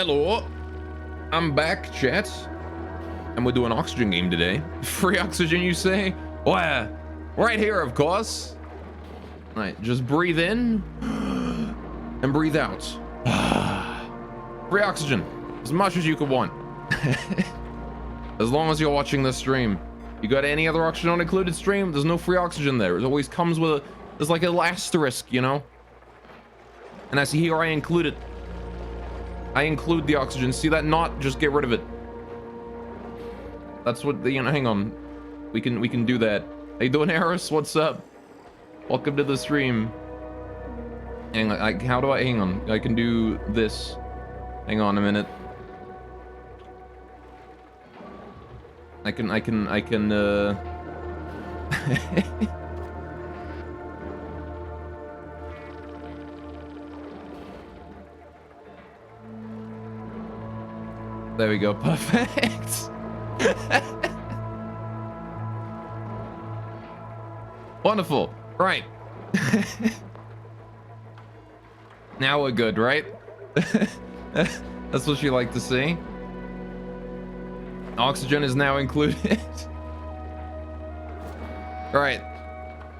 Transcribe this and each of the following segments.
Hello, I'm back, chat. And we're doing oxygen game today. Free oxygen, you say? Where? Right here, of course. All right, just breathe in and breathe out. Free oxygen, as much as you could want. As long as you're watching this stream. You got any other oxygen not included stream? There's no free oxygen there. It always comes with a, there's like an asterisk, you know? And I see here I include it. I include the oxygen. See that knot? Just get rid of it. That's what the, you know, hang on. We can do that. How you doing, Eris? What's up? Welcome to the stream. Hang on, how do I, hang on. I can do this. Hang on a minute. I can there we go, perfect. Wonderful, right. Now we're good, right? That's what you like to see. Oxygen is now included. Right.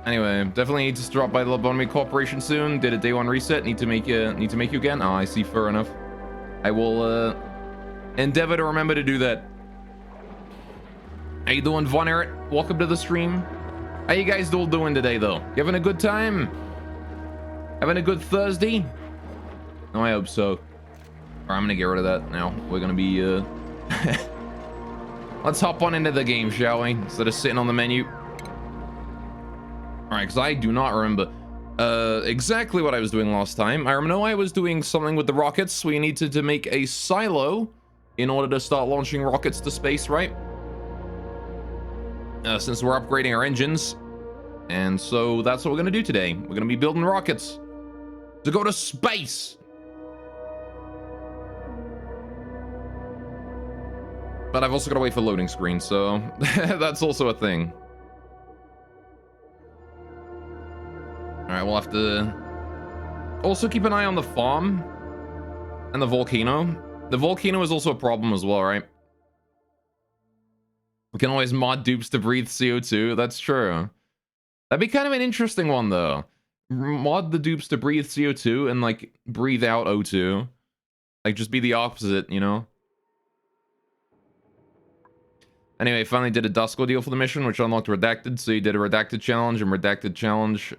Anyway, definitely need to drop by the Lobotomy Corporation soon. Did a day one reset. Need to make you again. Oh, I see. Fair enough. I will endeavor to remember to do that. How you doing, Von Eric? Welcome to the stream. How you guys all doing today, though? You having a good time? Having a good Thursday? Oh, I hope so. All right, I'm gonna get rid of that now. We're gonna be Let's hop on into the game, shall we? Instead of sitting on the menu. Alright, because I do not remember exactly what I was doing last time. I know I was doing something with the rockets. We needed to make a silo in order to start launching rockets to space, right? Since we're upgrading our engines. And so that's what we're going to do today. We're going to be building rockets to go to space. But I've also got to wait for loading screen, so that's also a thing. Alright, we'll have to also keep an eye on the farm and the volcano. The volcano is also a problem as well, right? We can always mod dupes to breathe CO2. That's true. That'd be kind of an interesting one, though. Mod the dupes to breathe CO2 and, like, breathe out O2. Like, just be the opposite, you know? Anyway, finally did a Dusko deal for the mission, which unlocked Redacted. So you did a Redacted challenge and Redacted challenge,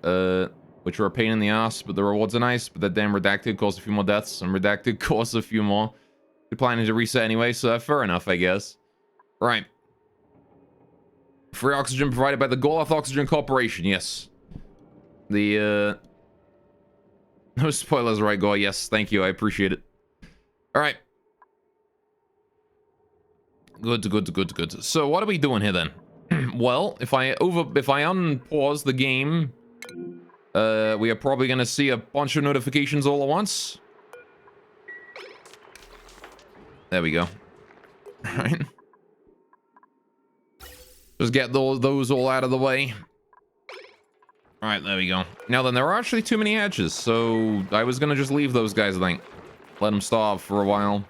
which were a pain in the ass, but the rewards are nice. But that damn Redacted caused a few more deaths, and Redacted caused a few more. We're planning to reset anyway, so fair enough, I guess. Right. Free oxygen provided by the Goloth Oxygen Corporation, yes. The, no spoilers, right, Gore? Yes, thank you, I appreciate it. Alright. Good. So what are we doing here then? Well, if I unpause the game, we are probably gonna see a bunch of notifications all at once. There we go. Alright. Just get those all out of the way. Alright, there we go. Now then, there are actually too many hatches, so I was gonna just leave those guys, I think. Let them starve for a while.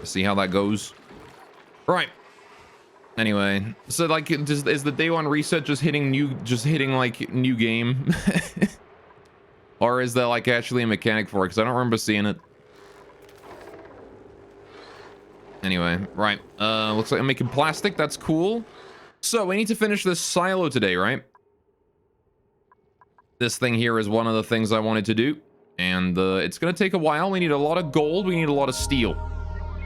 See how that goes. Right. Anyway, so like, is the day one reset just hitting like new game? Or is there like actually a mechanic for it? Because I don't remember seeing it. Anyway, right. Looks like I'm making plastic. That's cool. So we need to finish this silo today, right? This thing here is one of the things I wanted to do. And it's going to take a while. We need a lot of gold. We need a lot of steel.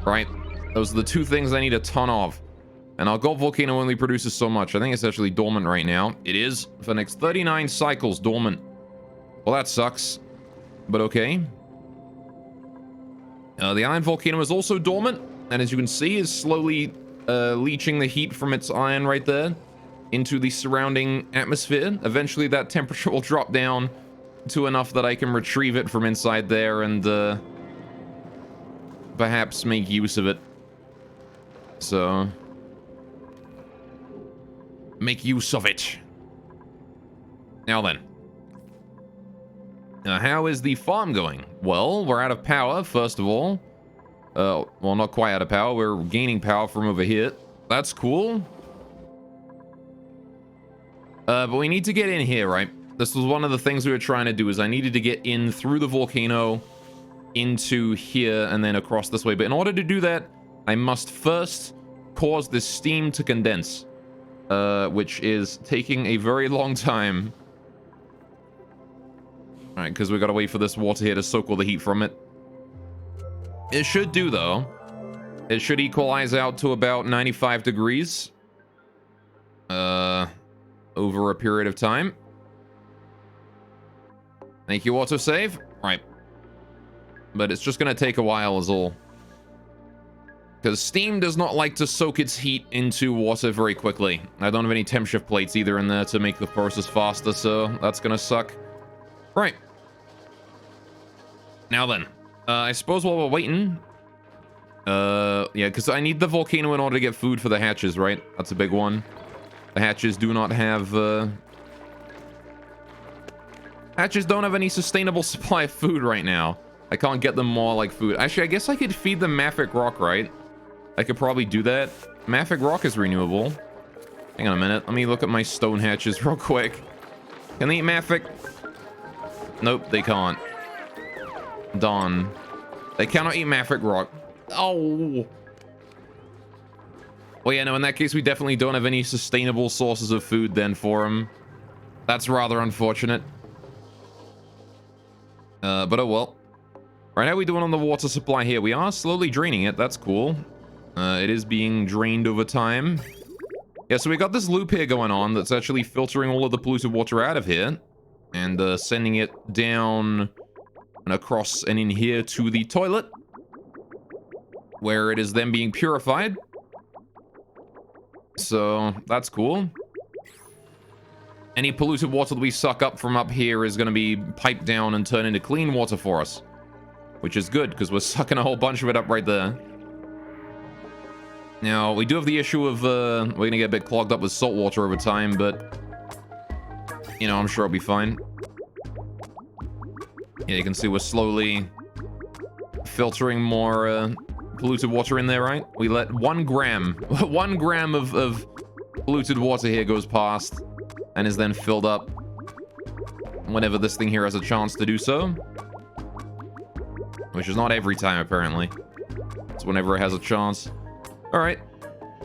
Right? Those are the two things I need a ton of. And our gold volcano only produces so much. I think it's actually dormant right now. It is for the next 39 cycles dormant. Well, that sucks. But okay. The iron volcano is also dormant. And as you can see, is slowly leaching the heat from its iron right there into the surrounding atmosphere. Eventually, that temperature will drop down to enough that I can retrieve it from inside there and perhaps make use of it. So, make use of it. Now then. How is the farm going? Well, we're out of power, first of all. Well, not quite out of power. We're gaining power from over here. That's cool. But we need to get in here, right? This was one of the things we were trying to do, is I needed to get in through the volcano into here and then across this way. But in order to do that, I must first cause this steam to condense, which is taking a very long time. All right, because we got to wait for this water here to soak all the heat from it. It should do, though. It should equalize out to about 95 degrees. Over a period of time. Thank you, autosave. Right. But it's just going to take a while is all. Because steam does not like to soak its heat into water very quickly. I don't have any temp shift plates either in there to make the process faster, so that's going to suck. Right. Now then. I suppose while we're waiting... yeah, because I need the volcano in order to get food for the hatches, right? That's a big one. The hatches do not have... hatches don't have any sustainable supply of food right now. I can't get them more, like, food. Actually, I guess I could feed them Mafic Rock, right? I could probably do that. Mafic Rock is renewable. Hang on a minute. Let me look at my stone hatches real quick. Can they eat Mafic? Nope, they can't. Darn. They cannot eat Mafic Rock. Oh. Well, yeah, no, in that case, we definitely don't have any sustainable sources of food then for them. That's rather unfortunate. But oh well. Right, how are we doing on the water supply here? We are slowly draining it. That's cool. It is being drained over time. Yeah, so we got this loop here going on that's actually filtering all of the polluted water out of here. And sending it down and across and in here to the toilet. Where it is then being purified. So, that's cool. Any polluted water that we suck up from up here is going to be piped down and turned into clean water for us. Which is good, because we're sucking a whole bunch of it up right there. Now, we do have the issue of, we're going to get a bit clogged up with salt water over time, but... You know, I'm sure it'll be fine. Yeah, you can see we're slowly filtering more, polluted water in there, right? We let 1 gram, 1 gram of polluted water here goes past and is then filled up whenever this thing here has a chance to do so. Which is not every time, apparently. It's whenever it has a chance. Alright.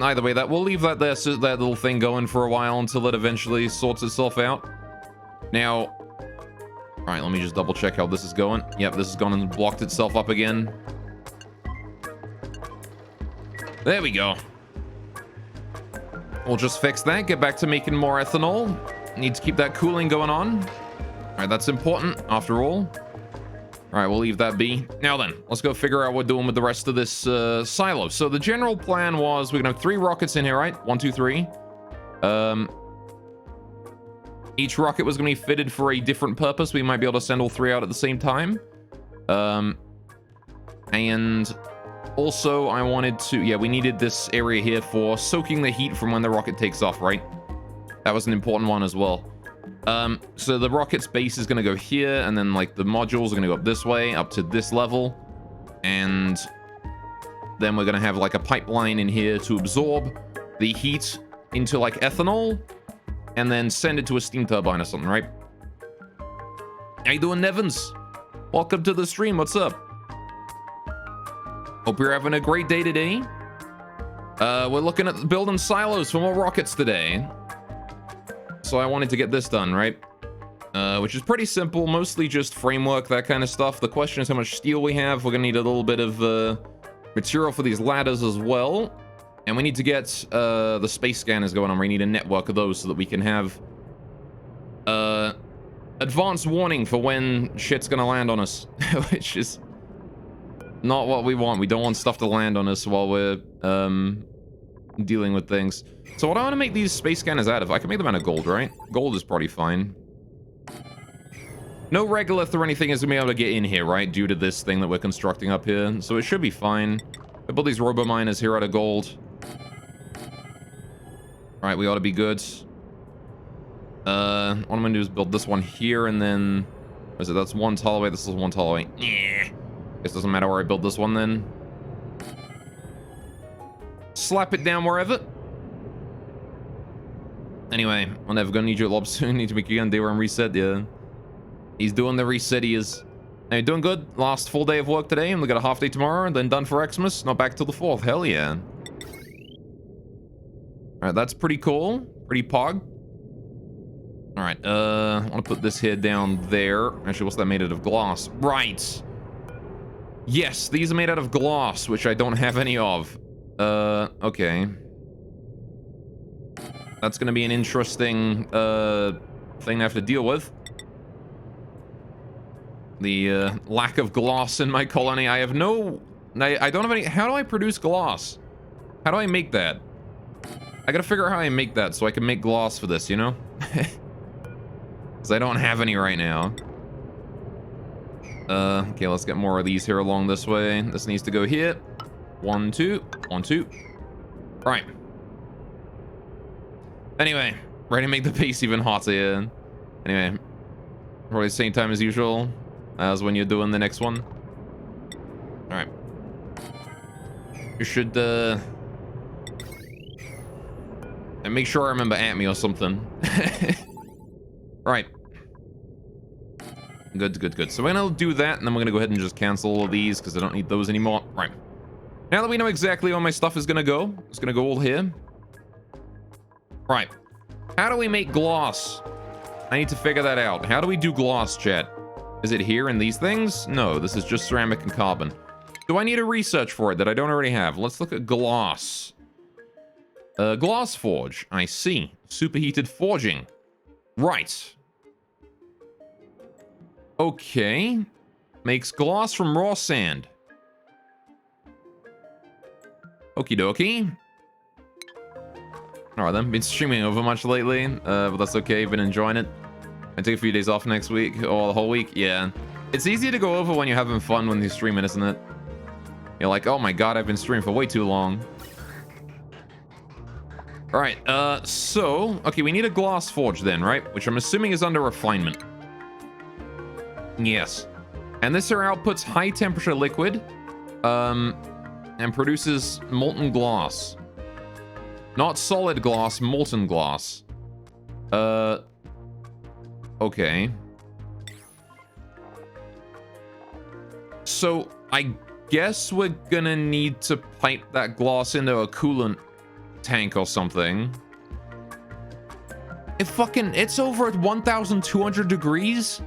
Either way, we'll leave that there, so that little thing going for a while until it eventually sorts itself out. Now... Alright, let me just double check how this is going. Yep, this has gone and blocked itself up again. There we go. We'll just fix that, get back to making more ethanol. Need to keep that cooling going on. Alright, that's important, after all. Alright, we'll leave that be. Now then, let's go figure out what we're doing with the rest of this silo. So the general plan was we're gonna have 3 rockets in here, right? 1, 2, 3. Each rocket was gonna be fitted for a different purpose. We might be able to send all 3 out at the same time. And also I wanted to... Yeah, we needed this area here for soaking the heat from when the rocket takes off, right? That was an important one as well. So the rocket's base is going to go here, and then, like, the modules are going to go up this way, up to this level. And then we're going to have, like, a pipeline in here to absorb the heat into, like, ethanol, and then send it to a steam turbine or something, right? How you doing, Nevins? Welcome to the stream. What's up? Hope you're having a great day today. We're looking at building silos for more rockets today. So I wanted to get this done, right? Which is pretty simple, mostly just framework, that kind of stuff. The question is how much steel we have. We're gonna need a little bit of material for these ladders as well. And we need to get the space scanners going on. We need a network of those so that we can have advanced warning for when shit's gonna land on us. Which is not what we want. We don't want stuff to land on us while we're dealing with things. So what I want to make these space scanners out of, I can make them out of gold, right? Gold is probably fine. No regolith or anything is going to be able to get in here, right? Due to this thing that we're constructing up here. So it should be fine. I build these robo miners here out of gold. Alright, we ought to be good. What I'm going to do is build this one here, and then Is it? That's one tall away. This is one tall away. Yeah. Guess it doesn't matter where I build this one then. Slap it down wherever. Anyway, I'm never gonna need your lob soon. Need to make you on day one reset. Yeah. He's doing the reset. He is. Now, doing good. Last full day of work today. And we got a half day tomorrow. And then done for Xmas. Not back till the 4th. Hell yeah. Alright, that's pretty cool. Pretty pog. Alright, I want to put this here down there. Actually, what's that made out of? Glass. Right. Yes, these are made out of glass, which I don't have any of. Okay. That's gonna be an interesting, thing to have to deal with. The, lack of glass in my colony. I have no... I don't have any... How do I produce glass? How do I make that? I gotta figure out how I make that so I can make glass for this, you know? Because I don't have any right now. Okay, let's get more of these here along this way. This needs to go here. 1, 2. 1, 2. Right. Anyway, ready to make the base even hotter, yeah. Anyway, probably the same time as usual as when you're doing the next one. Alright. You should, and make sure I remember at me or something. Right. Good, good, good. So we're gonna do that, and then we're gonna go ahead and just cancel all of these, because I don't need those anymore. Right. Now that we know exactly where my stuff is gonna go, it's gonna go all here. Right. How do we make gloss? I need to figure that out. How do we do gloss, chat? Is it here in these things? No, this is just ceramic and carbon. Do I need a research for it that I don't already have? Let's look at gloss. Glass forge. I see. Superheated forging. Right. Okay. Makes glass from raw sand. Okie dokie. Alright then, been streaming over much lately, but that's okay, been enjoying it. I take a few days off next week, or the whole week, yeah. It's easier to go over when you're having fun when you're streaming, isn't it? You're like, oh my god, I've been streaming for way too long. Alright, so, okay, we need a glass forge then, right? Which I'm assuming is under refinement. Yes. And this here outputs high temperature liquid, and produces molten glass. Not solid glass, molten glass. Okay. So, I guess we're gonna need to pipe that glass into a coolant tank or something. It's over at 1,200 degrees?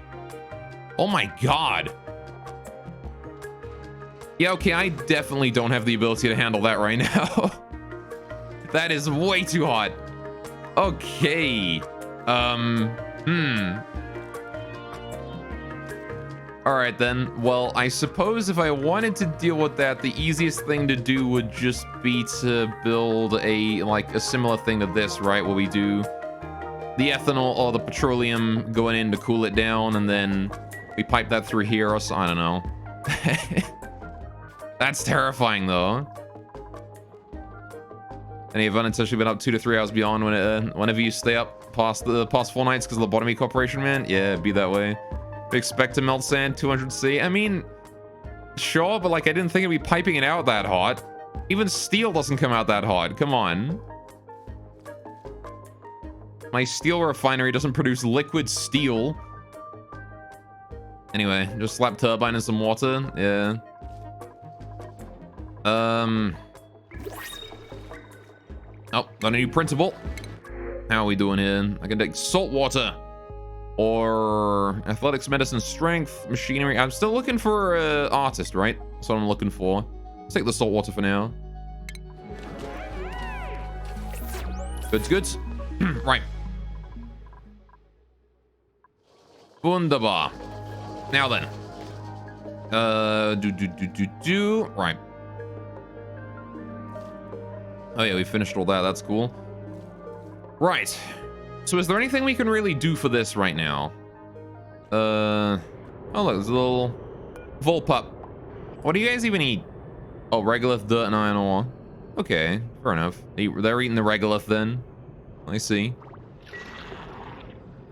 Oh my god. Yeah, okay, I definitely don't have the ability to handle that right now. That is way too hot. Okay. Alright then. Well, I suppose if I wanted to deal with that, the easiest thing to do would just be to build a similar thing to this, right? Where we do the ethanol or the petroleum going in to cool it down, and then we pipe that through here or so. I don't know. That's terrifying though. And you've unintentionally been up 2 to 3 hours beyond whenever you stay up past 4 nights because of the lobotomy corporation, man. Yeah, it'd be that way. Expect to melt sand 200C. I mean, sure, but like I didn't think it'd be piping it out that hot. Even steel doesn't come out that hot. Come on. My steel refinery doesn't produce liquid steel. Anyway, just slap turbine in some water. Yeah. Oh, got a new printable. How are we doing here? I can take salt water. Or athletics, medicine, strength, machinery. I'm still looking for artist, right? That's what I'm looking for. Let's take the salt water for now. Goods, goods. Right. Wunderbar. Now then. Right. Oh yeah, we finished all that. That's cool. Right. So is there anything we can really do for this right now? Oh look, there's a little Volpup. What do you guys even eat? Oh, regolith, dirt, and iron ore. Okay, fair enough. They're eating the regolith then. I see.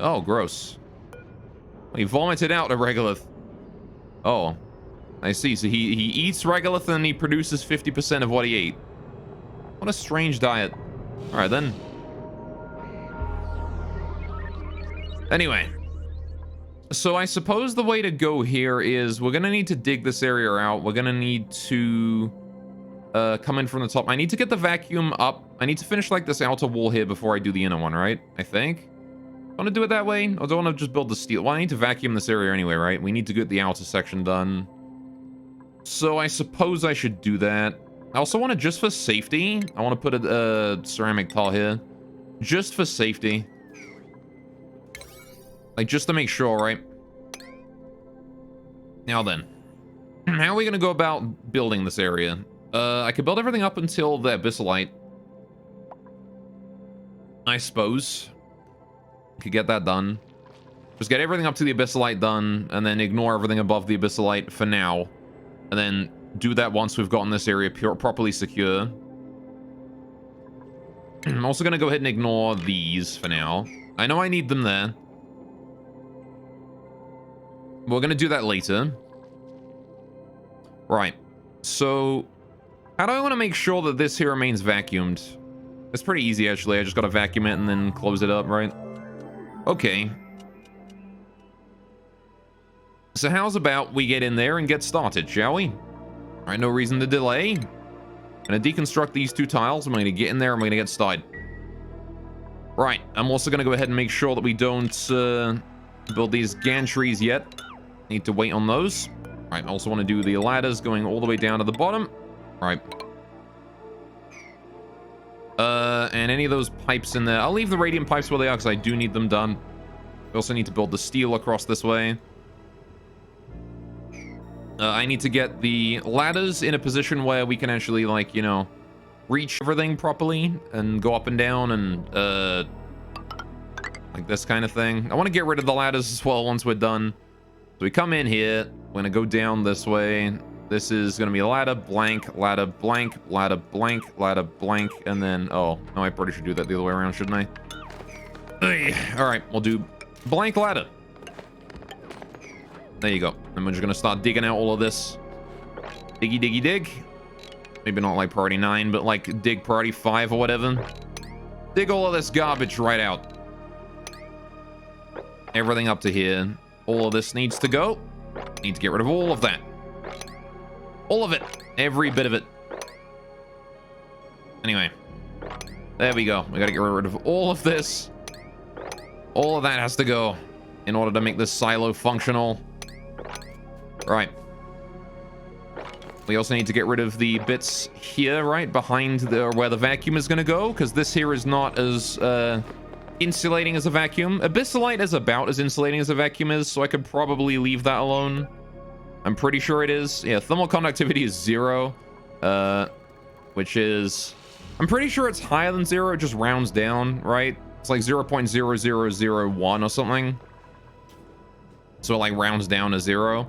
Oh, gross. He vomited out a regolith. Oh, I see. So he eats regolith and he produces 50% of what he ate. What a strange diet. All right, then. Anyway. So I suppose the way to go here is we're going to need to dig this area out. We're going to need to come in from the top. I need to get the vacuum up. I need to finish like this outer wall here before I do the inner one, right? I think. I want to do it that way, or do I want to just build the steel? Well, I need to vacuum this area anyway, right? We need to get the outer section done. So I suppose I should do that. I also want to, just for safety, I want to put a ceramic tile here. Just for safety. Like, just to make sure, right? Now then. How are we going to go about building this area? I could build everything up until the abyssalite. I suppose. Could get that done. Just get everything up to the abyssalite done, and then ignore everything above the abyssalite for now. And then do that once we've gotten this area properly secure. I'm also going to go ahead and ignore these for now. I know I need them there. We're going to do that later. Right. So, how do I want to make sure that this here remains vacuumed? It's pretty easy, actually. I just got to vacuum it and then close it up, right? Okay. So how's about we get in there and get started, shall we? All right, no reason to delay. I'm going to deconstruct these two tiles. I'm going to get in there and we're going to get started. Right. I'm also going to go ahead and make sure that we don't build these gantries yet. Need to wait on those. All right. I also want to do the ladders going all the way down to the bottom. All right. And any of those pipes in there. I'll leave the radiant pipes where they are because I do need them done. We also need to build the steel across this way. I need to get the ladders in a position where we can actually, like, you know, reach everything properly and go up and down and, like this kind of thing. I want to get rid of the ladders as well once we're done. So we come in here. We're going to go down this way. This is going to be ladder blank, ladder blank, ladder blank, ladder blank, and then, oh, no, I probably should do that the other way around, shouldn't I? All right, we'll do blank ladder. There you go. And we're just going to start digging out all of this. Diggy, diggy, dig. Maybe not like priority 9, but like dig priority 5 or whatever. Dig all of this garbage right out. Everything up to here. All of this needs to go. Need to get rid of all of that. All of it. Every bit of it. Anyway. There we go. We got to get rid of all of this. All of that has to go in order to make this silo functional. Right. We also need to get rid of the bits here, right? Behind where the vacuum is going to go. Because this here is not as insulating as a vacuum. Abyssalite is about as insulating as a vacuum is. So I could probably leave that alone. I'm pretty sure it is. Yeah, thermal conductivity is 0. Which is... I'm pretty sure it's higher than 0. It just rounds down, right? It's like 0.0001 or something. So it like rounds down to 0.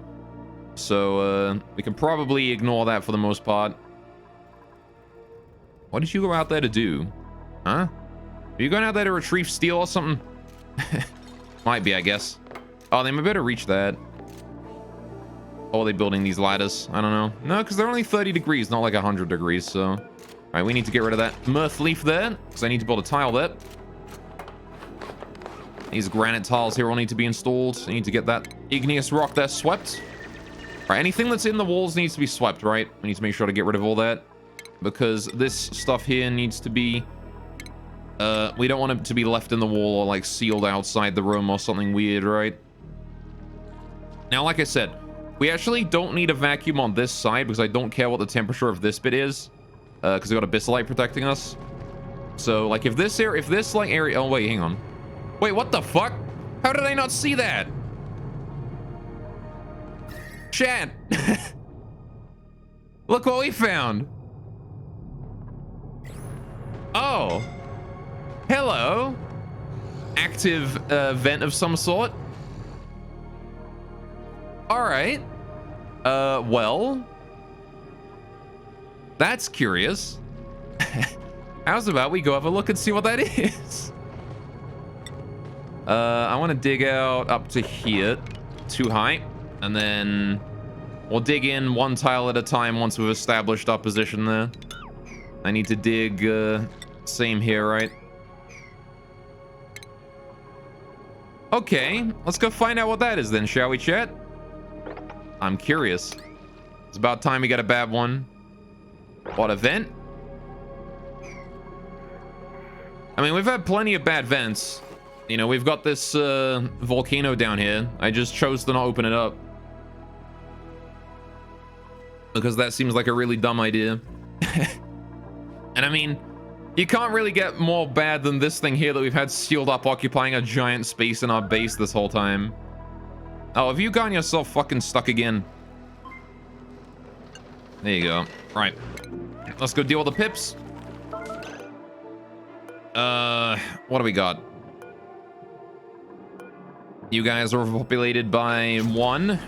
So we can probably ignore that for the most part. What did you go out there to do? Huh? Are you going out there to retrieve steel or something? Might be, I guess. Oh, they might better reach that. Oh, are they building these ladders? I don't know. No, because they're only 30 degrees, not like 100 degrees, so... All right, we need to get rid of that mirth leaf there, because I need to build a tile there. These granite tiles here will need to be installed. I need to get that igneous rock there swept. All right, anything that's in the walls needs to be swept, right? We need to make sure to get rid of all that, because this stuff here needs to be... we don't want it to be left in the wall or, like, sealed outside the room or something weird, right? Now, like I said... We actually don't need a vacuum on this side because I don't care what the temperature of this bit is. Because we got abyssalite protecting us. So, like, if this like area... Oh, wait, hang on. Wait, what the fuck? How did I not see that? Chat. Look what we found. Oh. Hello. Active vent of some sort. All right. Well, that's curious. How's about we go have a look and see what that is? I want to dig out up to here, too high, and then we'll dig in one tile at a time once we've established our position there. I need to dig, same here, right? Okay, let's go find out what that is then, shall we, chat? I'm curious. It's about time we got a bad one. What, a vent? I mean, we've had plenty of bad vents. You know, we've got this volcano down here. I just chose to not open it up. Because that seems like a really dumb idea. And I mean, you can't really get more bad than this thing here that we've had sealed up, occupying a giant space in our base this whole time. Oh, have you gotten yourself fucking stuck again? There you go. Right. Let's go deal with the pips. What do we got? You guys are overpopulated by 1,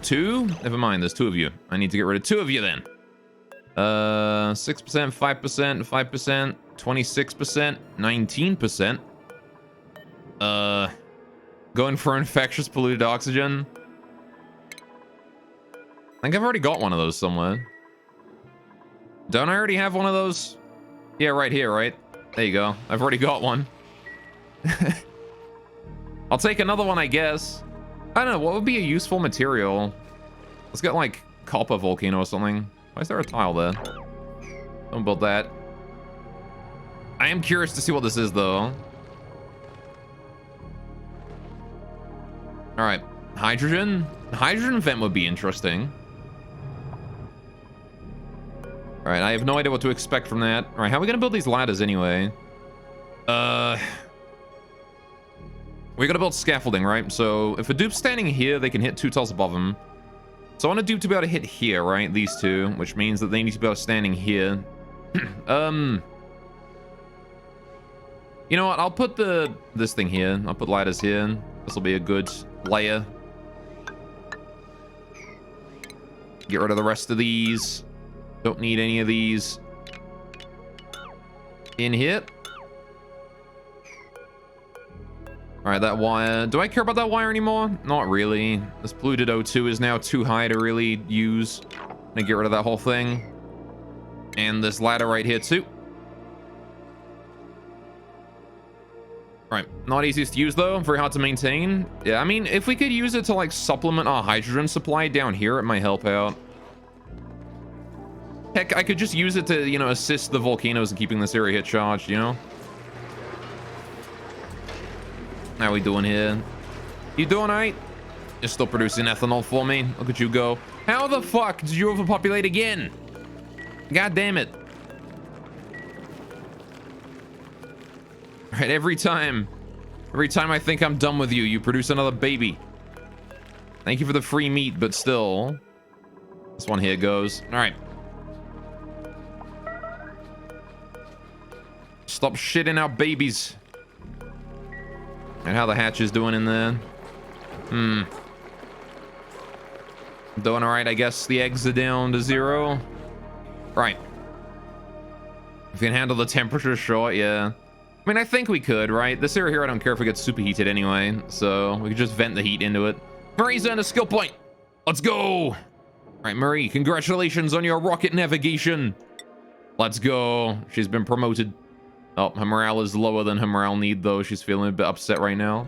2. Never mind, there's 2 of you. I need to get rid of 2 of you then. 6%, 5%, 5%, 26%, 19%. Going for infectious polluted oxygen. I think I've already got one of those somewhere. Don't I already have one of those? Yeah, right here, right? There you go. I've already got one. I'll take another one, I guess. I don't know, what would be a useful material? Let's get, like, copper volcano or something. Why is there a tile there? Don't build that. I am curious to see what this is, though. Alright, hydrogen? Hydrogen vent would be interesting. Alright, I have no idea what to expect from that. Alright, how are we gonna build these ladders anyway? We gotta build scaffolding, right? So if a dupe's standing here, they can hit 2 tiles above them. So I want a dupe to be able to hit here, right? These 2, which means that they need to be able to standing here. You know what? I'll put this thing here. I'll put ladders here. This will be a good layer. Get rid of the rest of these. Don't need any of these. In here. Alright, that wire. Do I care about that wire anymore? Not really. This polluted O2 is now too high to really use. I'm gonna get rid of that whole thing. And this ladder right here too. Right, not easiest to use though, very hard to maintain. Yeah, I mean, if we could use it to like supplement our hydrogen supply down here, it might help out. Heck, I could just use it to, you know, assist the volcanoes in keeping this area hit charged, you know? How we doing here? You doing alright? You're still producing ethanol for me. Look at you go. How the fuck did you overpopulate again? God damn it. Alright, every time I think I'm done with you, you produce another baby. Thank you for the free meat, but still. This one here goes. Alright. Stop shitting out babies. And how the hatch is doing in there. Doing alright, I guess the eggs are down to 0. Right. If you can handle the temperature, sure, yeah. I mean, I think we could, right? This area here, I don't care if it gets superheated anyway. So we could just vent the heat into it. Marie's earned a skill point. Let's go. All right, Marie, congratulations on your rocket navigation. Let's go. She's been promoted. Oh, her morale is lower than her morale need, though. She's feeling a bit upset right now.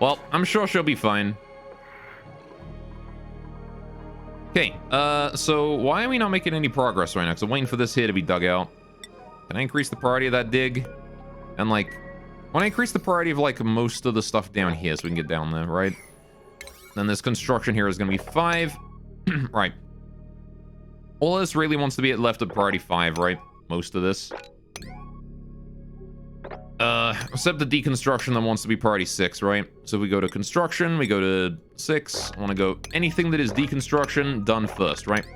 Well, I'm sure she'll be fine. Okay, so why are we not making any progress right now? Because I'm waiting for this here to be dug out. Can I increase the priority of that dig? And, like, when I increase the priority of, like, most of the stuff down here so we can get down there, right? Then this construction here is going to be 5. Right. All this really wants to be left at priority 5, right? Most of this. Except the deconstruction that wants to be priority 6, right? So if we go to construction, we go to 6. I want to go anything that is deconstruction, done first, right?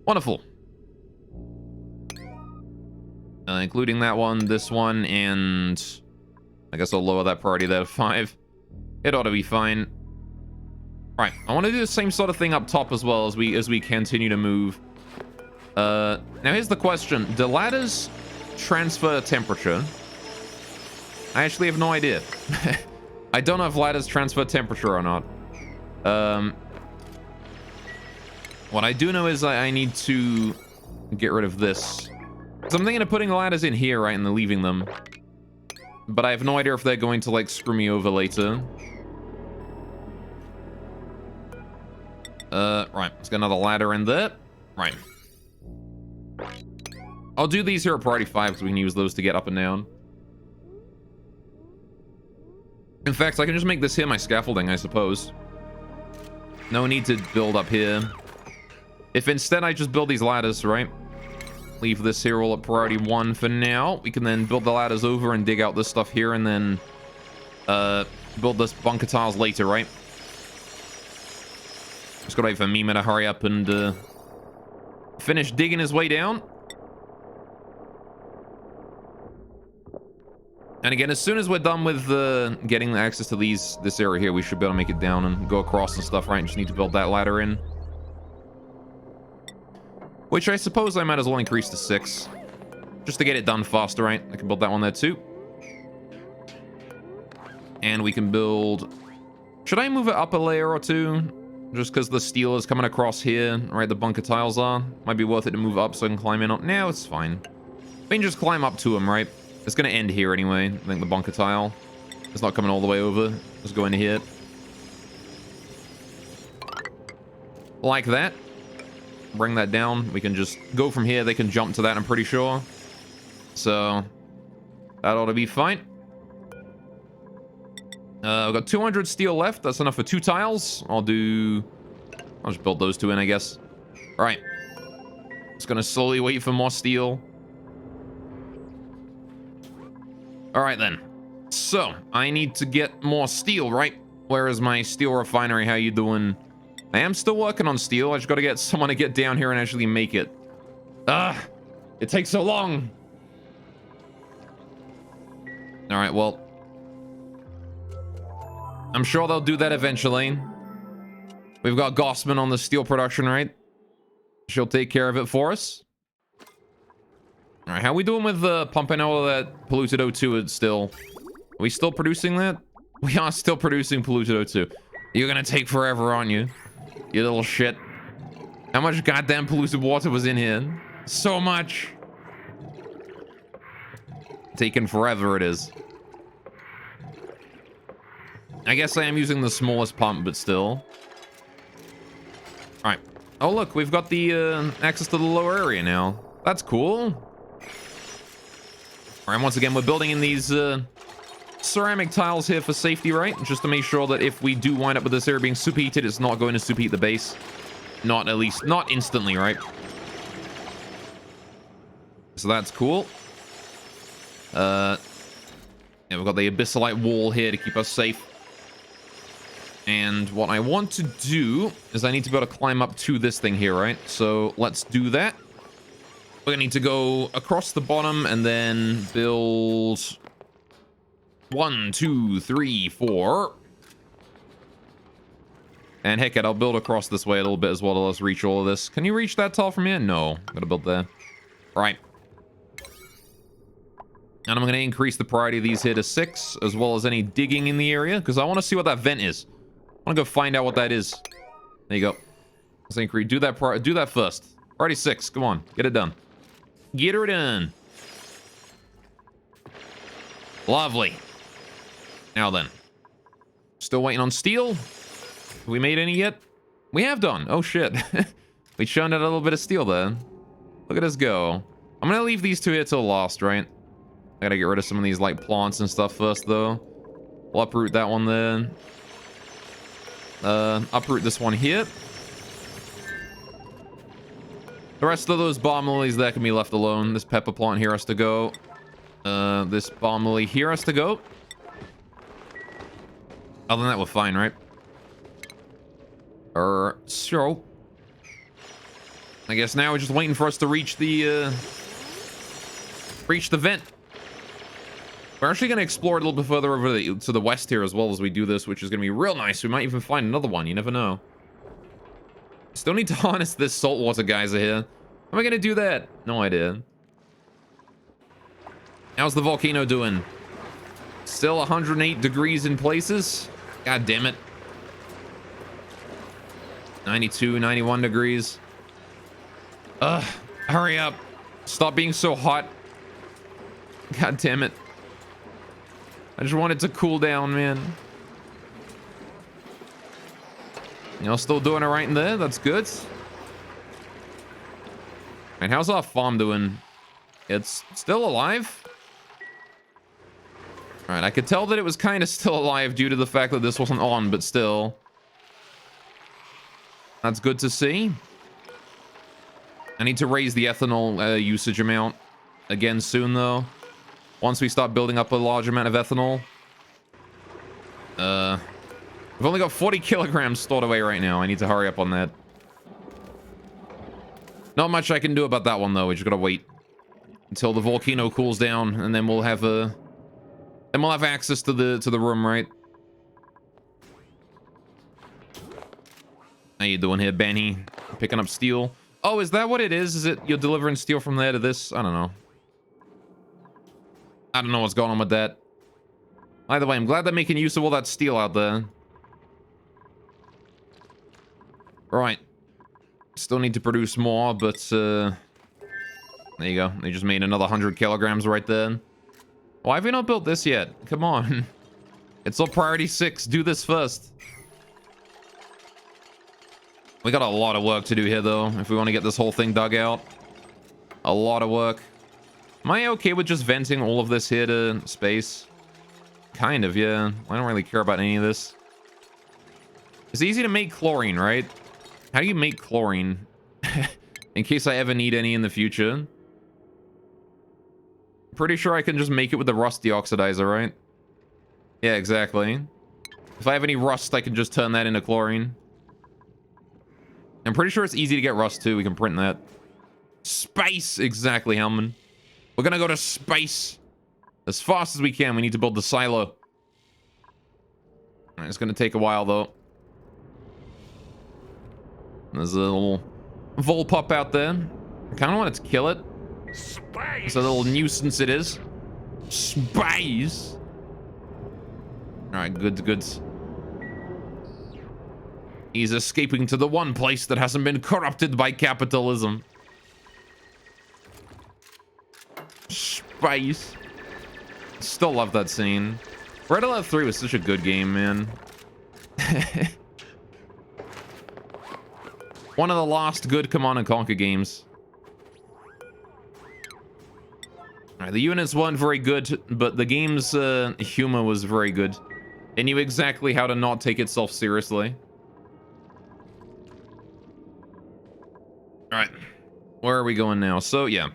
Wonderful. Including that one, this one, and I guess I'll lower that priority there to 5. It ought to be fine. Right, I want to do the same sort of thing up top as well as we continue to move. Now here's the question: do ladders transfer temperature? I actually have no idea. I don't know if ladders transfer temperature or not. What I do know is I need to get rid of this. So I'm thinking of putting the ladders in here, right, and then leaving them. But I have no idea if they're going to, like, screw me over later. Right. Let's get another ladder in there. Right. I'll do these here at priority 5 because we can use those to get up and down. In fact, I can just make this here my scaffolding, I suppose. No need to build up here. If instead I just build these ladders, right? Leave this here all at priority 1 for now. We can then build the ladders over and dig out this stuff here and then build this bunker tiles later, right? Just gotta wait for Mima to hurry up and finish digging his way down. And again, as soon as we're done with getting access to this area here, we should be able to make it down and go across and stuff, right? Just need to build that ladder in. Which I suppose I might as well increase to 6. Just to get it done faster, right? I can build that one there too. And we can build... Should I move it up a layer or two? Just because the steel is coming across here, right? The bunker tiles are. Might be worth it to move up so I can climb in on... No, it's fine. We can just climb up to them, right? It's going to end here anyway. I think the bunker tile. It's not coming all the way over. Just go into here. Like that. Bring that down. We can just go from here. They can jump to that, I'm pretty sure. So, that ought to be fine. We've got 200 steel left. That's enough for 2 tiles. I'll just build those 2 in, I guess. All right. Just going to slowly wait for more steel. All right, then. So, I need to get more steel, right? Where is my steel refinery? How you doing? I am still working on steel. I just got to get someone to get down here and actually make it. It takes so long. All right, well. I'm sure they'll do that eventually. We've got Gossman on the steel production, right? She'll take care of it for us. All right, how are we doing with pumping all of that polluted O2 still? Are we still producing that? We are still producing polluted O2. You're gonna take forever, aren't you? You little shit. How much goddamn polluted water was in here? So much. Taking forever it is. I guess I am using the smallest pump, but still. All right. Oh, look, we've got the access to the lower area now. That's cool. All right, once again, we're building in these ceramic tiles here for safety, right? Just to make sure that if we do wind up with this area being superheated, it's not going to superheat the base. Not at least, not instantly, right? So that's cool. Yeah, we've got the abyssalite wall here to keep us safe. And what I want to do is I need to be able to climb up to this thing here, right? So let's do that. We're gonna need to go across the bottom and then build 1, 2, 3, 4. And heck it, I'll build across this way a little bit as well to let us reach all of this. Can you reach that tall from here? No. Gotta build there. All right. And I'm gonna increase the priority of these here to 6, as well as any digging in the area, because I want to see what that vent is. I want to go find out what that is. There you go. Let's increase. Do that first. Priority 6. Come on. Get it done. Get her done. Lovely. Now then. Still waiting on steel. Have we made any yet? We have done. Oh, shit. We churned out a little bit of steel there. Look at us go. I'm going to leave these 2 here till last, right? I got to get rid of some of these, like, plants and stuff first, though. We'll uproot that one there. Uproot this one here. The rest of those balm lilies there can be left alone. This pepper plant here has to go. This balm lily here has to go. Other than that, we're fine, right? So I guess now we're just waiting for us to reach the vent. We're actually going to explore it a little bit further over to the west here as well as we do this, which is going to be real nice. We might even find another one. You never know. Still need to harness this saltwater geyser here. How am I going to do that? No idea. How's the volcano doing? Still 108 degrees in places? God damn it. 92, 91 degrees. Ugh, hurry up. Stop being so hot. God damn it. I just want it to cool down, man. You know, still doing it right in there. That's good. And how's our farm doing? It's still alive. All right, I could tell that it was kind of still alive due to the fact that this wasn't on, but still. That's good to see. I need to raise the ethanol usage amount again soon, though. Once we start building up a large amount of ethanol. We've only got 40 kilograms stored away right now. I need to hurry up on that. Not much I can do about that one, though. We just gotta wait until the volcano cools down, and then we'll have access to the room, right? How you doing here, Benny? Picking up steel. Oh, is that what it is? Is it you're delivering steel from there to this? I don't know. I don't know what's going on with that. Either way, I'm glad they're making use of all that steel out there. Right. Still need to produce more, but there you go. They just made another 100 kilograms right there. Why have we not built this yet? Come on. It's all priority 6. Do this first. We got a lot of work to do here, though, if we want to get this whole thing dug out. A lot of work. Am I okay with just venting all of this here to space? Kind of, yeah. I don't really care about any of this. It's easy to make chlorine, right? How do you make chlorine? In case I ever need any in the future. Pretty sure I can just make it with the rust deoxidizer, right? Yeah, exactly. If I have any rust, I can just turn that into chlorine. I'm pretty sure it's easy to get rust, too. We can print that. Space! Exactly, Hellman. We're gonna go to space. As fast as we can. We need to build the silo. Alright, it's gonna take a while, though. There's a little Volpup out there. I kind of wanted to kill it. Space. It's a little nuisance it is. Space! Alright, good. He's escaping to the one place that hasn't been corrupted by capitalism. Space. Still love that scene. Red Alert 3 was such a good game, man. One of the last good Command & Conquer games. Alright, the units weren't very good, but the game's humor was very good. It knew exactly how to not take itself seriously. Alright. Where are we going now? So, yeah.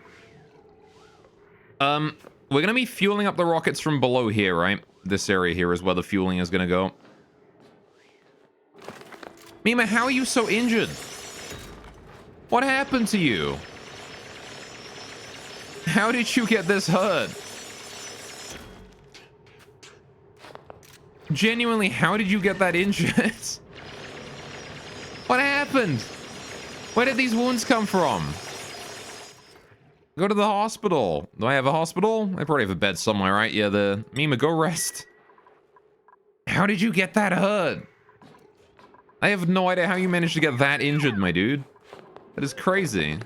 We're gonna be fueling up the rockets from below here, right? This area here is where the fueling is gonna go. Mima, how are you so injured? What happened to you? How did you get this hurt? Genuinely, how did you get that injured? What happened? Where did these wounds come from? Go to the hospital. Do I have a hospital? I probably have a bed somewhere, right? Yeah, the Mima, go rest. How did you get that hurt? I have no idea how you managed to get that injured, my dude. That is crazy.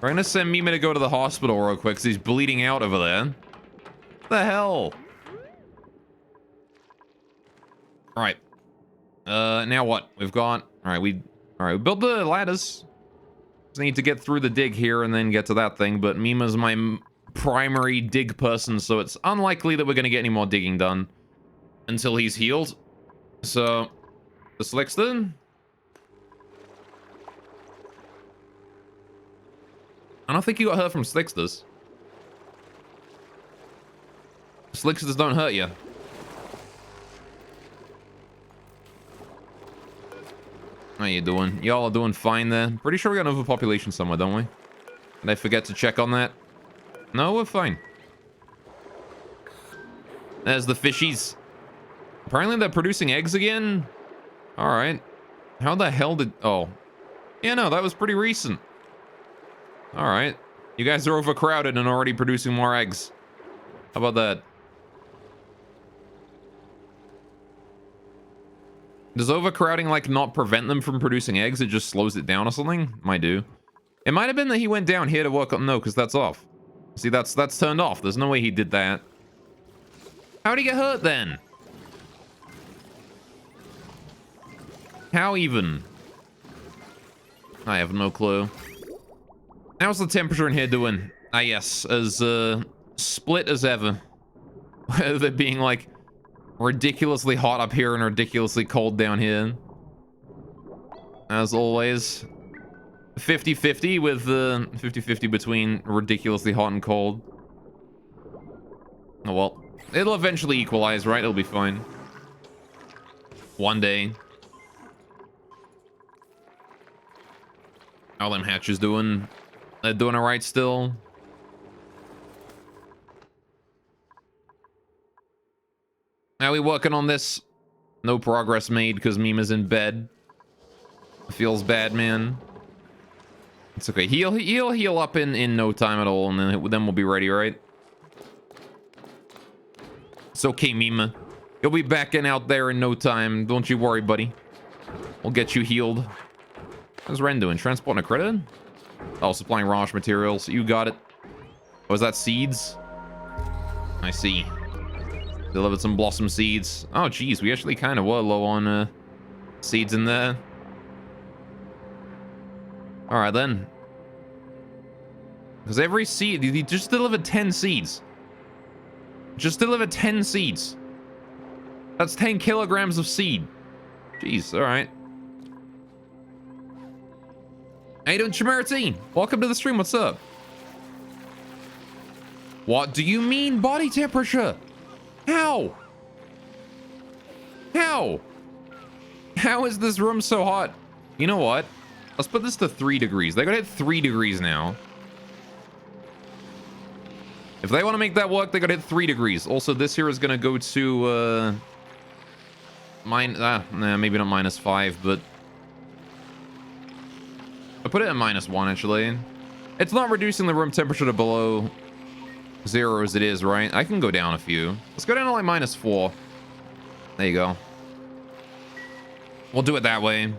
We're gonna send Mima to go to the hospital real quick because he's bleeding out over there. What the hell? Alright. Now what? We've got... Alright, we built the ladders. Just need to get through the dig here and then get to that thing, but Mima's my primary dig person, so it's unlikely that we're gonna get any more digging done until he's healed. So, the Slickster. I don't think you got hurt from Slicksters. Slicksters don't hurt you. How you doing? Y'all are doing fine there. Pretty sure we got an overpopulation somewhere, don't we? Did I forget to check on that? No, we're fine. There's the fishies. Apparently they're producing eggs again. Alright. How the hell did... Oh. Yeah, no, that was pretty recent. Alright. You guys are overcrowded and already producing more eggs. How about that? Does overcrowding, like, not prevent them from producing eggs? It just slows it down or something? Might do. It might have been that he went down here to work on... No, because that's off. See, that's turned off. There's no way he did that. How'd he get hurt, then? How even? I have no clue. How's the temperature in here doing? Ah, yes. As, split as ever. They're being, like... ridiculously hot up here and ridiculously cold down here. As always. 50-50 with the 50-50 between ridiculously hot and cold. Oh well. It'll eventually equalize, right? It'll be fine. One day. How them hatches doing? They're doing alright still. How are we working on this? No progress made because Mima's in bed. Feels bad, man. It's okay. He'll heal up in no time at all, and then we'll be ready, right? It's okay, Mima. You'll be back and out there in no time. Don't you worry, buddy. We'll get you healed. How's Ren doing? Transporting a credit? Oh, supplying raw materials. You got it. Was that seeds? I see. Delivered some blossom seeds. Oh, geez, we actually kind of were low on seeds in there. All right, then. Because every seed, he just delivered 10 seeds. Just delivered 10 seeds. That's 10 kilograms of seed. Jeez, all right. How you doing, Chimeritin? Welcome to the stream, what's up? What do you mean body temperature? How? How? How is this room so hot? You know what? Let's put this to 3 degrees. They gotta hit 3 degrees now. If they want to make that work, they gotta hit 3 degrees. Also, this here is gonna go to, nah, maybe not -5, but... I put it at -1, actually. It's not reducing the room temperature to below 0 as it is, right? I can go down a few. Let's go down to like -4. There you go. We'll do it that way.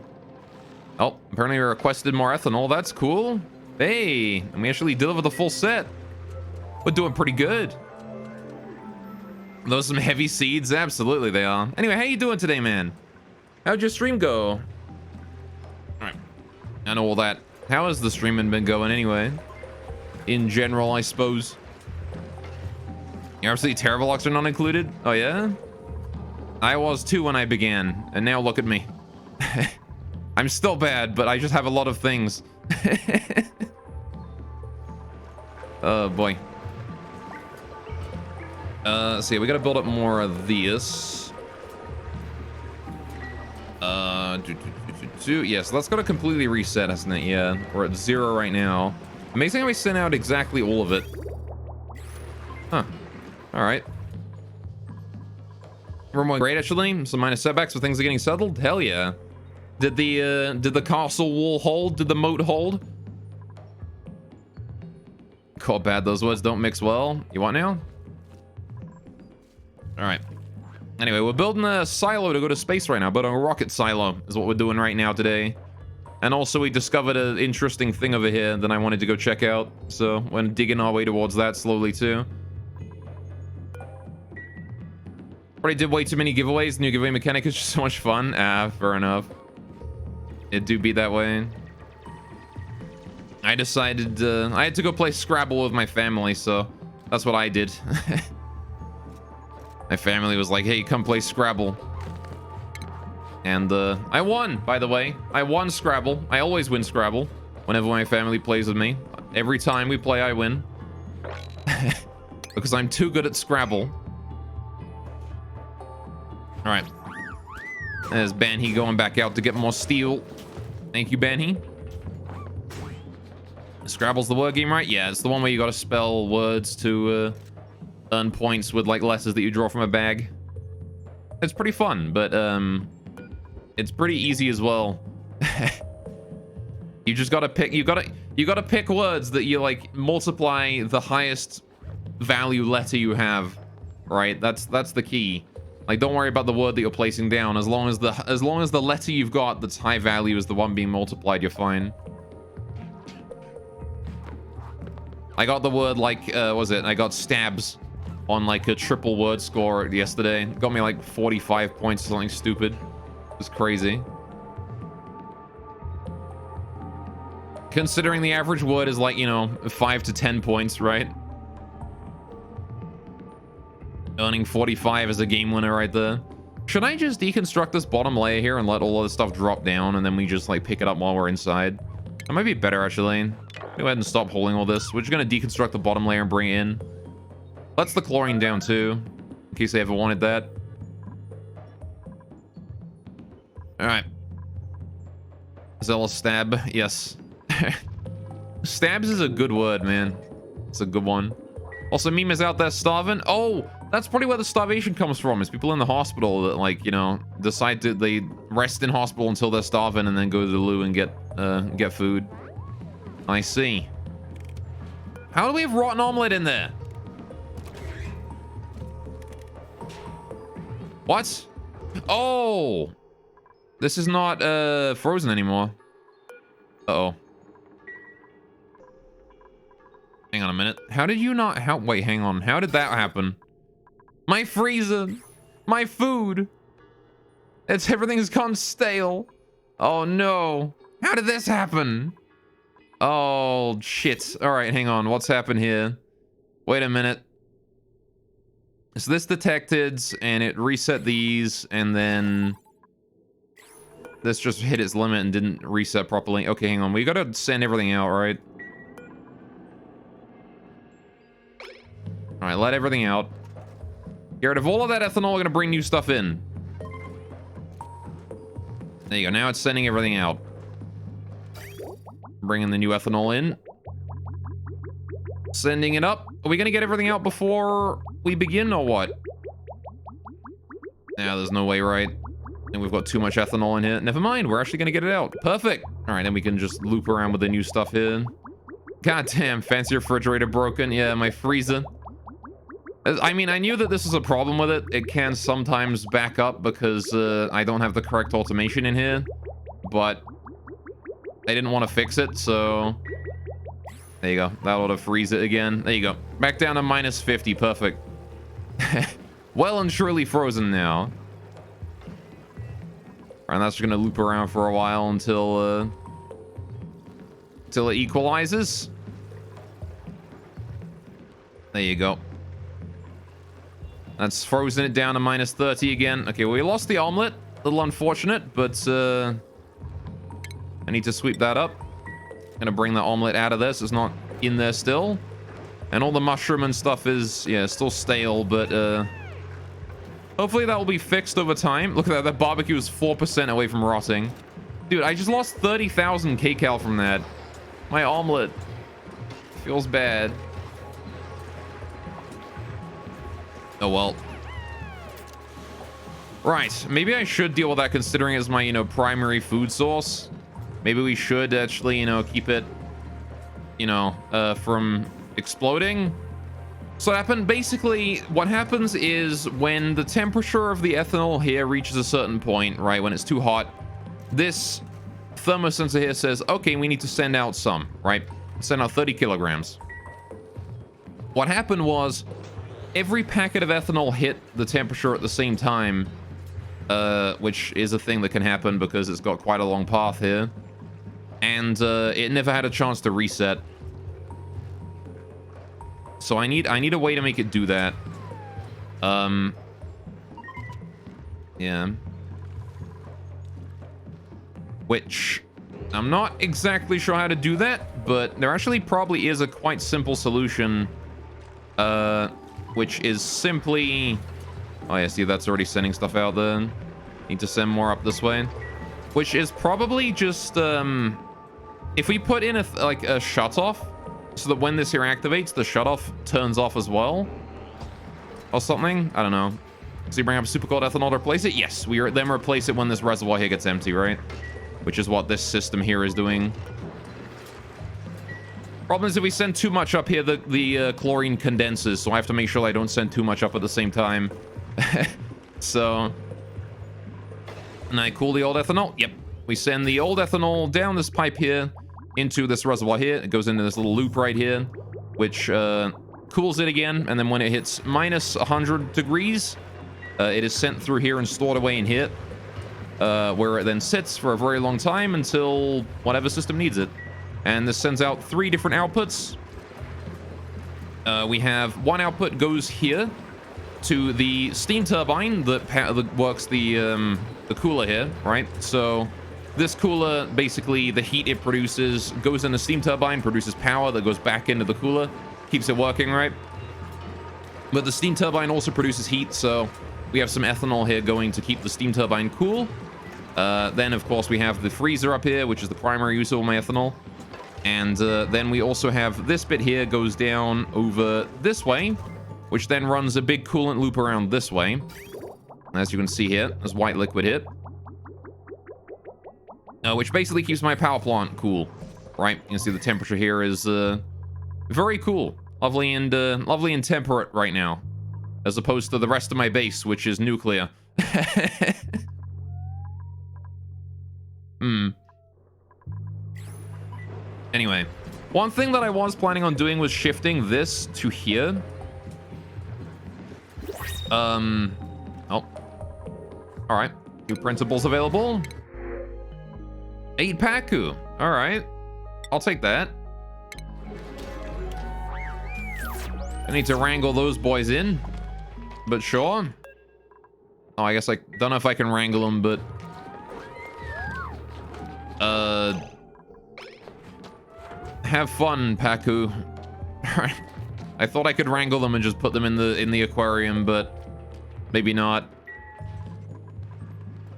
Oh, apparently we requested more ethanol. That's cool. Hey, and we actually delivered the full set. We're doing pretty good. Those some heavy seeds? Absolutely they are. Anyway, how you doing today, man? How'd your stream go? All right. I know all that. How has the streaming been going anyway? In general, I suppose. You're absolutely terrible, Ox are not included? Oh, yeah? I was too when I began, and now look at me. I'm still bad, but I just have a lot of things. Oh, boy. Let's see, we gotta build up more of this. Yes, that's gotta completely reset, hasn't it? Yeah, we're at 0 right now. Amazing how we sent out exactly all of it. Huh. Alright. We're great, actually. Some minor setbacks, but things are getting settled. Hell yeah. Did the castle wall hold? Did the moat hold? God, bad. Those words don't mix well. You want now? Alright. Anyway, we're building a silo to go to space right now, but a rocket silo is what we're doing right now today. And also we discovered an interesting thing over here that I wanted to go check out. So we're digging our way towards that slowly too. Probably did way too many giveaways. New giveaway mechanic is just so much fun. Ah, fair enough. It do be that way. I decided I had to go play Scrabble with my family, so that's what I did. My family was like, hey, come play Scrabble. And I won, by the way. I won Scrabble. I always win Scrabble whenever my family plays with me. Every time we play, I win. Because I'm too good at Scrabble. All right. There's Banhi going back out to get more steel. Thank you, Banhi. Scrabble's the word game, right? Yeah, it's the one where you gotta spell words to earn points with like letters that you draw from a bag. It's pretty fun, but it's pretty easy as well. You just gotta pick, You gotta pick words that you, like, multiply the highest value letter you have, right? That's the key. Like, don't worry about the word that you're placing down. As long as the letter you've got that's high value is the one being multiplied, you're fine. I got the word, like, what was it? I got stabs on, like, a triple word score yesterday. It got me, like, 45 points or something stupid. It was crazy. Considering the average word is, like, you know, 5 to 10 points, right? Earning 45 as a game winner right there. Should I just deconstruct this bottom layer here and let all of this stuff drop down, and then we just, like, pick it up while we're inside? That might be better, actually. Go ahead and stop holding all this. We're just gonna deconstruct the bottom layer and bring it in. Let's the chlorine down, too, in case they ever wanted that. Alright. Zella stab, yes. Stabs is a good word, man. It's a good one. Also, Meme is out there starving. Oh, that's probably where the starvation comes from. Is people in the hospital that, like, you know, decide to they rest in hospital until they're starving and then go to the loo and get food. I see. How do we have rotten omelet in there? What? Oh, this is not frozen anymore. Uh-oh. Hang on a minute. How did you not... Wait, hang on. How did that happen? My freezer. My food. Everything's gone stale. Oh, no. How did this happen? Oh, shit. All right, hang on. What's happened here? Wait a minute. So this detected, and it reset these, and then... this just hit its limit and didn't reset properly. Okay, hang on. We gotta send everything out, right? All right, let everything out. Get rid of all of that ethanol. We're gonna bring new stuff in. There you go. Now it's sending everything out. Bringing the new ethanol in. Sending it up. Are we gonna get everything out before we begin or what? Nah, there's no way, right? And we've got too much ethanol in here. Never mind. We're actually gonna get it out. Perfect. All right, then we can just loop around with the new stuff here. God damn, fancy refrigerator broken. Yeah, my freezer. I mean, I knew that this was a problem with it. It can sometimes back up because I don't have the correct automation in here. But I didn't want to fix it, so... there you go. That ought to freeze it again. There you go. Back down to minus 50. Perfect. Well and truly frozen now. And that's going to loop around for a while until it equalizes. There you go. That's frozen it down to minus 30 again. Okay, well, we lost the omelet. A little unfortunate, but I need to sweep that up. Gonna bring the omelet out of this. It's not in there still. And all the mushroom and stuff is, yeah, still stale, but hopefully that will be fixed over time. Look at that. That barbecue is 4% away from rotting. Dude, I just lost 30,000 kcal from that. My omelet feels bad. Oh, well. Right. Maybe I should deal with that considering it's my, you know, primary food source. Maybe we should actually, you know, keep it, you know, from exploding. So basically, what happens is when the temperature of the ethanol here reaches a certain point, right, when it's too hot, this thermosensor here says, okay, we need to send out some, right? Send out 30 kilograms. What happened was every packet of ethanol hit the temperature at the same time, which is a thing that can happen because it's got quite a long path here. And it never had a chance to reset. So I need a way to make it do that. Yeah. Which I'm not exactly sure how to do that, but there actually probably is a quite simple solution. Which is simply... oh yeah, see, that's already sending stuff out there. Need to send more up this way. Which is probably just, if we put in a shutoff, so that when this here activates, the shutoff turns off as well. Or something. I don't know. So you bring up super cold ethanol to replace it? Yes, we then replace it when this reservoir here gets empty, right? Which is what this system here is doing. Problem is if we send too much up here, the chlorine condenses, so I have to make sure I don't send too much up at the same time. So, and I cool the old ethanol. Yep, we send the old ethanol down this pipe here into this reservoir here. It goes into this little loop right here, which cools it again, and then when it hits minus 100 degrees, it is sent through here and stored away in here, where it then sits for a very long time until whatever system needs it. And this sends out 3 different outputs. We have one output goes here to the steam turbine that works the cooler here, right? So this cooler, basically the heat it produces goes in the steam turbine, produces power that goes back into the cooler, keeps it working, right? But the steam turbine also produces heat, so we have some ethanol here going to keep the steam turbine cool. Then, of course, we have the freezer up here, which is the primary use of my ethanol. And then we also have this bit here goes down over this way, which then runs a big coolant loop around this way. As you can see here, there's white liquid here. Which basically keeps my power plant cool, right? You can see the temperature here is very cool. Lovely and temperate right now, as opposed to the rest of my base, which is nuclear. Anyway, one thing that I was planning on doing was shifting this to here. Oh. Alright. New printables available. 8 Paku. Alright. I'll take that. I need to wrangle those boys in. But sure. Oh, I guess I don't know if I can wrangle them, but... Have fun, Paku. Alright. I thought I could wrangle them and just put them in the aquarium, but maybe not.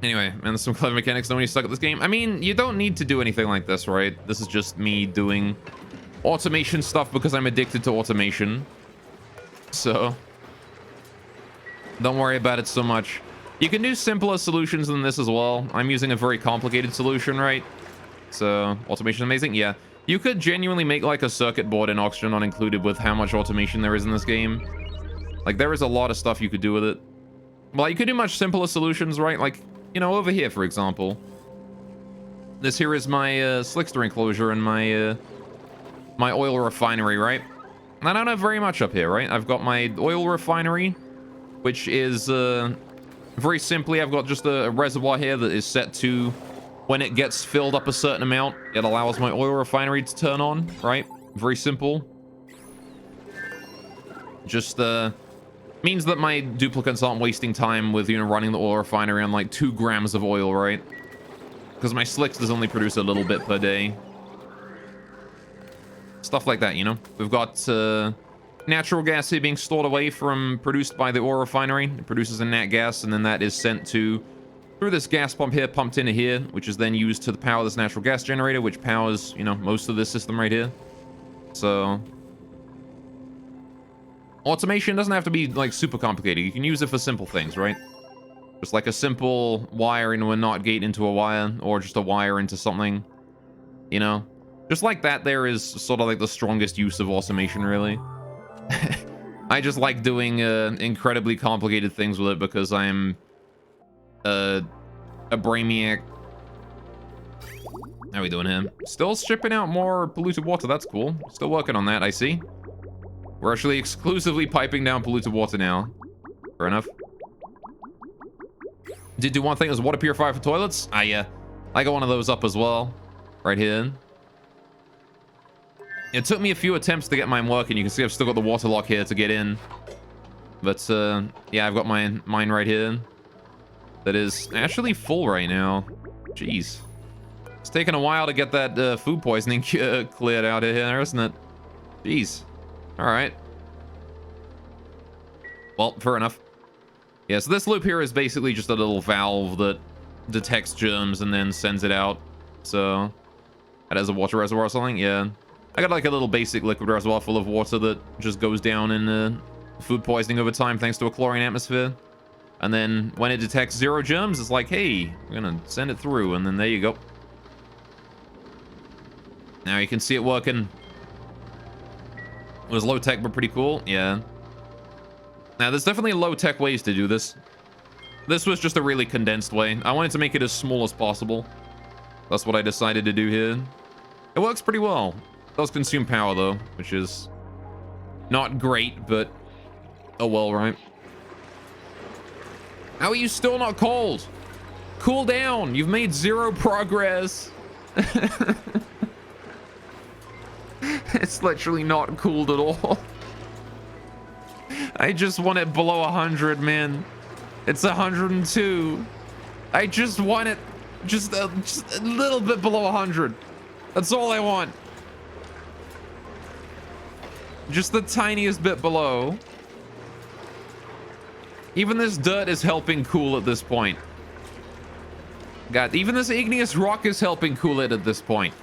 Anyway, man, there's some clever mechanics when you suck at this game. I mean, you don't need to do anything like this, right? This is just me doing automation stuff because I'm addicted to automation. So, don't worry about it so much. You can do simpler solutions than this as well. I'm using a very complicated solution, right? So, automation amazing? Yeah. You could genuinely make like a circuit board in Oxygen Not Included with how much automation there is in this game. Like, there is a lot of stuff you could do with it. Well, you could do much simpler solutions, right? Like, you know, over here, for example. This here is my slickster enclosure and my my oil refinery, right? And I don't have very much up here, right? I've got my oil refinery, which is very simply, I've got just a reservoir here that is set to when it gets filled up a certain amount, it allows my oil refinery to turn on, right? Very simple. Just means that my duplicates aren't wasting time with, you know, running the oil refinery on like 2 grams of oil, right? Because my slicks does only produce a little bit per day. Stuff like that, you know? We've got natural gas here being stored away from produced by the oil refinery. It produces a nat gas, and then that is sent to through this gas pump here, pumped into here, which is then used to power this natural gas generator, which powers, you know, most of this system right here. So automation doesn't have to be like super complicated. You can use it for simple things, right? Just like a simple wire into a NOT gate into a wire, or just a wire into something, you know? Just like that, there is sort of like the strongest use of automation, really. I just like doing incredibly complicated things with it because I'm a brainiac. How are we doing here? Still shipping out more polluted water. That's cool. Still working on that, I see. We're actually exclusively piping down polluted water now. Fair enough. Did do one thing, it was water purifier for toilets. Ah, yeah. I got one of those up as well. Right here. It took me a few attempts to get mine working. You can see I've still got the water lock here to get in. But, yeah, I've got mine right here. That is actually full right now. Jeez. It's taken a while to get that food poisoning cleared out of here, isn't it? Jeez. Alright. Well, fair enough. Yeah, so this loop here is basically just a little valve that detects germs and then sends it out. So, that has a water reservoir or something? Yeah. I got like a little basic liquid reservoir full of water that just goes down in food poisoning over time thanks to a chlorine atmosphere. And then when it detects 0 germs, it's like, hey, we're gonna send it through, and then there you go. Now you can see it working. It was low tech, but pretty cool. Yeah. Now, there's definitely low tech ways to do this. This was just a really condensed way. I wanted to make it as small as possible. That's what I decided to do here. It works pretty well. It does consume power, though, which is not great, but oh well, right? How are you still not cold? Cool down. You've made 0 progress. It's literally not cooled at all. I just want it below 100, man. It's 102. I just want it just a little bit below 100. That's all I want. Just the tiniest bit below. Even this dirt is helping cool at this point. God, even this igneous rock is helping cool it at this point.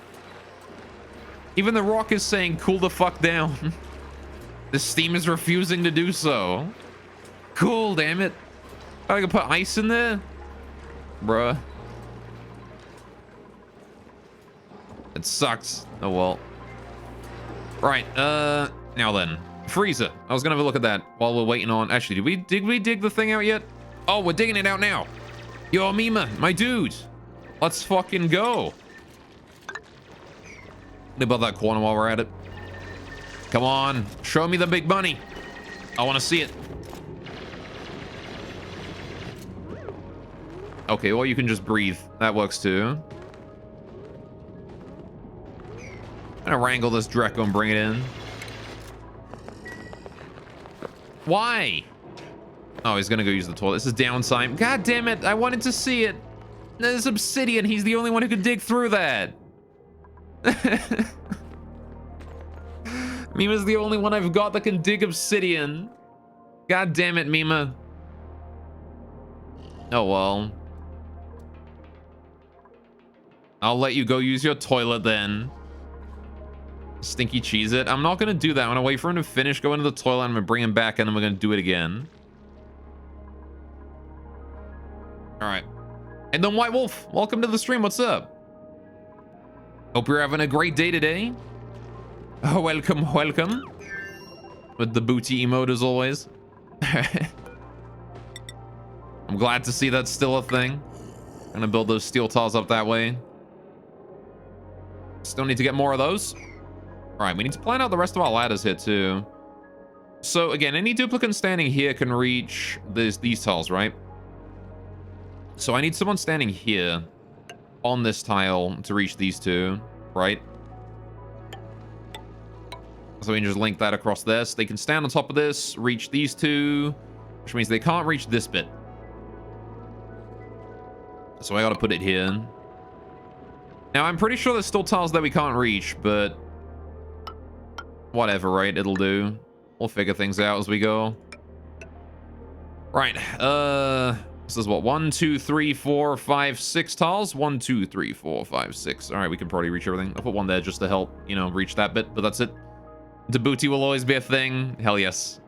Even the rock is saying, cool the fuck down. The steam is refusing to do so. Cool, damn it. I can put ice in there? Bruh. It sucks. Oh well. Right, now then. Freezer. I was gonna have a look at that while we're waiting on... Actually, did we dig the thing out yet? Oh, we're digging it out now. Yo, Mima, my dude. Let's fucking go. Build that corner while we're at it. Come on, show me the big money. I want to see it. Okay, well, you can just breathe. That works too. I'm gonna wrangle this Dreco and bring it in. Why? Oh, he's gonna go use the toilet. This is downtime. God damn it, I wanted to see it. There's obsidian. He's the only one who could dig through that. Mima's the only one I've got that can dig obsidian. God damn it, Mima. Oh, well. I'll let you go use your toilet then. Stinky cheese it. I'm not going to do that. I'm going to wait for him to finish, go into the toilet, I'm going to bring him back, and then we're going to do it again. All right. And then White Wolf, welcome to the stream. What's up? Hope you're having a great day today. Oh, welcome, welcome. With the booty emote as always. I'm glad to see that's still a thing. I'm gonna build those steel tiles up that way. Still need to get more of those. All right, we need to plan out the rest of our ladders here too. So again, any duplicant standing here can reach these tiles, right? So I need someone standing here on this tile to reach these two, right? So we can just link that across this. They can stand on top of this, reach these two, which means they can't reach this bit. So I gotta put it here. Now, I'm pretty sure there's still tiles that we can't reach, but whatever, right? It'll do. We'll figure things out as we go. Right, this is what, 1, 2, 3, 4, 5, 6 tiles? 1, 2, 3, 4, 5, 6. All right, we can probably reach everything. I'll put one there just to help, you know, reach that bit, but that's it. Djibouti will always be a thing. Hell yes.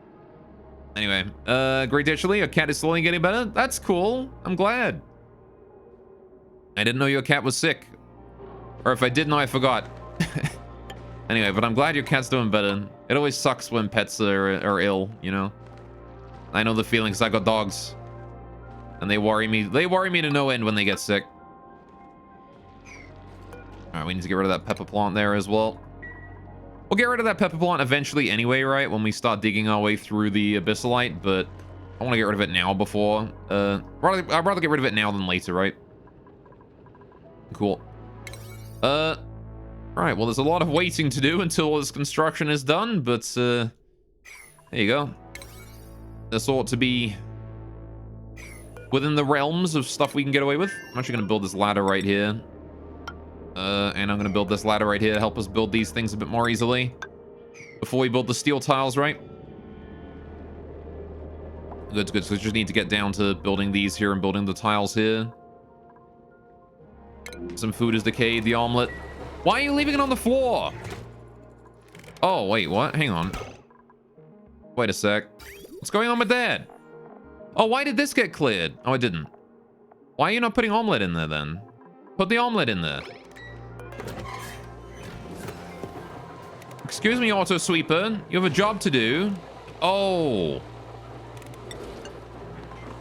Anyway, great actually. Your cat is slowly getting better. That's cool. I'm glad. I didn't know your cat was sick. Or if I did know, I forgot. Anyway, but I'm glad your cat's doing better. It always sucks when pets are ill, you know? I know the feeling because I got dogs. And they worry me. They worry me to no end when they get sick. All right, we need to get rid of that pepper plant there as well. We'll get rid of that pepper plant eventually anyway, right? When we start digging our way through the abyssalite, but I want to get rid of it now before. I'd rather get rid of it now than later, right? Cool. All right, well, there's a lot of waiting to do until this construction is done, but there you go. This ought to be within the realms of stuff we can get away with. I'm actually going to build this ladder right here. And I'm going to build this ladder right here to help us build these things a bit more easily. Before we build the steel tiles, right? Good, good. So we just need to get down to building these here and building the tiles here. Some food is decayed, the omelet. Why are you leaving it on the floor? Oh, wait, what? Hang on. Wait a sec. What's going on with that? Oh, why did this get cleared? Oh, it didn't. Why are you not putting omelet in there then? Put the omelet in there. Excuse me, auto sweeper. You have a job to do. Oh.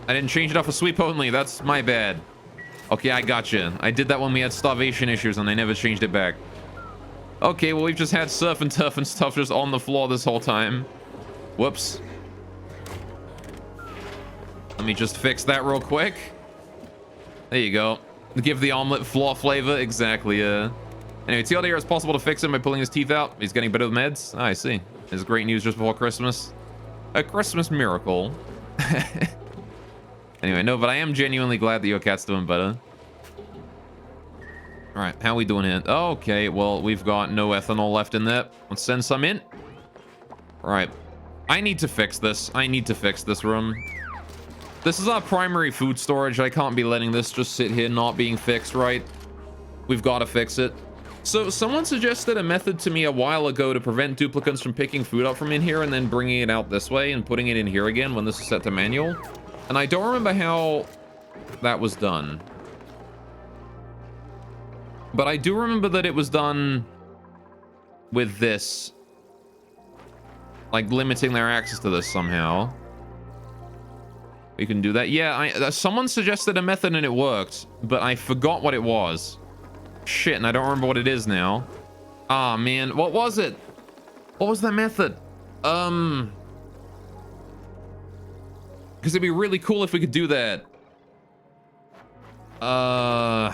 I didn't change it off for sweep only. That's my bad. Okay, I gotcha. I did that when we had starvation issues and I never changed it back. Okay, well, we've just had surf and turf and stuff just on the floor this whole time. Whoops. Let me just fix that real quick. There you go. Give the omelet floor flavor. Exactly, Anyway, TLDR, it's possible to fix him by pulling his teeth out. He's getting better with meds. I see. It's great news just before Christmas. A Christmas miracle. Anyway, no, but I am genuinely glad that your cat's doing better. All right, how are we doing here? Okay, well, we've got no ethanol left in there. Let's send some in. All right. I need to fix this. I need to fix this room. This is our primary food storage. I can't be letting this just sit here not being fixed, right? We've got to fix it. So someone suggested a method to me a while ago to prevent duplicants from picking food up from in here and then bringing it out this way and putting it in here again when this is set to manual. And I don't remember how that was done. But I do remember that it was done with this. Like limiting their access to this somehow. We can do that. Yeah, someone suggested a method and it worked, but I forgot what it was. Shit, and I don't remember what it is now. Ah, man. What was it? What was that method? Because it'd be really cool if we could do that. I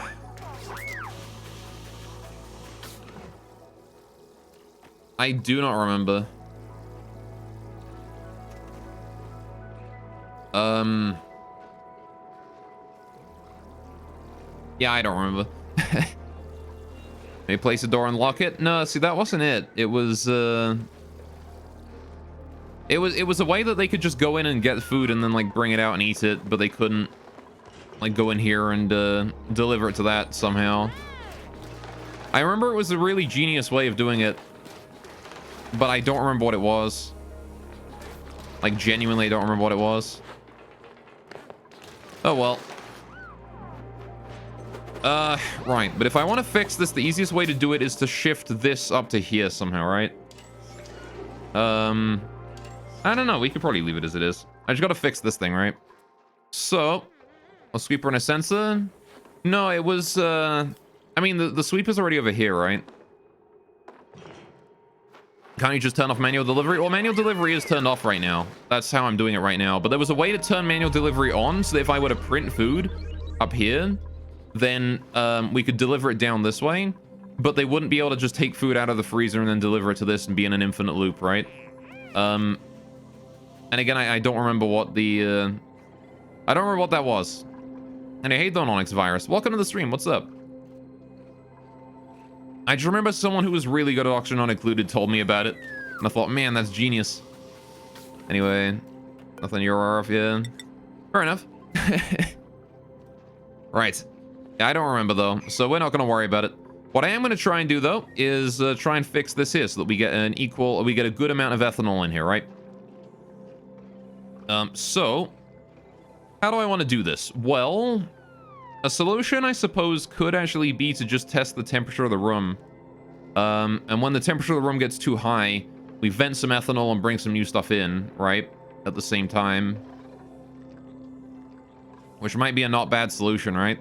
do not remember. Yeah, I don't remember. Maybe place a door and lock it? No, see, that wasn't it. It was a way that they could just go in and get food and then like bring it out and eat it, but they couldn't like go in here and deliver it to that somehow. I remember it was a really genius way of doing it, but I don't remember what it was. Like genuinely don't remember what it was. Oh well. Right, but if I want to fix this, the easiest way to do it is to shift this up to here somehow, right? I don't know, we could probably leave it as it is. I just gotta fix this thing, right? So, a sweeper and a sensor? No, it was, I mean, the sweeper's already over here, right? Can't you just turn off manual delivery? Well, manual delivery is turned off right now. That's how I'm doing it right now. But there was a way to turn manual delivery on, so that if I were to print food up here, then we could deliver it down this way, but they wouldn't be able to just take food out of the freezer and then deliver it to this and be in an infinite loop, right? And again, I don't remember what the I don't remember what that was. And I hate the Onyx virus. Welcome to the stream. What's up? I just remember someone who was really good at Oxygen Not Included told me about it, and I thought, man, that's genius. Anyway, nothing you're aware of, yeah. Fair enough. Right. I don't remember though, so we're not going to worry about it. What I am going to try and do though is try and fix this here so that we get a good amount of ethanol in here, right? So how do I want to do this? Well, a solution I suppose could actually be to just test the temperature of the room. And when the temperature of the room gets too high, we vent some ethanol and bring some new stuff in, right? At the same time. Which might be a not bad solution, right?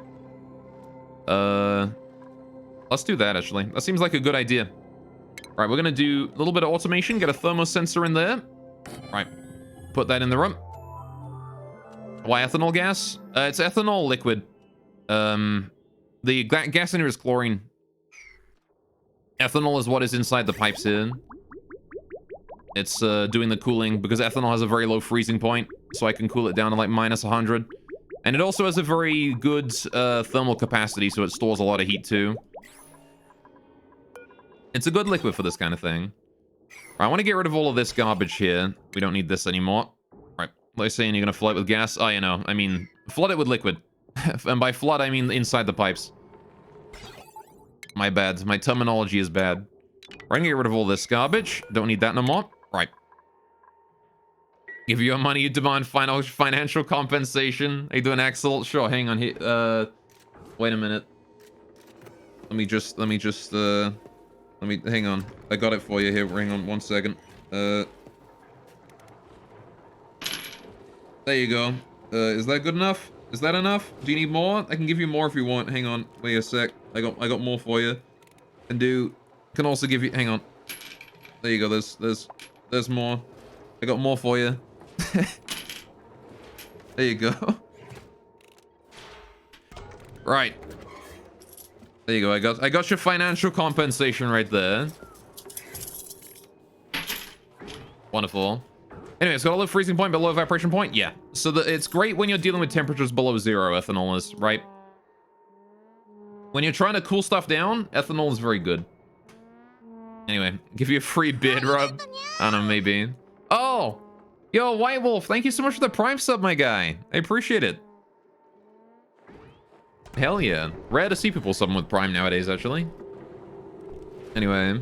Let's do that, actually. That seems like a good idea. All right, we're going to do a little bit of automation, get a thermosensor in there. All right, put that in the room. Why ethanol gas? It's ethanol liquid. The gas in here is chlorine. Ethanol is what is inside the pipes here. It's doing the cooling because ethanol has a very low freezing point, so I can cool it down to like minus 100. And it also has a very good thermal capacity, so it stores a lot of heat too. It's a good liquid for this kind of thing. I want to get rid of all of this garbage here. We don't need this anymore. All right, what are you saying? You're going to flood it with gas? Oh, you know, I mean, flood it with liquid. And by flood, I mean inside the pipes. My bad. My terminology is bad. We're going to get rid of all this garbage. Don't need that no more. Right. Give you your money, you demand financial compensation. Are you doing Axel? Sure, hang on here. Wait a minute. Let me just Let me, hang on. I got it for you here. Hang on 1 second. There you go. Is that good enough? Is that enough? Do you need more? I can give you more if you want. Hang on. Wait a sec. I got more for you. Can also give you, hang on. There you go. There's more. I got more for you. There you go. Right. There you go. I got your financial compensation right there. Wonderful. Anyway, it's got a low freezing point, but low evaporation point. Yeah. So it's great when you're dealing with temperatures below 0, ethanol is, right? When you're trying to cool stuff down, ethanol is very good. Anyway, give you a free bid, Rob. I don't know, maybe. Oh! Yo, White Wolf, thank you so much for the Prime sub, my guy. I appreciate it. Hell yeah. Rare to see people subbing with Prime nowadays, actually. Anyway.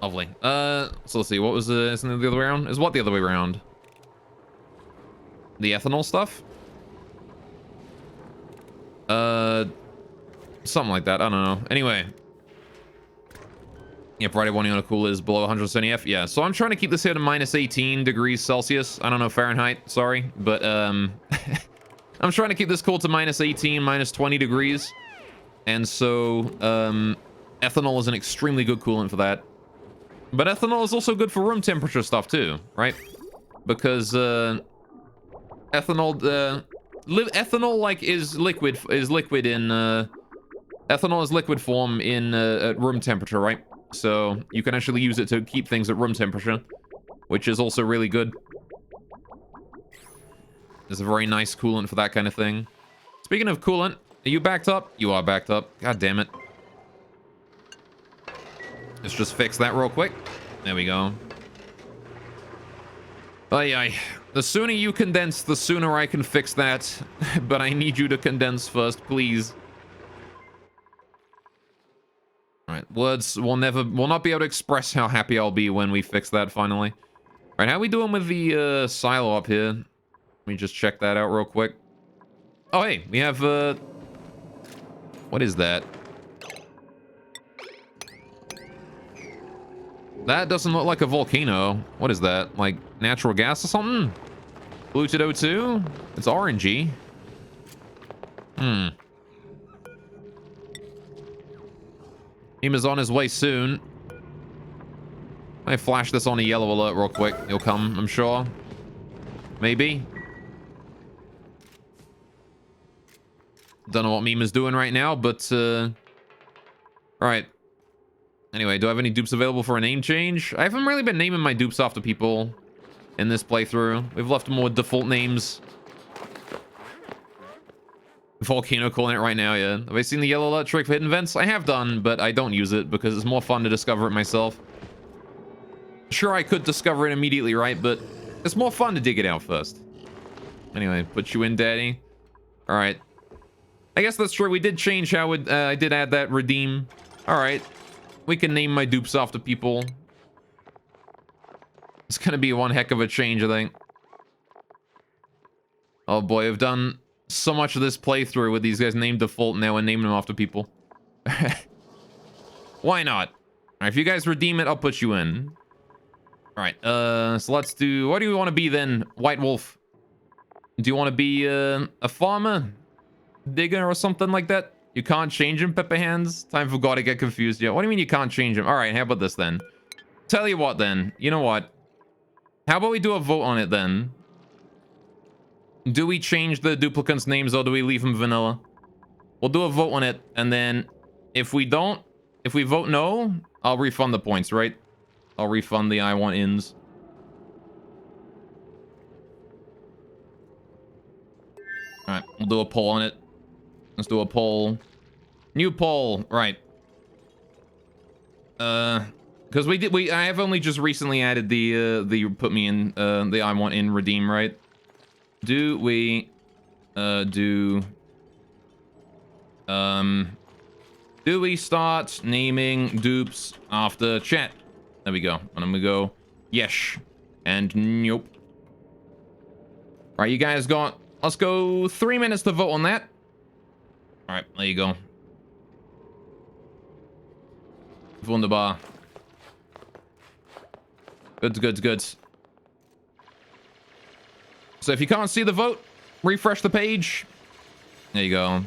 Lovely. So let's see, what was isn't it the other way around? Is what the other way around? The ethanol stuff? Something like that, I don't know. Anyway. Yeah, Friday one you want to cool is below 170 F. Yeah, so I'm trying to keep this here to minus 18 degrees Celsius. I don't know Fahrenheit, sorry, but I'm trying to keep this cool to minus 18, minus 20 degrees. And so ethanol is an extremely good coolant for that. But ethanol is also good for room temperature stuff too, right? Because ethanol like is liquid in ethanol is liquid form in at room temperature, right? So you can actually use it to keep things at room temperature, which is also really good. It's a very nice coolant for that kind of thing. Speaking of coolant, are you backed up? You are backed up. God damn it. Let's just fix that real quick. There we go. Aye. The sooner you condense, the sooner I can fix that. But I need you to condense first, please. Alright, words will not be able to express how happy I'll be when we fix that finally. Alright, how are we doing with the silo up here? Let me just check that out real quick. Oh, hey, we have, what is that? That doesn't look like a volcano. What is that? Like natural gas or something? Polluted O2? It's orangey. Hima's on his way soon. I flash this on a yellow alert real quick. He'll come, I'm sure. Maybe. Don't know what Mima's doing right now, but alright. Anyway, do I have any dupes available for a name change? I haven't really been naming my dupes after people in this playthrough. We've left them with default names. Volcano calling it right now, yeah. Have I seen the yellow alert trick for hidden vents? I have done, but I don't use it because it's more fun to discover it myself. Sure, I could discover it immediately, right? But it's more fun to dig it out first. Anyway, put you in, daddy. All right. I guess that's true. We did change how I did add that redeem. All right. We can name my dupes after people. It's gonna be one heck of a change, I think. Oh boy, I've done so much of this playthrough with these guys named default now and naming them after people. Why not? Alright, if you guys redeem it, I'll put you in. Alright, so let's do... What do you want to be then, White Wolf? Do you want to be a farmer? Digger or something like that? You can't change him, Pepper Hands? Time for God to get confused. Yeah, what do you mean you can't change him? Alright, how about this then? Tell you what then. You know what? How about we do a vote on it then? Do we change the duplicants' names or do we leave them vanilla? We'll do a vote on it, and then if we don't, if we vote no, I'll refund the points, right? I'll refund the I want ins. Alright, we'll do a poll on it. Let's do a poll. New poll, right. Because I have only just recently added the put me in, the I want in redeem, right? Do we do we start naming dupes after chat? There we go. And I'm gonna go yes and nope. Right, you guys got, let's go 3 minutes to vote on that. All right, there you go. Wunderbar. Good, good, good. So if you can't see the vote, refresh the page. There you go.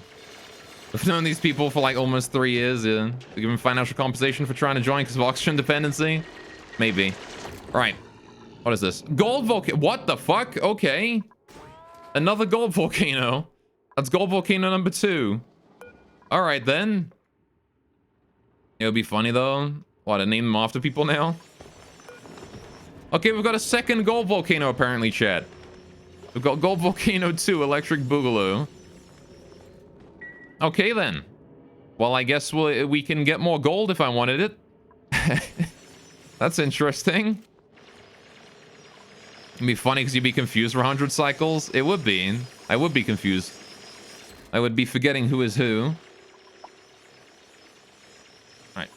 I've known these people for like almost 3 years. Yeah. They give them financial compensation for trying to join because of oxygen dependency. Maybe. All right. What is this? Gold volcano. What the fuck? Okay. Another gold volcano. That's gold volcano number 2. All right, then. It would be funny, though. What, to name them after people now? Okay, we've got a second gold volcano, apparently, chat. We've got Gold Volcano 2, Electric Boogaloo. Okay, then. Well, I guess we can get more gold if I wanted it. That's interesting. It'd be funny because you'd be confused for 100 cycles. It would be. I would be confused. I would be forgetting who is who. Alright.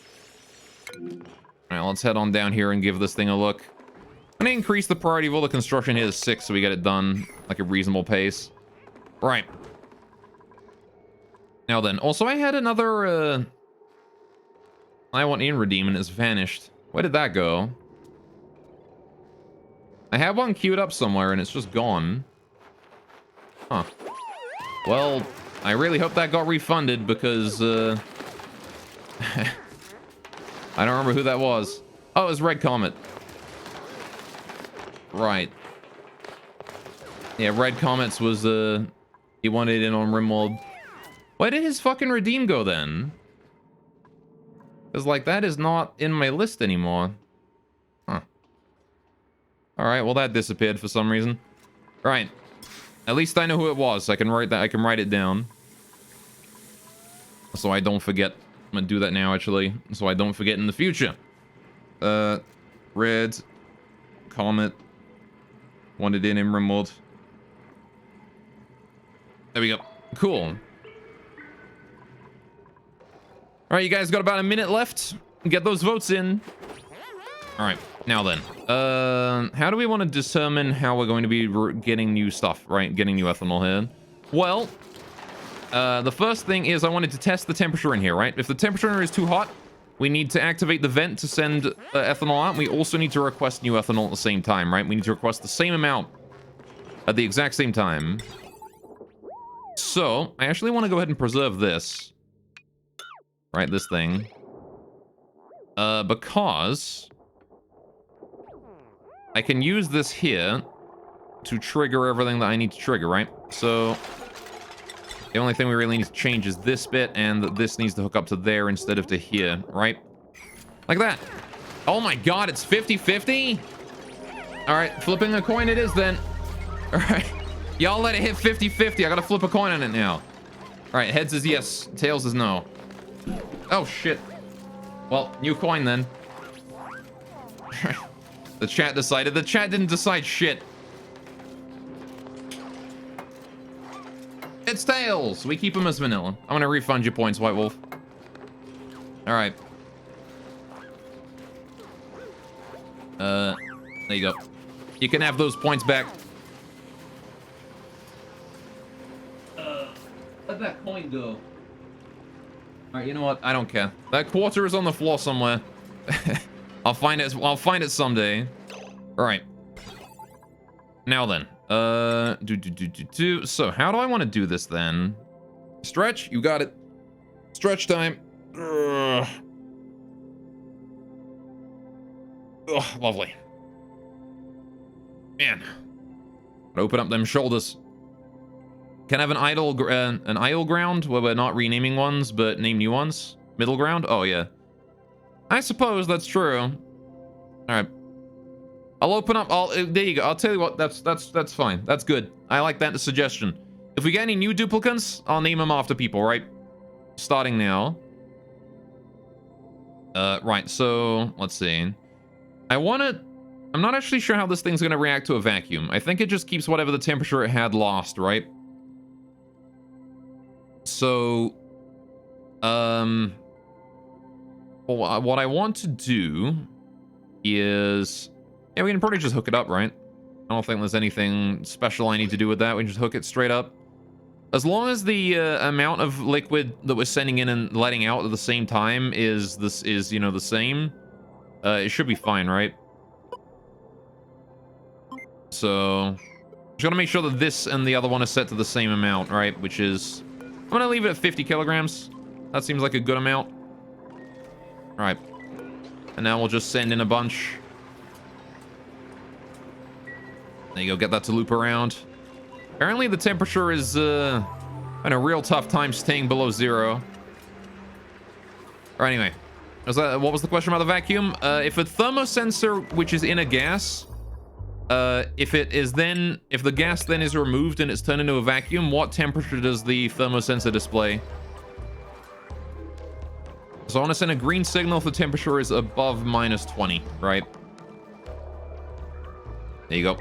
Alright, let's head on down here and give this thing a look. I'm gonna increase the priority of all the construction here to 6 so we get it done like a reasonable pace. Right. Now then, also I had another I want in redeem and it's vanished. Where did that go? I have one queued up somewhere and it's just gone. Huh. Well, I really hope that got refunded because I don't remember who that was. Oh, it was Red Comet. Right. Yeah, Red Comets was, he wanted in on Rimworld. Where did his fucking redeem go then? Because, like, that is not in my list anymore. Huh. Alright, well, that disappeared for some reason. Right. At least I know who it was, so I can write that, I can write it down. So I don't forget. I'm gonna do that now, actually, so I don't forget in the future. Red Comet. Wanted in Rimworld. There we go. Cool. Alright, you guys got about a minute left. Get those votes in. Alright, now then. How do we want to determine how we're going to be getting new stuff, right? Getting new ethanol here. Well, the first thing is I wanted to test the temperature in here, right? If the temperature is too hot, we need to activate the vent to send ethanol out. We also need to request new ethanol at the same time, right? We need to request the same amount at the exact same time. So, I actually want to go ahead and preserve this. Right, this thing. Because I can use this here to trigger everything that I need to trigger, right? So, the only thing we really need to change is this bit, and this needs to hook up to there instead of to here, right? Like that. Oh my god, it's 50-50? Alright, flipping a coin it is then. Alright. Y'all let it hit 50-50. I gotta flip a coin on it now. Alright, heads is yes, tails is no. Oh, shit. Well, new coin then. The chat decided. The chat didn't decide shit. It's tails. We keep them as vanilla. I'm gonna refund you points, White Wolf. All right. There you go. You can have those points back. Let that coin go. All right, you know what? I don't care. That quarter is on the floor somewhere. I'll find it. I'll find it someday. All right. Now then. So how do I want to do this then? Stretch, you got it. Stretch time. Ugh, lovely. Man. Open up them shoulders. Can I have an idle ground where we're not renaming ones but name new ones? Middle ground? Oh yeah. I suppose that's true. All right. I'll open up. There you go. I'll tell you what. That's fine. That's good. I like that suggestion. If we get any new duplicants, I'll name them after people. Right. Starting now. Right. So let's see. I'm not actually sure how this thing's gonna react to a vacuum. I think it just keeps whatever the temperature it had last. Right. So, well, what I want to do is, yeah, we can probably just hook it up, right? I don't think there's anything special I need to do with that. We can just hook it straight up. As long as the amount of liquid that we're sending in and letting out at the same time is the same, it should be fine, right? So just gotta make sure that this and the other one are set to the same amount, right? Which is, I'm gonna leave it at 50 kilograms. That seems like a good amount. All right, and now we'll just send in a bunch. There you go, get that to loop around. Apparently the temperature is in a real tough time staying below 0. All right, anyway, what was the question about the vacuum? If a thermosensor which is in a gas, if the gas then is removed and it's turned into a vacuum, what temperature does the thermosensor display? So I want to send a green signal if the temperature is above -20, right? There you go.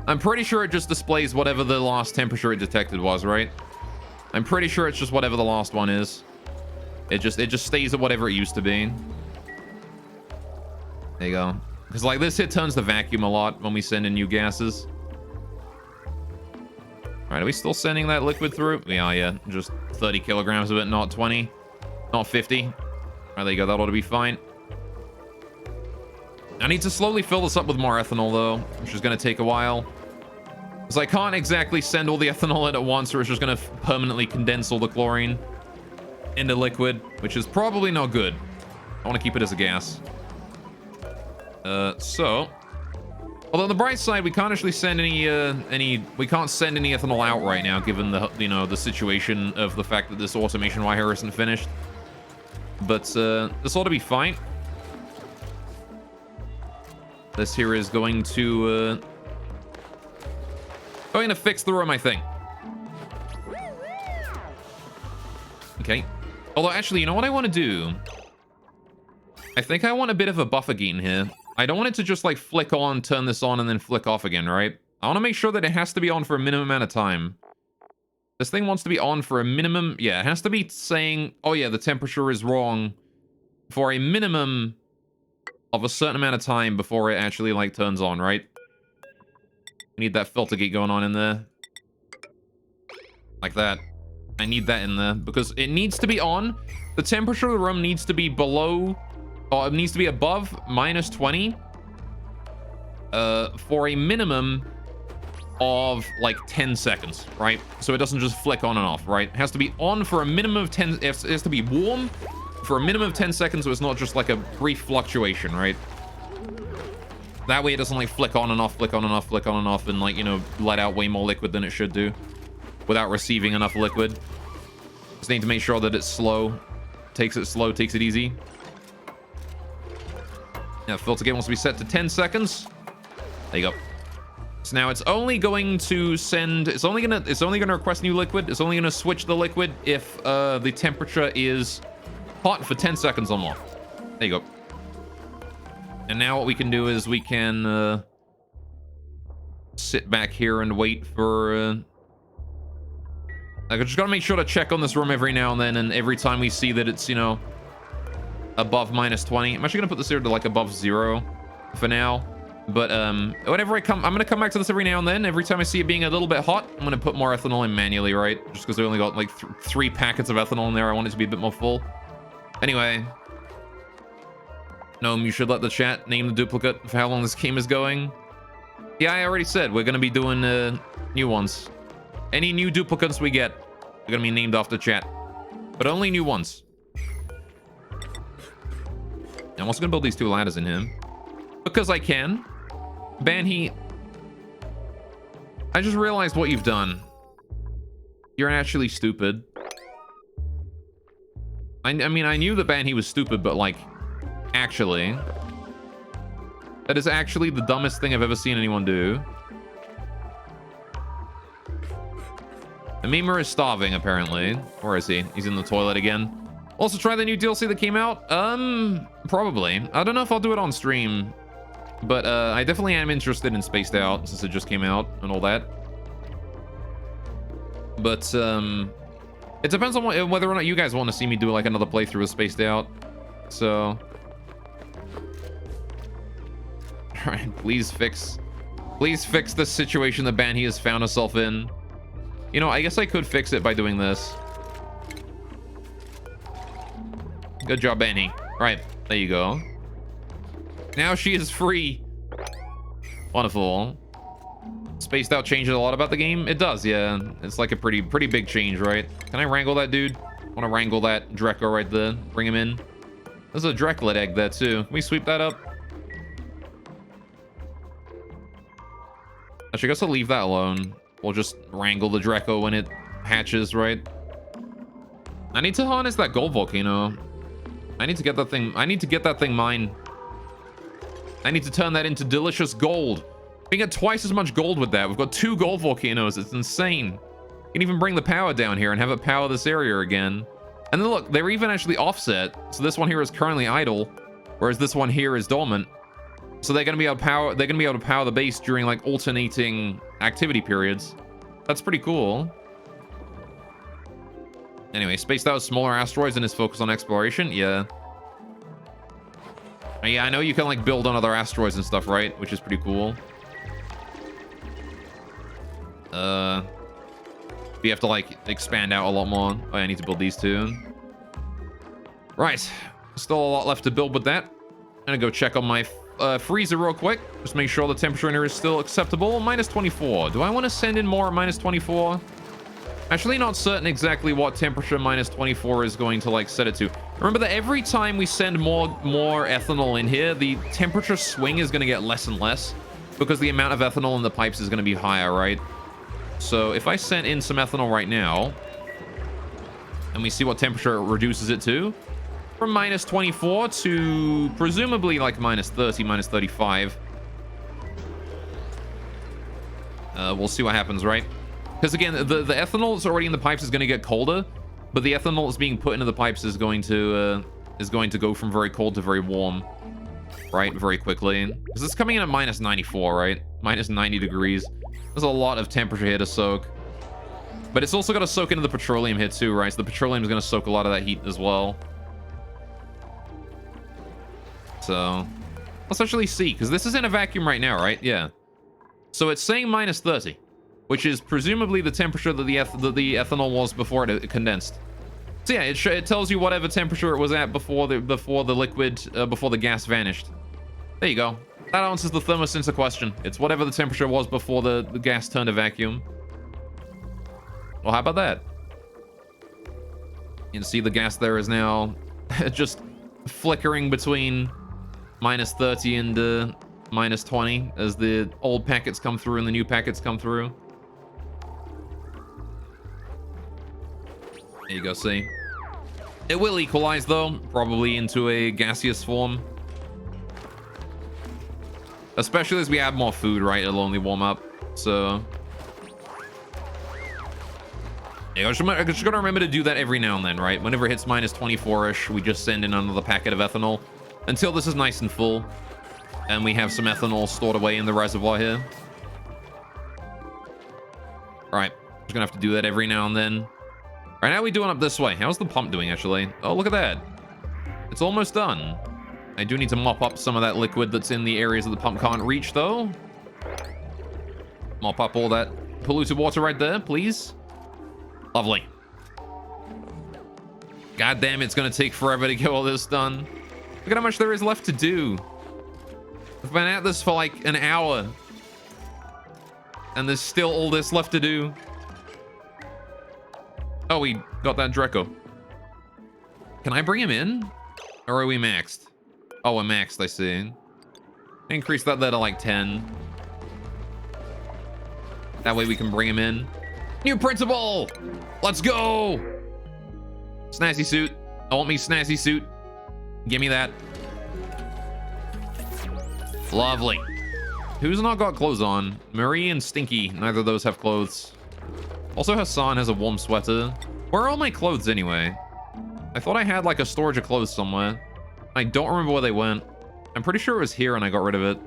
I'm pretty sure it just displays whatever the last temperature it detected was, right? I'm pretty sure it's just whatever the last one is. It just stays at whatever it used to be. There you go. Because like this hit turns the vacuum a lot when we send in new gases. All right, are we still sending that liquid through? We are, yeah. Just 30 kilograms of it, not 20. Not 50. All right, there you go. That ought to be fine. I need to slowly fill this up with more ethanol, though, which is going to take a while. Because I can't exactly send all the ethanol in at once, or it's just going to permanently condense all the chlorine into liquid, which is probably not good. I want to keep it as a gas. So, although on the bright side, we can't actually send we can't send any ethanol out right now, given the, the situation of the fact that this automation wire isn't finished. But this ought to be fine. This here is going to fix the room, I think. Okay. Although, actually, you know what I want to do? I think I want a bit of a buffer gain here. I don't want it to just, like, flick on, turn this on, and then flick off again, right? I want to make sure that it has to be on for a minimum amount of time. This thing wants to be on for a minimum... Yeah, it has to be saying, oh, yeah, the temperature is wrong for a minimum of a certain amount of time before it actually, like, turns on, right? We need that filter gate going on in there. Like that. I need that in there because it needs to be on. The temperature of the room needs to be below, or it needs to be above -20 for a minimum of like 10 seconds, right? So it doesn't just flick on and off, right? It has to be on for a minimum of 10. It has to be warm for a minimum of 10 seconds, so it's not just like a brief fluctuation, right? That way it doesn't like flick on and off, flick on and off, flick on and off, and like, let out way more liquid than it should do without receiving enough liquid. Just need to make sure that it's slow. Takes it slow, takes it easy. Now, filter gate wants to be set to 10 seconds. There you go. So now it's only going to send, it's only gonna request new liquid. It's only gonna switch the liquid if the temperature is hot for 10 seconds or more. There you go. And now what we can do is we can sit back here and wait for... I just gotta make sure to check on this room every now and then, and every time we see that it's, above -20. I'm actually gonna put this here to like above 0 for now. But whenever I'm gonna come back to this every now and then. Every time I see it being a little bit hot, I'm gonna put more ethanol in manually, right? Just because I only got like 3 packets of ethanol in there. I want it to be a bit more full. Anyway. Gnome, you should let the chat name the duplicate for how long this game is going. Yeah, I already said we're gonna be doing new ones. Any new duplicates we get are gonna be named after chat, but only new ones. I'm also gonna build these 2 ladders in here because I can. Banhee, I just realized what you've done. You're actually stupid. I mean, I knew that Banhee was stupid, but like, actually, that is actually the dumbest thing I've ever seen anyone do. The memer is starving, apparently. Where is he? He's in the toilet again. Also, try the new DLC that came out? Probably. I don't know if I'll do it on stream, but I definitely am interested in Spaced Out since it just came out and all that. But it depends on whether or not you guys want to see me do like another playthrough of Spaced Out. So, all right, please fix Please fix the situation that Banhi has found herself in. You know, I guess I could fix it by doing this. Good job, Banhi. Right, there you go. Now she is free. Wonderful. Spaced Out changes a lot about the game. It does, yeah. It's like a pretty big change, right? Can I wrangle that dude? I want to wrangle that Dreco right there. Bring him in. There's a Dreklet egg there too. Can we sweep that up? Actually, I guess I'll leave that alone. We'll just wrangle the Dreco when it hatches, right? I need to harness that gold volcano. I need to get that thing. I need to get that thing mine. I need to turn that into delicious gold. We get twice as much gold with that. We've got 2 gold volcanoes. It's insane. You can even bring the power down here and have it power this area again. And then look, they're even actually offset. So this one here is currently idle, whereas this one here is dormant. So they're gonna be able to power. They're gonna be able to power the base during like alternating activity periods. That's pretty cool. Anyway, spaced out smaller asteroids and is focused on exploration. Yeah. Yeah, I know you can like build on other asteroids and stuff, right? Which is pretty cool. You have to like expand out a lot more. Oh, I need to build these two. Right. Still a lot left to build with that. I'm gonna go check on my freezer real quick. Just make sure the temperature in here is still acceptable. -24. Do I want to send in more at -24? Actually, not certain exactly what temperature -24 is going to like set it to. Remember that every time we send more ethanol in here, the temperature swing is going to get less and less because the amount of ethanol in the pipes is going to be higher, right? So if I sent in some ethanol right now, and we see what temperature it reduces it to, from -24 to presumably like -30, -35. We'll see what happens, right? Because again, the ethanol that's already in the pipes is going to get colder, but the ethanol that's being put into the pipes is going to go from very cold to very warm, right? Very quickly. Because it's coming in at -94, right? -90 degrees. There's a lot of temperature here to soak. But it's also got to soak into the petroleum here too, right? So the petroleum is going to soak a lot of that heat as well. So let's actually see, because this is in a vacuum right now, right? Yeah. So it's saying -30, which is presumably the temperature that the ethanol was before it condensed. So yeah, it tells you whatever temperature it was at before the before the gas vanished. There you go. That answers the thermosensor question. It's whatever the temperature was before the gas turned to vacuum. Well, how about that? You can see the gas there is now just flickering between -30 and -20 as the old packets come through and the new packets come through. There you go, see? It will equalize, though, probably into a gaseous form. Especially as we add more food, right? It'll only warm up, so... Yeah, I just gotta remember to do that every now and then, right? Whenever it hits -24-ish, we just send in another packet of ethanol until this is nice and full. And we have some ethanol stored away in the reservoir here. Alright, just gonna have to do that every now and then. Alright, how are we doing up this way? How's the pump doing, actually? Oh, look at that. It's almost done. I do need to mop up some of that liquid that's in the areas that the pump can't reach, though. Mop up all that polluted water right there, please. Lovely. God damn, it's gonna take forever to get all this done. Look at how much there is left to do. I've been at this for like an hour. And there's still all this left to do. Oh, we got that Dreco. Can I bring him in? Or are we maxed? Oh, we're maxed, I see. Increase that there to like 10. That way we can bring him in. New principal! Let's go! Snazzy suit. I want me snazzy suit. Give me that. Lovely. Who's not got clothes on? Marie and Stinky. Neither of those have clothes. Also, Hassan has a warm sweater. Where are all my clothes anyway? I thought I had like a storage of clothes somewhere. I don't remember where they went. I'm pretty sure it was here and I got rid of it.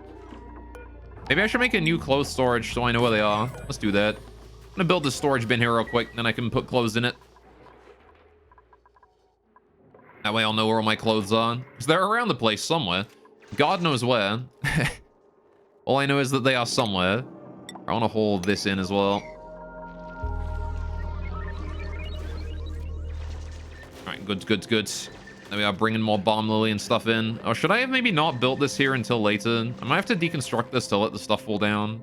Maybe I should make a new clothes storage so I know where they are. Let's do that. I'm gonna build this storage bin here real quick, then I can put clothes in it. That way I'll know where all my clothes are. Because they're around the place somewhere. God knows where. All I know is that they are somewhere. I want to hold this in as well. Alright, good. There we are, bringing more bomb lily and stuff in. Oh, should I have maybe not built this here until later? I might have to deconstruct this to let the stuff fall down.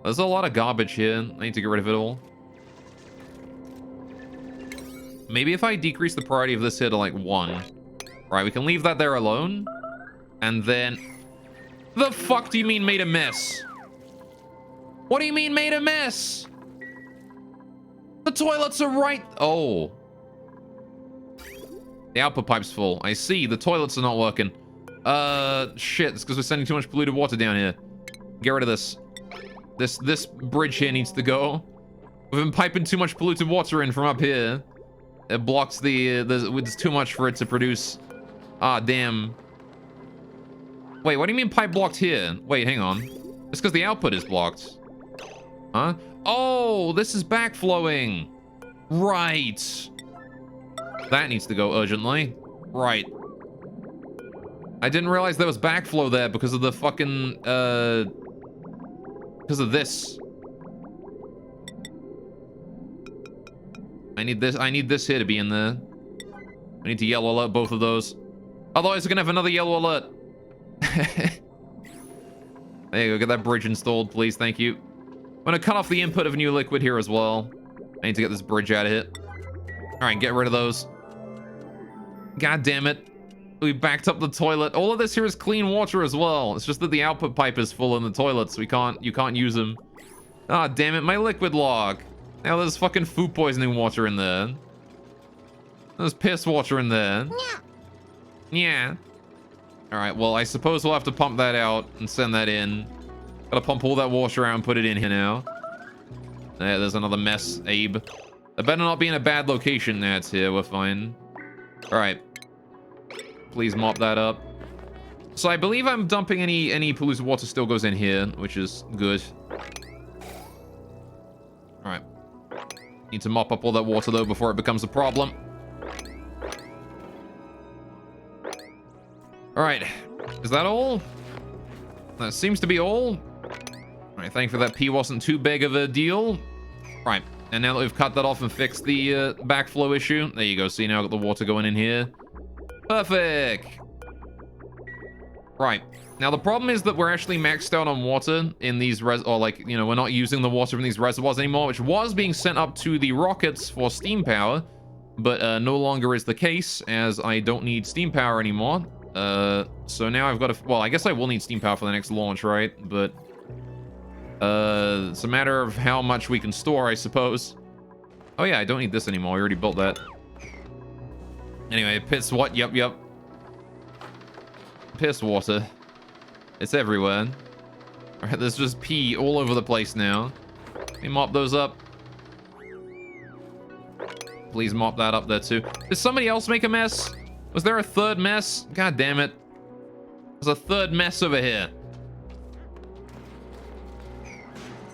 There's a lot of garbage here. I need to get rid of it all. Maybe if I decrease the priority of this here to like 1. Right, we can leave that there alone. And then... The fuck do you mean made a mess? What do you mean made a mess? The toilets are right... Oh. The output pipe's full. I see. The toilets are not working. Shit. It's because we're sending too much polluted water down here. Get rid of this. This bridge here needs to go. We've been piping too much polluted water in from up here. It blocks it's too much for it to produce. Ah, damn. Wait, what do you mean pipe blocked here? Wait, hang on. It's because the output is blocked. Huh? Oh, this is backflowing. Right. That needs to go urgently. Right. I didn't realize there was backflow there because of the fucking, because of this. I need this here to be in there. I need to yellow alert both of those. Otherwise, we're gonna have another yellow alert. There you go, get that bridge installed, please, thank you. I'm gonna cut off the input of new liquid here as well. I need to get this bridge out of here. Alright, get rid of those. God damn it. We backed up the toilet. All of this here is clean water as well. It's just that the output pipe is full in the toilets. You can't use them. Ah, damn it, my liquid log. Now there's fucking food poisoning water in there. There's piss water in there. Yeah. Alright, well, I suppose we'll have to pump that out and send that in. Gotta pump all that water out and put it in here now. There's another mess, Abe. I better not be in a bad location. That's here, we're fine. Alright. Please mop that up. So I believe I'm dumping any polluted water still goes in here, which is good. Alright. Need to mop up all that water, though, before it becomes a problem. Alright. Is that all? That seems to be all. Alright, thankfully that pee wasn't too big of a deal. Right. And now that we've cut that off and fixed the backflow issue. There you go. See, now I've got the water going in here. Perfect. Right. Now, the problem is that we're actually maxed out on water in these we're not using the water from these reservoirs anymore, which was being sent up to the rockets for steam power, but no longer is the case, as I don't need steam power anymore. So now I've got to... Well, I guess I will need steam power for the next launch, right? But it's a matter of how much we can store, I suppose. Oh, yeah, I don't need this anymore. We already built that. Anyway, piss what? Yep. Piss water. It's everywhere. Alright, there's just pee all over the place now. Let me mop those up. Please mop that up there too. Did somebody else make a mess? Was there a third mess? God damn it. There's a third mess over here.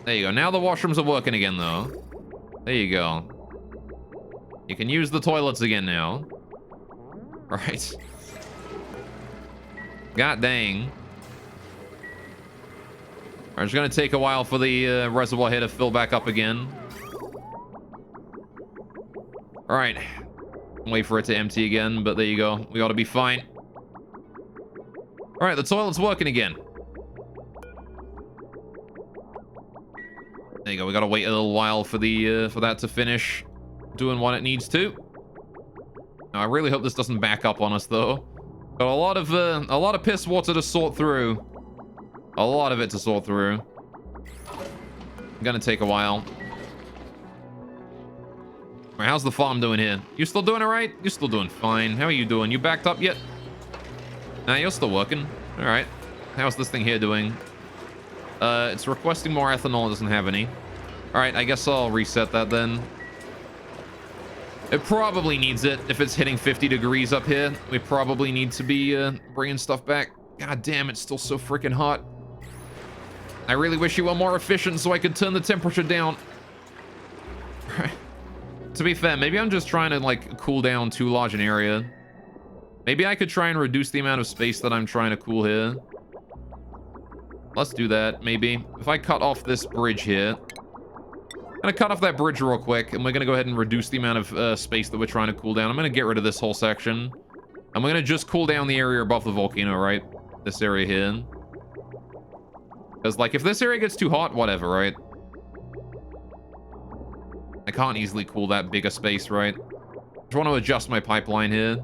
There you go. Now the washrooms are working again, though. There you go. You can use the toilets again now. Right. God dang. Alright, it's gonna take a while for the reservoir here to fill back up again. Alright. Wait for it to empty again, but there you go. We ought to be fine. Alright, the toilet's working again. There you go. We gotta wait a little while for the for that to finish doing what it needs to. Now, I really hope this doesn't back up on us, though. Got a lot of piss water to sort through. A lot of it to sort through. Gonna take a while. Alright, how's the farm doing here? You still doing alright? You're still doing fine. How are you doing? You backed up yet? Nah, you're still working. Alright. How's this thing here doing? It's requesting more ethanol. It doesn't have any. Alright, I guess I'll reset that then. It probably needs it. If it's hitting 50 degrees up here, we probably need to be bringing stuff back. God damn, it's still so freaking hot. I really wish you were more efficient so I could turn the temperature down. To be fair, maybe I'm just trying to, like, cool down too large an area. Maybe I could try and reduce the amount of space that I'm trying to cool here. Let's do that, maybe. If I cut off this bridge here. I'm gonna cut off that bridge real quick, and we're gonna go ahead and reduce the amount of space that we're trying to cool down. I'm gonna get rid of this whole section. And we're gonna just cool down the area above the volcano, right? This area here. Because, like, if this area gets too hot, whatever, right? I can't easily cool that bigger space, right? I just want to adjust my pipeline here.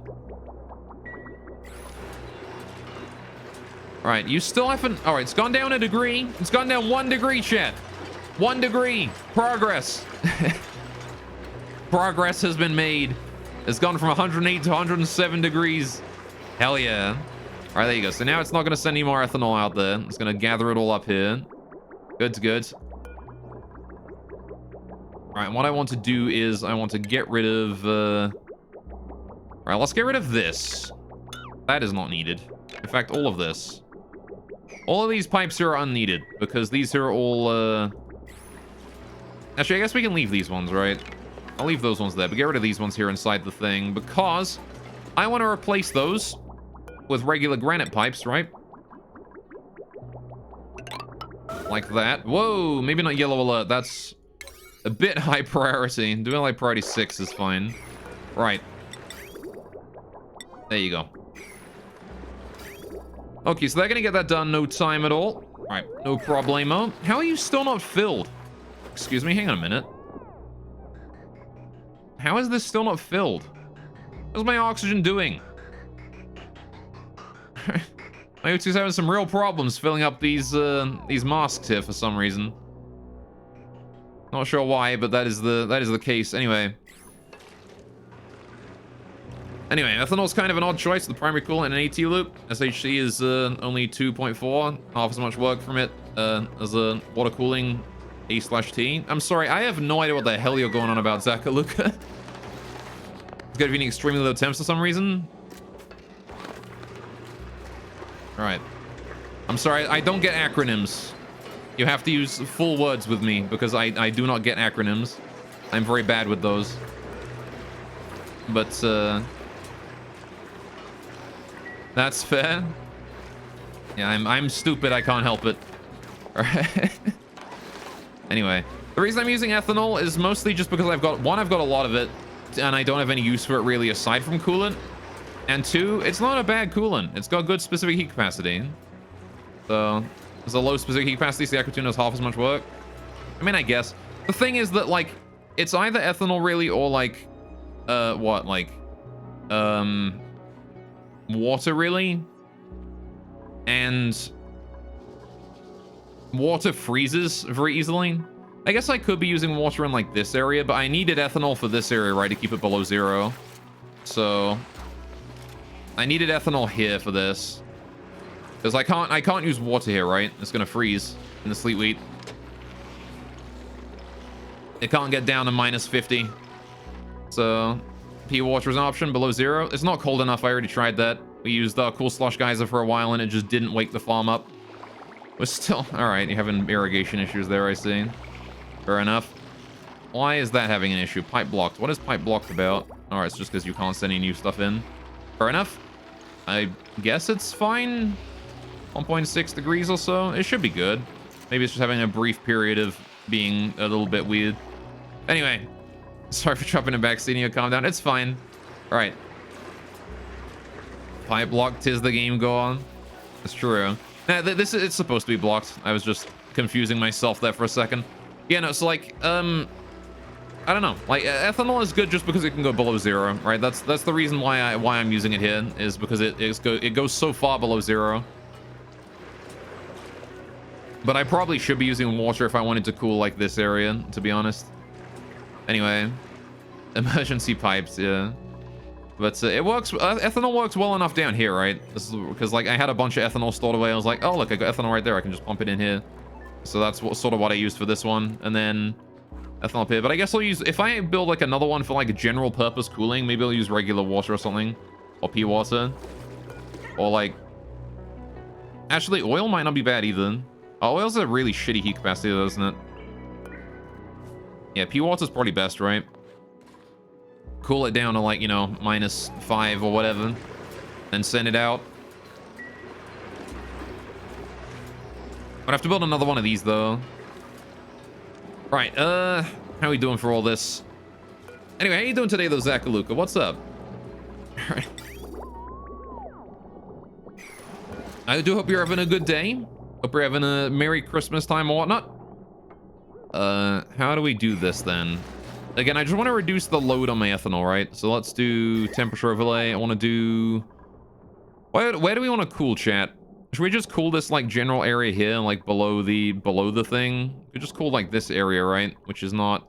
Alright, you still haven't... Alright, it's gone down a degree. It's gone down 1 degree, chat. 1 degree. Progress. Progress has been made. It's gone from 108 to 107 degrees. Hell yeah. Alright, there you go. So now it's not going to send any more ethanol out there. It's going to gather it all up here. Good, good. Alright, what I want to do is I want to get rid of... Alright, let's get rid of this. That is not needed. In fact, all of this. All of these pipes here are unneeded, because these are all, Actually, I guess we can leave these ones, right? I'll leave those ones there, but get rid of these ones here inside the thing, because I want to replace those with regular granite pipes, right? Like that. Whoa, maybe not yellow alert. That's a bit high priority. Doing like priority 6 is fine. Right. There you go. Okay, so they're gonna get that done, no time at all. Right, no problemo. How are you still not filled? Excuse me, hang on a minute. How is this still not filled? How's my oxygen doing? My O2's having some real problems filling up these masks here for some reason. Not sure why, but that is the case. Anyway, ethanol's kind of an odd choice. The primary coolant in an AT loop. SHC is only 2.4, half as much work from it as a water cooling A/T. I'm sorry, I have no idea what the hell you're going on about, Zakaluka. It's got to be extremely low temps for some reason. All right. I'm sorry, I don't get acronyms. You have to use full words with me because I do not get acronyms. I'm very bad with those. But, that's fair. Yeah, I'm stupid. I can't help it. All right. Anyway, the reason I'm using ethanol is mostly just because I've got a lot of it, and I don't have any use for it really aside from coolant. And 2, it's not a bad coolant. It's got good specific heat capacity. So, there's a low specific heat capacity, so the Aquatune does half as much work. I mean, I guess. The thing is that, like, it's either ethanol really or, like, what? Like, water really. And water freezes very easily. I guess I could be using water in, like, this area, but I needed ethanol for this area, right, to keep it below 0. So I needed ethanol here for this. Because I can't use water here, right? It's gonna freeze in the sleet wheat. It can't get down to -50. So pea water is an option below 0. It's not cold enough. I already tried that. We used Cool Slosh Geyser for a while and it just didn't wake the farm up. But still, all right, you're having irrigation issues there, I see. Fair enough. Why is that having an issue? Pipe blocked. What is pipe blocked about? All right, it's just because you can't send any new stuff in. Fair enough. I guess it's fine. 1.6 degrees or so. It should be good. Maybe it's just having a brief period of being a little bit weird. Anyway, sorry for dropping it back, Senior. Calm down. It's fine. All right. Pipe blocked, tis the game go on. It's true. Nah, it's supposed to be blocked. I was just confusing myself there for a second. Yeah, no, so like, I don't know. Like, ethanol is good just because it can go below 0, right? That's the reason why I'm using it here, is because it goes so far below 0. But I probably should be using water if I wanted to cool like this area, to be honest. Anyway, emergency pipes, yeah. But it works. Ethanol works well enough down here, right? This is because like I had a bunch of ethanol stored away. I was like, oh look, I got ethanol right there. I can just pump it in here. So that's sort of what I used for this one, and then ethanol up here. But I guess I'll use, if I build like another one for like general purpose cooling, maybe I'll use regular water or something, or pea water, or like. Actually, oil might not be bad either. Oh, oil's a really shitty heat capacity, though, isn't it? Yeah, pea water's probably best, right? Cool it down to like, you know, -5 or whatever, and send it out. I'd have to build another one of these, though. Right, how are we doing for all this? Anyway, how you doing today, though, Zakaluka? What's up? All right. I do hope you're having a good day. Hope you're having a Merry Christmas time or whatnot. How do we do this, then? Again, I just want to reduce the load on my ethanol, right? So let's do temperature overlay. I want to do... Where do we want to cool, chat? Should we just cool this, like, general area here, like, below the thing? We just cool, like, this area, right? Which is not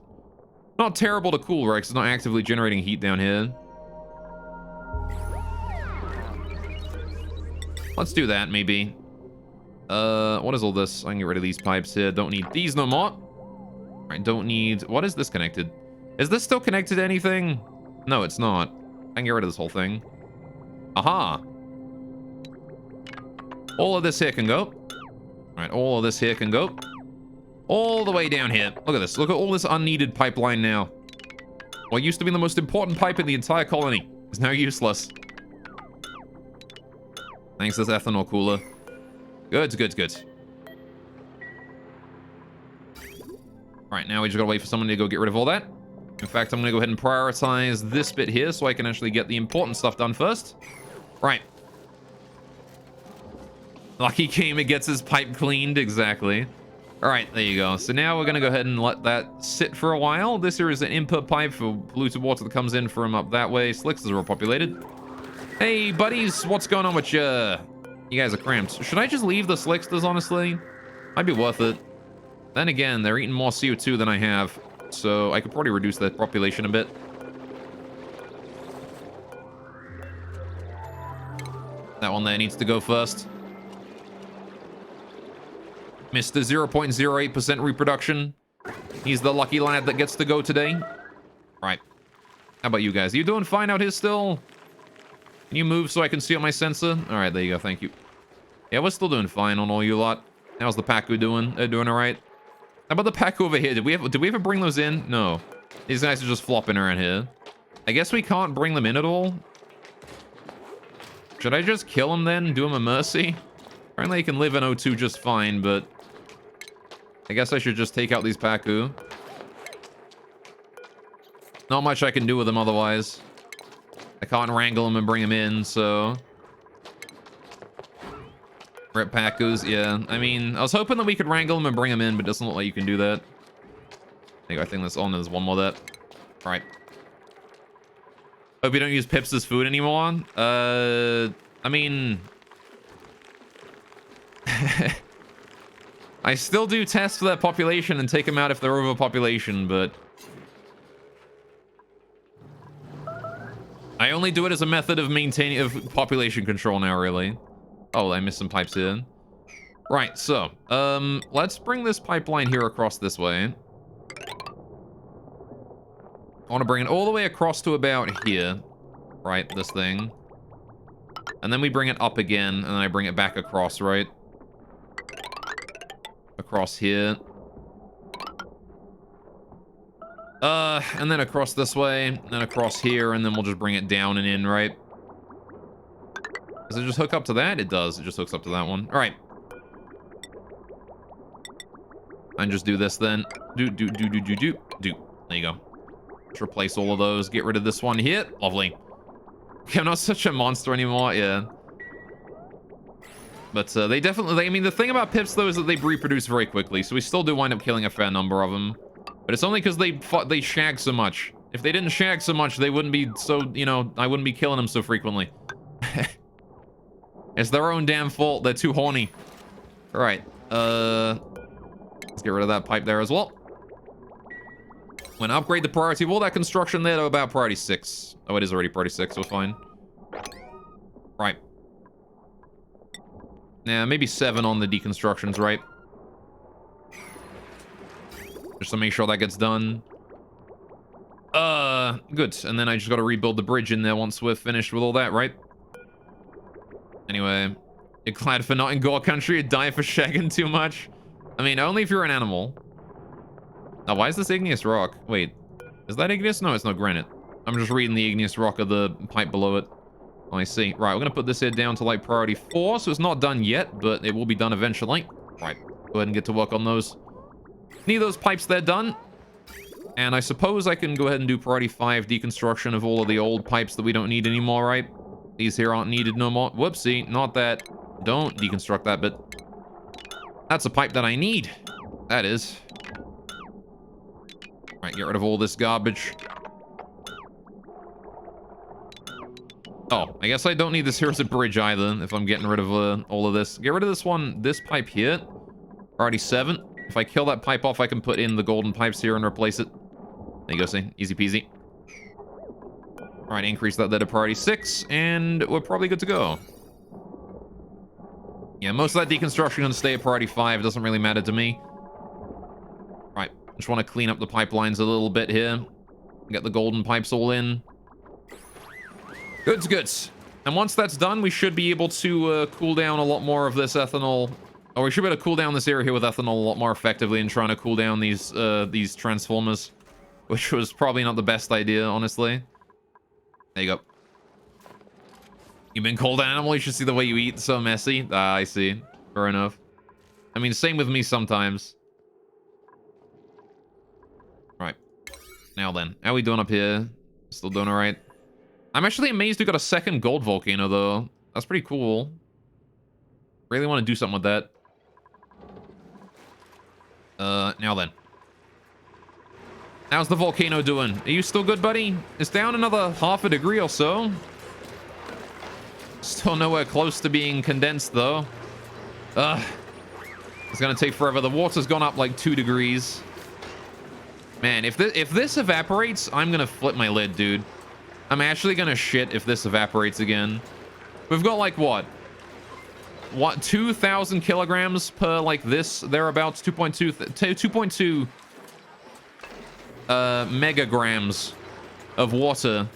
terrible to cool, right? Because it's not actively generating heat down here. Let's do that, maybe. What is all this? I can get rid of these pipes here. Don't need these no more. All right, don't need... What is this connected? Is this still connected to anything? No, it's not. I can get rid of this whole thing. Aha. All of this here can go. All right, all of this here can go. All the way down here. Look at this. Look at all this unneeded pipeline now. What used to be the most important pipe in the entire colony is now useless. Thanks to this ethanol cooler. Good, good, good. Right, now we just gotta wait for someone to go get rid of all that. In fact, I'm gonna go ahead and prioritize this bit here so I can actually get the important stuff done first. Right. Lucky Gamer gets his pipe cleaned, exactly. All right, there you go. So now we're gonna go ahead and let that sit for a while. This here is an input pipe for polluted water that comes in from up that way. Slicks is overpopulated. Hey, buddies, what's going on with you? You guys are cramped. Should I just leave the Slicksters, honestly? Might be worth it. Then again, they're eating more CO2 than I have, so I could probably reduce their population a bit. That one there needs to go first. Mr. 0.08% reproduction. He's the lucky lad that gets to go today. Right. How about you guys? Are you doing fine out here still? Can you move so I can see on my sensor? All right, there you go. Thank you. Yeah, we're still doing fine on all you lot. How's the Pacu doing? They're doing all right. How about the Pacu over here? Did we ever bring those in? No. These guys are just flopping around here. I guess we can't bring them in at all. Should I just kill them then? Do them a mercy? Apparently they can live in O2 just fine, but... I guess I should just take out these Pacu. Not much I can do with them otherwise. I can't wrangle them and bring them in, so... Rip Pacus, yeah. I mean, I was hoping that we could wrangle them and bring them in, but it doesn't look like you can do that. I think that's on. There's one more that. Alright. Hope you don't use pips as food anymore. I mean... I still do tests for that population and take them out if they're overpopulation, but... I only do it as a method of population control now, really. Oh, I missed some pipes in. Right, so, let's bring this pipeline here across this way. I want to bring it all the way across to about here. Right, this thing. And then we bring it up again, and then I bring it back across, right? Across here. And then across this way, and then across here, and then we'll just bring it down and in, right? Does it just hook up to that? It does. It just hooks up to that one. All right. And just do this then. Do. There you go. Let's replace all of those. Get rid of this one here. Lovely. Okay, I'm not such a monster anymore. Yeah. But they definitely... I mean, the thing about pips, though, is that they reproduce very quickly. So we still do wind up killing a fair number of them. But it's only because they shag so much. If they didn't shag so much, they wouldn't be so... You know, I wouldn't be killing them so frequently. It's their own damn fault. They're too horny. All right. Let's get rid of that pipe there as well. I'm gonna upgrade the priority of all that construction there to about priority 6. Oh, it is already priority 6, so fine. Right. Yeah, maybe 7 on the deconstructions, right? Just to make sure that gets done. Good. And then I just gotta rebuild the bridge in there once we're finished with all that, right? Anyway, you're glad for not in Gore Country, you die for shagging too much. I mean, only if you're an animal. Now, why is this igneous rock? Wait, is that igneous? No, it's not granite. I'm just reading the igneous rock of the pipe below it. Oh, I see. Right, we're gonna put this here down to like priority 4, so it's not done yet, but it will be done eventually. Right. Go ahead and get to work on those. Need those pipes there done. And I suppose I can go ahead and do priority 5 deconstruction of all of the old pipes that we don't need anymore, right? These here aren't needed no more. Whoopsie, not that. Don't deconstruct that bit. That's a pipe that I need. That is. Alright, get rid of all this garbage. Oh, I guess I don't need this here as a bridge either, if I'm getting rid of all of this. Get rid of this one, this pipe here. Priority 7. If I kill that pipe off, I can put in the golden pipes here and replace it. There you go, see? Easy peasy. Alright, increase that there to priority 6, and we're probably good to go. Yeah, most of that deconstruction can stay at priority 5. It doesn't really matter to me. Right, just want to clean up the pipelines a little bit here. Get the golden pipes all in. Goods, goods. And once that's done, we should be able to cool down a lot more of this ethanol. Or we should be able to cool down this area here with ethanol a lot more effectively in trying to cool down these transformers. Which was probably not the best idea, honestly. There you go. You've been called an animal, you should see the way you eat. So messy. Ah, I see. Fair enough. I mean, same with me sometimes. Right. Now then. How are we doing up here? Still doing alright. I'm actually amazed we got a second gold volcano, though. That's pretty cool. Really want to do something with that. Now then. How's the volcano doing? Are you still good, buddy? It's down another half a degree or so. Still nowhere close to being condensed, though. It's gonna take forever. The water's gone up like 2 degrees. Man, if this evaporates, I'm gonna flip my lid, dude. I'm actually gonna shit if this evaporates again. We've got like what? 2,000 kilograms per like this thereabouts. 2.2 megagrams of water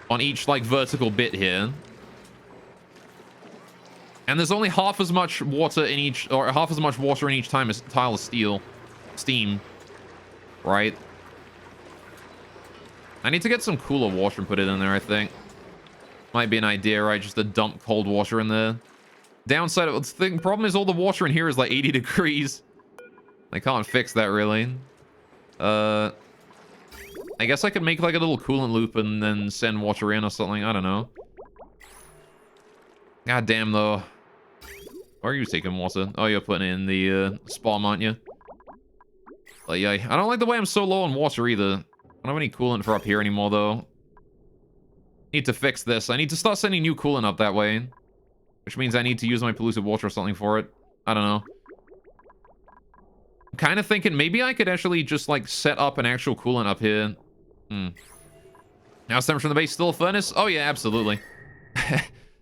on each like vertical bit here. And there's only half as much water in each, or half as much water in each tile of steam, right? I need to get some cooler water and put it in there, I think. Might be an idea, right? Just to dump cold water in there. Downside of the problem is all the water in here is like 80 degrees. I can't fix that really. I guess I could make like a little coolant loop and then send water in or something. I don't know. God damn though. Why are you taking water? Oh, you're putting it in the spawn, aren't you? But yeah, I don't like the way I'm so low on water either. I don't have any coolant for up here anymore though. Need to fix this. I need to start sending new coolant up that way. Which means I need to use my polluted water or something for it. I don't know. I'm kind of thinking maybe I could actually just like set up an actual coolant up here. How's temperature in the base? Still a furnace? Oh yeah, absolutely.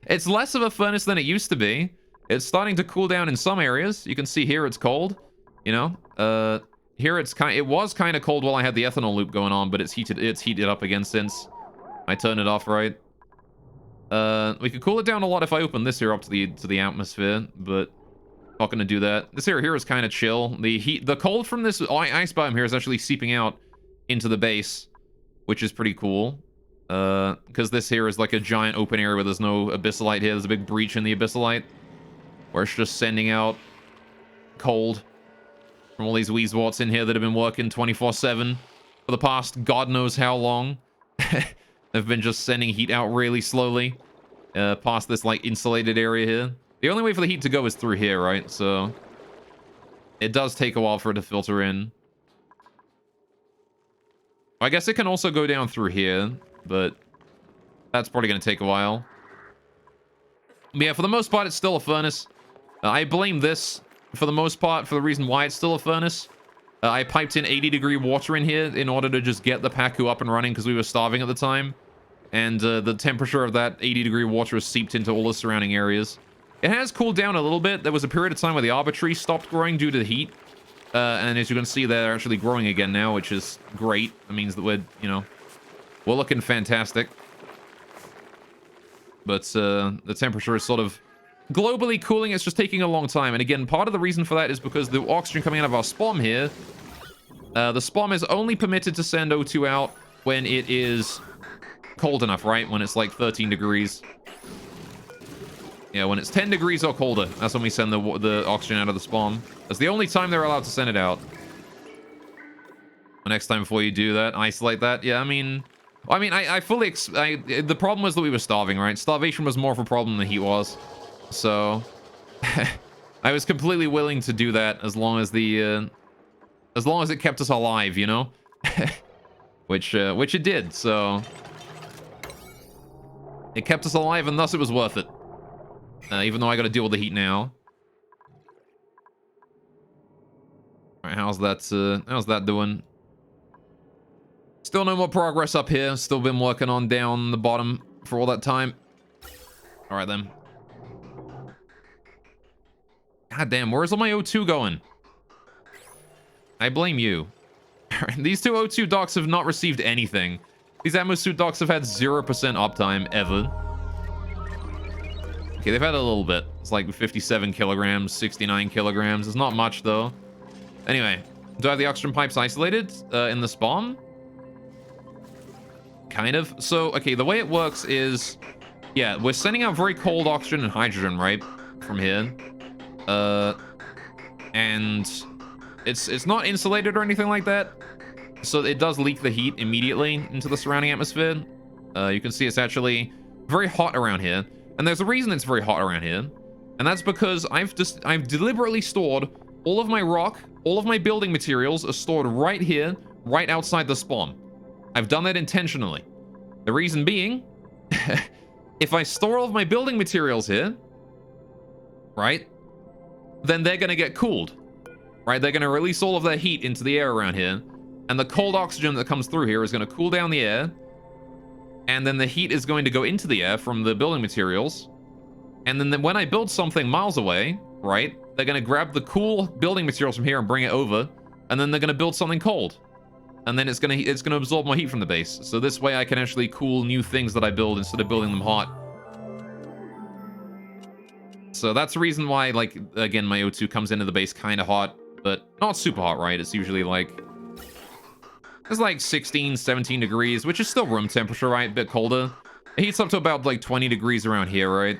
It's less of a furnace than it used to be. It's starting to cool down in some areas. You can see here it's cold. You know, here it was kind of cold while I had the ethanol loop going on, but it's heated up again since I turned it off, right? We could cool it down a lot if I open this here up to the atmosphere, but not gonna do that. This area here is kind of chill. The cold from this ice biome here is actually seeping out into the base, which is pretty cool. Because this here is like a giant open area where there's no abyssalite here. There's a big breach in the abyssalite where it's just sending out cold from all these Weezwarts in here that have been working 24/7 for the past God knows how long. They've been just sending heat out really slowly past this like insulated area here. The only way for the heat to go is through here, right? So it does take a while for it to filter in. I guess it can also go down through here, but that's probably going to take a while. But yeah, for the most part, it's still a furnace. I blame this, for the most part, for the reason why it's still a furnace. I piped in 80-degree water in here in order to just get the Pacu up and running because we were starving at the time. And the temperature of that 80-degree water has seeped into all the surrounding areas. It has cooled down a little bit. There was a period of time where the arbor tree stopped growing due to the heat. And as you can see, they're actually growing again now, which is great. It means that we're, you know, we're looking fantastic. But the temperature is sort of globally cooling. It's just taking a long time. And again, part of the reason for that is because the oxygen coming out of our SPOM here, the SPOM is only permitted to send O2 out when it is cold enough, right? When it's like 13 degrees. Yeah, when it's 10 degrees or colder, that's when we send the oxygen out of the spawn. That's the only time they're allowed to send it out. The next time before you do that, isolate that. Yeah, I fully... the problem was that we were starving, right? Starvation was more of a problem than the heat was. So... I was completely willing to do that as long as the... as long as it kept us alive, you know? which it did, so... It kept us alive, and thus it was worth it. Even though I gotta deal with the heat now. Alright, how's that doing? Still no more progress up here. Still been working on down the bottom for all that time. Alright then. God damn, where's all my O2 going? I blame you. These two O2 docks have not received anything. These Atmosuit docks have had 0% uptime ever. Okay, they've had a little bit. It's like 57 kilograms, 69 kilograms. It's not much, though. Anyway, do I have the oxygen pipes isolated in the spawn? Kind of. So, okay, the way it works is... Yeah, we're sending out very cold oxygen and hydrogen, right? From here. And it's not insulated or anything like that. So it does leak the heat immediately into the surrounding atmosphere. You can see it's actually very hot around here. And there's a reason it's very hot around here. And that's because I've deliberately stored all of my rock, all of my building materials are stored right here, right outside the spawn. I've done that intentionally. The reason being, if I store all of my building materials here, right, then they're going to get cooled, right? They're going to release all of their heat into the air around here. And the cold oxygen that comes through here is going to cool down the air. And then the heat is going to go into the air from the building materials. And then when I build something miles away, right, they're going to grab the cool building materials from here and bring it over. And then they're going to build something cold. And then it's going to absorb more heat from the base. So this way I can actually cool new things that I build instead of building them hot. So that's the reason why, like, again, my O2 comes into the base kind of hot, but not super hot, right? It's usually like... It's like 16, 17 degrees, which is still room temperature, right? A bit colder. It heats up to about like 20 degrees around here, right?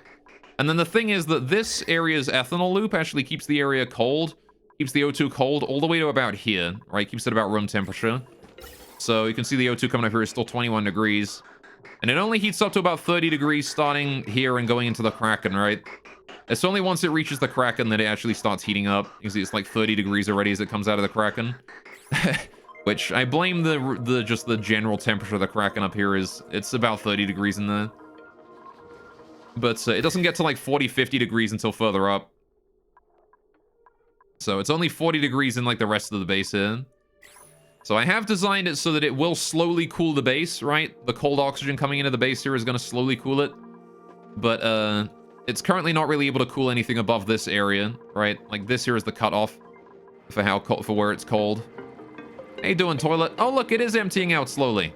And then the thing is that this area's ethanol loop actually keeps the area cold, keeps the O2 cold all the way to about here, right? Keeps it about room temperature. So you can see the O2 coming up here is still 21 degrees. And it only heats up to about 30 degrees starting here and going into the Kraken, right? It's only once it reaches the Kraken that it actually starts heating up. You can see it's like 30 degrees already as it comes out of the Kraken. Which I blame just the general temperature of the Kraken up here is, it's about 30 degrees in there. But it doesn't get to like 40, 50 degrees until further up. So it's only 40 degrees in like the rest of the base here. So I have designed it so that it will slowly cool the base, right? The cold oxygen coming into the base here is going to slowly cool it. But it's currently not really able to cool anything above this area, right? Like this here is the cutoff for where it's cold. How you doing, toilet? Oh, look, it is emptying out slowly.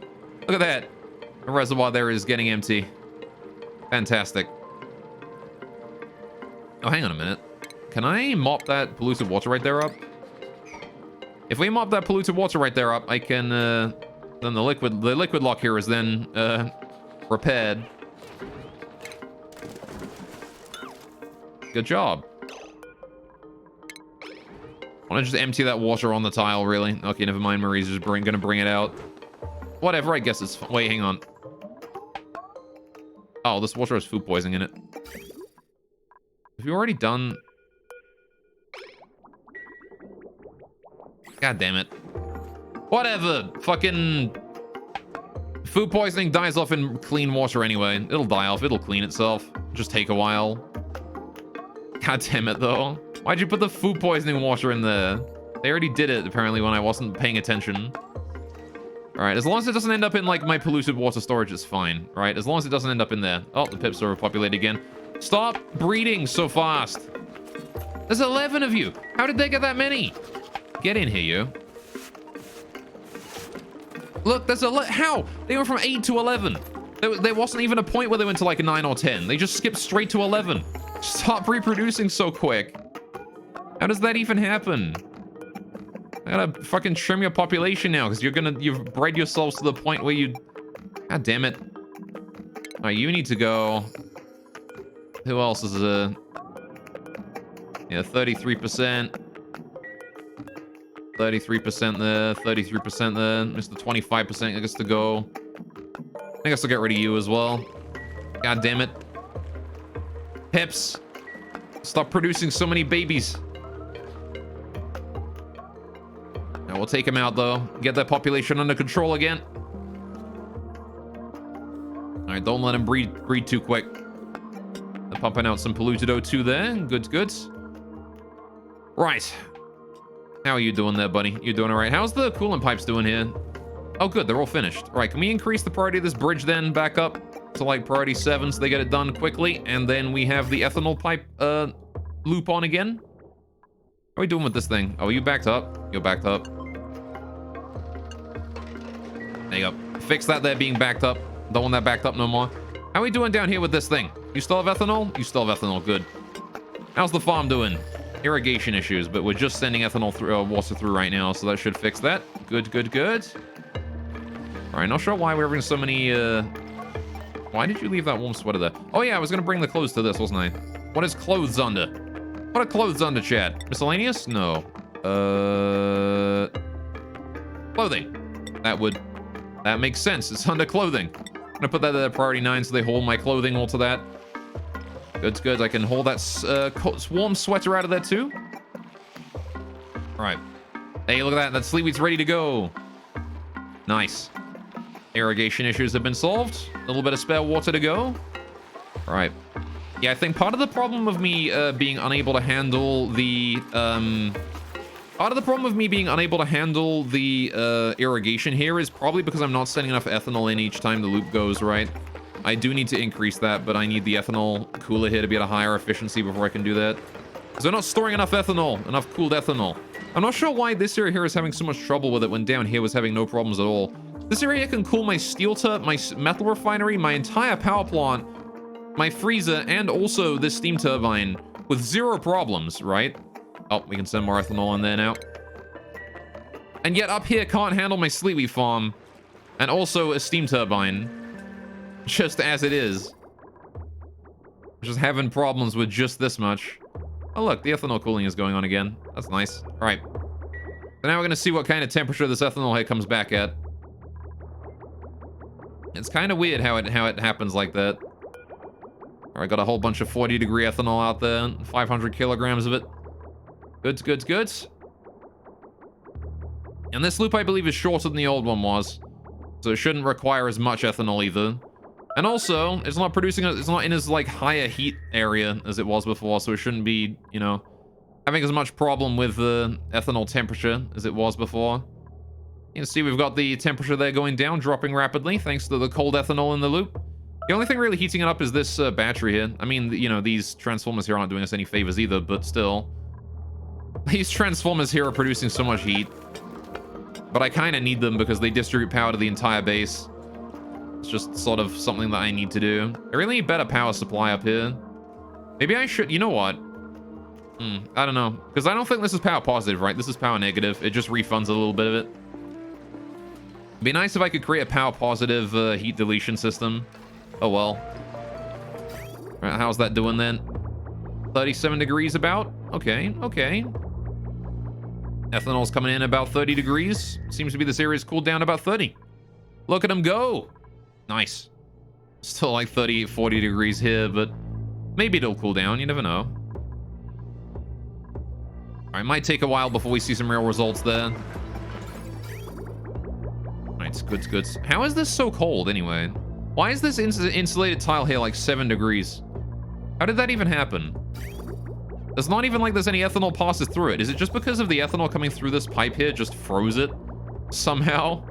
Look at that. The reservoir there is getting empty. Fantastic. Oh, hang on a minute. Can I mop that polluted water right there up? If we mop that polluted water right there up, I can, then the liquid lock here is then, repaired. Good job. I want to just empty that water on the tile, really. Okay, never mind. Marie's just gonna bring it out. Whatever, I guess it's... Wait, hang on. Oh, this water has food poisoning in it. Have you already done... God damn it. Whatever. Fucking... Food poisoning dies off in clean water anyway. It'll die off. It'll clean itself. Just take a while. God damn it, though. Why'd you put the food poisoning water in there? They already did it, apparently, when I wasn't paying attention. Alright, as long as it doesn't end up in, like, my polluted water storage, it's fine. Right? As long as it doesn't end up in there. Oh, the pips are repopulated again. Stop breeding so fast. There's 11 of you. How did they get that many? Get in here, you. Look, there's how? They went from 8 to 11. There wasn't even a point where they went to, like, a 9 or 10. They just skipped straight to 11. Stop reproducing so quick. How does that even happen? I gotta fucking trim your population now because you've bred yourselves to the point where you... God damn it. Alright, you need to go... Who else is yeah, 33%. 33% there, 33% there. Mr. 25% gets to go. I guess I'll get rid of you as well. God damn it. Pips. Stop producing so many babies. Now we'll take him out though. Get that population under control again. Alright, don't let him breed too quick. They're pumping out some polluted O2 there. Good, good. Right. How are you doing there, buddy? You doing alright? How's the coolant pipes doing here? Oh, good. They're all finished. All right, can we increase the priority of this bridge then back up to like priority 7 so they get it done quickly? And then we have the ethanol pipe loop on again? How are we doing with this thing? Oh, are you backed up? You're backed up. There you go. Fix that there being backed up. Don't want that backed up no more. How are we doing down here with this thing? You still have ethanol? You still have ethanol. Good. How's the farm doing? Irrigation issues, but we're just sending ethanol through water through right now, so that should fix that. Good, good, good. All right, not sure why we're having so many. Why did you leave that warm sweater there? Oh yeah, I was gonna bring the clothes to this, wasn't I? What is clothes under? What are clothes under, Chad? Miscellaneous? No. Clothing. That makes sense. It's under clothing. I'm gonna put that at priority 9 so they hold my clothing all to that. Good, good. I can hold that warm sweater out of there too. All right. Hey, look at that. That Sleepweed's ready to go. Nice. Irrigation issues have been solved. A little bit of spare water to go. All right. Yeah, I think part of the problem of me being unable to handle the irrigation here is probably because I'm not sending enough ethanol in each time the loop goes, right? I do need to increase that, but I need the ethanol cooler here to be at a higher efficiency before I can do that. Because we're not storing enough ethanol, enough cooled ethanol. I'm not sure why this area here is having so much trouble with it when down here was having no problems at all. This area can cool my steel turbine, my metal refinery, my entire power plant, my freezer, and also this steam turbine with 0 problems, right? Oh, we can send more ethanol in there now. And yet up here can't handle my Sleepweed farm and also a steam turbine. Just as it is. Just having problems with just this much. Oh look, the ethanol cooling is going on again. That's nice. All right. So now we're going to see what kind of temperature this ethanol here comes back at. It's kind of weird how it happens like that. All right, got a whole bunch of 40-degree ethanol out there. 500 kilograms of it. Good, good, good. And this loop, I believe, is shorter than the old one was. So it shouldn't require as much ethanol either. And also, it's not producing, it's not in as, like, higher heat area as it was before, so it shouldn't be, you know, having as much problem with the ethanol temperature as it was before. You can see we've got the temperature there going down, dropping rapidly, thanks to the cold ethanol in the loop. The only thing really heating it up is this battery here. I mean, you know, these transformers here aren't doing us any favors either, but still. These transformers here are producing so much heat. But I kind of need them because they distribute power to the entire base. It's just sort of something that I need to do. I really need better power supply up here. Maybe I should... You know what? I don't know. Because I don't think this is power positive, right? This is power negative. It just refunds a little bit of it. It'd be nice if I could create a power positive heat deletion system. Oh, well. Right, how's that doing then? 37 degrees about? Okay, okay. Ethanol's coming in about 30 degrees. Seems to be this area's cooled down about 30. Look at them go. Nice. Still like 30, 40 degrees here, but maybe it'll cool down. You never know. All right, might take a while before we see some real results there. All right, good, good. How is this so cold anyway? Why is this insulated tile here like 7 degrees? How did that even happen? It's not even like there's any ethanol passes through it. Is it just because of the ethanol coming through this pipe here just froze it somehow?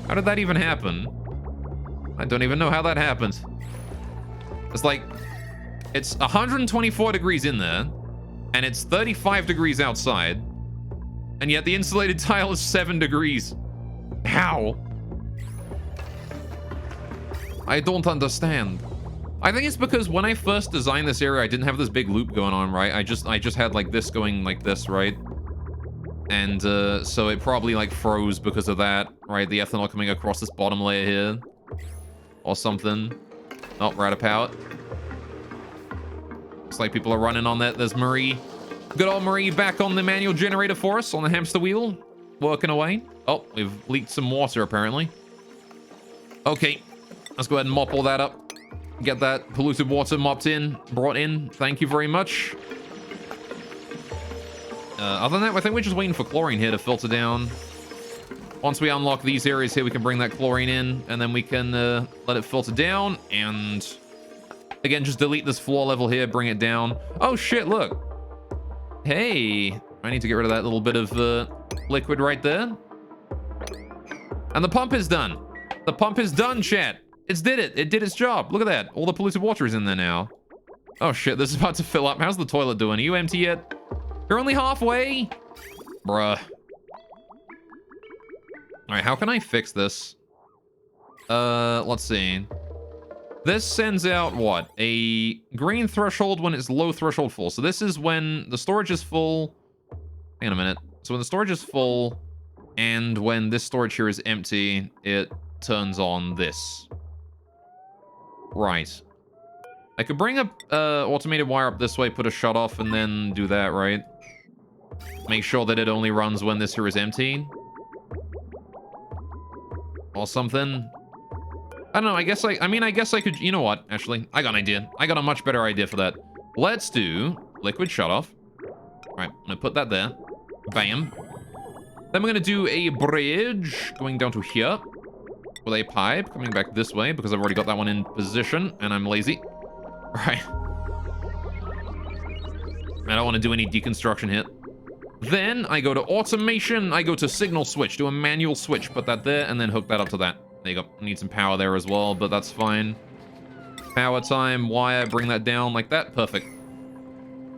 How did that even happen? I don't even know how that happened. It's like, it's 124 degrees in there, and it's 35 degrees outside, and yet the insulated tile is 7 degrees. How? I don't understand. I think it's because when I first designed this area, I didn't have this big loop going on, right? I just had like this going like this, right? And so it probably like froze because of that, right? The ethanol coming across this bottom layer here. Or something. Oh, we're out of power. Looks like people are running on that. There's Marie. Good old Marie back on the manual generator for us on the hamster wheel. Working away. Oh, we've leaked some water apparently. Okay, let's go ahead and mop all that up. Get that polluted water brought in. Thank you very much. Other than that, I think we're just waiting for chlorine here to filter down. Once we unlock these areas here, we can bring that chlorine in, and then we can let it filter down. And again, just delete this floor level here, bring it down. Oh shit, look. Hey, I need to get rid of that little bit of liquid right there. And the pump is done. The pump is done, chat. It did it. It did its job. Look at that. All the polluted water is in there now. Oh shit, this is about to fill up. How's the toilet doing? Are you empty yet? You're only halfway? Bruh. Alright, how can I fix this? Let's see. This sends out what? A green threshold when it's low threshold full. So this is when the storage is full. Hang on a minute. So when the storage is full and when this storage here is empty, it turns on this. Right. I could bring up automated wire up this way, put a shut off, and then do that, right? Make sure that it only runs when this here is empty. Or something. I don't know, I guess I could, you know what, actually, I got an idea. I got a much better idea for that. Let's do liquid shut off. All right, I'm gonna put that there. Bam. Then we're gonna do a bridge going down to here with a pipe coming back this way because I've already got that one in position and I'm lazy. All right. I don't want to do any deconstruction here. Then I go to automation. I go to signal switch, do a manual switch, put that there, and then hook that up to that. There you go. Need some power there as well, but that's fine. Power time, wire, bring that down like that. Perfect.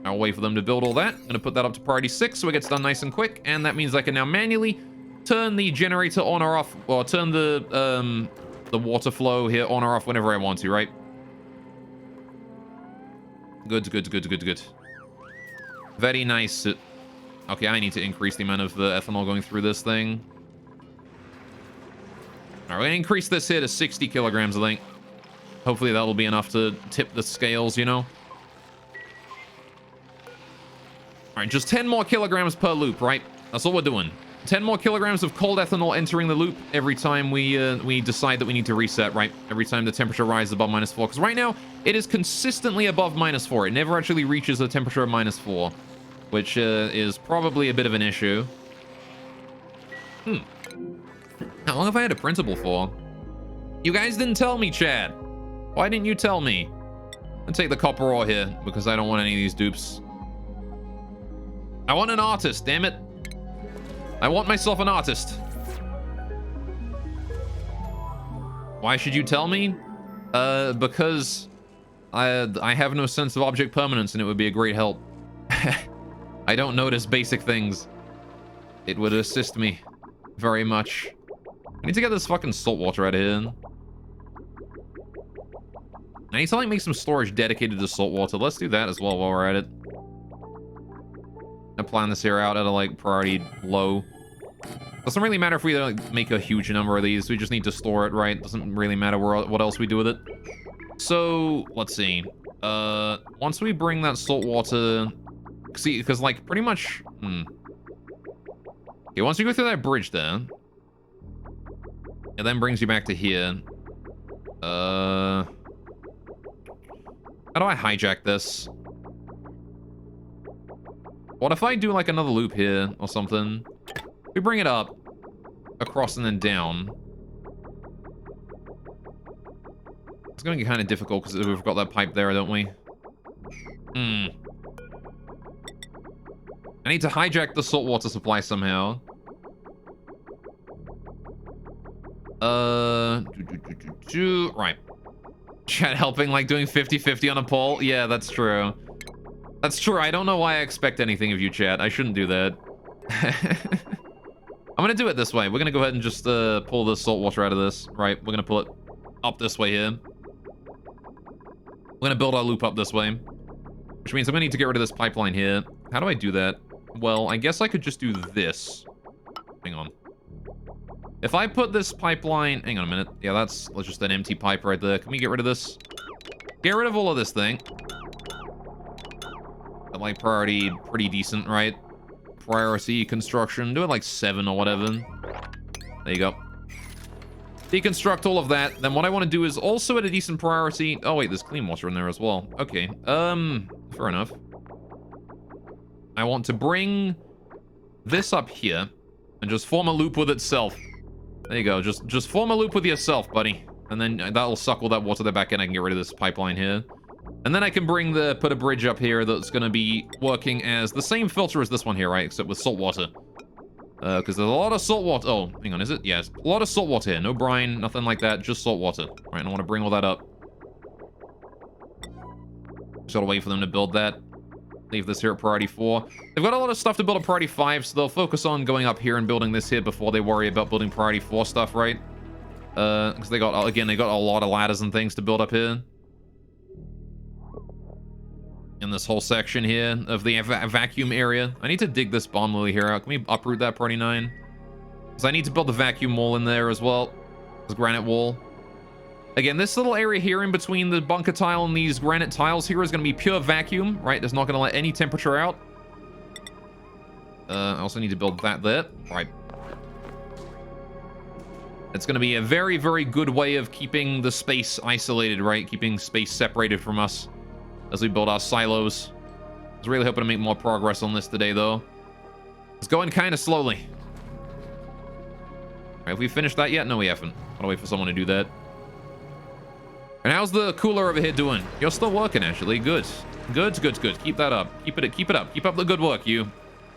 I'll wait for them to build all that. I'm going to put that up to priority 6 so it gets done nice and quick, and that means I can now manually turn the generator on or off, or turn the water flow here on or off whenever I want to, right? Good, good, good, good, good. Very nice. Okay, I need to increase the amount of the ethanol going through this thing. All right, we're gonna increase this here to 60 kilograms, I think. Hopefully that'll be enough to tip the scales, you know? All right, just 10 more kilograms per loop, right? That's all we're doing. 10 more kilograms of cold ethanol entering the loop every time we decide that we need to reset, right? Every time the temperature rises above -4. Because right now, it is consistently above -4. It never actually reaches a temperature of -4. Which is probably a bit of an issue. How long have I had a printable for? You guys didn't tell me, Chad. Why didn't you tell me? I'll take the copper ore here, because I don't want any of these dupes. I want an artist, damn it. I want myself an artist. Why should you tell me? Because I have no sense of object permanence, and it would be a great help. I don't notice basic things. It would assist me very much. I need to get this fucking salt water out of here. I need to like make some storage dedicated to salt water. Let's do that as well while we're at it. I plan this here out at a like priority low. Doesn't really matter if we like, make a huge number of these. We just need to store it, right? Doesn't really matter what else we do with it. So let's see. Once we bring that salt water. See, because like pretty much okay, once you go through that bridge there, it then brings you back to here. How do I hijack this? What if I do like another loop here or something? We bring it up across and then down. It's gonna get kind of difficult because we've got that pipe there, don't we? I need to hijack the saltwater supply somehow. Right. Chat helping, like doing 50-50 on a poll? Yeah, that's true. That's true. I don't know why I expect anything of you, chat. I shouldn't do that. I'm gonna do it this way. We're gonna go ahead and just pull the salt water out of this. Right, we're gonna pull it up this way here. We're gonna build our loop up this way. Which means I'm gonna need to get rid of this pipeline here. How do I do that? Well, I guess I could just do this. Hang on. If I put this pipeline... Hang on a minute. Yeah, that's just an empty pipe right there. Can we get rid of this? Get rid of all of this thing. like priority pretty decent, right? Priority construction. Do it like 7 or whatever. There you go. Deconstruct all of that. Then what I want to do is also at a decent priority. Oh wait, there's clean water in there as well. Okay. Fair enough. I want to bring this up here and just form a loop with itself. There you go. Just form a loop with yourself, buddy. And then that'll suck all that water there back in. I can get rid of this pipeline here. And then I can put a bridge up here that's going to be working as the same filter as this one here, right? Except with salt water. Because there's a lot of salt water. Oh, hang on, is it? Yes. A lot of salt water here. No brine, nothing like that. Just salt water. All right, I want to bring all that up. Just gotta wait for them to build that. Leave this here at priority 4. They've got a lot of stuff to build at priority 5, so they'll focus on going up here and building this here before they worry about building priority 4 stuff, right? Because they got a lot of ladders and things to build up here. In this whole section here of the vacuum area. I need to dig this bomb lily here out. Can we uproot that priority 9? Because I need to build the vacuum wall in there as well. This granite wall. Again, this little area here in between the bunker tile and these granite tiles here is going to be pure vacuum, right? It's not going to let any temperature out. I also need to build that there. Right. It's going to be a very, very good way of keeping the space isolated, right? Keeping space separated from us as we build our silos. I was really hoping to make more progress on this today, though. It's going kind of slowly. All right, have we finished that yet? No, we haven't. Gotta wait for someone to do that. And how's the cooler over here doing? You're still working, actually. Good. Good. Keep that up. Keep it up. Keep up the good work, you.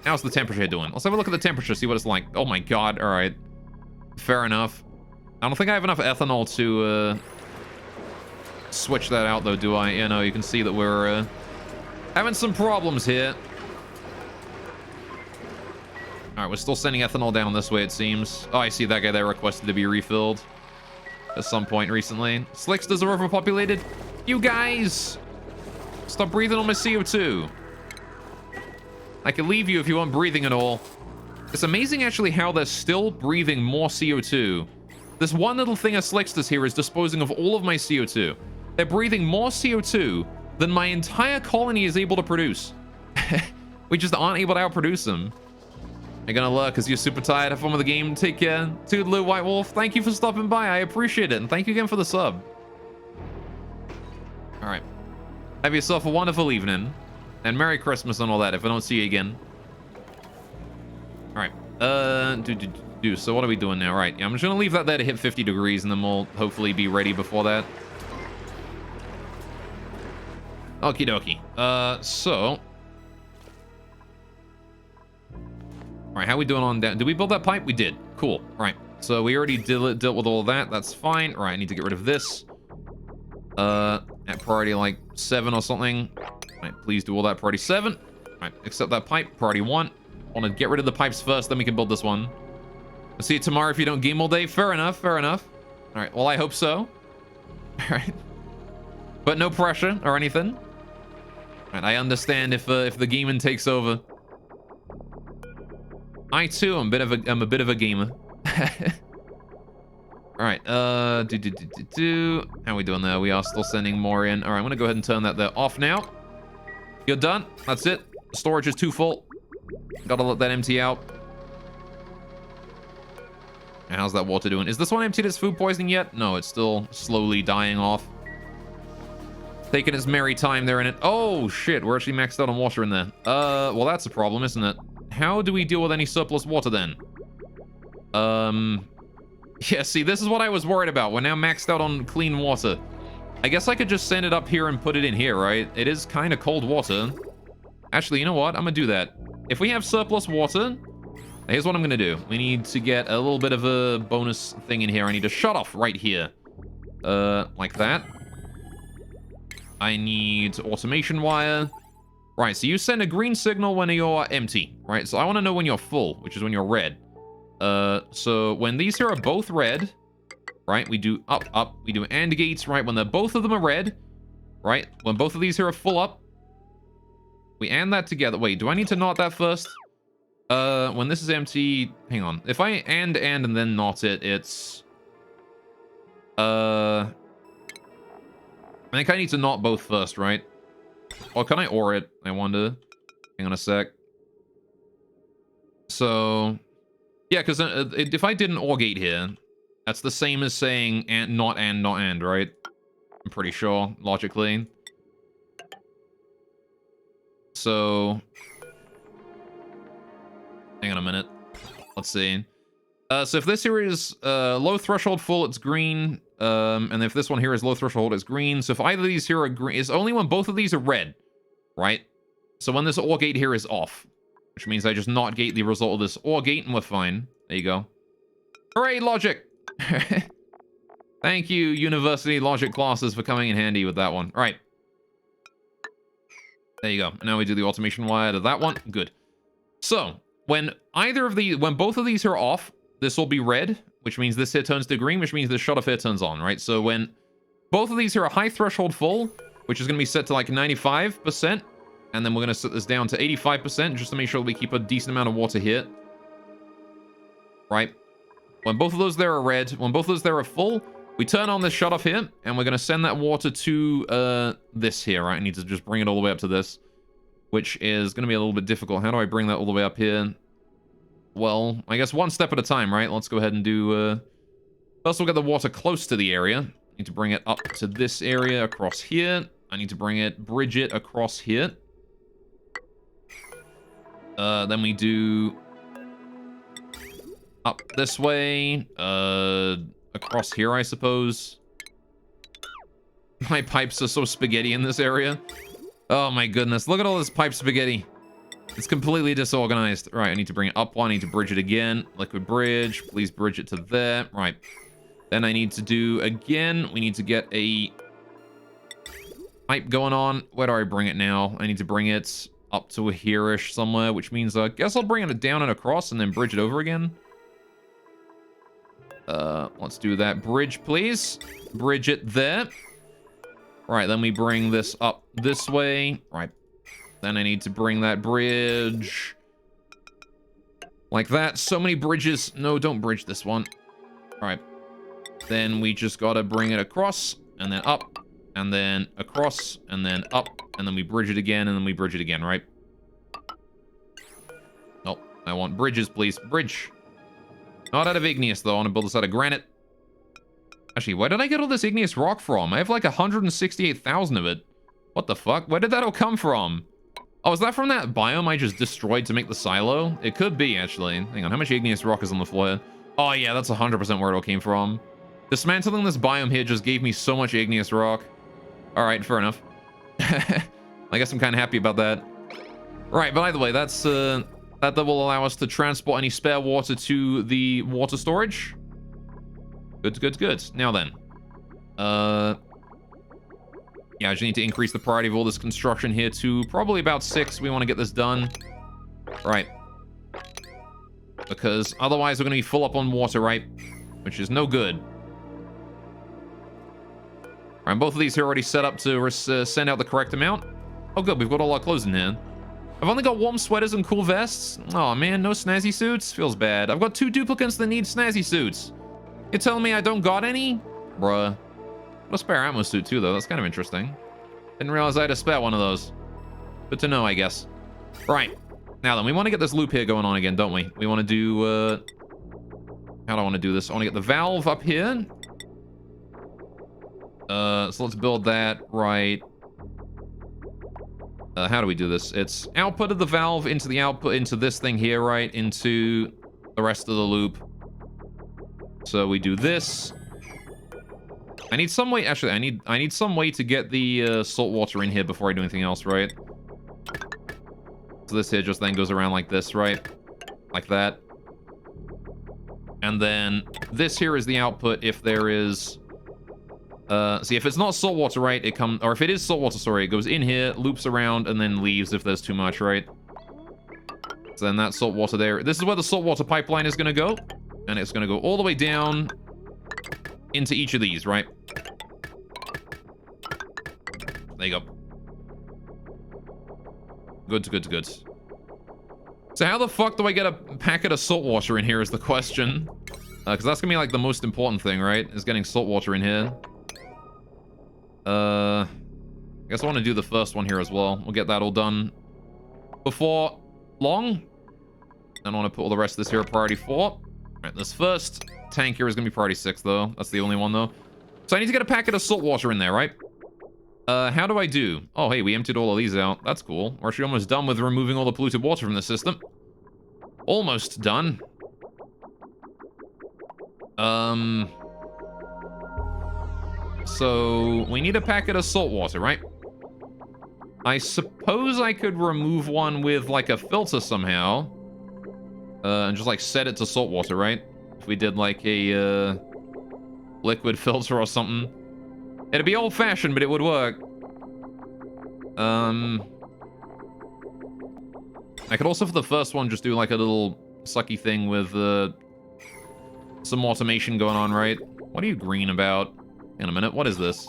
How's the temperature doing? Let's have a look at the temperature, see what it's like. Oh my god, all right. Fair enough. I don't think I have enough ethanol to switch that out, though, do I? You know, you can see that we're having some problems here. All right, we're still sending ethanol down this way, it seems. Oh, I see that guy there requested to be refilled at some point recently. Slicksters are overpopulated. You guys! Stop breathing on my CO2. I can leave you if you aren't breathing at all. It's amazing, actually, how they're still breathing more CO2. This one little thing of Slicksters here is disposing of all of my CO2. They're breathing more CO2 than my entire colony is able to produce. We just aren't able to outproduce them. You're gonna lurk because you're super tired. Have fun with the game. Take care. Toodaloo, White Wolf. Thank you for stopping by. I appreciate it. And thank you again for the sub. All right. Have yourself a wonderful evening. And Merry Christmas and all that if I don't see you again. All right. So what are we doing now? Right. Yeah, I'm just gonna leave that there to hit 50 degrees and then we'll hopefully be ready before that. Okie dokie. So. All right, how are we doing on down? Did we build that pipe? We did. Cool. All right. So we already dealt with all that. That's fine. All right, I need to get rid of this. At priority like 7 or something. All right, please do all that priority 7. All right, accept that pipe. Priority 1. I want to get rid of the pipes first, then we can build this one. I'll see you tomorrow if you don't game all day. Fair enough. Fair enough. All right. Well, I hope so. All right. But no pressure or anything. All right. I understand if the gaming takes over. I too am a bit of a gamer. All right. How are we doing there? We are still sending more in. All right. I'm gonna go ahead and turn that there off now. You're done. That's it. Storage is too full. Gotta let that empty out. And how's that water doing? Is this one emptied as food poisoning yet? No, it's still slowly dying off. Taking its merry time there in it. Oh shit, we're actually maxed out on water in there. Well, that's a problem, isn't it? How do we deal with any surplus water then? Yeah, see, this is what I was worried about. We're now maxed out on clean water. I guess I could just send it up here and put it in here, right? It is kind of cold water. Actually, you know what? I'm gonna do that. If we have surplus water, here's what I'm gonna do. We need to get a little bit of a bonus thing in here. I need to shut off right here. Like that. I need automation wire. Right, so you send a green signal when you're empty, right? So I want to know when you're full, which is when you're red. So when these here are both red, right? We do up, up. We do AND gates, right? When both of them are red, right? When both of these here are full up, we AND that together. Wait, do I need to knot that first? When this is empty, hang on. If I AND and then knot it, it's... I think I need to knot both first, right? Or can I OR it? I wonder. Hang on a sec. So, yeah, because if I did an OR gate here, that's the same as saying and, not and, right? I'm pretty sure, logically. So, hang on a minute. Let's see. So if this here is low threshold full, it's green. And if this one here is low threshold, it's green. So if either of these here are green, it's only when both of these are red, right? So when this OR gate here is off, which means I just not gate the result of this OR gate and we're fine. There you go. Hooray, logic! Thank you, university logic classes, for coming in handy with that one. All right. There you go. Now we do the automation wire to that one. Good. So when both of these are off, this will be red, which means this here turns to green, which means this shutoff here turns on, right? So when both of these here are high threshold full, which is going to be set to like 95%, and then we're going to set this down to 85% just to make sure we keep a decent amount of water here, right? When both of those there are red, when both of those there are full, we turn on this shutoff here, and we're going to send that water to this here, right? I need to just bring it all the way up to this, which is going to be a little bit difficult. How do I bring that all the way up here? Well, I guess one step at a time, right? Let's go ahead and do... First, we'll get the water close to the area. I need to bring it up to this area across here. I need to bridge it across here. Then we do... up this way. Across here, I suppose. My pipes are so spaghetti in this area. Oh my goodness, look at all this pipe spaghetti. It's completely disorganized. Right, I need to bring it up one. I need to bridge it again. Liquid bridge. Please bridge it to there. Right. Then I need to do again. We need to get a pipe going on. Where do I bring it now? I need to bring it up to here-ish somewhere, which means I guess I'll bring it down and across and then bridge it over again. Let's do that. Bridge, please. Bridge it there. Right, then we bring this up this way. Right. Then I need to bring that bridge like that. So many bridges. No, don't bridge this one. All right. Then we just gotta bring it across and then up and then across and then up and then we bridge it again and then we bridge it again, right? Nope. I want bridges, please. Bridge. Not out of igneous, though. I want to build this out of granite. Actually, where did I get all this igneous rock from? I have like 168,000 of it. What the fuck? Where did that all come from? Oh, is that from that biome I just destroyed to make the silo? It could be, actually. Hang on, how much igneous rock is on the floor? Oh, yeah, that's 100% where it all came from. Dismantling this biome here just gave me so much igneous rock. All right, fair enough. I guess I'm kind of happy about that. Right, but either way, that's... that will allow us to transport any spare water to the water storage. Good, good, good. Now then. Yeah, I just need to increase the priority of all this construction here to probably about 6. We want to get this done. Right. Because otherwise we're going to be full up on water, right? Which is no good. Alright, both of these are already set up to send out the correct amount. Oh good, we've got all our clothes in here. I've only got warm sweaters and cool vests. Oh man, no snazzy suits? Feels bad. I've got 2 duplicants that need snazzy suits. You're telling me I don't got any? Bruh. Got a spare ammo suit too, though. That's kind of interesting. Didn't realize I had a spare one of those. Good to know, I guess. Right. Now then, we want to get this loop here going on again, don't we? We want to do, how do I want to do this? I want to get the valve up here. So let's build that right... how do we do this? It's output of the valve into the output into this thing here, right? Into the rest of the loop. So we do this. I need some way... Actually, I need some way to get the salt water in here before I do anything else, right? So this here just then goes around like this, right? Like that. And then this here is the output if there is... see, if it's not salt water, right, it comes... Or if it is salt water, sorry, it goes in here, loops around, and then leaves if there's too much, right? So then that salt water there... This is where the salt water pipeline is going to go. And it's going to go all the way down into each of these, right? There you go. Good, good, good. So how the fuck do I get a packet of salt water in here is the question. Because that's going to be like the most important thing, right? Is getting salt water in here. I guess I want to do the first one here as well. We'll get that all done. before long. I don't want to put all the rest of this here at priority 4. All right, this first tank here is going to be priority 6, though. That's the only one, though. So I need to get a packet of salt water in there, right? How do I do? Oh, hey, we emptied all of these out. That's cool. We're actually almost done with removing all the polluted water from the system. Almost done. So we need a packet of salt water, right? I suppose I could remove one with, like, a filter somehow. And just, like, set it to salt water, right? If we did, like, a, liquid filter or something. It'd be old-fashioned, but it would work. I could also, for the first one, just do, like, a little sucky thing with, some automation going on, right? What are you green about? In a minute, what is this?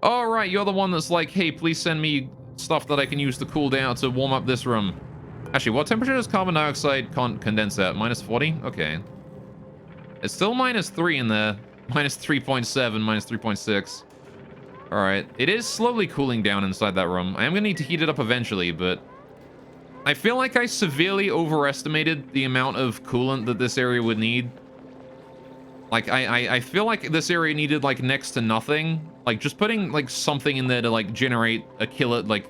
Oh, right, you're the one that's like, hey, please send me stuff that I can use to cool down to warm up this room. Actually, what temperature does carbon dioxide condense at? Minus 40? Okay. It's still minus 3 in there. Minus 3.7, minus 3.6. Alright. It is slowly cooling down inside that room. I am going to need to heat it up eventually, but I feel like I severely overestimated the amount of coolant that this area would need. Like, I feel like this area needed, like, next to nothing. Like, just putting, like, something in there to, like, generate a kill, like,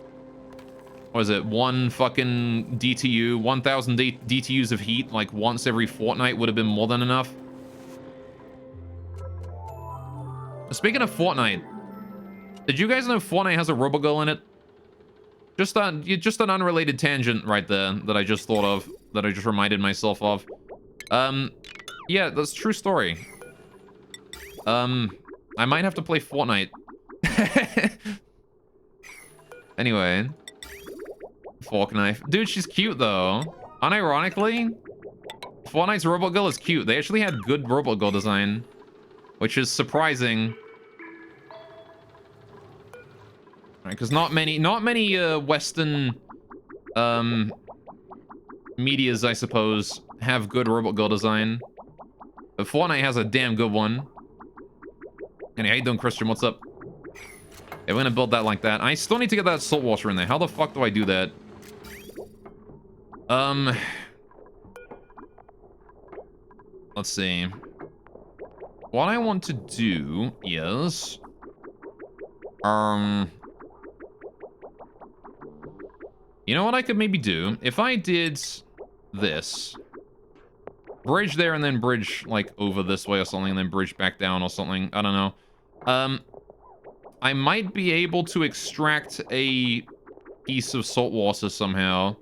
what is it? One fucking DTU, 1,000 DTUs of heat, like, once every fortnight would have been more than enough. Speaking of Fortnite, did you guys know Fortnite has a Robogirl in it? Just an unrelated tangent right there that I just thought of, that I just reminded myself of. Yeah, that's a true story. I might have to play Fortnite. Anyway. Fork knife. Dude, she's cute, though. Unironically, Fortnite's Robot Girl is cute. They actually had good Robot Girl design, which is surprising. Right, because not many Western, medias, I suppose, have good Robot Girl design. But Fortnite has a damn good one. And how you doing, Christian? What's up? Yeah, we're gonna build that like that. I still need to get that salt water in there. How the fuck do I do that? Let's see. What I want to do is... You know what I could maybe do? If I did this... Bridge there and then bridge, like, over this way or something, and then bridge back down or something. I don't know. I might be able to extract a piece of salt water somehow.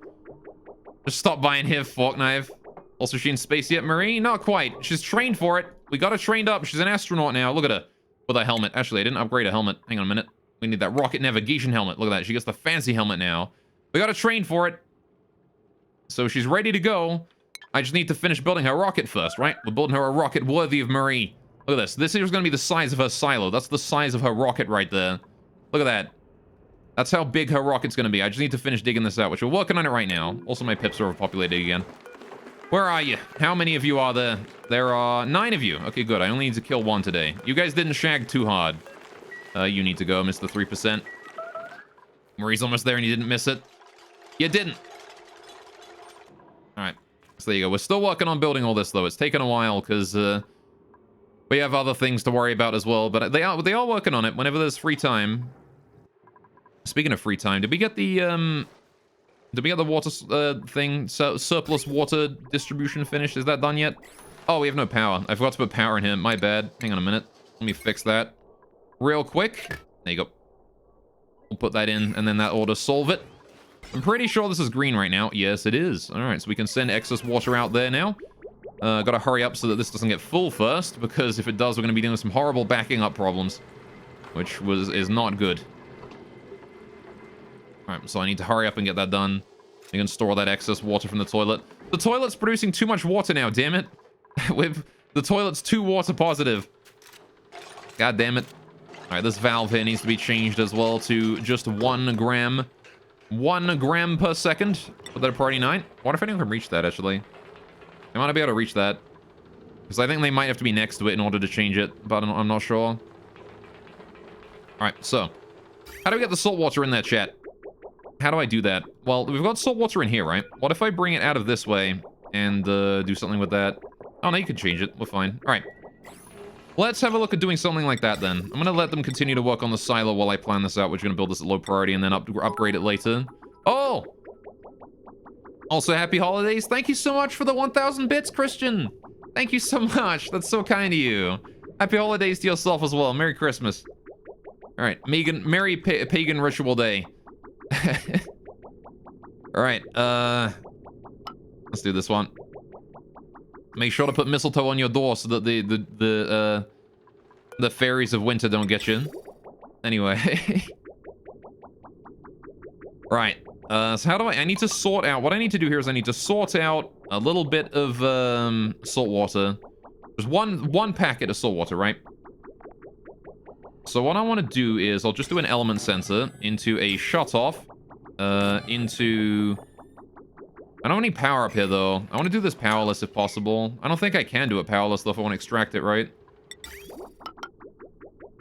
Just stop by and here, fork knife. Also, she in space yet, Marie? Not quite. She's trained for it. We got her trained up. She's an astronaut now. Look at her. With a helmet. Actually, I didn't upgrade a helmet. Hang on a minute. We need that rocket navigation helmet. Look at that. She gets the fancy helmet now. We got her trained for it. So she's ready to go. I just need to finish building her rocket first, right? We're building her a rocket worthy of Marie. Look at this. This is going to be the size of her silo. That's the size of her rocket right there. Look at that. That's how big her rocket's going to be. I just need to finish digging this out, which we're working on it right now. Also, my pips are overpopulated again. Where are you? How many of you are there? There are 9 of you. Okay, good. I only need to kill 1 today. You guys didn't shag too hard. You need to go, Mr. 3%. Marie's almost there and you didn't miss it. You didn't. All right. So there you go. We're still working on building all this, though. It's taken a while because we have other things to worry about as well. But they are working on it whenever there's free time. Speaking of free time, did we get the water thing? Surplus water distribution finished? Is that done yet? Oh, we have no power. I forgot to put power in here. My bad. Hang on a minute. Let me fix that real quick. There you go. We'll put that in, and then that ought to solve it. I'm pretty sure this is green right now. Yes, it is. All right, so we can send excess water out there now. Gotta hurry up so that this doesn't get full first, because if it does, we're gonna be dealing with some horrible backing up problems, which is not good. All right, so I need to hurry up and get that done. We can store that excess water from the toilet. The toilet's producing too much water now, damn it. The toilet's too water positive. God damn it. All right, this valve here needs to be changed as well to just 1 gram. 1 gram per second. Put that at priority 9. I wonder if anyone can reach that, actually. I might not be able to reach that. Because I think they might have to be next to it in order to change it, but I'm not sure. All right, so. How do we get the salt water in there, chat? How do I do that? Well, we've got salt water in here, right? What if I bring it out of this way and do something with that? Oh, no, you can change it. We're fine. All right. Let's have a look at doing something like that, then. I'm going to let them continue to work on the silo while I plan this out. We're going to build this at low priority and then upgrade it later. Oh! Also, happy holidays. Thank you so much for the 1,000 bits, Christian. Thank you so much. That's so kind of you. Happy holidays to yourself as well. Merry Christmas. All right, Merry Pagan Ritual Day. All right, let's do this one. Make sure to put mistletoe on your door so that the fairies of winter don't get you. Anyway. Right. So how do I need to sort out, what I need to do here is I need to sort out a little bit of salt water. There's one packet of salt water, right? So what I want to do is I'll just do an element sensor into a shut-off, into... I don't have any power up here, though. I want to do this powerless if possible. I don't think I can do it powerless, though, if I want to extract it, right?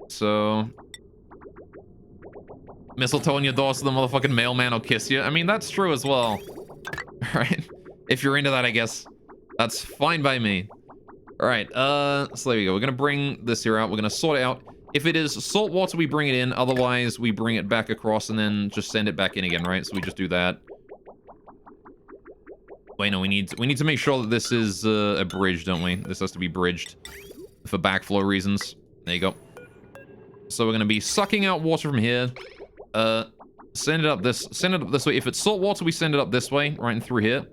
So... mistletoe on your door so the motherfucking mailman will kiss you. I mean, that's true as well. Alright? If you're into that, I guess. That's fine by me. Alright, so there we go. We're gonna bring this here out. We're gonna sort it out. If it is salt water, we bring it in. Otherwise, we bring it back across and then just send it back in again, right? So we just do that. Wait, no, we need to make sure that this is a bridge, don't we? This has to be bridged for backflow reasons. There you go. So we're gonna be sucking out water from here. Send it up this way. If it's salt water, we send it up this way, right and through here.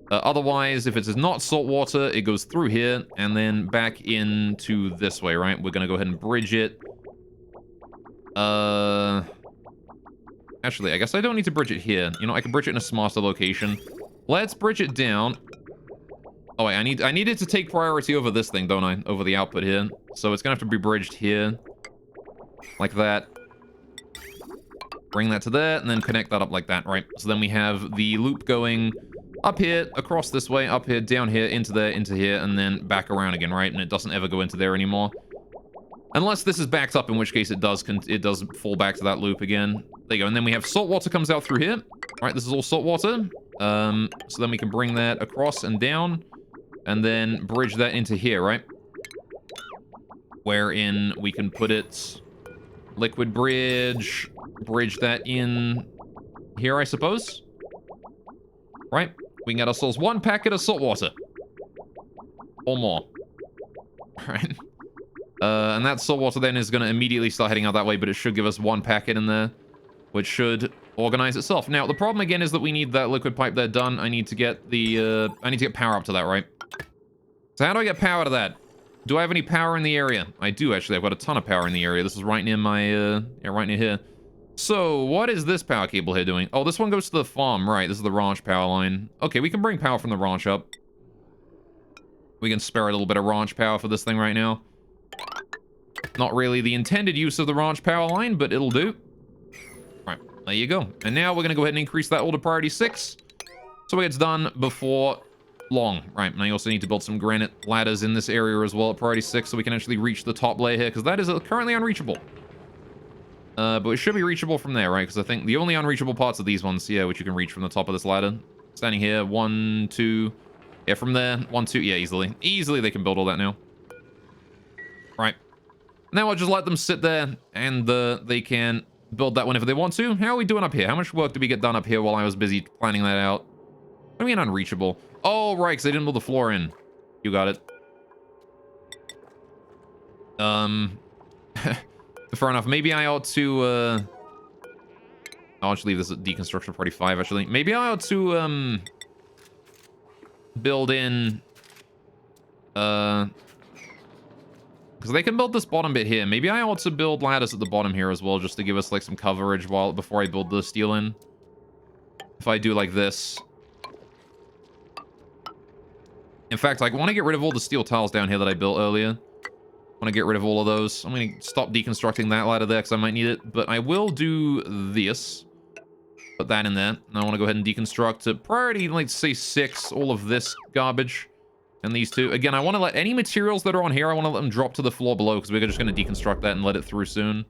Otherwise, if it is not salt water, it goes through here and then back into this way, right? We're gonna go ahead and bridge it. Actually, I guess I don't need to bridge it here. You know, I can bridge it in a smarter location. Let's bridge it down. Oh wait, I need it to take priority over this thing, don't I? Over the output here. So it's gonna have to be bridged here. Like that. Bring that to there, and then connect that up like that, right? So then we have the loop going up here, across this way, up here, down here, into there, into here, and then back around again, right? And it doesn't ever go into there anymore. Unless this is backed up, in which case it does fall back to that loop again. There you go. And then we have salt water comes out through here. Right, this is all salt water. So then we can bring that across and down, and then bridge that into here, right? Wherein we can put it... liquid bridge that in here, I suppose. Right? We can get ourselves one packet of salt water. Or more. Right? And that salt water then is going to immediately start heading out that way, but it should give us one packet in there, which should organize itself. Now, the problem again is that we need that liquid pipe there done. I need to get the, I need to get power up to that, right? So how do I get power to that? Do I have any power in the area? I do, actually. I've got a ton of power in the area. This is right near my, yeah, right near here. So, what is this power cable here doing? Oh, this one goes to the farm, right. This is the ranch power line. Okay, we can bring power from the ranch up. We can spare a little bit of ranch power for this thing right now. Not really the intended use of the ranch power line, but it'll do. Right, there you go. And now we're going to go ahead and increase that all to priority 6. So it gets done before... long. Right, and I also need to build some granite ladders in this area as well at priority 6 so we can actually reach the top layer here, because that is currently unreachable. But it should be reachable from there, right? Because I think the only unreachable parts are these ones, yeah, which you can reach from the top of this ladder. Standing here, 1, 2, yeah, from there, 1, 2, yeah, easily. Easily they can build all that now. Right. Now I'll just let them sit there, and they can build that whenever they want to. How are we doing up here? How much work did we get done up here while I was busy planning that out? What do you mean unreachable? Oh, right, because they didn't build the floor in. You got it. Fair enough. Maybe I ought to, I'll just leave this at deconstruction party 5, actually. Maybe I ought to, build in, because they can build this bottom bit here. Maybe I ought to build ladders at the bottom here as well, just to give us, like, some coverage before I build the steel in. If I do like this... in fact, I want to get rid of all the steel tiles down here that I built earlier. I want to get rid of all of those. I'm going to stop deconstructing that ladder there because I might need it. But I will do this. Put that in there. And I want to go ahead and deconstruct to priority, like, say 6, all of this garbage. And these two. Again, I want to let any materials that are on here, I want to let them drop to the floor below because we're just going to deconstruct that and let it through soon.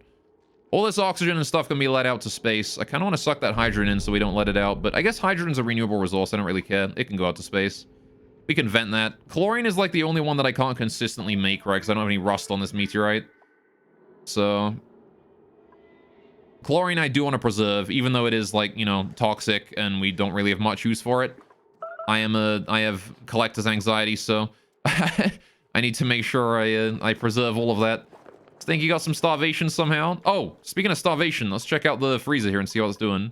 All this oxygen and stuff can be let out to space. I kind of want to suck that hydrogen in so we don't let it out, but I guess hydrogen's a renewable resource. I don't really care. It can go out to space. We can vent that. Chlorine is like the only one that I can't consistently make, right? Because I don't have any rust on this meteorite. So chlorine I do want to preserve, even though it is like, you know, toxic and we don't really have much use for it. I have collector's anxiety, so I need to make sure I preserve all of that. Think you got some starvation somehow? Oh, speaking of starvation, let's check out the freezer here and see how it's doing.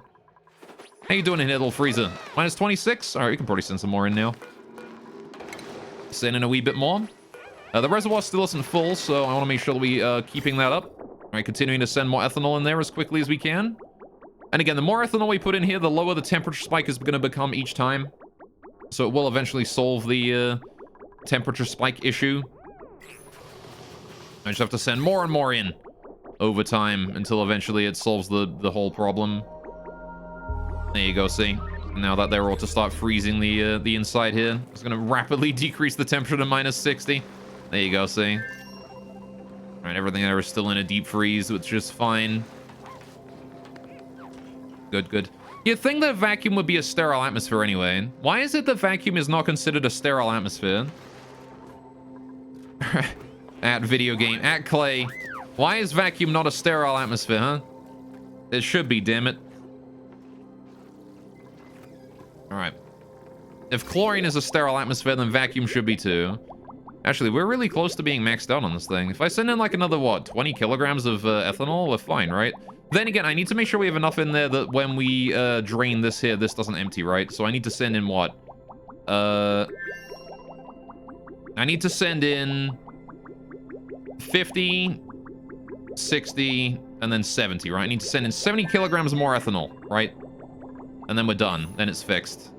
How you doing in here, little freezer? Minus 26? All right, we can probably send some more in now. Send in a wee bit more. The reservoir still isn't full, so I want to make sure that we keeping that up. All right, continuing to send more ethanol in there as quickly as we can. And again, the more ethanol we put in here, the lower the temperature spike is going to become each time. So it will eventually solve the temperature spike issue. I just have to send more and more in over time until eventually it solves the whole problem. There you go, see? Now that they're all to start freezing the inside here, it's going to rapidly decrease the temperature to minus 60. There you go, see? All right, everything there is still in a deep freeze, which is fine. Good, good. You'd think that vacuum would be a sterile atmosphere anyway. Why is it that vacuum is not considered a sterile atmosphere? At video game, at Clay. Why is vacuum not a sterile atmosphere, huh? It should be, damn it. Alright. If chlorine is a sterile atmosphere, then vacuum should be too. Actually, we're really close to being maxed out on this thing. If I send in like another, what, 20 kilograms of ethanol, we're fine, right? Then again, I need to make sure we have enough in there that when we drain this here, this doesn't empty, right? So I need to send in what? I need to send in 50, 60, and then 70, right? I need to send in 70 kilograms more ethanol, right? And then we're done. Then it's fixed.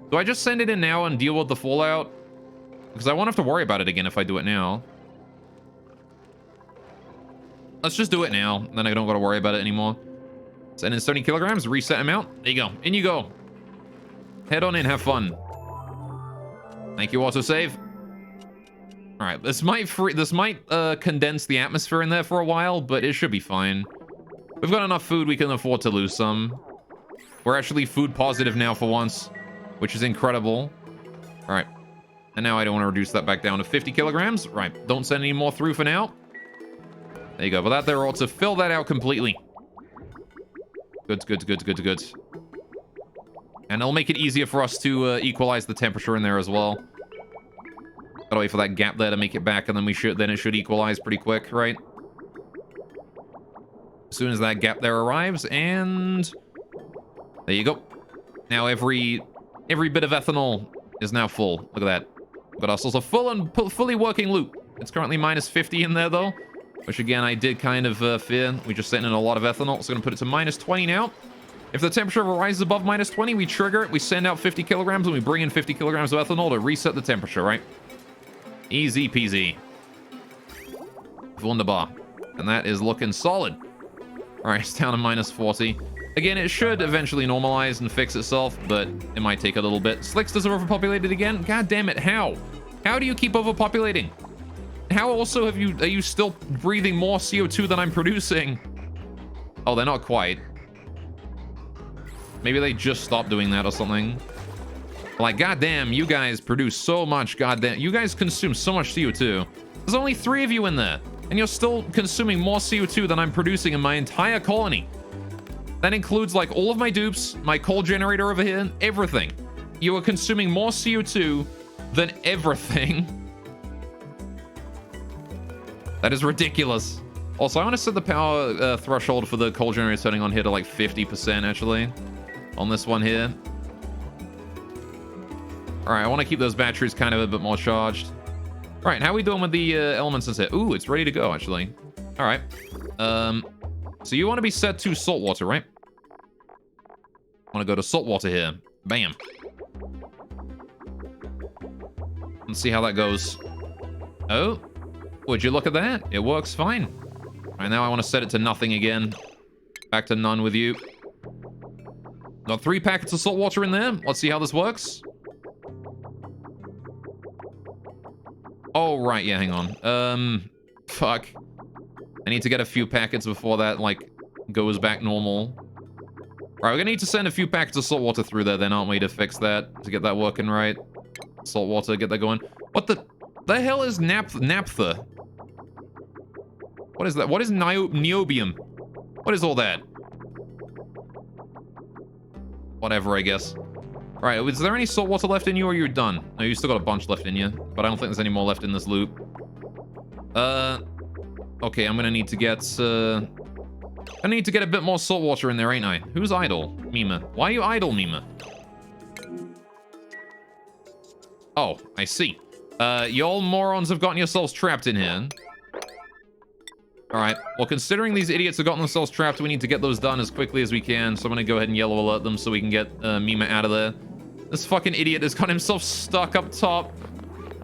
Do I just send it in now and deal with the fallout? Because I won't have to worry about it again if I do it now. Let's just do it now. Then I don't got to worry about it anymore. Send in 70 kilograms, reset amount. There you go. In you go. Head on in, have fun. Thank you, autosave. All right, this might condense the atmosphere in there for a while, but it should be fine. We've got enough food, we can afford to lose some. We're actually food positive now for once, which is incredible. All right, and now I don't want to reduce that back down to 50 kilograms. Right, don't send any more through for now. There you go, but that there ought to fill that out completely. Good, good, good, good, good. And it'll make it easier for us to equalize the temperature in there as well. Gotta wait for that gap there to make it back, and then it should equalize pretty quick, right? As soon as that gap there arrives, and there you go. Now every bit of ethanol is now full. Look at that. We've got ourselves a full and fully working loop. It's currently minus 50 in there though, which again I did kind of fear. We just sent in a lot of ethanol, so I'm gonna put it to minus 20 now. If the temperature ever rises above minus 20, we trigger it, we send out 50 kilograms, and we bring in 50 kilograms of ethanol to reset the temperature, right? Easy peasy. Wunderbar. And that is looking solid. Alright, it's down to minus 40. Again, it should eventually normalize and fix itself, but it might take a little bit. Slicksters are overpopulated again? God damn it, how? How do you keep overpopulating? How also are you still breathing more CO2 than I'm producing? Oh, they're not quite. Maybe they just stopped doing that or something. Like, goddamn, you guys produce so much, goddamn. You guys consume so much CO2. There's only 3 of you in there, and you're still consuming more CO2 than I'm producing in my entire colony. That includes, like, all of my dupes, my coal generator over here, everything. You are consuming more CO2 than everything. That is ridiculous. Also, I want to set the power threshold for the coal generator turning on here to, like, 50%, actually. On this one here. Alright, I want to keep those batteries kind of a bit more charged. Alright, how are we doing with the elements in here? Ooh, it's ready to go, actually. Alright. So you want to be set to saltwater, right? I want to go to saltwater here. Bam. Let's see how that goes. Oh, would you look at that? It works fine. Alright, now I want to set it to nothing again. Back to none with you. Got 3 packets of saltwater in there. Let's see how this works. Oh, right. Yeah, hang on. Fuck. I need to get a few packets before that, like, goes back normal. Alright, we're gonna need to send a few packets of salt water through there then, aren't we, to fix that? To get that working right. Salt water, get that going. What the hell is naphtha? What is that? What is niobium? What is all that? Whatever, I guess. Alright, is there any salt water left in you, or you're done? No, you still got a bunch left in you, but I don't think there's any more left in this loop. Okay, I'm gonna need to get, I need to get a bit more salt water in there, ain't I? Who's idle? Mima. Why are you idle, Mima? Oh, I see. Y'all morons have gotten yourselves trapped in here. Alright, well, considering these idiots have gotten themselves trapped, we need to get those done as quickly as we can, so I'm gonna go ahead and yellow alert them so we can get Mima out of there. This fucking idiot has got himself stuck up top.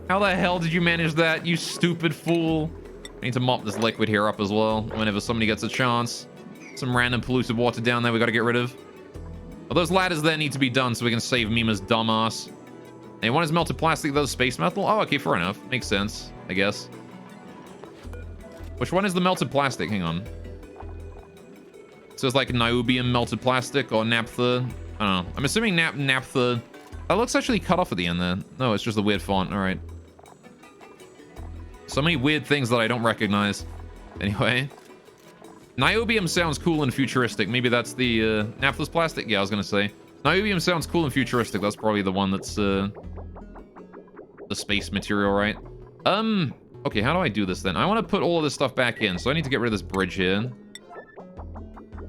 How the hell did you manage that, you stupid fool? I need to mop this liquid here up as well, whenever somebody gets a chance. Some random polluted water down there we gotta get rid of. Well, those ladders there need to be done so we can save Mima's dumbass. And one is melted plastic, those space metal? Oh, okay, fair enough. Makes sense, I guess. Which one is the melted plastic? Hang on. So it's like niobium melted plastic or naphtha. I don't know. I'm assuming naphtha. That looks actually cut off at the end there. No, it's just a weird font. All right. So many weird things that I don't recognize. Anyway. Niobium sounds cool and futuristic. Maybe that's the naphtha's plastic? Yeah, I was going to say. Niobium sounds cool and futuristic. That's probably the one that's the space material, right? Okay, how do I do this then? I want to put all of this stuff back in, so I need to get rid of this bridge here.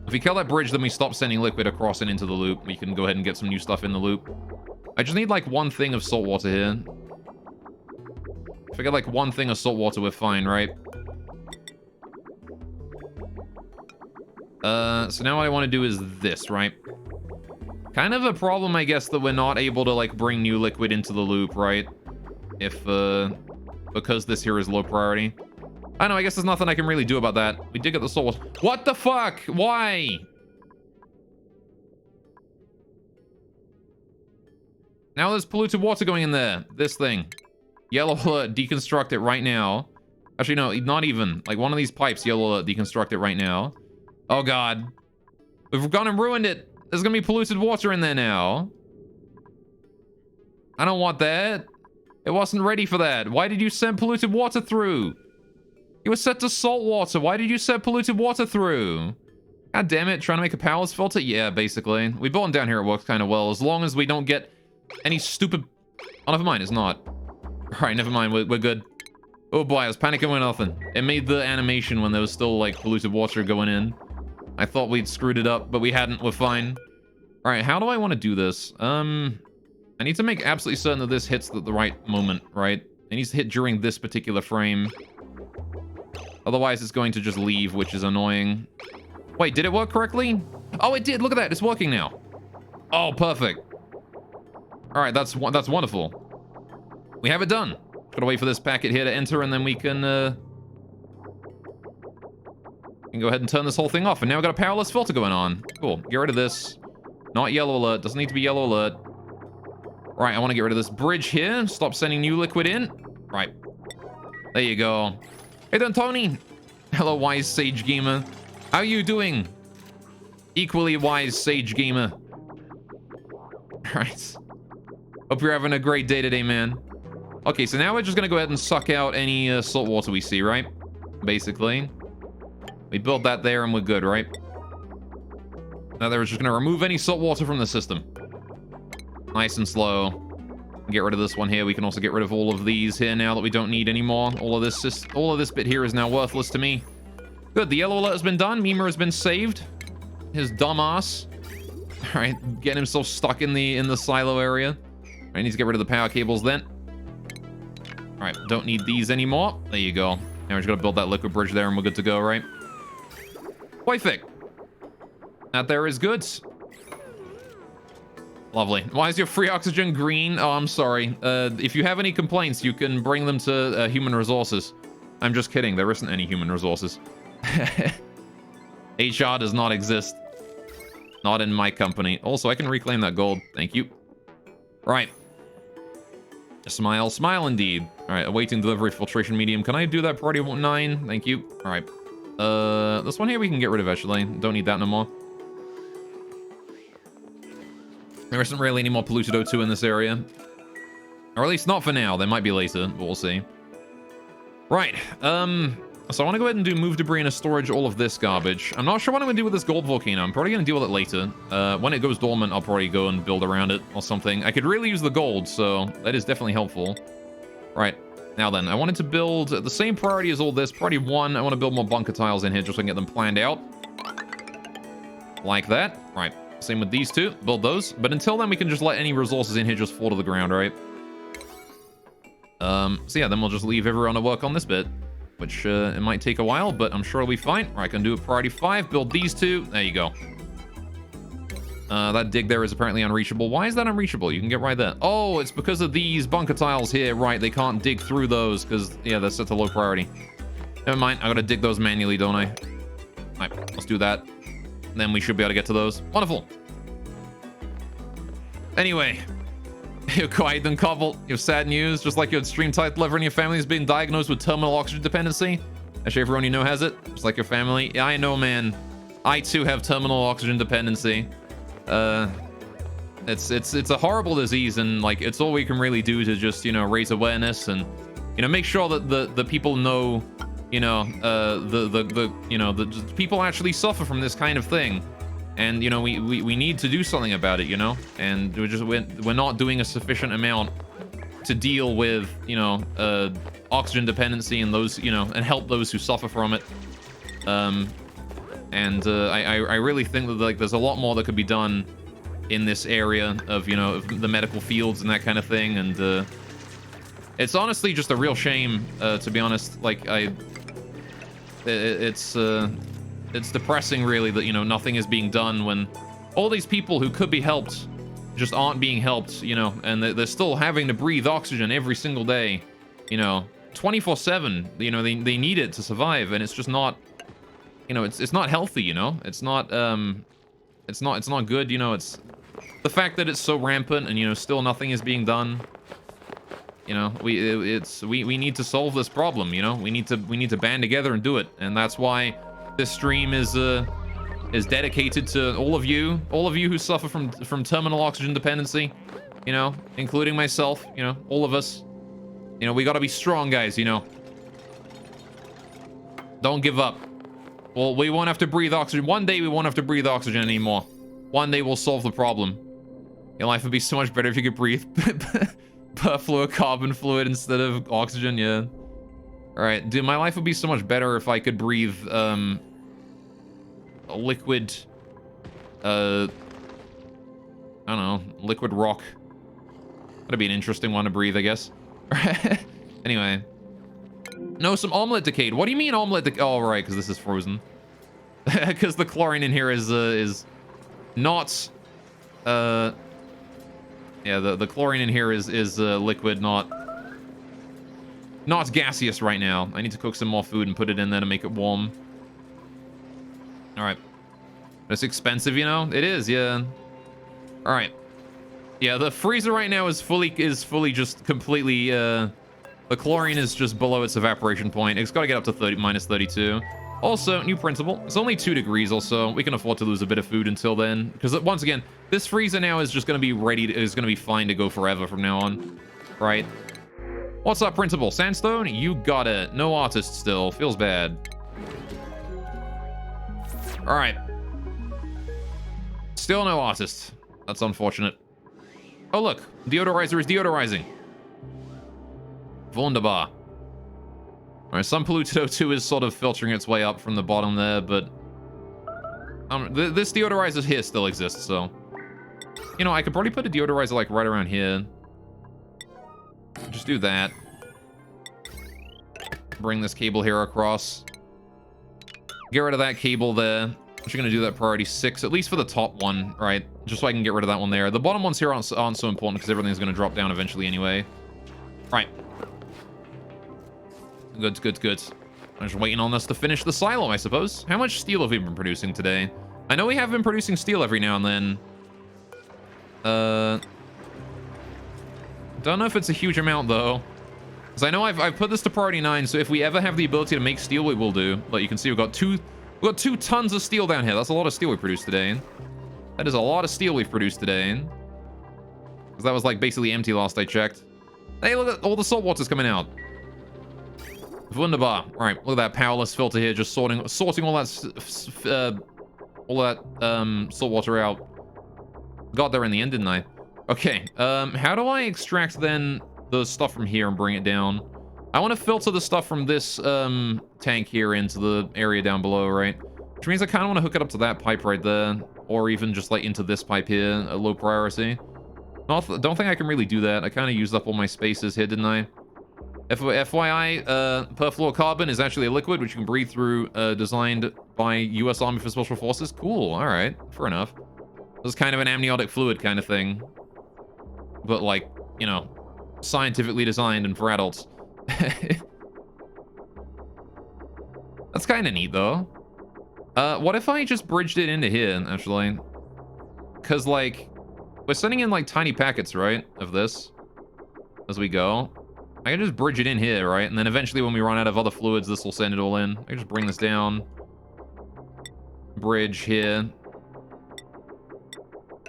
If we kill that bridge, then we stop sending liquid across and into the loop. We can go ahead and get some new stuff in the loop. I just need like one thing of salt water here. If I get like one thing of salt water, we're fine, right? So now what I want to do is this, right? Kind of a problem, I guess, that we're not able to like bring new liquid into the loop, right? If, because this here is low priority. I know, I guess there's nothing I can really do about that. We did get the salt water. What the fuck? Why? Now there's polluted water going in there. This thing. Yellow alert, deconstruct it right now. Actually, no, not even. Like one of these pipes, yellow alert, deconstruct it right now. Oh god. We've gone and ruined it. There's gonna be polluted water in there now. I don't want that. It wasn't ready for that. Why did you send polluted water through? It was set to salt water. Why did you send polluted water through? God damn it. Trying to make a powerless filter? Yeah, basically. We built one down here. It works kind of well. As long as we don't get any stupid... Oh, never mind. It's not. Alright, never mind. We're good. Oh boy, I was panicking with nothing. It made the animation when there was still, like, polluted water going in. I thought we'd screwed it up, but we hadn't. We're fine. Alright, how do I want to do this? I need to make absolutely certain that this hits the right moment, right? It needs to hit during this particular frame. Otherwise, it's going to just leave, which is annoying. Wait, did it work correctly? Oh, it did. Look at that. It's working now. Oh, perfect. All right, that's wonderful. We have it done. Gotta wait for this packet here to enter, and then we can go ahead and turn this whole thing off. And now we've got a powerless filter going on. Cool. Get rid of this. Not yellow alert. Doesn't need to be yellow alert. Right, I want to get rid of this bridge here. Stop sending new liquid in. Right. There you go. Hey then, Tony. Hello, wise sage gamer. How are you doing? Equally wise sage gamer. Alright. Hope you're having a great day today, man. Okay, so now we're just going to go ahead and suck out any salt water we see, right? Basically. We built that there and we're good, right? Now they're just going to remove any salt water from the system. Nice and slow. Get rid of this one here. We can also get rid of all of these here now that we don't need anymore. All of this bit here is now worthless to me. Good, the yellow alert has been done. Mima has been saved. His dumbass. All right, getting himself stuck in the silo area. I need to get rid of the power cables then. All right, don't need these anymore. There you go. Now we're just gonna build that liquid bridge there and we're good to go, right? Perfect. That there is good. Lovely. Why is your free oxygen green? Oh, I'm sorry. If you have any complaints, you can bring them to human resources. I'm just kidding. There isn't any human resources. HR does not exist. Not in my company. Also, I can reclaim that gold. Thank you. Right. Smile. Smile indeed. All right. Awaiting delivery filtration medium. Can I do that priority 9? Thank you. All right. This one here we can get rid of, actually. Don't need that no more. There isn't really any more polluted O2 in this area. Or at least not for now. There might be later, but we'll see. Right. So I want to go ahead and do move debris and storage all of this garbage. I'm not sure what I'm going to do with this gold volcano. I'm probably going to deal with it later. When it goes dormant, I'll probably go and build around it or something. I could really use the gold, so that is definitely helpful. Right. Now then, I wanted to build the same priority as all this. Priority 1, I want to build more bunker tiles in here just so I can get them planned out. Like that. Right. Same with these two. Build those. But until then, we can just let any resources in here just fall to the ground, right? So yeah, then we'll just leave everyone to work on this bit. Which, it might take a while, but I'm sure it'll be fine. All right, I can do it priority 5, build these two. There you go. That dig there is apparently unreachable. Why is that unreachable? You can get right there. Oh, it's because of these bunker tiles here. Right, they can't dig through those because, yeah, they're set to low priority. Never mind, I gotta dig those manually, don't I? All right, let's do that. Then we should be able to get to those. Wonderful. Anyway. You're quiet then, Cobble. You have sad news, just like your stream title, everyone in your family is being diagnosed with terminal oxygen dependency. Actually, everyone you know has it, just like your family. Yeah, I know, man. I too have terminal oxygen dependency. It's a horrible disease, and like it's all we can really do to just, you know, raise awareness and, you know, make sure that the people know, you know, the people actually suffer from this kind of thing. And, you know, we need to do something about it, you know? And we're not doing a sufficient amount to deal with, you know, oxygen dependency and those, you know, and help those who suffer from it. I really think that, like, there's a lot more that could be done in this area of, you know, of the medical fields and that kind of thing. And it's honestly just a real shame, to be honest. Like, it's depressing, really, that, you know, nothing is being done when all these people who could be helped just aren't being helped, you know, and they're still having to breathe oxygen every single day, you know, 24/7. You know, they need it to survive, and it's just not, you know, it's not healthy, you know, it's not good, you know. It's the fact that it's so rampant and, you know, still nothing is being done. You know, we need to solve this problem, you know. We need to band together and do it, and that's why this stream is dedicated to all of you who suffer from terminal oxygen dependency, you know, including myself, you know, all of us. You know, we gotta be strong, guys, you know. Don't give up. Well, we won't have to breathe oxygen. One day we won't have to breathe oxygen anymore. One day we'll solve the problem. Your life would be so much better if you could breathe carbon fluid instead of oxygen, yeah. Alright, dude, my life would be so much better if I could breathe, a liquid, I don't know, liquid rock. That'd be an interesting one to breathe, I guess. Anyway. No, some omelet decayed. What do you mean omelet decayed? Oh, right, because this is frozen. Because the chlorine in here is not, yeah, the chlorine in here is liquid, not gaseous right now. I need to cook some more food and put it in there to make it warm. All right. It's expensive, you know? It is, yeah. All right. Yeah, the freezer right now is fully just completely, the chlorine is just below its evaporation point. It's got to get up to -32. Also, new principle. It's only 2 degrees also. We can afford to lose a bit of food until then. Because once again, this freezer now is just going to be is going to be fine to go forever from now on. Right? What's up, Principal? Sandstone? You got it. No artist still. Feels bad. Alright. Still no artist. That's unfortunate. Oh, look. Deodorizer is deodorizing. Wunderbar. Alright, some polluted O2 is sort of filtering its way up from the bottom there, but this deodorizer here still exists, so... You know, I could probably put a deodorizer, like, right around here. Just do that. Bring this cable here across. Get rid of that cable there. I'm just gonna do that priority 6, at least for the top one, right? Just so I can get rid of that one there. The bottom ones here aren't so important because everything's gonna drop down eventually anyway. Right. Good. I'm just waiting on this to finish the silo, I suppose. How much steel have we been producing today? I know we have been producing steel every now and then. Don't know if it's a huge amount, though. Because I know I've put this to priority 9, so if we ever have the ability to make steel, we will do. But you can see we've got 2 tons of steel down here. That's a lot of steel we produced today. That is a lot of steel we've produced today. Because that was like basically empty last I checked. Hey, look at all the salt water's coming out. Wunderbar. All right, look at that powerless filter here, just sorting all that salt water out. Got there in the end, didn't I? Okay. How do I extract then the stuff from here and bring it down? I want to filter the stuff from this tank here into the area down below, right? Which means I kind of want to hook it up to that pipe right there, or even just like into this pipe here, a low priority. Don't think I can really do that. I kind of used up all my spaces here, didn't I? FYI, perfluorocarbon is actually a liquid which you can breathe through, designed by US Army for Special Forces. Cool, alright, fair enough. This is kind of an amniotic fluid kind of thing. But like, you know, scientifically designed and for adults. That's kind of neat, though. What if I just bridged it into here, actually? Because, like, we're sending in, like, tiny packets, right, of this as we go. I can just bridge it in here, right? And then eventually when we run out of other fluids, this will send it all in. I can just bring this down. Bridge here.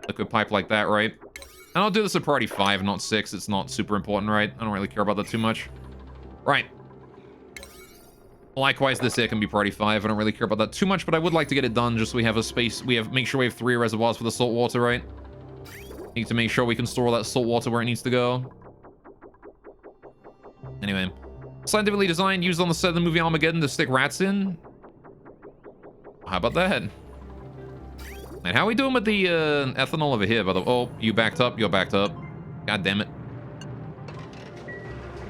Liquid pipe like that, right? And I'll do this at priority 5, not 6. It's not super important, right? I don't really care about that too much. Right. Likewise, this here can be priority 5. I don't really care about that too much, but I would like to get it done just so we have a space. Make sure we have 3 reservoirs for the salt water, right? Need to make sure we can store all that salt water where it needs to go. Anyway. Scientifically designed, used on the set of the movie Armageddon to stick rats in. How about that? And how are we doing with the ethanol over here, by the way? Oh, you backed up? You're backed up. God damn it.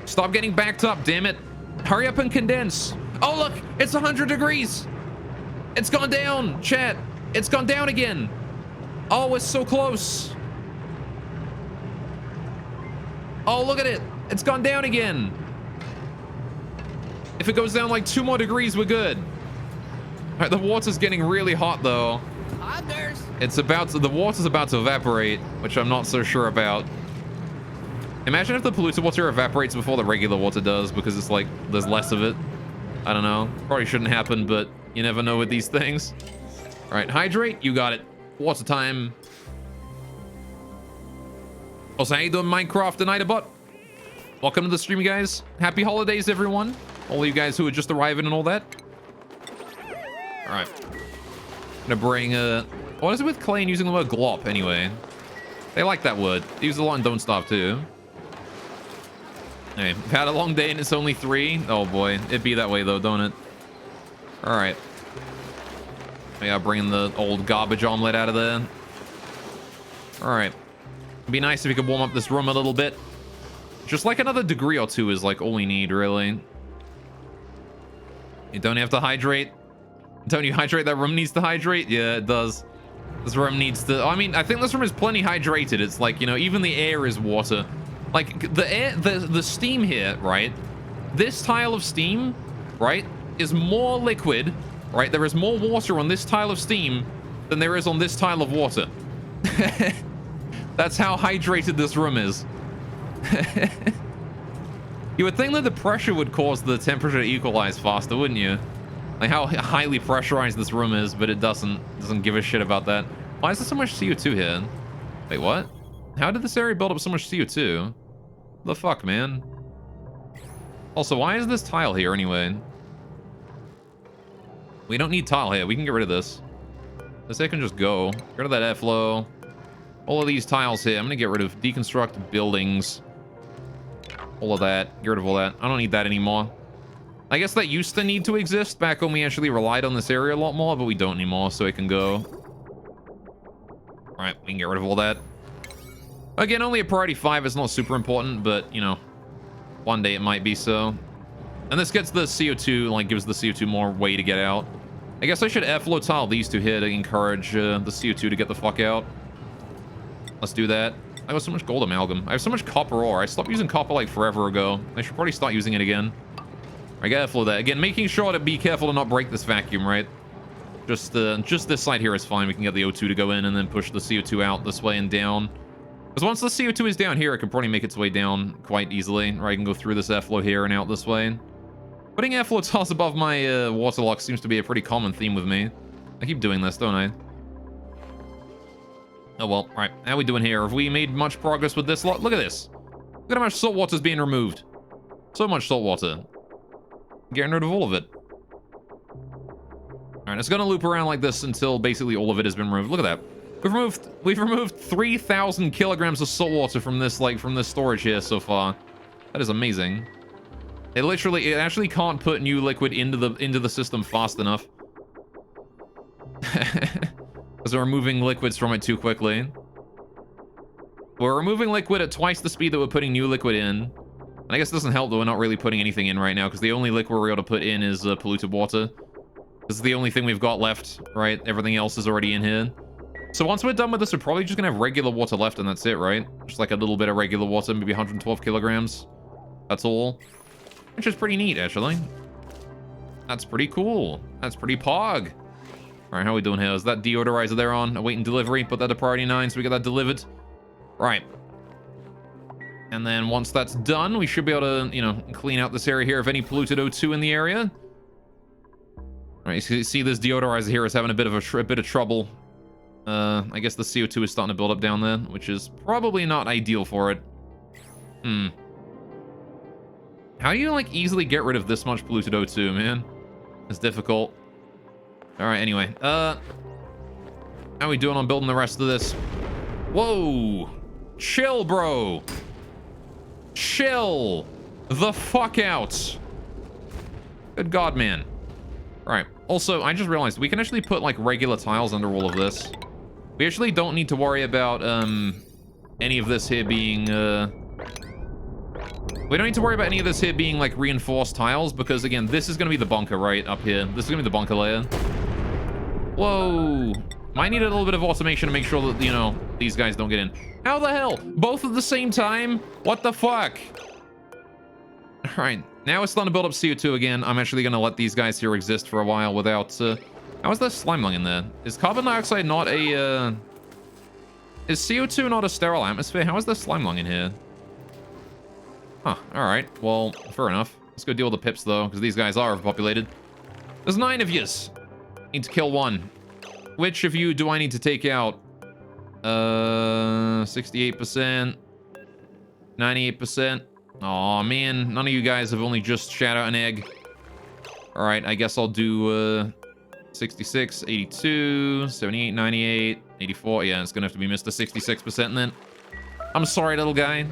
Stop getting backed up, damn it. Hurry up and condense. Oh, look, it's 100 degrees. It's gone down, chat. It's gone down again. Oh, it's so close. Oh, look at it. It's gone down again. If it goes down like 2 more degrees, we're good. All right, the water's getting really hot, though. The water's about to evaporate, which I'm not so sure about. Imagine if the polluted water evaporates before the regular water does, because it's like, there's less of it. I don't know. Probably shouldn't happen, but you never know with these things. All right, hydrate, you got it. Water time. Also, how you doing, Minecraft and Unedited? Welcome to the stream, guys. Happy holidays, everyone. All of you guys who are just arriving and all that. All right. Gonna bring what is it with clay and using the word glop anyway? They like that word. They use it a lot in Don't Starve too. Hey, we've had a long day and it's only 3. Oh boy, it'd be that way though, don't it? All right. I gotta bring the old garbage omelet out of there. All right. It'd be nice if we could warm up this room a little bit. Just like another degree or 2 is like all we need, really. You don't have to hydrate. Don't you hydrate? That room needs to hydrate? Yeah, it does. This room needs to... I mean, I think this room is plenty hydrated. It's like, you know, even the air is water. Like, the air... The steam here, right? This tile of steam, right, is more liquid, right? There is more water on this tile of steam than there is on this tile of water. That's how hydrated this room is. You would think that the pressure would cause the temperature to equalize faster, wouldn't you? Like how highly pressurized this room is, but it doesn't give a shit about that. Why is there so much CO2 here? Wait, what? How did this area build up so much CO2? The fuck, man? Also, why is this tile here anyway? We don't need tile here. We can get rid of this. This here can just go. Get rid of that airflow. All of these tiles here. I'm gonna get rid of deconstruct buildings. All of that. Get rid of all that. I don't need that anymore. I guess that used to need to exist back when we actually relied on this area a lot more, but we don't anymore, so it can go. All right, we can get rid of all that. Again, only a priority 5. It's not super important, but, you know, one day it might be so. And this gets the CO2, like, gives the CO2 more way to get out. I guess I should airflow tile these 2 here to encourage the CO2 to get the fuck out. Let's do that. I got so much gold amalgam. I have so much copper ore. I stopped using copper, like, forever ago. I should probably start using it again. I gotta flow that. Again, making sure to be careful to not break this vacuum, right? Just this side here is fine. We can get the O2 to go in and then push the CO2 out this way and down. Because once the CO2 is down here, it can probably make its way down quite easily. Or I can go through this airflow here and out this way. Putting airflow tiles above my water lock seems to be a pretty common theme with me. I keep doing this, don't I? Oh well, right. How are we doing here? Have we made much progress with this lot? Look at this. Look at how much salt water is being removed. So much salt water. Getting rid of all of it. Alright, it's gonna loop around like this until basically all of it has been removed. Look at that. We've removed 3,000 kilograms of salt water from this, from this storage here so far. That is amazing. It actually can't put new liquid into the system fast enough. Because we're removing liquids from it too quickly. We're removing liquid at twice the speed that we're putting new liquid in. And I guess it doesn't help that we're not really putting anything in right now, because the only liquid we're able to put in is polluted water. This is the only thing we've got left, right? Everything else is already in here. So once we're done with this, we're probably just going to have regular water left, and that's it, right? Just like a little bit of regular water, maybe 112 kilograms. That's all. Which is pretty neat, actually. That's pretty cool. That's pretty pog. Alright, how are we doing here? Is that deodorizer there on? Awaiting delivery. Put that to priority 9 so we get that delivered. Right. And then once that's done, we should be able to, you know, clean out this area here of any polluted O2 in the area. Alright, you see this deodorizer here is having a bit of trouble. I guess the CO2 is starting to build up down there, which is probably not ideal for it. How do you, like, easily get rid of this much polluted O2, man? It's difficult. Alright, anyway. How are we doing on building the rest of this? Whoa! Chill, bro! Chill the fuck out! Good God, man. Alright. Also, I just realized we can actually put, like, regular tiles under all of this. We actually don't need to worry about, any of this here being, we don't need to worry about any of this here being, like, reinforced tiles, because, again, this is going to be the bunker, right, up here. This is going to be the bunker layer. Whoa. Might need a little bit of automation to make sure that, you know, these guys don't get in. How the hell? Both at the same time? What the fuck? Alright, now it's starting to build up CO2 again. I'm actually going to let these guys here exist for a while without, how is there slime lung in there? Is carbon dioxide not a, is CO2 not a sterile atmosphere? How is there slime lung in here? Huh, alright. Well, fair enough. Let's go deal with the pips, though, because these guys are overpopulated. There's 9 of yous. Need to kill 1. Which of you do I need to take out? 68%. 98%. Aw, man. None of you guys have only just shat out an egg. Alright, I guess I'll do, 66, 82, 78, 98, 84. Yeah, it's gonna have to be Mr. 66% then. I'm sorry, little guy.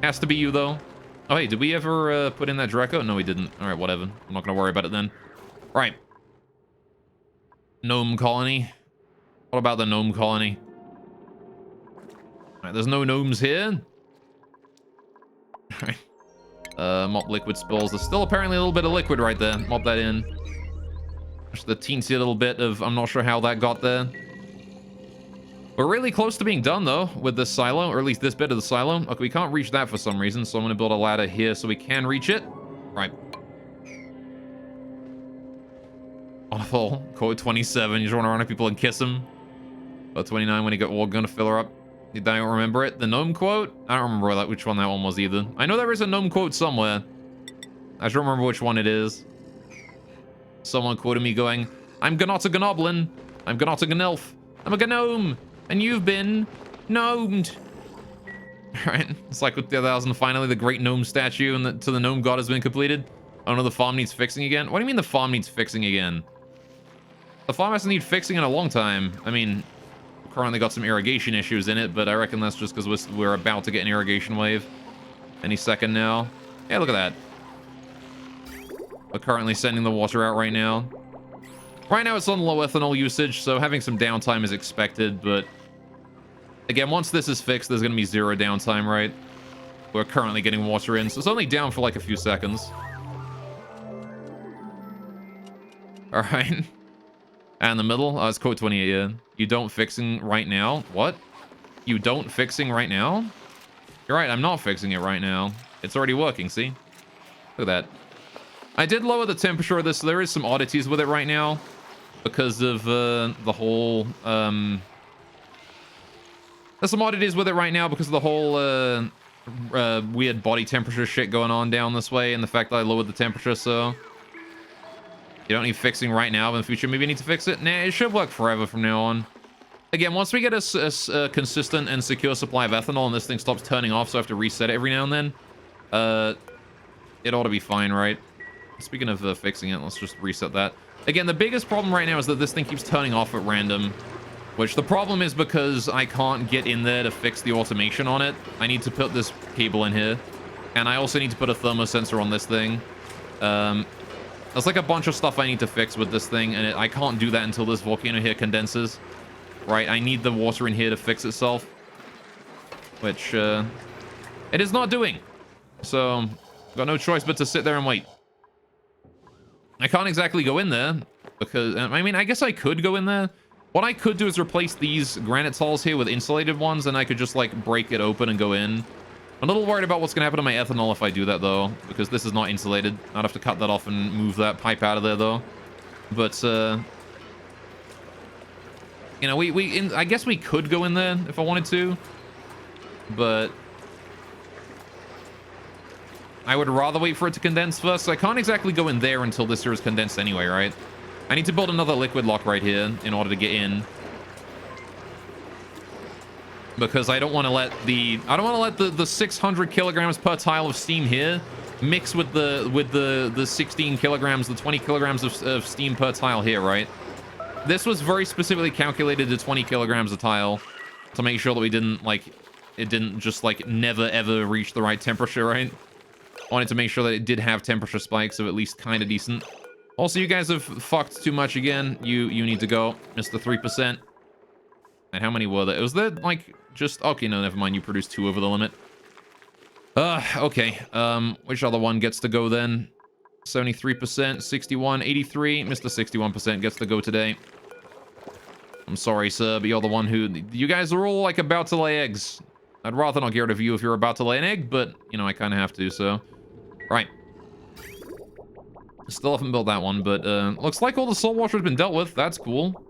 Has to be you, though. Oh, hey, did we ever put in that Draco? No, we didn't. All right, whatever. I'm not going to worry about it then. All right. Gnome colony. What about the gnome colony? All right, there's no gnomes here. All right. Mop liquid spills. There's still apparently a little bit of liquid right there. Mop that in. Just the teensy little bit of... I'm not sure how that got there. We're really close to being done, though, with this silo, or at least this bit of the silo. Okay, we can't reach that for some reason, so I'm going to build a ladder here so we can reach it. Right. Awful. Code 27. You just want to run at people and kiss them. Code 29 when you get going to fill her up. I don't remember it. The gnome quote? I don't remember which one that one was either. I know there is a gnome quote somewhere. I just don't remember which one it is. Someone quoted me going, I'm not a gnoblin. I'm not a gnelf. I'm a gnome. And you've been gnomed. Alright, it's like with 2000, finally the great gnome statue and to the gnome god has been completed. Oh no, the farm needs fixing again? What do you mean the farm needs fixing again? The farm hasn't needed fixing in a long time. I mean, we've currently got some irrigation issues in it, but I reckon that's just because we're about to get an irrigation wave any second now. Yeah, look at that. We're currently sending the water out right now. Right now it's on low ethanol usage, so having some downtime is expected, but again, once this is fixed, there's going to be 0 downtime, right? We're currently getting water in, so it's only down for like a few seconds. All right. And the middle, it's code 28, yeah. You don't fixing right now? What? You don't fixing right now? You're right, I'm not fixing it right now. It's already working, see? Look at that. I did lower the temperature of this, so there is some oddities with it right now. Because of the whole There's some oddities with it right now because of the whole weird body temperature shit going on down this way, and the fact that I lowered the temperature, so you don't need fixing right now, but in the future maybe you need to fix it. Nah, it should work forever from now on. Again, once we get a consistent and secure supply of ethanol and this thing stops turning off, so I have to reset it every now and then, it ought to be fine, right? Speaking of fixing it, let's just reset that. Again, the biggest problem right now is that this thing keeps turning off at random, which the problem is because I can't get in there to fix the automation on it. I need to put this cable in here, and I also need to put a thermosensor on this thing. There's like a bunch of stuff I need to fix with this thing, and I can't do that until this volcano here condenses. Right, I need the water in here to fix itself, which it is not doing. So, got no choice but to sit there and wait. I can't exactly go in there because, I mean, I guess I could go in there. What I could do is replace these granite tiles here with insulated ones, and I could just like break it open and go in. I'm a little worried about what's gonna happen to my ethanol if I do that though, because this is not insulated. I'd have to cut that off and move that pipe out of there though. But you know, I guess we could go in there if I wanted to, but I would rather wait for it to condense first. So I can't exactly go in there until this here is condensed anyway, right? I need to build another liquid lock right here in order to get in, because I don't want to let the 600 kilograms per tile of steam here mix with the 16 kilograms, the 20 kilograms of steam per tile here, right? This was very specifically calculated to 20 kilograms a tile to make sure that we didn't, like, it didn't just, like, never, ever reach the right temperature, right? I wanted to make sure that it did have temperature spikes of at least kind of decent. Also, you guys have fucked too much again. You need to go. Mr. 3%. And how many were there? Was there, like, just... Okay, no, never mind. You produced 2 over the limit. Okay. Which other one gets to go then? 73%, 61, 83. Mr. 61% gets to go today. I'm sorry, sir, but you're the one who... You guys are all, like, about to lay eggs. I'd rather not get rid of you if you're about to lay an egg, but, you know, I kind of have to, so... Right. Still haven't built that one, but, looks like all the salt water has been dealt with. That's cool.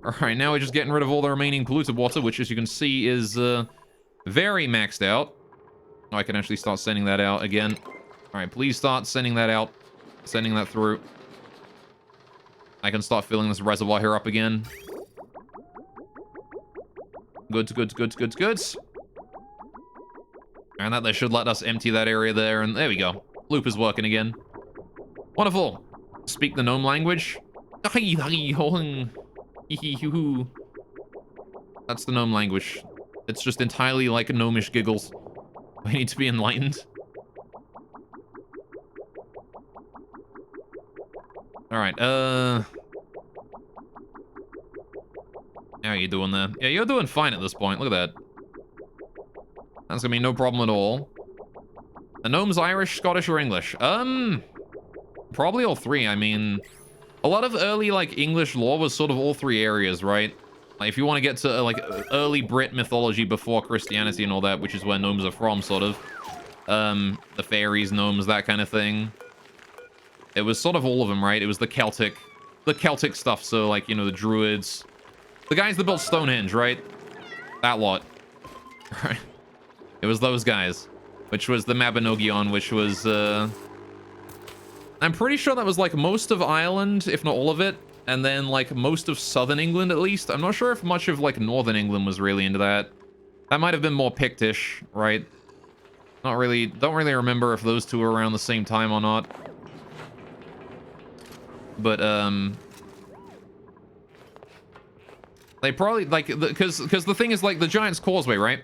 Alright, now we're just getting rid of all the remaining polluted water, which, as you can see, is, very maxed out. Oh, I can actually start sending that out again. Alright, please start sending that out. Sending that through. I can start filling this reservoir here up again. Goods. And that they should let us empty that area there, and there we go. Loop is working again. Wonderful. Speak the gnome language. That's the gnome language. It's just entirely like gnomish giggles. We need to be enlightened. Alright, how are you doing there? Yeah, you're doing fine at this point. Look at that. That's gonna be no problem at all. The gnome's Irish, Scottish, or English? Probably all 3. I mean, a lot of early, like, English lore was sort of all 3 areas, right? Like, if you want to get to, like, early Brit mythology before Christianity and all that, which is where gnomes are from, sort of. The fairies, gnomes, that kind of thing. It was sort of all of them, right? It was the Celtic stuff, so, like, you know, the Druids. The guys that built Stonehenge, right? That lot. Right? It was those guys. Which was the Mabinogion, which was, I'm pretty sure that was, like, most of Ireland, if not all of it. And then, like, most of southern England, at least. I'm not sure if much of, like, northern England was really into that. That might have been more Pictish, right? Not really... Don't really remember if those two were around the same time or not. But, they probably, like... Because the thing is, like, the Giant's Causeway, right?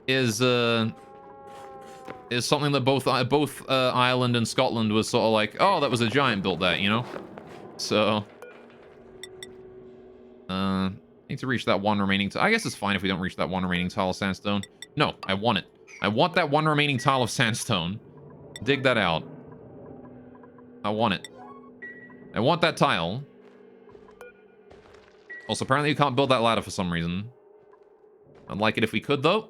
Is something that both Ireland and Scotland was sort of like, oh, that was a giant built that, you know? So... need to reach that one remaining I guess it's fine if we don't reach that one remaining tile of sandstone. No, I want it. I want that one remaining tile of sandstone. Dig that out. I want it. I want that tile. Also, apparently you can't build that ladder for some reason. I'd like it if we could, though.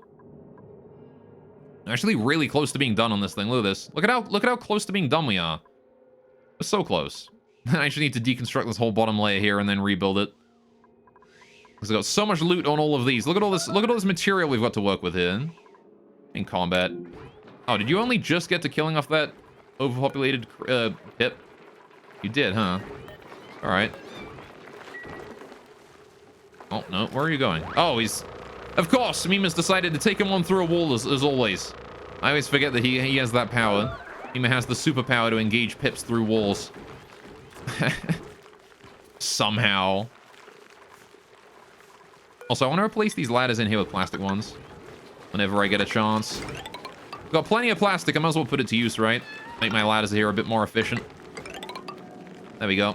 Actually really close to being done on this thing. Look at this. Look at how close to being done we are. We're so close. I just need to deconstruct this whole bottom layer here and then rebuild it. Because I've got so much loot on all of these. Look at all this material we've got to work with here. In combat. Oh, did you only just get to killing off that overpopulated pip? You did, huh? Alright. Oh, no. Where are you going? Oh, he's... Of course, Mima's decided to take him on through a wall as always. I always forget that he has that power. Mima has the superpower to engage pips through walls. Somehow. Also, I want to replace these ladders in here with plastic ones. Whenever I get a chance. Got plenty of plastic, I might as well put it to use, right? Make my ladders here a bit more efficient. There we go.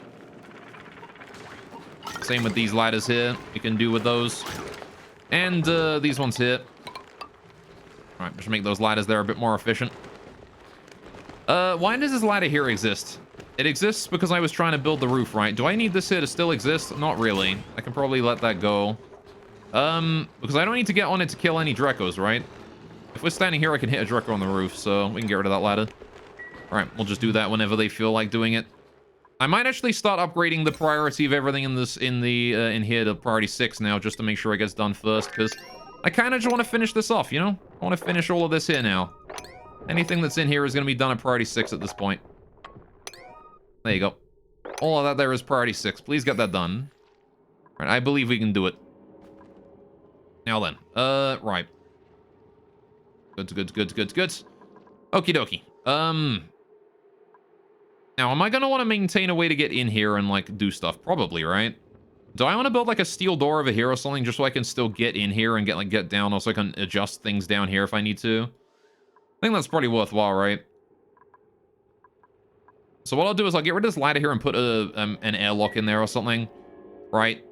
Same with these ladders here. You can do with those. And these ones here. Alright, just make those ladders there a bit more efficient. Why does this ladder here exist? It exists because I was trying to build the roof, right? Do I need this here to still exist? Not really. I can probably let that go. Because I don't need to get on it to kill any Drekos, right? If we're standing here, I can hit a Dreco on the roof, so we can get rid of that ladder. Alright, we'll just do that whenever they feel like doing it. I might actually start upgrading the priority of everything in here to priority 6 now, just to make sure it gets done first, because I kind of just want to finish this off, you know? I want to finish all of this here now. Anything that's in here is going to be done at priority 6 at this point. There you go. All of that there is priority 6. Please get that done. Right, I believe we can do it. Now then. Right. Good. Okie dokie. Now, am I going to want to maintain a way to get in here and, like, do stuff? Probably, right? Do I want to build, like, a steel door over here or something just so I can still get in here and get down, or so I can adjust things down here if I need to? I think that's pretty worthwhile, right? So what I'll do is I'll get rid of this ladder here and put an airlock in there or something, right?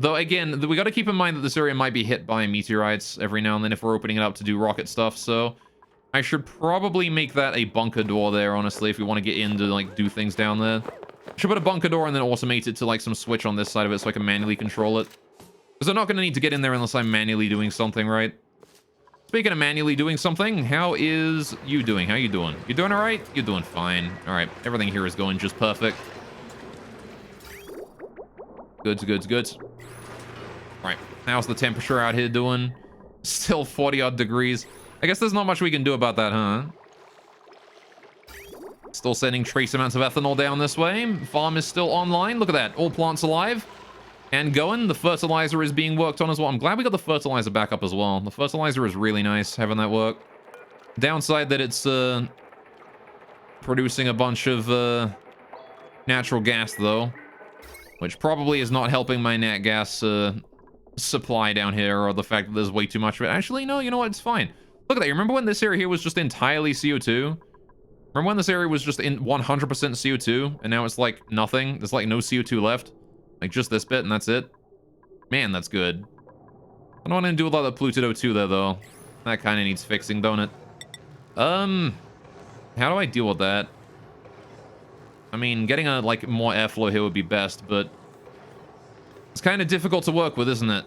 Though, again, we got to keep in mind that this area might be hit by meteorites every now and then if we're opening it up to do rocket stuff, so... I should probably make that a bunker door there, honestly, if we want to get in to, like, do things down there. Should put a bunker door and then automate it to, like, some switch on this side of it so I can manually control it. Because I'm not going to need to get in there unless I'm manually doing something, right? Speaking of manually doing something, how is you doing? How you doing? You doing alright? You're doing fine. Alright, everything here is going just perfect. Good. Right, how's the temperature out here doing? Still 40-odd degrees. I guess there's not much we can do about that, huh? Still sending trace amounts of ethanol down this way. Farm is still online. Look at that. All plants alive and going. The fertilizer is being worked on as well. I'm glad we got the fertilizer back up as well. The fertilizer is really nice having that work. Downside that it's producing a bunch of natural gas, though. Which probably is not helping my nat gas supply down here, or the fact that there's way too much of it. Actually, no, you know what? It's fine. Look at that. You remember when this area here was just entirely CO2? Remember when this area was just in 100% CO2? And now it's like nothing? There's like no CO2 left? Like just this bit and that's it? Man, that's good. I don't want to do a lot of polluted O2 there, though. That kind of needs fixing, don't it? How do I deal with that? I mean, getting like more airflow here would be best, but it's kind of difficult to work with, isn't it?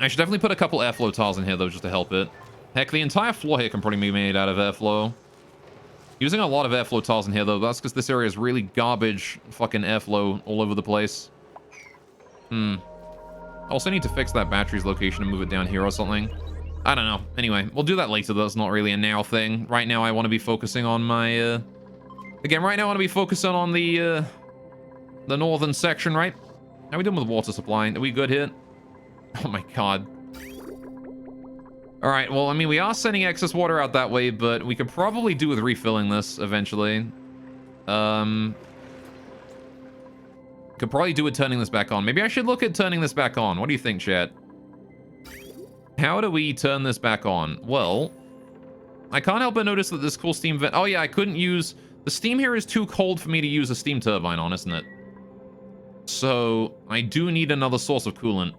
I should definitely put a couple airflow tiles in here, though, just to help it. Heck, the entire floor here can probably be made out of airflow. Using a lot of airflow tiles in here, though, that's because this area is really garbage fucking airflow all over the place. Also need to fix that battery's location and move it down here or something. I don't know. Anyway, we'll do that later, though. It's not really a now thing. Right now, I want to be focusing on my, Again, right now, I want to be focusing on the northern section, right? How are we doing with water supply? Are we good here? Oh my god. Alright, well, I mean, we are sending excess water out that way, but we could probably do with refilling this eventually. Could probably do with turning this back on. Maybe I should look at turning this back on. What do you think, chat? How do we turn this back on? Well, I can't help but notice that this cool steam vent... Oh yeah, I couldn't use... The steam here is too cold for me to use a steam turbine on, isn't it? So, I do need another source of coolant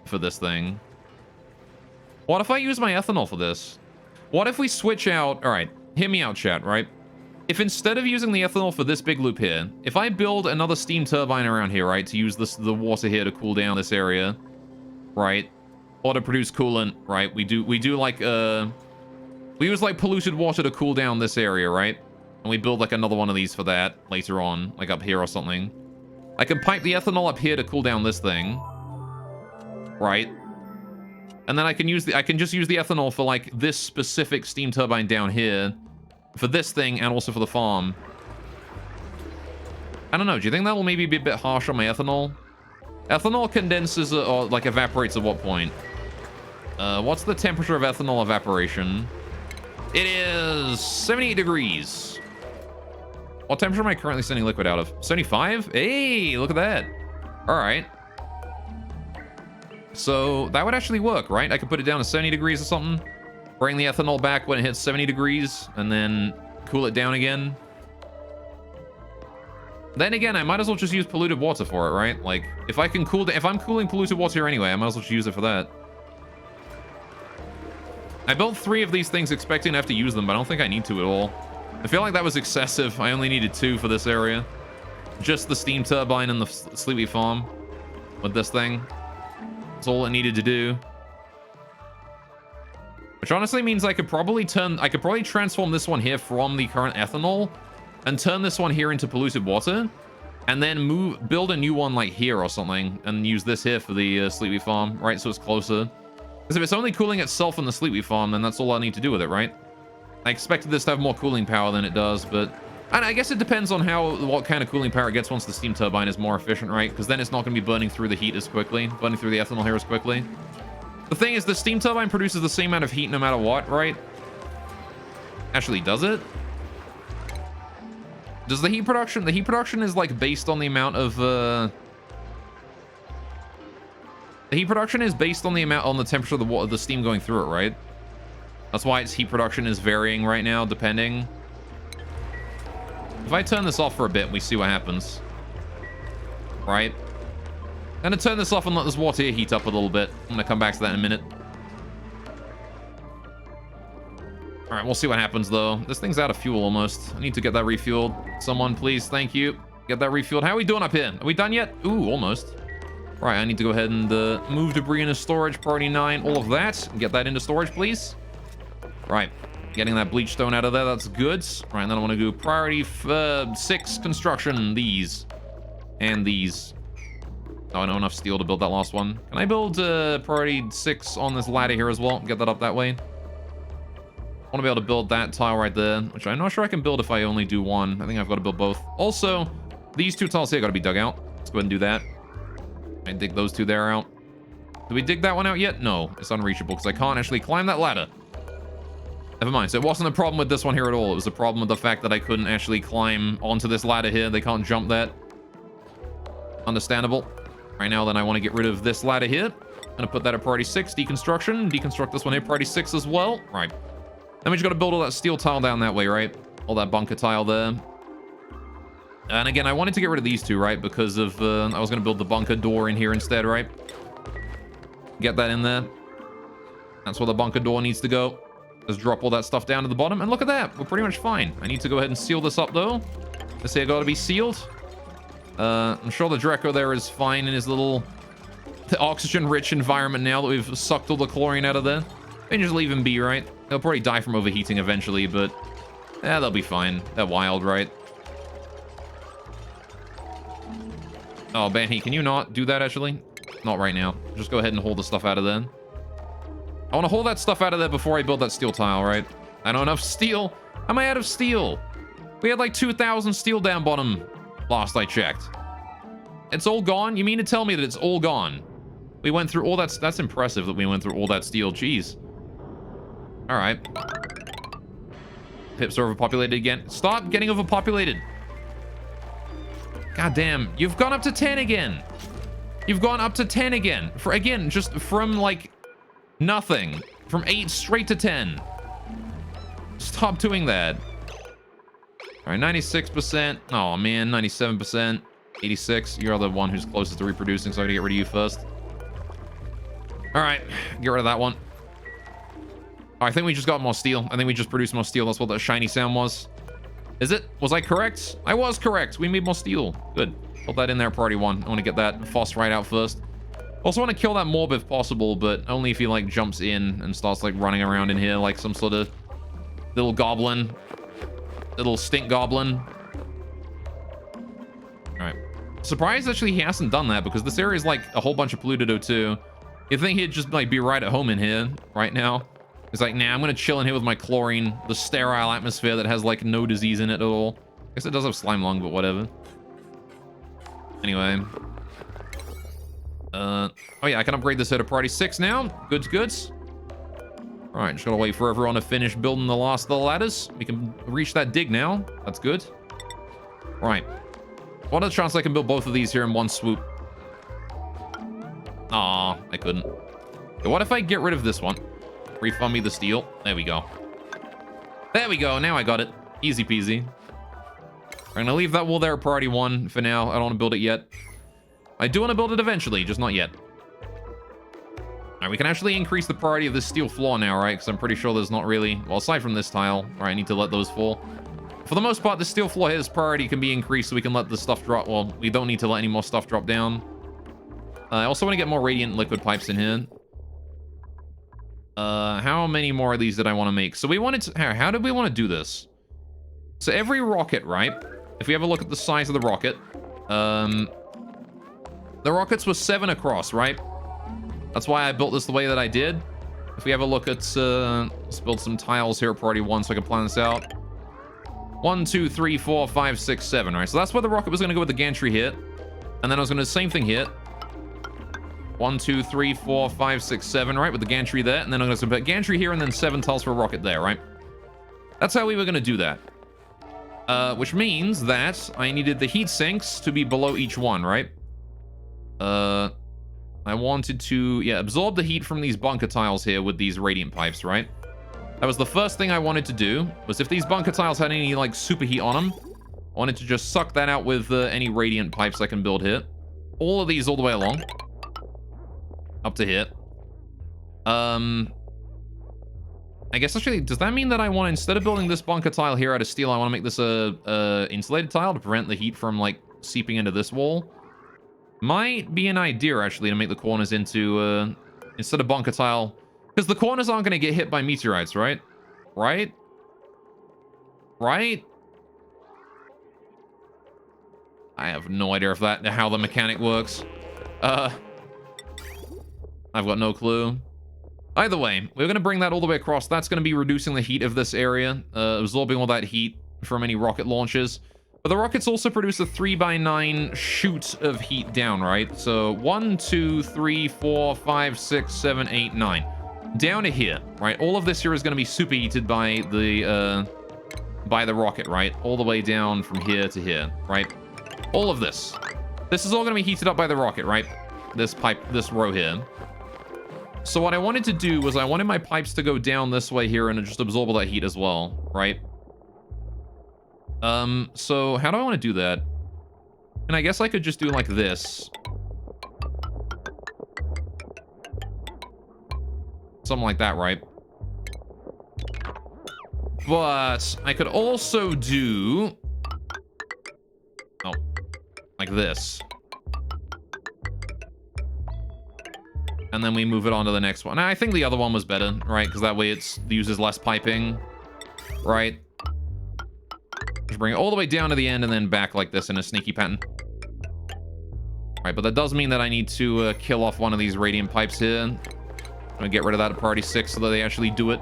for this thing. What if I use my ethanol for this? What if we switch out... Alright, hear me out, chat, right? If instead of using the ethanol for this big loop here, if I build another steam turbine around here, right, to use the water here to cool down this area, right, or to produce coolant, right, we do like, we use, like, polluted water to cool down this area, right? And we build, like, another one of these for that later on, like up here or something. I can pipe the ethanol up here to cool down this thing. Right. And then I can just use the ethanol for like this specific steam turbine down here. For this thing and also for the farm. I don't know. Do you think that'll maybe be a bit harsh on my ethanol? Ethanol condenses or like evaporates at what point? What's the temperature of ethanol evaporation? It is 78 degrees. What temperature am I currently sending liquid out of? 75? Hey, look at that. All right. So that would actually work, right? I could put it down to 70 degrees or something. Bring the ethanol back when it hits 70 degrees and then cool it down again. Then again, I might as well just use polluted water for it, right? Like, if I'm cooling polluted water here anyway, I might as well just use it for that. I built 3 of these things expecting to have to use them, but I don't think I need to at all. I feel like that was excessive. I only needed 2 for this area. Just the steam turbine and the Sleepy Farm with this thing. That's all it needed to do. Which honestly means I could probably transform this one here from the current ethanol and turn this one here into polluted water and then build a new one like here or something and use this here for the Sleepy Farm, right? So it's closer. Because if it's only cooling itself in the Sleepy Farm, then that's all I need to do with it, right? I expected this to have more cooling power than it does, but... And I guess it depends on what kind of cooling power it gets once the steam turbine is more efficient, right? Because then it's not going to be burning through the heat as quickly, burning through the ethanol here as quickly. The thing is, the steam turbine produces the same amount of heat no matter what, right? Actually, does it? Does the heat production... The heat production is, like, based on the amount of, The heat production is based on the temperature of the water, the steam going through it, right? That's why its heat production is varying right now, depending. If I turn this off for a bit, we see what happens. Right? I'm gonna turn this off and let this water here heat up a little bit. I'm gonna come back to that in a minute. All right, we'll see what happens, though. This thing's out of fuel almost. I need to get that refueled. Someone, please. Thank you. Get that refueled. How are we doing up here? Are we done yet? Ooh, almost. Right, I need to go ahead and move debris into storage, priority 9, all of that. Get that into storage, please. Right, getting that bleach stone out of there, that's good. Right, and then I want to do priority 6 construction, these. And these. Oh, I don't have enough steel to build that last one. Can I build priority 6 on this ladder here as well? Get that up that way. I want to be able to build that tile right there, which I'm not sure I can build if I only do one. I think I've got to build both. Also, these 2 tiles here got to be dug out. Let's go ahead and do that. I dig those 2 there out. Did we dig that one out yet? No, it's unreachable because I can't actually climb that ladder. Never mind. So it wasn't a problem with this one here at all. It was a problem with the fact that I couldn't actually climb onto this ladder here. They can't jump that. Understandable. Right now, then I want to get rid of this ladder here. I'm going to put that at priority 6, deconstruction. Deconstruct this one here, priority 6 as well. Right. Then we just got to build all that steel tile down that way, right? All that bunker tile there. And again, I wanted to get rid of these 2, right? Because of, I was going to build the bunker door in here instead, right? Get that in there. That's where the bunker door needs to go. Just drop all that stuff down to the bottom. And look at that. We're pretty much fine. I need to go ahead and seal this up, though. This here got to be sealed. I'm sure the Dreco there is fine in his little oxygen-rich environment now that we've sucked all the chlorine out of there. And just leave him be, right? He'll probably die from overheating eventually, but... yeah, they'll be fine. They're wild, right? Oh, Banhi, can you not do that, actually? Not right now. Just go ahead and hold the stuff out of there. I want to hold that stuff out of there before I build that steel tile, right? I don't have enough steel. Am I out of steel? We had like 2,000 steel down bottom last I checked. It's all gone? You mean to tell me that it's all gone? We went through all that... That's impressive that we went through all that steel. Jeez. All right. Pips are overpopulated again. Stop getting overpopulated. God damn. You've gone up to 10 again. You've gone up to 10 again. Again, just from, like, nothing. From 8 straight to 10. Stop doing that. All right, 96%. Oh, man, 97%. 86. You're the one who's closest to reproducing, so I'm going to get rid of you first. All right, get rid of that one. Oh, I think we just got more steel. I think we just produced more steel. That's what that shiny sound was. Is it? Was I correct? I was correct. We made more steel. Good. Put that in there, priority 1. I want to get that phosphorite out first. Also want to kill that mob if possible, but only if he, like, jumps in and starts, like, running around in here like some sort of little goblin. Little stink goblin. All right. Surprised actually he hasn't done that, because this area is like a whole bunch of polluted O2. You'd think he'd just like be right at home in here right now. He's like, nah, I'm gonna chill in here with my chlorine, the sterile atmosphere that has like no disease in it at all. I guess it does have slime lung, but whatever. Anyway. Oh yeah, I can upgrade this here to priority 6 now. Goods. All right, just gotta wait for everyone to finish building the last of the ladders. We can reach that dig now. That's good. All right. What are the chances I can build both of these here in one swoop? Aw, I couldn't. Okay, what if I get rid of this one? Refund me the steel. There we go. There we go. Now I got it. Easy peasy. I'm gonna leave that wall there at priority 1 for now. I don't want to build it yet. I do want to build it eventually, just not yet. All right, we can actually increase the priority of this steel floor now, right? Because I'm pretty sure there's not really... Well, aside from this tile, all right, I need to let those fall. For the most part, the steel floor here's priority can be increased so we can let the stuff drop. Well, we don't need to let any more stuff drop down. I also want to get more radiant liquid pipes in here. How many more of these did I want to make? So we wanted to... How did we want to do this? So every rocket, right? If we have a look at the size of the rocket, the rockets were 7 across, right? That's why I built this the way that I did. If we have a look at, let's build some tiles here at priority 1 so I can plan this out. 1, 2, 3, 4, 5, 6, 7, right? So that's where the rocket was going to go with the gantry hit. And then I was going to do the same thing hit. 1, 2, 3, 4, 5, 6, 7, right? With the gantry there. And then I'm going to put gantry here and then 7 tiles for a rocket there, right? That's how we were going to do that. Which means that I needed the heat sinks to be below each one, right? I wanted to, yeah, absorb the heat from these bunker tiles here with these radiant pipes, right? That was the first thing I wanted to do, was if these bunker tiles had any, like, superheat on them, I wanted to just suck that out with any radiant pipes I can build here. All of these all the way along. Up to here. I guess, actually, does that mean that I want, instead of building this bunker tile here out of steel, I want to make this a insulated tile to prevent the heat from, like, seeping into this wall? Might be an idea, actually, to make the corners into, instead of bunker tile. Because the corners aren't going to get hit by meteorites, right? Right? Right? I have no idea if how the mechanic works. I've got no clue. Either way, we're going to bring that all the way across. That's going to be reducing the heat of this area, absorbing all that heat from any rocket launches. But the rockets also produce a 3x9 shoot of heat down, right? So 1, 2, 3, 4, 5, 6, 7, 8, 9. Down to here, right? All of this here is going to be superheated by the rocket, right? All the way down from here to here, right? All of this. This is all going to be heated up by the rocket, right? This pipe, this row here. So what I wanted to do was I wanted my pipes to go down this way here and just absorb all that heat as well, right? So how do I want to do that? And I guess I could just do like this. Something like that, right? But I could also do... Oh, like this. And then we move it on to the next one. I think the other one was better, right? Because that way it uses less piping, right? Just bring it all the way down to the end and then back like this in a sneaky pattern. Right, but that does mean that I need to kill off one of these radiant pipes here. I'm gonna get rid of that at priority 6 so that they actually do it.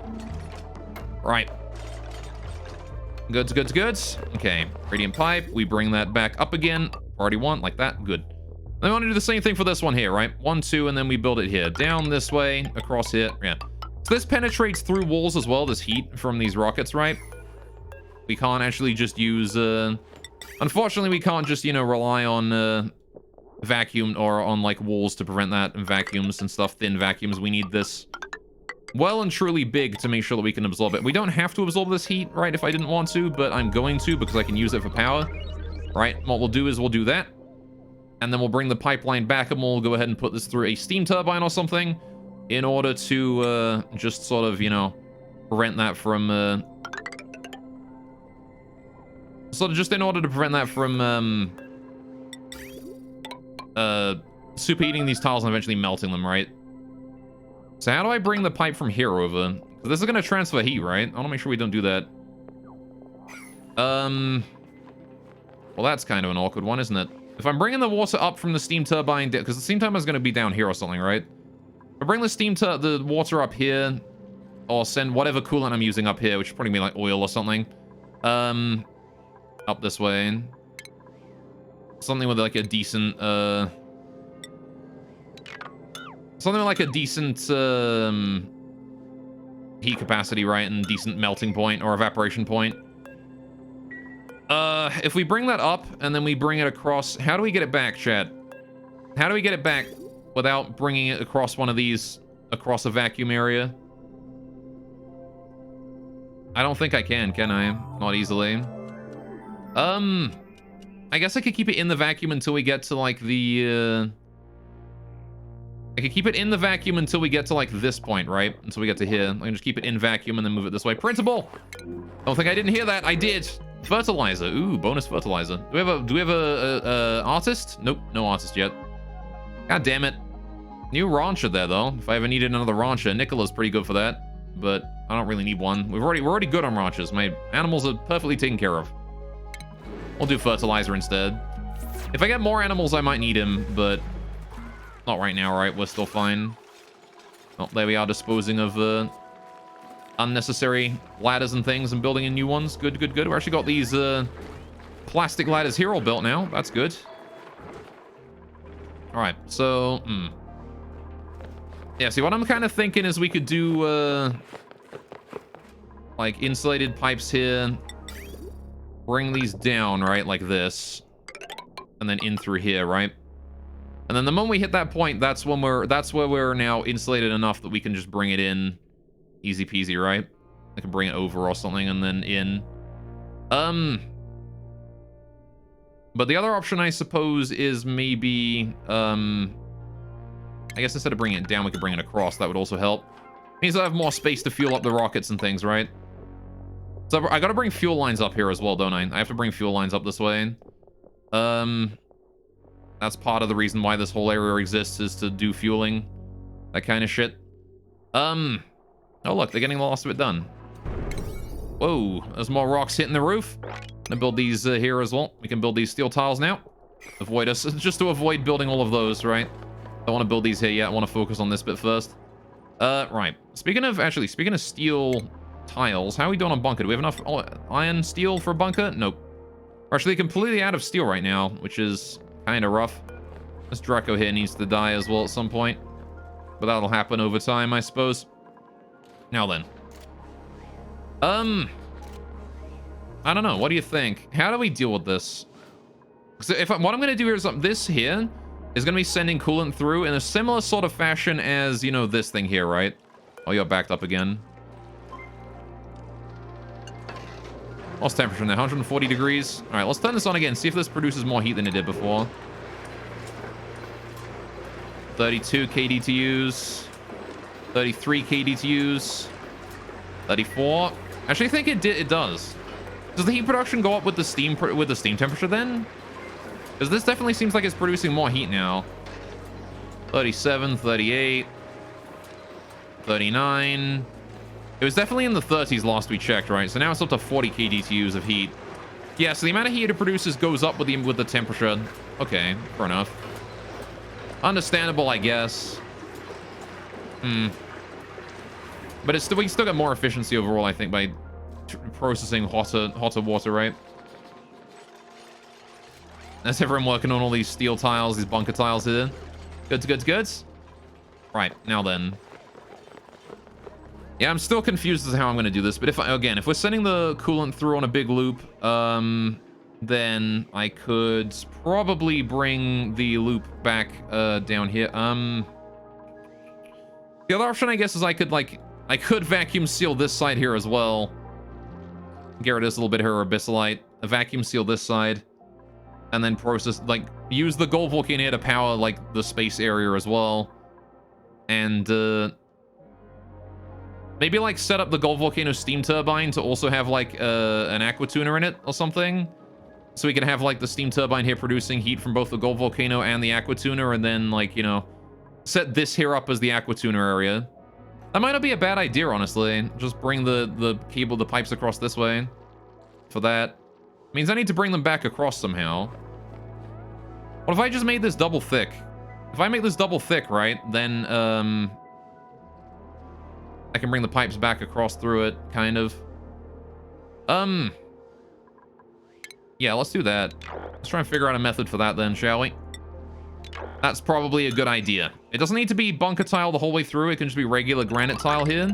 Right. Goods. Okay, radiant pipe. We bring that back up again. Priority 1, like that. Good. Then I want to do the same thing for this one here, right? 1, 2, and then we build it here. Down this way, across here. Yeah. So this penetrates through walls as well, this heat from these rockets, right? We can't actually just use... Unfortunately, we can't just, you know, rely on vacuum or on, like, walls to prevent that, and vacuums and stuff, thin vacuums. We need this well and truly big to make sure that we can absorb it. We don't have to absorb this heat, right, if I didn't want to, but I'm going to because I can use it for power, right? What we'll do is we'll do that, and then we'll bring the pipeline back, and we'll go ahead and put this through a steam turbine or something in order to just sort of, you know, prevent that from... So just in order to prevent that from superheating these tiles and eventually melting them, right? So how do I bring the pipe from here over? This is going to transfer heat, right? I want to make sure we don't do that. Well, that's kind of an awkward one, isn't it? If I'm bringing the water up from the steam turbine, because the steam turbine is going to be down here or something, right? If I bring the water up here, or send whatever coolant I'm using up here, which is probably be like oil or something, up this way. Something with like a decent, something like a decent, heat capacity, right? And decent melting point or evaporation point. If we bring that up and then we bring it across, how do we get it back, chat? How do we get it back without bringing it across one of these, across a vacuum area? I don't think I can I? Not easily. I guess I could keep it in the vacuum until we get to, like, the, I could keep it in the vacuum until we get to, like, this point, right? Until we get to here. I can just keep it in vacuum and then move it this way. Printable! Don't think I didn't hear that. I did! Fertilizer. Ooh, bonus fertilizer. Do we have a artist? Nope, no artist yet. God damn it. New rancher there, though. If I ever needed another rancher. Nicola's pretty good for that, but I don't really need one. We're already good on ranchers. My animals are perfectly taken care of. We'll do fertilizer instead. If I get more animals, I might need him, but not right now, right? We're still fine. Oh, there we are, disposing of unnecessary ladders and things and building in new ones. Good, good, good. We actually got these plastic ladders here all built now. That's good. All right, so yeah, see, what I'm kind of thinking is we could do like insulated pipes here, bring these down, right, like this, and then in through here, right? And then the moment we hit that point, that's where we're now insulated enough that we can just bring it in. Easy peasy, right? I can bring it over or something and then in. But the other option, I suppose, is maybe, I guess instead of bringing it down, we could bring it across. That would also help. Means I have more space to fuel up the rockets and things, right? So I gotta bring fuel lines up here as well, don't I? I have to bring fuel lines up this way. That's part of the reason why this whole area exists, is to do fueling. That kind of shit. Oh, look, they're getting the last of it done. Whoa, there's more rocks hitting the roof. Gonna build these here as well. We can build these steel tiles now. Avoid us, just to avoid building all of those, right? Don't want to build these here yet. I want to focus on this bit first. Right. Speaking of steel tiles, how are we doing on bunker? Do we have enough iron steel for a bunker? Nope. We're actually completely out of steel right now, which is kind of rough. This Draco here needs to die as well at some point. But that'll happen over time, I suppose. Now then. I don't know. What do you think? How do we deal with this? So what I'm going to do here is this here is going to be sending coolant through in a similar sort of fashion as, you know, this thing here, right? Oh, you're backed up again. What's temperature in there? 140 degrees. All right, let's turn this on again. See if this produces more heat than it did before. 32 kDTUs. 33 kDTUs. 34. Actually, I think it does. Does the heat production go up with the steam temperature then? Because this definitely seems like it's producing more heat now. 37, 38, 39. It was definitely in the 30s last we checked, right? So now it's up to 40 kDTUs of heat. Yeah, so the amount of heat it produces goes up with the temperature. Okay, fair enough. Understandable, I guess. But it's still, we still get more efficiency overall, I think, by processing hotter water, right? That's everyone working on all these steel tiles, these bunker tiles here. Good. Right, now then. Yeah, I'm still confused as to how I'm going to do this, but if we're sending the coolant through on a big loop, then I could probably bring the loop back down here. The other option, I guess, is I could vacuum seal this side here as well. Get rid of this little bit here, abyssalite. Vacuum seal this side. And then process, use the gold volcano here to power, the space area as well. And, maybe, set up the gold volcano steam turbine to also have, an aqua tuner in it or something. So we can have, the steam turbine here producing heat from both the gold volcano and the aqua tuner. And then, you know, set this here up as the aqua tuner area. That might not be a bad idea, honestly. Just bring the pipes across this way for that. Means I need to bring them back across somehow. What if I just made this double thick? If I make this double thick, right, then, I can bring the pipes back across through it, kind of. Yeah, let's do that. Let's try and figure out a method for that then, shall we? That's probably a good idea. It doesn't need to be bunker tile the whole way through. It can just be regular granite tile here.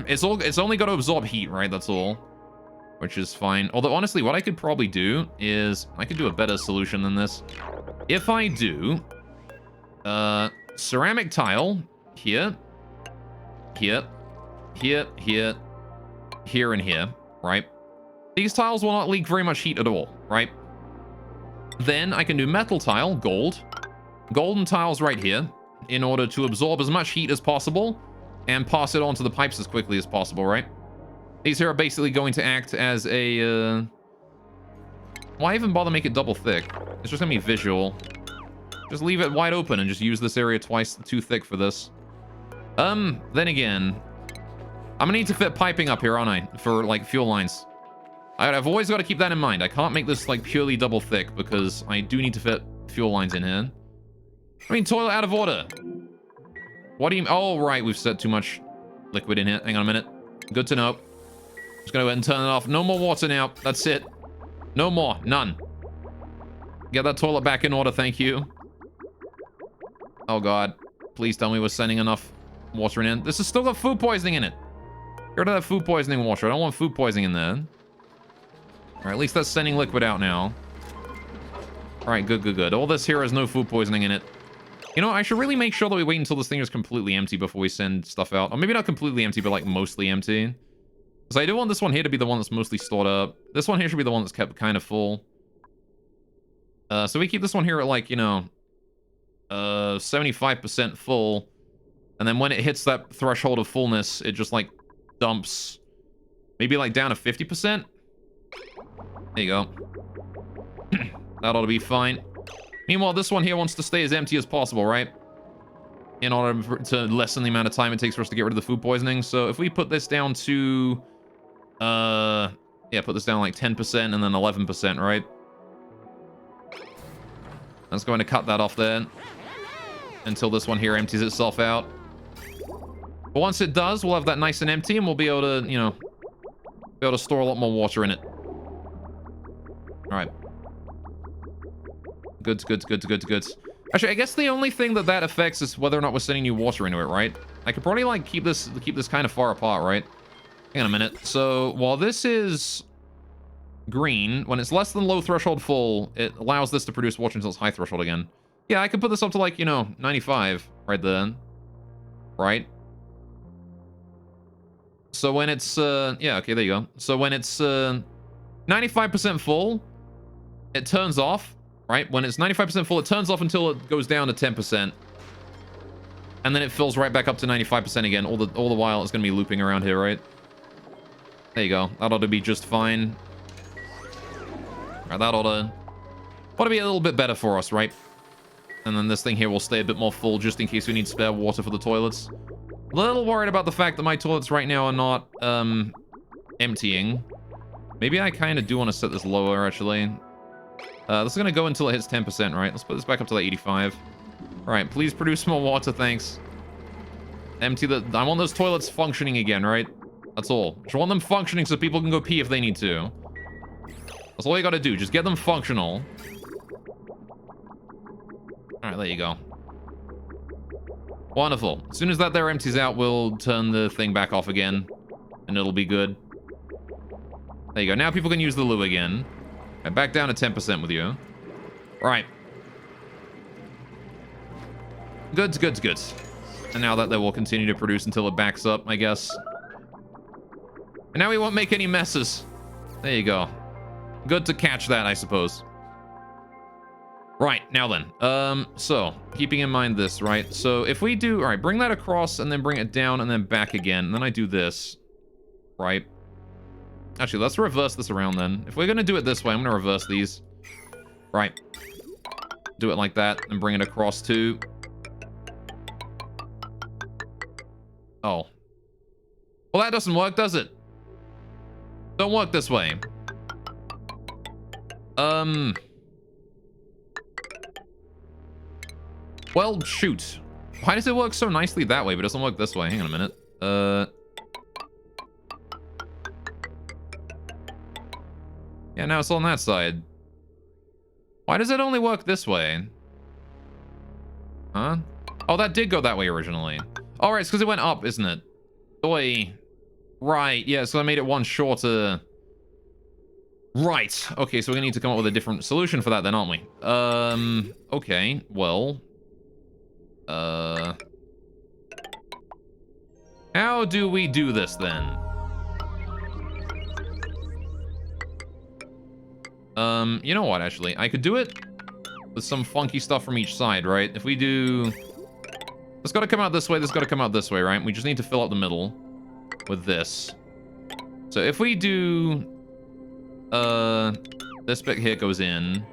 It's only got to absorb heat, right? That's all. Which is fine. Although, honestly, what I could probably do is... I could do a better solution than this. If I do... ceramic tile here... Here, here, here, here, and here, right? These tiles will not leak very much heat at all, right? Then I can do metal tile, gold, golden tiles right here, in order to absorb as much heat as possible and pass it on to the pipes as quickly as possible, right? These here are basically going to act as a, why even bother make it double thick? It's just gonna be visual. Just leave it wide open and just use this area twice too thick for this. Then again, I'm gonna need to fit piping up here, aren't I? For, like, fuel lines. I've always got to keep that in mind. I can't make this, like, purely double thick because I do need to fit fuel lines in here. I mean, toilet out of order. What do you... Oh, right, we've set too much liquid in here. Hang on a minute. Good to know. Just gonna go ahead and turn it off. No more water now. That's it. No more. None. Get that toilet back in order, thank you. Oh, God. Please tell me we're sending enough water in. This has still got food poisoning in it. Get rid of that food poisoning water. I don't want food poisoning in there. Alright, at least that's sending liquid out now. Alright, good, good, good. All this here has no food poisoning in it. You know, I should really make sure that we wait until this thing is completely empty before we send stuff out. Or maybe not completely empty, but, like, mostly empty. Because I do want this one here to be the one that's mostly stored up. This one here should be the one that's kept kind of full. So we keep this one here at, like, you know... 75% full, and then when it hits that threshold of fullness, it just, like, dumps maybe, like, down to 50%. There you go. That ought to be fine. Meanwhile, this one here wants to stay as empty as possible, right? In order to lessen the amount of time it takes for us to get rid of the food poisoning. So if we put this down to yeah, put this down like 10% and then 11%, right? That's going to cut that off there until this one here empties itself out. But once it does, we'll have that nice and empty, and we'll be able to, you know, be able to store a lot more water in it. All right. Goods, goods, goods, goods, goods. Actually, I guess the only thing that affects is whether or not we're sending new water into it, right? I could probably, like, keep this kind of far apart, right? Hang on a minute. So while this is green, when it's less than low threshold full, it allows this to produce water until it's high threshold again. Yeah, I could put this up to, like, you know, 95 right then. Right? So when it's, yeah, okay, there you go. So when it's 95% full, it turns off, right? When it's 95% full, it turns off until it goes down to 10%. And then it fills right back up to 95% again. All the while it's going to be looping around here, right? There you go. That ought to be just fine. All right, that ought to be a little bit better for us, right? And then this thing here will stay a bit more full just in case we need spare water for the toilets. A little worried about the fact that my toilets right now are not emptying. Maybe I kind of do want to set this lower, actually. This is going to go until it hits 10%, right? Let's put this back up to like 85. All right, please produce more water, thanks. Empty the... I want those toilets functioning again, right? That's all. Just want them functioning so people can go pee if they need to. That's all you got to do. Just get them functional. All right, there you go. Wonderful. As soon as that there empties out, we'll turn the thing back off again, and it'll be good. There you go. Now people can use the loo again. Right, back down to 10% with you. All right. Goods, goods, goods. And now that will continue to produce until it backs up, I guess. And now we won't make any messes. There you go. Good to catch that, I suppose. Right, now then. So, keeping in mind this, right? So, if we do... Alright, bring that across and then bring it down and then back again. And then I do this. Right? Actually, let's reverse this around then. If we're going to do it this way, I'm going to reverse these. Right. Do it like that and bring it across too. Oh. Well, that doesn't work, does it? Don't work this way. Well, shoot. Why does it work so nicely that way, but it doesn't work this way? Hang on a minute. Yeah, now it's on that side. Why does it only work this way? Huh? Oh, that did go that way originally. All right, it's because it went up, isn't it? Oi. Right, yeah, so I made it one shorter. Right. Okay, so we need to come up with a different solution for that then, aren't we? Okay, well. How do we do this then? You know what, actually? I could do it with some funky stuff from each side, right? If we do... This gotta come out this way, this gotta come out this way, right? We just need to fill up the middle with this. So if we do... this bit here goes in.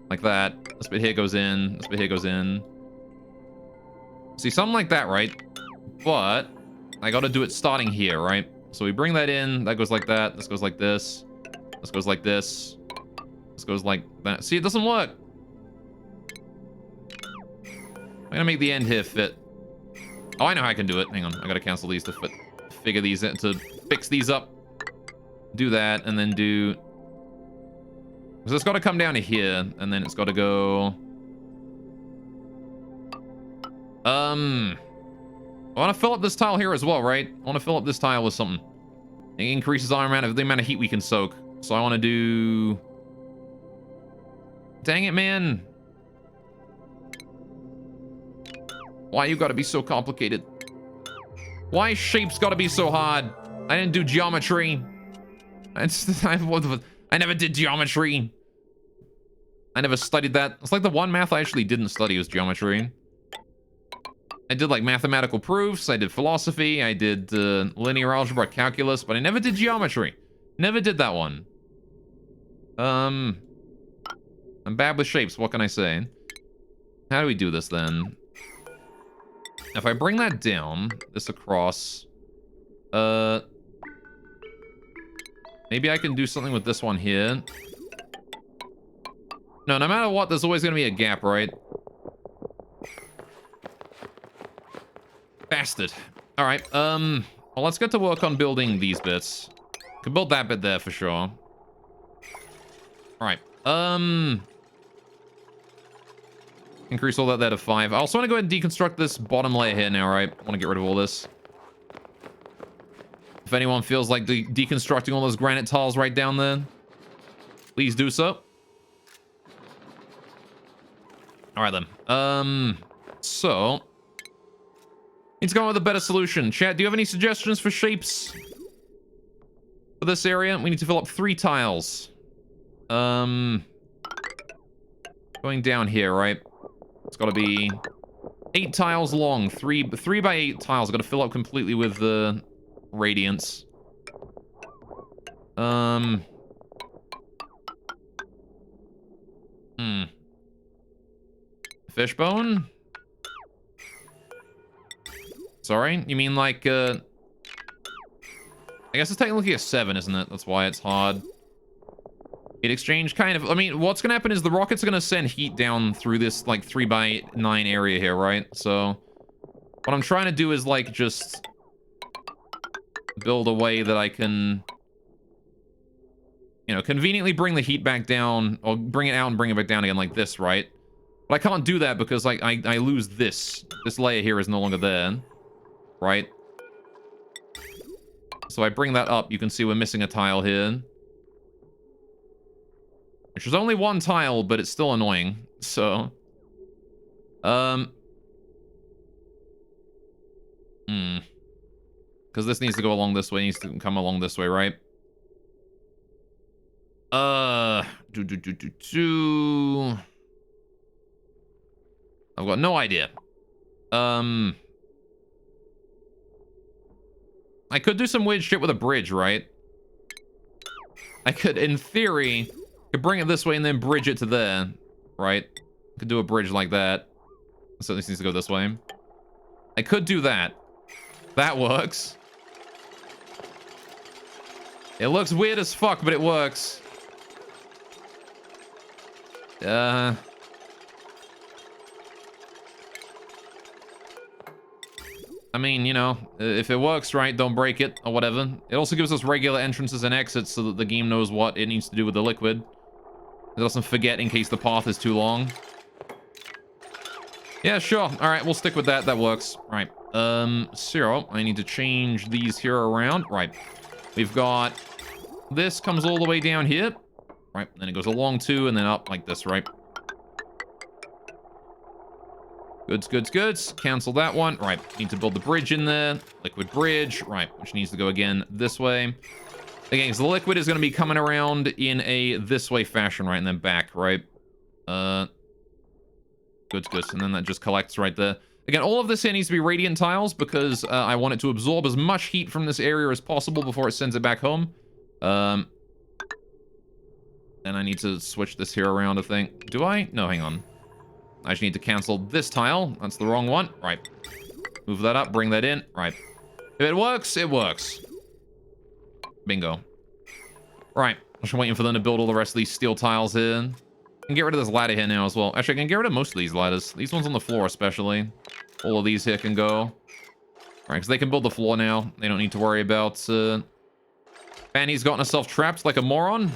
Like that. This bit here goes in. This bit here goes in. See, something like that, right? But I gotta do it starting here, right? So we bring that in. That goes like that. This goes like this. This goes like this. This goes like that. See, it doesn't work. I'm gonna make the end here fit. Oh, I know how I can do it. Hang on. I gotta cancel these to figure these in, to fix these up. Do that, and then do... So it's got to come down to here, and then it's got to go... I want to fill up this tile here as well, right? I want to fill up this tile with something. It increases the amount of heat we can soak. So I want to do... Dang it, man. Why you gotta be so complicated? Why shapes gotta be so hard? I didn't do geometry. I never did geometry. I never studied that. It's like the one math I actually didn't study was geometry. I did like mathematical proofs, I did philosophy, I did linear algebra, calculus, but I never did geometry. Never did that one. I'm bad with shapes, what can I say? How do we do this then? If I bring that down, this across, maybe I can do something with this one here. No matter what, there's always gonna be a gap, right? Bastard. Alright, well, let's get to work on building these bits. Could build that bit there for sure. Alright, increase all that there to 5. I also want to go ahead and deconstruct this bottom layer here now, right? I want to get rid of all this. If anyone feels like deconstructing all those granite tiles right down there, please do so. All right, then. So... need to come up with a better solution. Chat, do you have any suggestions for shapes for this area? We need to fill up 3 tiles. Going down here, right? It's got to be 8 tiles long. 3 by 8 tiles. Got to fill up completely with the radiance. Fishbone? Sorry? You mean like, I guess it's technically a 7, isn't it? That's why it's hard. Heat exchange, kind of. I mean, what's gonna happen is the rocket's gonna send heat down through this, like, 3 by 9 area here, right? So, what I'm trying to do is, like, just build a way that I can, you know, conveniently bring the heat back down, or bring it out and bring it back down again like this, right? But I can't do that because, like, I lose this. This layer here is no longer there, right? So I bring that up. You can see we're missing a tile here. Which is only 1 tile, but it's still annoying. So, because this needs to go along this way, needs to come along this way, right? I've got no idea. I could do some weird shit with a bridge, right? I could, in theory, could bring it this way and then bridge it to there, right? Could do a bridge like that. So this needs to go this way. I could do that. That works. It looks weird as fuck, but it works. I mean, you know, if it works right, don't break it, or whatever. It also gives us regular entrances and exits so that the game knows what it needs to do with the liquid. It doesn't forget in case the path is too long. Yeah, sure. All right, we'll stick with that. That works. Right. So I need to change these here around. Right. We've got this comes all the way down here. Right. Then it goes along too, and then up like this, right? Goods, goods, goods. Cancel that one. Right. Need to build the bridge in there. Liquid bridge. Right. Which needs to go again this way. Again, because the liquid is going to be coming around in a this way fashion, right? And then back, right? Goods, goods. And then that just collects right there. Again, all of this here needs to be radiant tiles because I want it to absorb as much heat from this area as possible before it sends it back home. And I need to switch this here around, I think. Do I? No, hang on. I just need to cancel this tile. That's the wrong one. Right. Move that up, bring that in. Right. If it works, it works. Bingo. Right. I'm just waiting for them to build all the rest of these steel tiles here. I can get rid of this ladder here now as well. Actually, I can get rid of most of these ladders. These ones on the floor especially. All of these here can go. All right, because they can build the floor now. They don't need to worry about... Fanny's gotten herself trapped like a moron.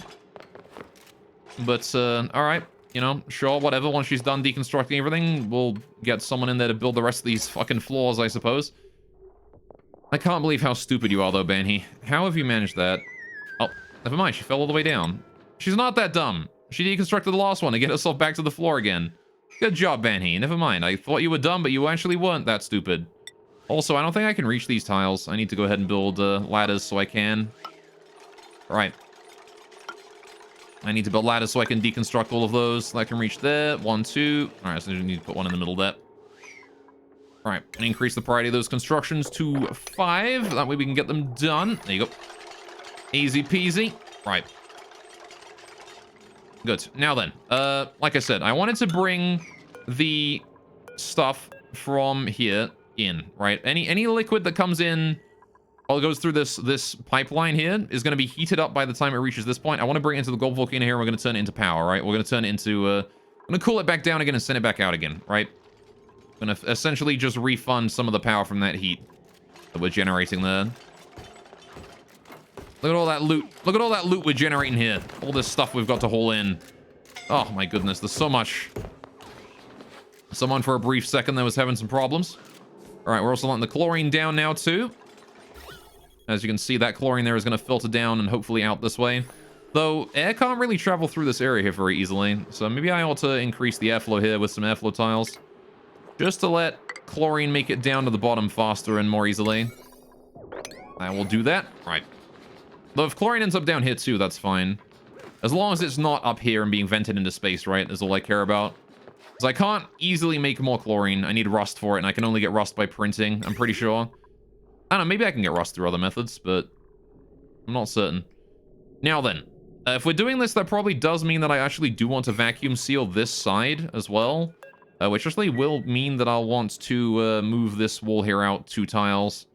But, all right. You know, sure, whatever. Once she's done deconstructing everything, we'll get someone in there to build the rest of these fucking floors, I suppose. I can't believe how stupid you are, though, Banhi. How have you managed that? Oh, never mind. She fell all the way down. She's not that dumb. She deconstructed the last one to get herself back to the floor again. Good job, Banhi. Never mind. I thought you were dumb, but you actually weren't that stupid. Also, I don't think I can reach these tiles. I need to go ahead and build ladders so I can. All right. I need to build ladders so I can deconstruct all of those. So I can reach there. 1, 2. All right, so I need to put one in the middle there. All right, and increase the priority of those constructions to 5. That way we can get them done. There you go. Easy peasy. Right. Good. Now then, like I said, I wanted to bring the stuff from here in, right? Any liquid that comes in or goes through this pipeline here is going to be heated up by the time it reaches this point. I want to bring it into the gold volcano here, and we're going to turn it into power, right? We're going to turn it into, I'm going to cool it back down again and send it back out again, right? I'm going to essentially just refund some of the power from that heat that we're generating there. Look at all that loot. Look at all that loot we're generating here. All this stuff we've got to haul in. Oh my goodness, there's so much. Someone for a brief second there was having some problems. All right, we're also letting the chlorine down now too. As you can see, that chlorine there is going to filter down and hopefully out this way. Though, air can't really travel through this area here very easily. So maybe I ought to increase the airflow here with some airflow tiles. Just to let chlorine make it down to the bottom faster and more easily. I will do that. Right. Though if chlorine ends up down here too, that's fine. As long as it's not up here and being vented into space, right? Is all I care about. Because I can't easily make more chlorine. I need rust for it, and I can only get rust by printing, I'm pretty sure. I don't know, maybe I can get rust through other methods, but I'm not certain. Now then, if we're doing this, that probably does mean that I actually do want to vacuum seal this side as well. Which actually will mean that I'll want to move this wall here out 2 tiles.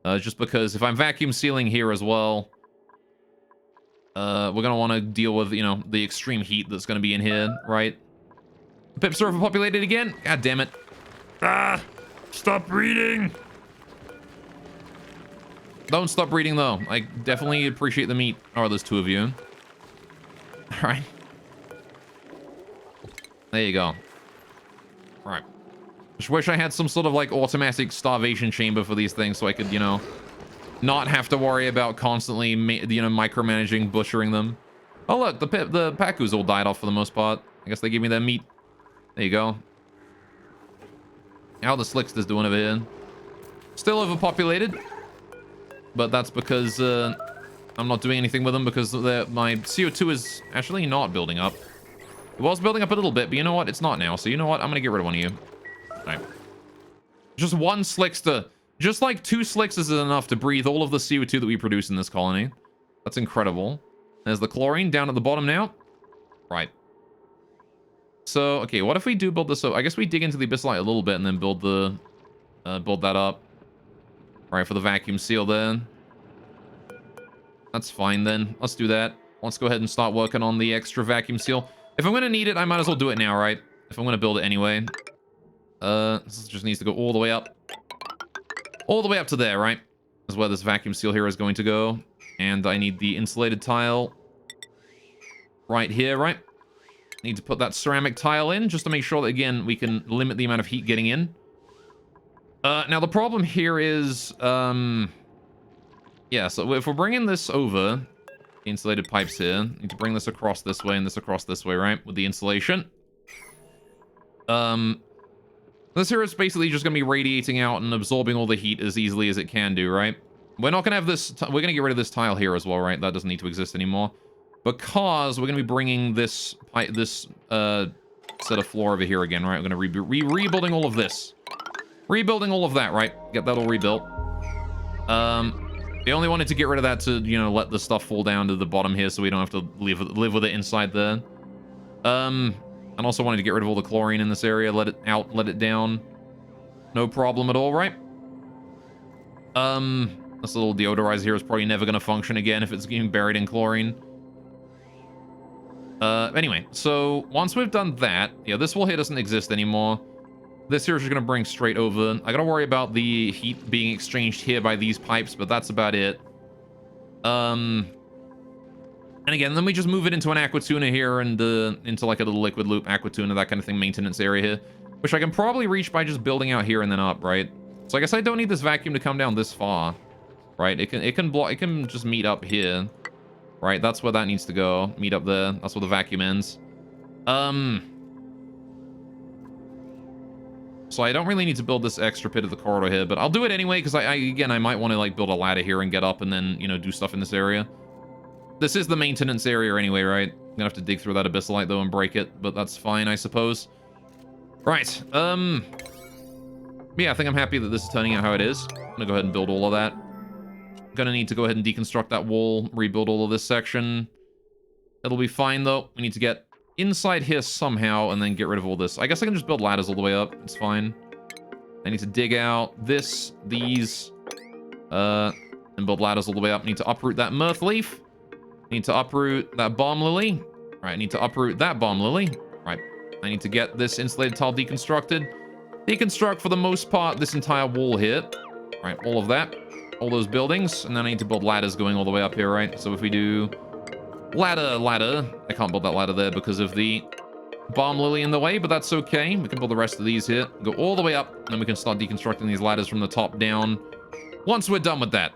Just because if I'm vacuum sealing here as well, we're going to want to deal with, you know, the extreme heat that's going to be in here, right? Pips are overpopulated again? God damn it. Ah! Stop reading! Don't stop reading, though. I definitely appreciate the meat. Oh, there's 2 of you. Alright. There you go. Alright. Just wish I had some sort of, like, automatic starvation chamber for these things so I could, you know, not have to worry about constantly, you know, micromanaging, butchering them. Oh, look, the Pacus all died off for the most part. I guess they gave me their meat. There you go. How the Slickster's doing over here? Still overpopulated. But that's because I'm not doing anything with them because my CO2 is actually not building up. It was building up a little bit, but you know what? It's not now. So you know what? I'm going to get rid of one of you. All right. Just one Slickster. Just like 2 Slicksters is enough to breathe all of the CO2 that we produce in this colony. That's incredible. There's the chlorine down at the bottom now. Right. So, okay, what if we do build this up? I guess we dig into the abyssite a little bit and then build that up. All right, for the vacuum seal then. That's fine then. Let's do that. Let's go ahead and start working on the extra vacuum seal. If I'm going to need it, I might as well do it now, right? If I'm going to build it anyway. This just needs to go all the way up. all the way up to there, right? Is where this vacuum seal here is going to go. And I need the insulated tile right here, right? Need to put that ceramic tile in just to make sure that, again, we can limit the amount of heat getting in. Now, the problem here is, yeah, so if we're bringing this over, the insulated pipes here, need to bring this across this way and this across this way, right? With the insulation. This here is basically just going to be radiating out and absorbing all the heat as easily as it can do, right? We're not going to have this... We're going to get rid of this tile here as well, right? That doesn't need to exist anymore. Because we're going to be bringing this set of floor over here again, right? We're going to be rebuilding all of this. Rebuilding all of that, right? Get that all rebuilt. We only wanted to get rid of that to, you know, let the stuff fall down to the bottom here so we don't have to live with it inside there. And also wanted to get rid of all the chlorine in this area. Let it out, let it down. No problem at all, right? This little deodorizer here is probably never going to function again if it's getting buried in chlorine. Anyway, so once we've done that, yeah, this wall here doesn't exist anymore. This here is just going to bring straight over. I got to worry about the heat being exchanged here by these pipes, but that's about it. And again, then we just move it into an aqua tuna here and into like a little liquid loop aqua tuna, that kind of thing, maintenance area here, which I can probably reach by just building out here and then up, right? So I guess I don't need this vacuum to come down this far, right? It can just meet up here. Right, that's where that needs to go. Meet up there. That's where the vacuum ends. So I don't really need to build this extra pit of the corridor here, but I'll do it anyway, because again, I might want to, like, build a ladder here and get up and then, you know, do stuff in this area. This is the maintenance area anyway, right? I'm gonna have to dig through that abyssalite, though, and break it, but that's fine, I suppose. Right, yeah, I think I'm happy that this is turning out how it is. I'm gonna go ahead and build all of that. Gonna need to go ahead and deconstruct that wall, rebuild all of this section. It'll be fine, though. We need to get inside here somehow and then get rid of all this. I guess I can just build ladders all the way up. It's fine. I need to dig out these, and build ladders all the way up. I need to uproot that mirth leaf. I need to uproot that bomb lily. All right, I need to uproot that bomb lily. All right, I need to get this insulated tile deconstructed. Deconstruct, for the most part, this entire wall here. All right, all of that. All those buildings, and then I need to build ladders going all the way up here, right? So if we do ladder, I can't build that ladder there because of the bomb lily in the way, but that's okay. We can build the rest of these here, go all the way up, and then we can start deconstructing these ladders from the top down once we're done with that.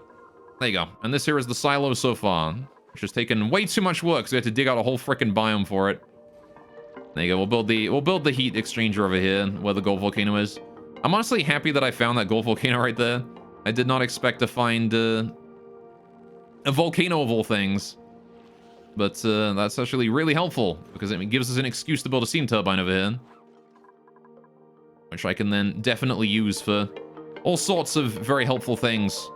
There you go. And this here is the silo so far, which has taken way too much work, so we had to dig out a whole freaking biome for it. There you go. We'll build the heat exchanger over here where the gold volcano is. I'm honestly happy that I found that gold volcano right there. I did not expect to find a volcano of all things. But that's actually really helpful, because it gives us an excuse to build a steam turbine over here. Which I can then definitely use for all sorts of very helpful things.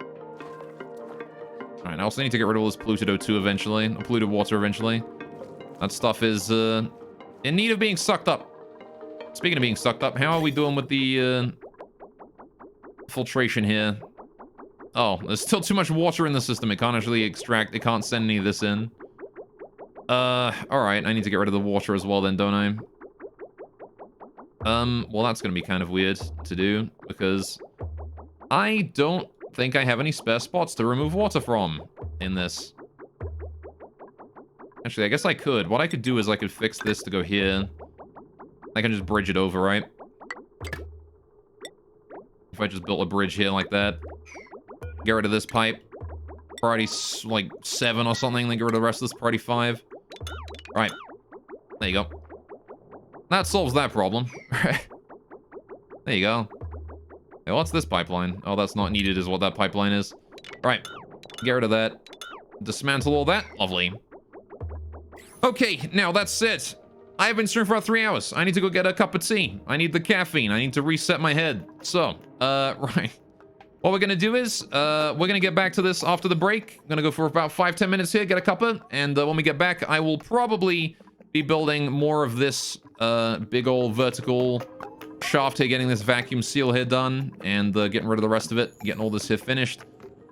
Alright, I also need to get rid of all this polluted O2 eventually, or polluted water eventually. That stuff is in need of being sucked up. Speaking of being sucked up, how are we doing with the filtration here? Oh, there's still too much water in the system. It can't actually extract. It can't send any of this in. Alright. I need to get rid of the water as well then, don't I? Well, that's gonna be kind of weird to do, because I don't think I have any spare spots to remove water from in this. Actually, I guess I could. What I could do is I could fix this to go here. I can just bridge it over, right? If I just built a bridge here like that. Get rid of this pipe. Priority, like, 7 or something. Then get rid of the rest of this. Priority 5. Right. There you go. That solves that problem. There you go. Hey, what's this pipeline? Oh, that's not needed is what that pipeline is. Right. Get rid of that. Dismantle all that. Lovely. Okay, now that's it. I've been streaming for about 3 hours. I need to go get a cup of tea. I need the caffeine. I need to reset my head. So, right. What we're gonna do is, we're gonna get back to this after the break. I'm gonna go for about 5-10 minutes here, get a cuppa, and when we get back, I will probably be building more of this big old vertical shaft here, getting this vacuum seal here done, and getting rid of the rest of it, getting all this here finished.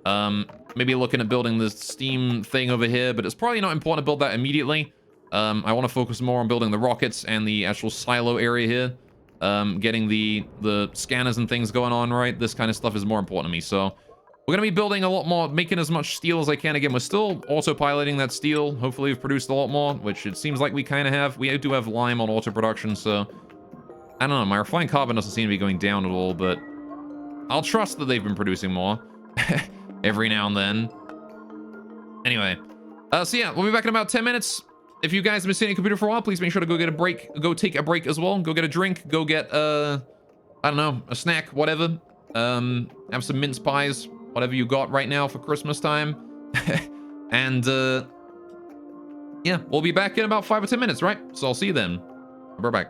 Maybe looking at building this steam thing over here, but it's probably not important to build that immediately. I want to focus more on building the rockets and the actual silo area here. getting the scanners and things going on right. This kind of stuff is more important to me. So we're going to be building a lot more, making as much steel as I can. Again, we're still autopiloting that steel. Hopefully we've produced a lot more, which it seems like we kind of have. We do have lime on auto production, so I don't know. My refined carbon doesn't seem to be going down at all, but I'll trust that they've been producing more every now and then. Anyway, so yeah, we'll be back in about 10 minutes. If you guys have been sitting at your computer for a while, please make sure to go get a break. Go take a break as well. Go get a drink. Go get, I don't know, a snack, whatever. Have some mince pies, whatever you got right now for Christmas time. And, yeah, we'll be back in about 5 or 10 minutes, right? So I'll see you then. We're back.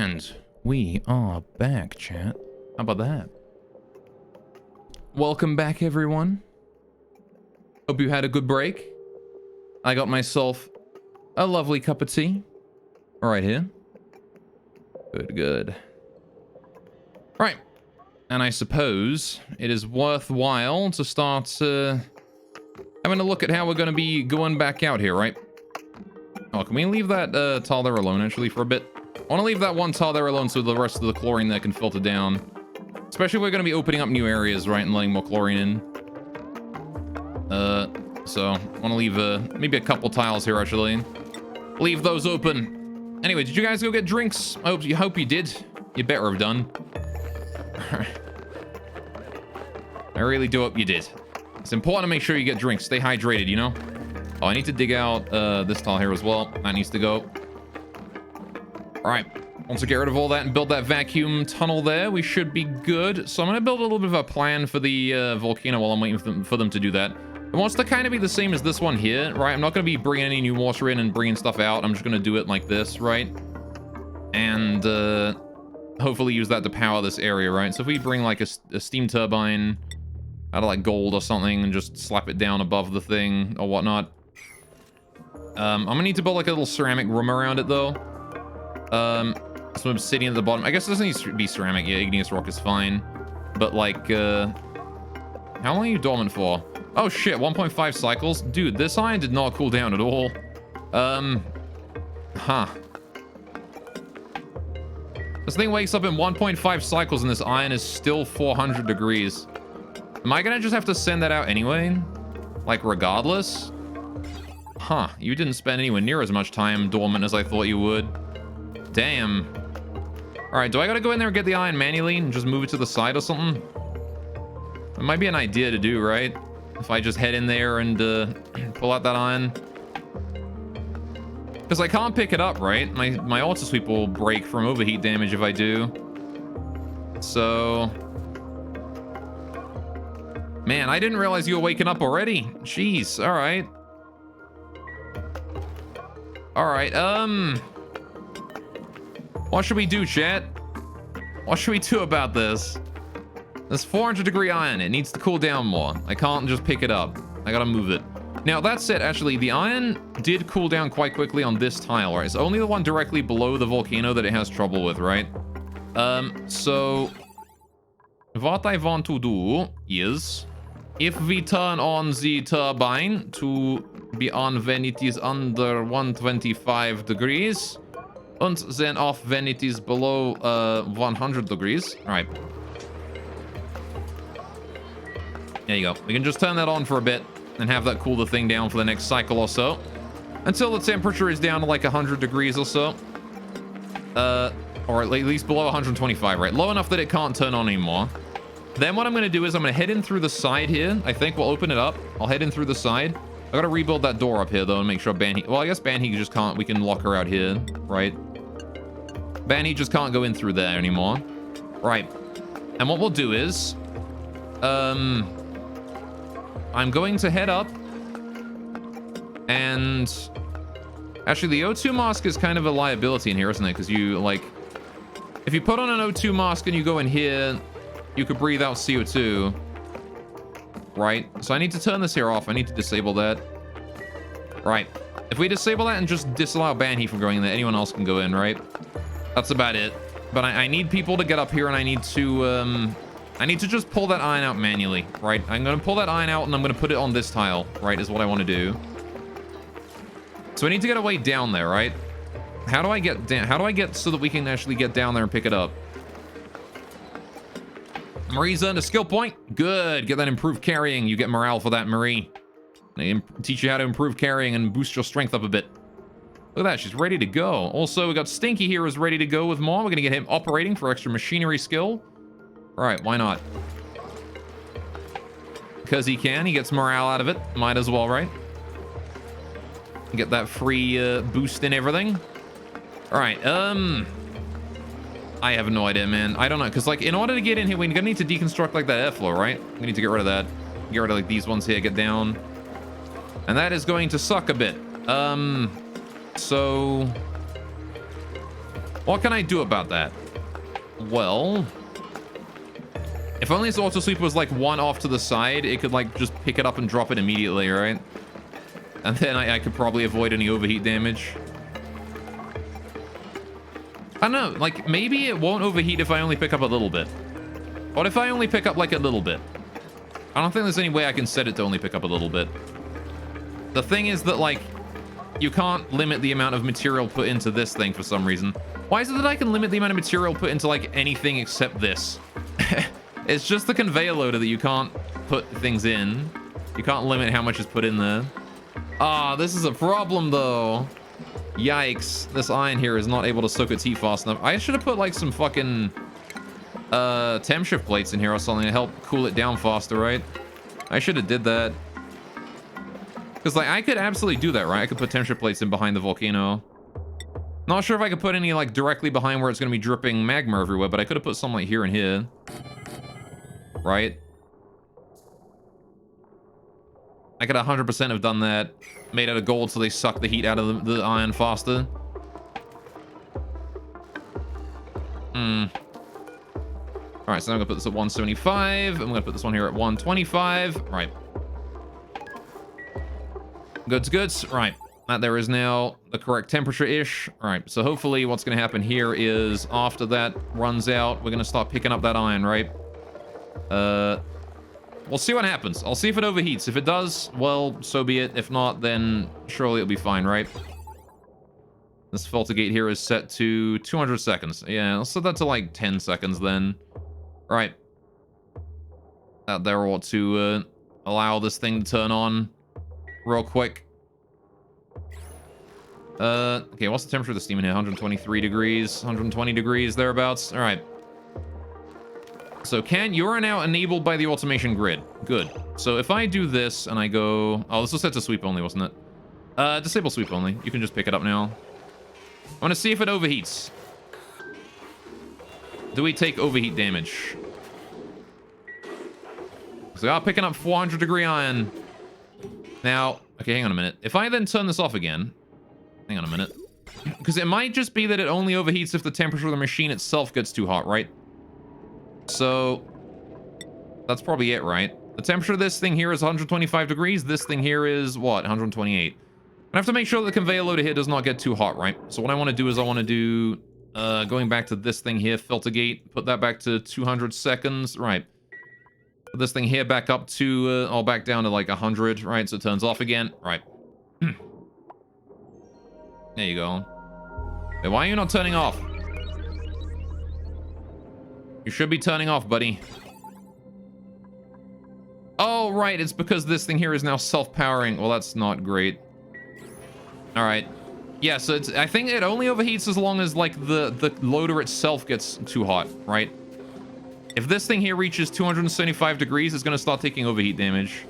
And we are back, chat. How about that? Welcome back, everyone. Hope you had a good break. I got myself a lovely cup of tea right here. Good, good. Right. And I suppose it is worthwhile to start having a look at how we're going to be going back out here, right? Oh, can we leave that tile there alone, actually, for a bit? I want to leave that one tile there alone so the rest of the chlorine there can filter down. Especially if we're going to be opening up new areas, right, and letting more chlorine in. So I want to leave maybe a couple tiles here, actually. Leave those open. Anyway, did you guys go get drinks? I hope you did. You better have done. I really do hope you did. It's important to make sure you get drinks. Stay hydrated, you know? Oh, I need to dig out this tile here as well. That needs to go. All right. Once we get rid of all that and build that vacuum tunnel there, we should be good. So I'm going to build a little bit of a plan for the volcano while I'm waiting for them to do that. It wants to kind of be the same as this one here, right? I'm not going to be bringing any new water in and bringing stuff out. I'm just going to do it like this, right? And hopefully use that to power this area, right? So if we bring like a steam turbine out of like gold or something and just slap it down above the thing or whatnot. I'm going to need to build like a little ceramic room around it, though. Some obsidian at the bottom. I guess it doesn't need to be ceramic. Yeah, igneous rock is fine. But like, how long are you dormant for? Oh shit, 1.5 cycles? Dude, this iron did not cool down at all. This thing wakes up in 1.5 cycles and this iron is still 400 degrees. Am I gonna just have to send that out anyway? Like, regardless? Huh, you didn't spend anywhere near as much time dormant as I thought you would. Damn. Alright, do I gotta go in there and get the iron manually and just move it to the side or something? It might be an idea to do, right? If I just head in there and pull out that iron. Because I can't pick it up, right? My auto sweep will break from overheat damage if I do. So... Man, I didn't realize you were waking up already. Jeez, alright. Alright, what should we do, chat? What should we do about this? This 400 degree iron, it needs to cool down more. I can't just pick it up. I gotta move it. Now, that said, actually, the iron did cool down quite quickly on this tile, right? It's only the one directly below the volcano that it has trouble with, right? So... What I want to do is... If we turn on the turbine to be on when it is under 125 degrees... And then off when it is below 100 degrees. All right. There you go. We can just turn that on for a bit and have that cool the thing down for the next cycle or so. Until the temperature is down to like 100 degrees or so. Or at least below 125, right? Low enough that it can't turn on anymore. Then what I'm going to do is I'm going to head in through the side here. I think we'll open it up. I'll head in through the side. I got to rebuild that door up here, though, and make sure Banheat... Well, I guess Banheat just can't... We can lock her out here, right? Banheat just can't go in through there anymore. Right. And what we'll do is... I'm going to head up. And... Actually, the O2 mask is kind of a liability in here, isn't it? Because you, like... If you put on an O2 mask and you go in here, you could breathe out CO2. Right? So I need to turn this here off. I need to disable that. Right. If we disable that and just disallow Banheat from going in there, anyone else can go in, right? That's about it. But I need people to get up here, and I need to just pull that iron out manually, right? I'm going to pull that iron out, and I'm going to put it on this tile, right, is what I want to do. So I need to get a way down there, right? How do I get down? How do I get so that we can actually get down there and pick it up? Marie's earned a skill point. Good. Get that improved carrying. You get morale for that, Marie. They teach you how to improve carrying and boost your strength up a bit. Look at that. She's ready to go. Also, we got Stinky here is ready to go with more. We're going to get him operating for extra machinery skill. All right. Why not? Because he can. He gets morale out of it. Might as well, right? Get that free boost and everything. All right. I have no idea, man. I don't know. Because, like, in order to get in here, we're going to need to deconstruct, like, that airflow, right? We need to get rid of that. Get rid of, like, these ones here. Get down. And that is going to suck a bit. So... What can I do about that? Well, if only this auto sweep was like one off to the side, it could like just pick it up and drop it immediately, right? And then I could probably avoid any overheat damage. I don't know, like maybe it won't overheat if I only pick up a little bit. What if I only pick up like a little bit? I don't think there's any way I can set it to only pick up a little bit. The thing is that like, you can't limit the amount of material put into this thing for some reason. Why is it that I can limit the amount of material put into like anything except this? It's just the conveyor loader that you can't put things in. You can't limit how much is put in there. Ah, this is a problem though. Yikes. This iron here is not able to soak its heat fast enough. I should have put like some fucking temp shift plates in here or something to help cool it down faster, right? I should have did that. Because like I could absolutely do that, right? I could put temp shift plates in behind the volcano. Not sure if I could put any like directly behind where it's going to be dripping magma everywhere, but I could have put some like here and here. Right? I could 100% have done that. Made out of gold so they suck the heat out of the iron faster. Alright, so I'm going to put this at 175. I'm going to put this one here at 125. Right. Goods, goods. Right. That there is now the correct temperature-ish. Alright, so hopefully what's going to happen here is after that runs out, we're going to start picking up that iron, right? We'll see what happens. I'll see if it overheats. If it does, well, so be it. If not, then surely it'll be fine, right? This filter gate here is set to 200 seconds. Yeah, I'll set that to like 10 seconds then. Right. That there ought to allow this thing to turn on real quick. Okay, what's the temperature of the steam in here? 123 degrees, 120 degrees, thereabouts. All right. So you are now enabled by the automation grid. Good. So if I do this and I go... Oh, this was set to sweep only, wasn't it? Disable sweep only. You can just pick it up now. I want to see if it overheats. Do we take overheat damage? So we are picking up 400 degree iron. Now, okay, hang on a minute. If I then turn this off again... Hang on a minute. Because it might just be that it only overheats if the temperature of the machine itself gets too hot, right? So, that's probably it, right? The temperature of this thing here is 125 degrees. This thing here is, what, 128. I have to make sure that the conveyor loader here does not get too hot, right? So what I want to do is I want to do, going back to this thing here, filter gate, put that back to 200 seconds, right? Put this thing here back up to, back down to like 100, right? So it turns off again, right? There you go. Hey, why are you not turning off? You should be turning off, buddy. Oh, right. It's because this thing here is now self-powering. Well, that's not great. All right. Yeah, so I think it only overheats as long as, like, the loader itself gets too hot, right? If this thing here reaches 275 degrees, it's going to start taking overheat damage.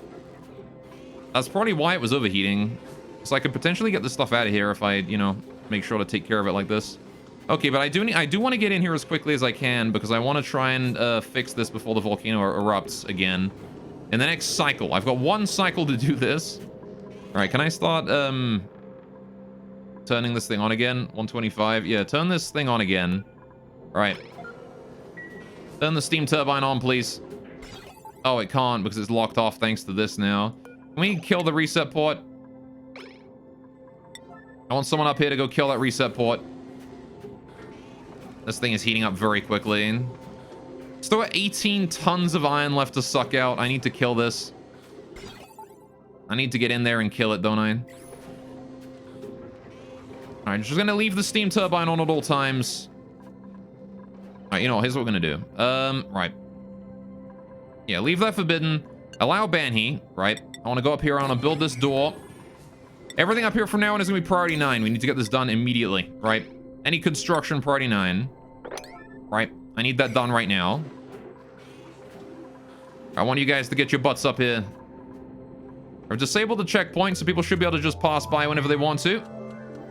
That's probably why it was overheating. So I could potentially get this stuff out of here if I, you know, make sure to take care of it like this. Okay, but I do want to get in here as quickly as I can because I want to try and fix this before the volcano erupts again. In the next cycle. I've got one cycle to do this. All right, can I start turning this thing on again? 125. Yeah, turn this thing on again. All right. Turn the steam turbine on, please. Oh, it can't because it's locked off thanks to this now. Can we kill the reset port? I want someone up here to go kill that reset port. This thing is heating up very quickly. Still got 18 tons of iron left to suck out. I need to kill this. I need to get in there and kill it, don't I? Alright, just gonna leave the steam turbine on at all times. Alright, you know, here's what we're gonna do. Right. Yeah, leave that forbidden. Allow Banhee, right? I want to go up here. I want to build this door. Everything up here from now on is gonna be priority 9. We need to get this done immediately, right? Any construction, priority 9. Right? I need that done right now. I want you guys to get your butts up here. I've disabled the checkpoint, so people should be able to just pass by whenever they want to.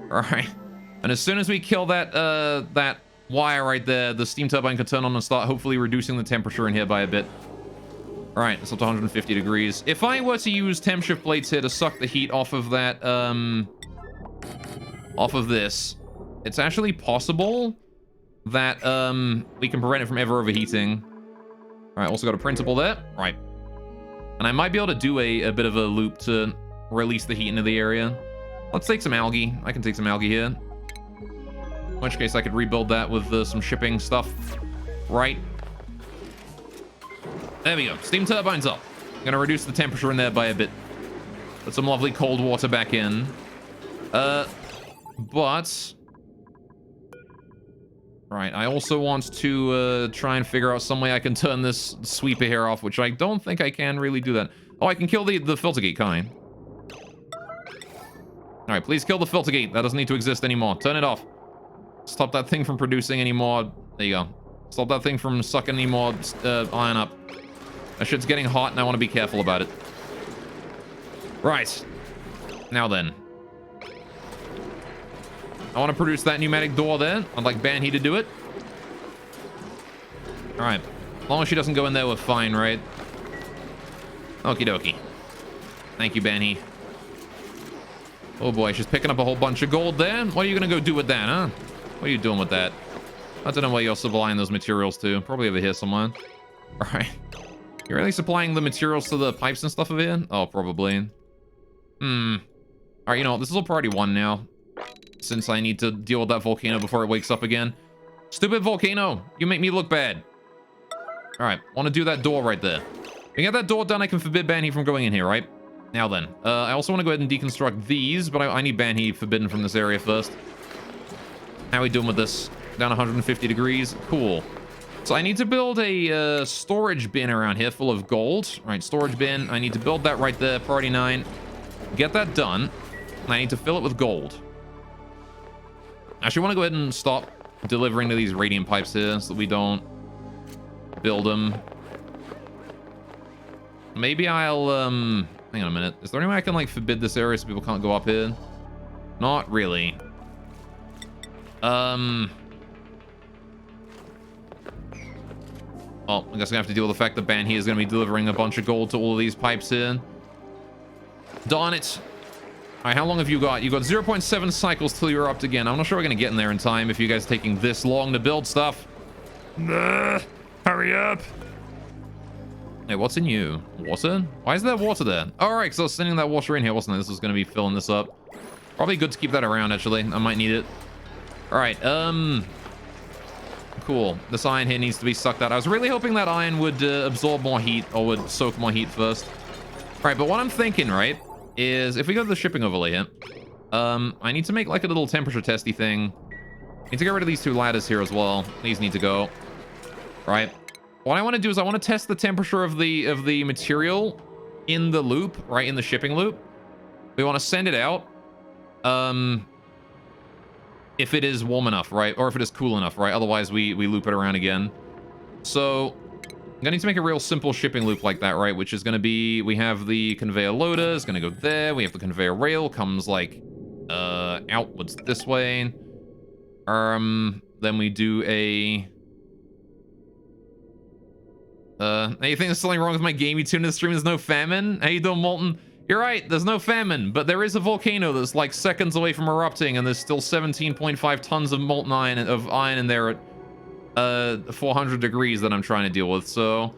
Alright. And as soon as we kill that that wire right there, the steam turbine can turn on and start hopefully reducing the temperature in here by a bit. Alright, it's up to 150 degrees. If I were to use temp shift plates here to suck the heat off of that, off of this, it's actually possible that we can prevent it from ever overheating. All right, also got a printable there. Right. And I might be able to do a bit of a loop to release the heat into the area. Let's take some algae. I can take some algae here. In which case I could rebuild that with some shipping stuff. Right. There we go. Steam turbine's up. Gonna reduce the temperature in there by a bit. Put some lovely cold water back in. But... Right, I also want to try and figure out some way I can turn this sweeper here off, which I don't think I can really do that. Oh, I can kill the filter gate, can I? Alright, please kill the filter gate. That doesn't need to exist anymore. Turn it off. Stop that thing from producing any more... There you go. Stop that thing from sucking any more iron up. That shit's getting hot and I want to be careful about it. Right. Now then. I want to produce that pneumatic door there. I'd like Banhee to do it. Alright. As long as she doesn't go in there, we're fine, right? Okie dokie. Thank you, Banhee. Oh boy, she's picking up a whole bunch of gold there. What are you gonna go do with that, huh? What are you doing with that? I don't know where you're supplying those materials to. Probably over here somewhere. Alright. You're really supplying the materials to the pipes and stuff over here? Oh, probably. Alright, you know what? This is all priority 1 now. Since I need to deal with that volcano before it wakes up again. Stupid volcano! You make me look bad. Alright, want to do that door right there. If we get that door done, I can forbid Banhee from going in here, right? Now then. I also want to go ahead and deconstruct these, but I need Banhee forbidden from this area first. How are we doing with this? Down 150 degrees? Cool. So I need to build a storage bin around here full of gold. Right, storage bin. I need to build that right there, priority 9. Get that done. And I need to fill it with gold. Actually, I want to go ahead and stop delivering to these radiant pipes here so that we don't build them. Maybe I'll, hang on a minute. Is there any way I can, like, forbid this area so people can't go up here? Not really. Well, I guess I'm gonna have to deal with the fact that Banhee is gonna be delivering a bunch of gold to all of these pipes here. Darn it. Alright, how long have you got? You got 0.7 cycles till you're up again. I'm not sure we're gonna get in there in time if you guys are taking this long to build stuff. Hurry up. Hey, what's in you? Water? Why is there water there? Alright, because I was sending that water in here, wasn't I? This was gonna be filling this up. Probably good to keep that around, actually. I might need it. Alright, cool. This iron here needs to be sucked out. I was really hoping that iron would absorb more heat, or would soak more heat first. Alright, but what I'm thinking, right, is if we go to the shipping overlay here, I need to make like a little temperature testy thing. Need to get rid of these 2 ladders here as well. These need to go. Right. What I want to do is I want to test the temperature of the material in the loop, right, in the shipping loop. We want to send it out. If it is warm enough, right? Or if it is cool enough, right? Otherwise, we loop it around again. So, I'm gonna need to make a real simple shipping loop like that, right? Which is gonna be, we have the conveyor loader, it's gonna go there. We have the conveyor rail, comes like, outwards this way. Then we do a... Hey, you think there's something wrong with my gamey tune in the stream? There's no famine? How you doing, Molten? You're right, there's no famine, but there is a volcano that's like seconds away from erupting, and there's still 17.5 tons of molten iron in there at 400 degrees that I'm trying to deal with. So,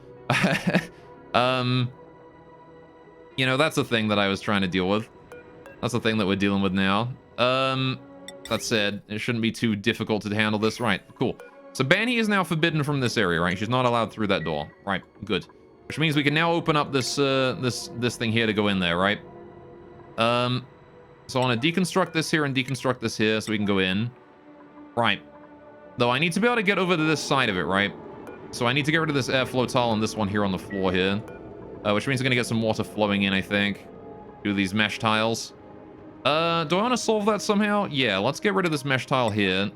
you know, that's a thing that I was trying to deal with. That's the thing that we're dealing with now. That said, it shouldn't be too difficult to handle this. Right, cool. So Banhee is now forbidden from this area, right? She's not allowed through that door. Right, good. Which means we can now open up this this thing here to go in there, right? So I want to deconstruct this here and deconstruct this here so we can go in. Right. Though I need to be able to get over to this side of it, right? So I need to get rid of this airflow tile and this one here on the floor here. Which means we're going to get some water flowing in, I think. Through these mesh tiles. Do I want to solve that somehow? Yeah, let's get rid of this mesh tile here.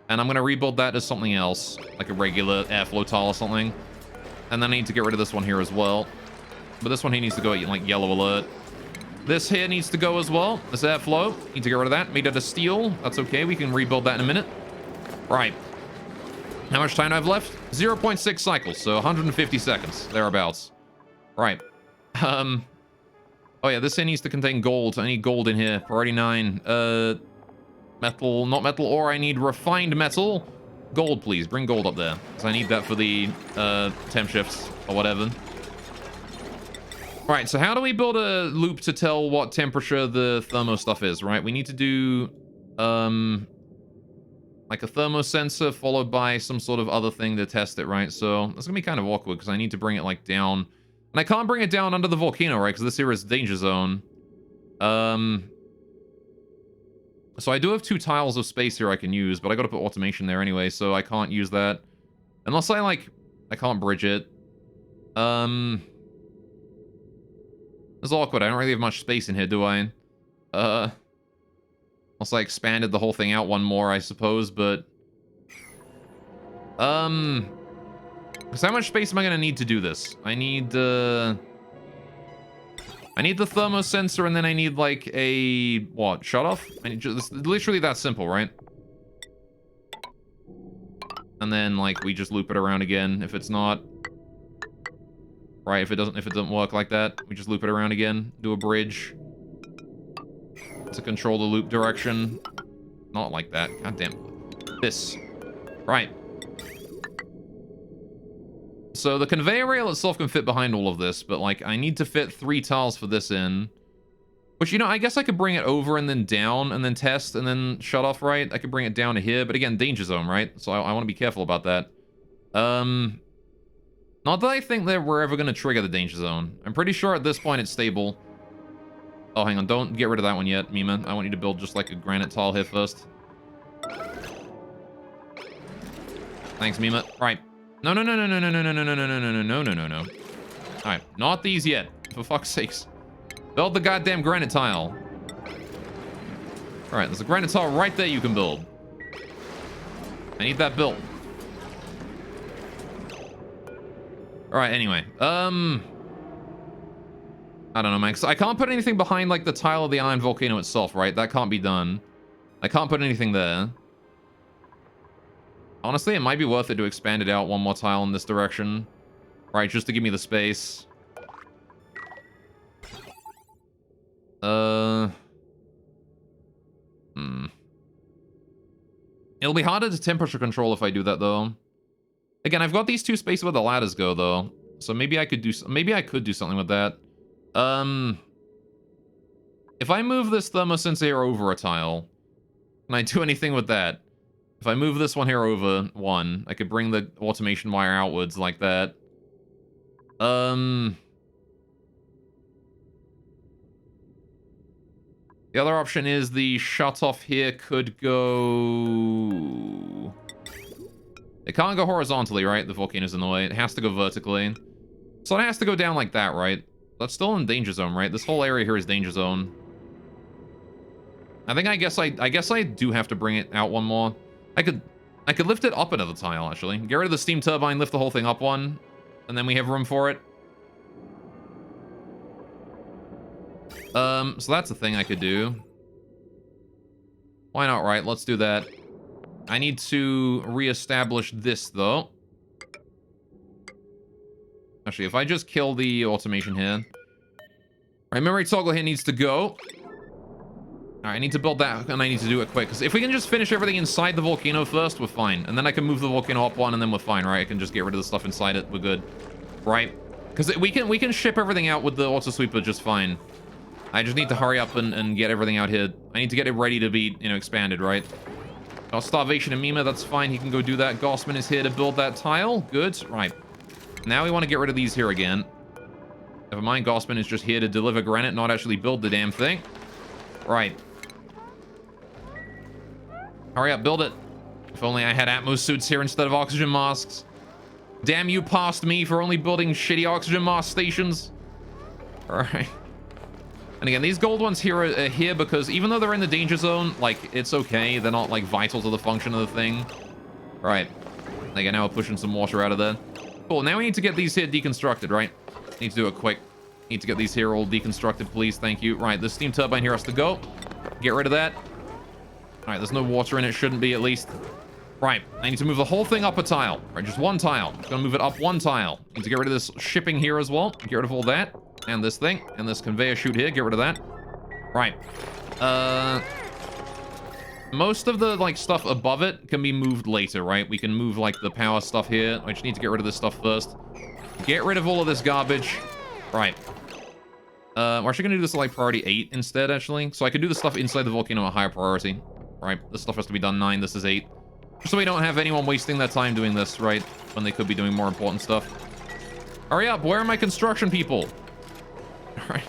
And I'm going to rebuild that as something else. Like a regular airflow tile or something. And then I need to get rid of this one here as well. But this one here needs to go at, like, yellow alert. This here needs to go as well. This airflow. Need to get rid of that. Made out of steel. That's okay. We can rebuild that in a minute. Right. How much time do I have left? 0.6 cycles. So 150 seconds. Thereabouts. Right. Oh, yeah. This here needs to contain gold. I need gold in here. Priority 9. Metal. Not metal ore. I need refined metal. Gold, please. Bring gold up there. Because I need that for the temp shifts or whatever. Alright, so how do we build a loop to tell what temperature the thermo stuff is, right? We need to do, like a thermo sensor followed by some sort of other thing to test it, right? So that's gonna be kind of awkward because I need to bring it, like, down. And I can't bring it down under the volcano, right? Because this here is danger zone. So I do have 2 tiles of space here I can use, but I gotta put automation there anyway, so I can't use that. Unless I, like, I can't bridge it. It's awkward. I don't really have much space in here, do I? Unless I expanded the whole thing out one more, I suppose, but... So how much space am I gonna need to do this? I need the thermo sensor, and then I need, like, a... what? Shut off? I need just... It's literally that simple, right? And then, like, we just loop it around again if it's not... Right, if it doesn't work like that, we just loop it around again, do a bridge to control the loop direction. Not like that. God damn. This. Right. So the conveyor rail itself can fit behind all of this, but, like, I need to fit 3 tiles for this in. Which, you know, I guess I could bring it over and then down and then test and then shut off, right? I could bring it down to here, but again, danger zone, right? So I want to be careful about that. Not that I think that we're ever going to trigger the danger zone. I'm pretty sure at this point it's stable. Oh, hang on. Don't get rid of that one yet, Mima. I want you to build just like a granite tile here first. Thanks, Mima. Right. No. Alright, not these yet. For fuck's sakes. Build the goddamn granite tile. Alright, there's a granite tile right there you can build. I need that built. Alright, anyway. I don't know, man. I can't put anything behind, like, the tile of the iron volcano itself, right? That can't be done. I can't put anything there. Honestly, it might be worth it to expand it out one more tile in this direction. Right, just to give me the space. It'll be harder to temperature control if I do that, though. Again, I've got these 2 spaces where the ladders go, though. So maybe I could do something with that. If I move this thermosensor here over a tile, can I do anything with that? If I move this one here over 1, I could bring the automation wire outwards like that. The other option is the shut-off here could go... It can't go horizontally, right? The volcano's in the way. It has to go vertically. So it has to go down like that, right? That's still in danger zone, right? This whole area here is danger zone. I guess I do have to bring it out one more. I could lift it up another tile, actually. Get rid of the steam turbine, lift the whole thing up one, and then we have room for it. So that's a thing I could do. Why not, right? Let's do that. I need to reestablish this, though. Actually, if I just kill the automation here. Right, memory toggle here needs to go. Alright, I need to build that, and I need to do it quick. Because if we can just finish everything inside the volcano first, we're fine. And then I can move the volcano up one, and then we're fine, right? I can just get rid of the stuff inside it. We're good. Right? Because we can ship everything out with the auto sweeper just fine. I just need to hurry up and get everything out here. I need to get it ready to be, you know, expanded, right? Got Starvation and Mima, that's fine. He can go do that. Gossman is here to build that tile. Good. Right. Now we want to get rid of these here again. Never mind, Gossman is just here to deliver granite, not actually build the damn thing. Right. Hurry up, build it. If only I had Atmos suits here instead of oxygen masks. Damn you past me for only building shitty oxygen mask stations. Alright. And again, these gold ones here are here because even though they're in the danger zone, like, it's okay. They're not, like, vital to the function of the thing. Right. Again, now we're pushing some water out of there. Cool, now we need to get these here deconstructed, right? Need to do it quick. Need to get these here all deconstructed, please. Thank you. Right, the steam turbine here has to go. Get rid of that. Alright, there's no water in it. Shouldn't be, at least. Right, I need to move the whole thing up a tile. Right, just one tile. Gonna move it up one tile. Need to get rid of this shipping here as well. Get rid of all that. And this thing. And this conveyor chute here. Get rid of that. Right. Most of the, like, stuff above it can be moved later, right? We can move, like, the power stuff here. I just need to get rid of this stuff first. Get rid of all of this garbage. Right. We're actually going to do this at, like, priority 8 instead, actually. So I can do the stuff inside the volcano at higher priority. Right. This stuff has to be done 9. This is 8. Just so we don't have anyone wasting their time doing this, right? When they could be doing more important stuff. Hurry up. Where are my construction people? All right.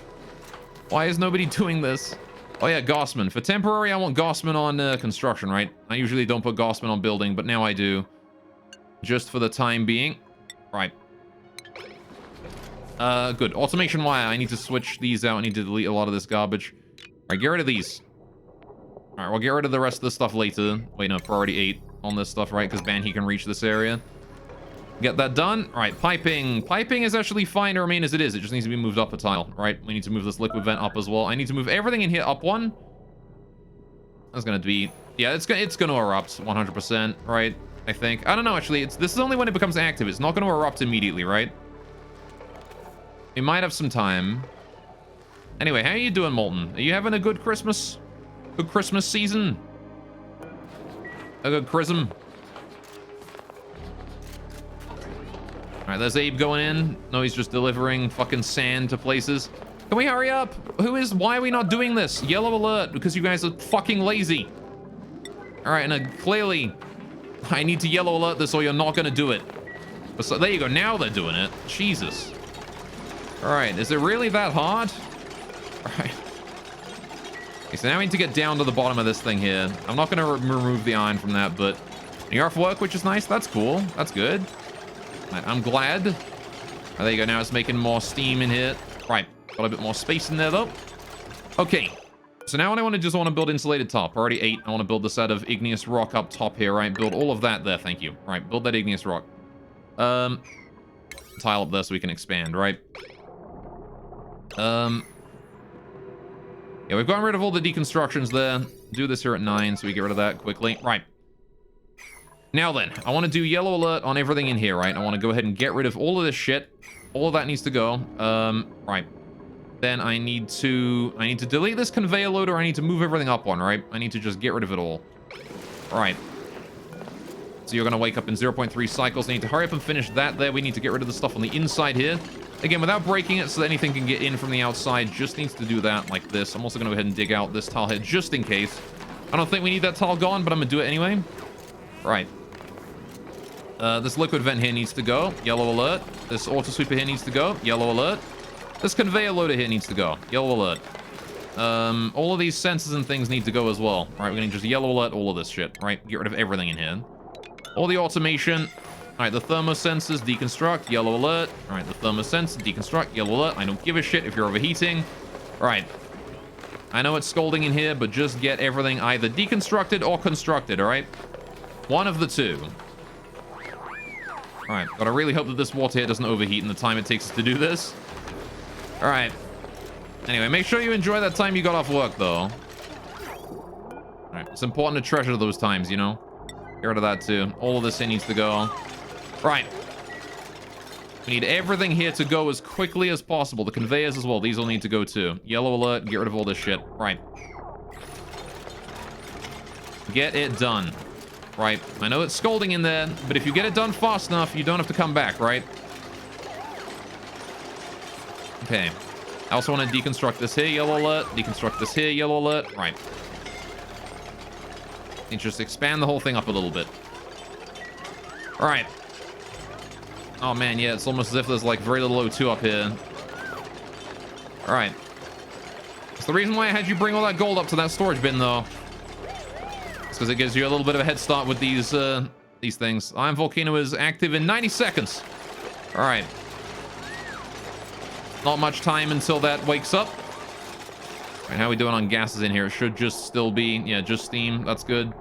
Why is nobody doing this? Oh yeah, Gossman. For temporary, I want Gossman on construction, right? I usually don't put Gossman on building, but now I do. Just for the time being. Right. Good. Automation wire. I need to switch these out. I need to delete a lot of this garbage. Alright, get rid of these. Alright, we'll get rid of the rest of this stuff later. Wait, no, priority 8 on this stuff, right? Because Banhi can reach this area. Get that done. All right, piping. Piping is actually fine to remain as it is. It just needs to be moved up a tile, right? We need to move this liquid vent up as well. I need to move everything in here up 1. That's going to be... Yeah, it's going to erupt 100%, right? I think. I don't know, actually. This is only when it becomes active. It's not going to erupt immediately, right? We might have some time. Anyway, how are you doing, Molten? Are you having a good Christmas? Good Christmas season? A good chrism? Alright, there's Abe going in. No, he's just delivering fucking sand to places. Can we hurry up? Why are we not doing this? Yellow alert, because you guys are fucking lazy. Alright, and clearly, I need to yellow alert this or you're not gonna do it. So, there you go, now they're doing it. Jesus. Alright, is it really that hard? Alright. Okay, so now we need to get down to the bottom of this thing here. I'm not gonna remove the iron from that, but the earth work, which is nice. That's cool. That's good. Right, I'm glad. Oh, there you go. Now it's making more steam in here. Right. Got a bit more space in there, though. Okay. So now what I want to do is I want to build insulated top. Priority 8. I want to build this out of igneous rock up top here, right? Build all of that there. Thank you. Right. Build that igneous rock. Tile up there so we can expand, right? Yeah, we've gotten rid of all the deconstructions there. Do this here at 9 so we get rid of that quickly. Right. Now then, I want to do yellow alert on everything in here, right? I want to go ahead and get rid of all of this shit. All of that needs to go. Right. Then I need to delete this conveyor loader. I need to move everything up one, right? I need to just get rid of it all. All right. So you're going to wake up in 0.3 cycles. I need to hurry up and finish that there. We need to get rid of the stuff on the inside here. Again, without breaking it so that anything can get in from the outside. Just needs to do that like this. I'm also going to go ahead and dig out this tile here just in case. I don't think we need that tile gone, but I'm going to do it anyway. Right. This liquid vent here needs to go. Yellow alert. This auto sweeper here needs to go. Yellow alert. This conveyor loader here needs to go. Yellow alert. All of these sensors and things need to go as well. All right, we're going to just yellow alert all of this shit. Right, get rid of everything in here. All the automation. All right, the thermosensors, deconstruct. Yellow alert. All right, the thermosensor, deconstruct. Yellow alert. I don't give a shit if you're overheating. All right. I know it's scolding in here, but just get everything either deconstructed or constructed, all right? One of the two. All right, gotta really hope that this water here doesn't overheat in the time it takes us to do this. All right. Anyway, make sure you enjoy that time you got off work, though. All right, it's important to treasure those times, you know? Get rid of that, too. All of this here needs to go. Right. We need everything here to go as quickly as possible. The conveyors as well. These all need to go, too. Yellow alert. Get rid of all this shit. Right. Get it done. Right. I know it's scolding in there, but if you get it done fast enough, you don't have to come back, right? Okay. I also want to deconstruct this here, yellow alert. Deconstruct this here, yellow alert. Right. And just expand the whole thing up a little bit. All right. Oh, man, yeah, it's almost as if there's, like, very little O2 up here. All right. That's the reason why I had you bring all that gold up to that storage bin, though. Because it gives you a little bit of a head start with these things. Iron Volcano is active in 90 seconds. All right. Not much time until that wakes up. All right, how are we doing on gases in here? It should just still be, yeah, just steam. That's good.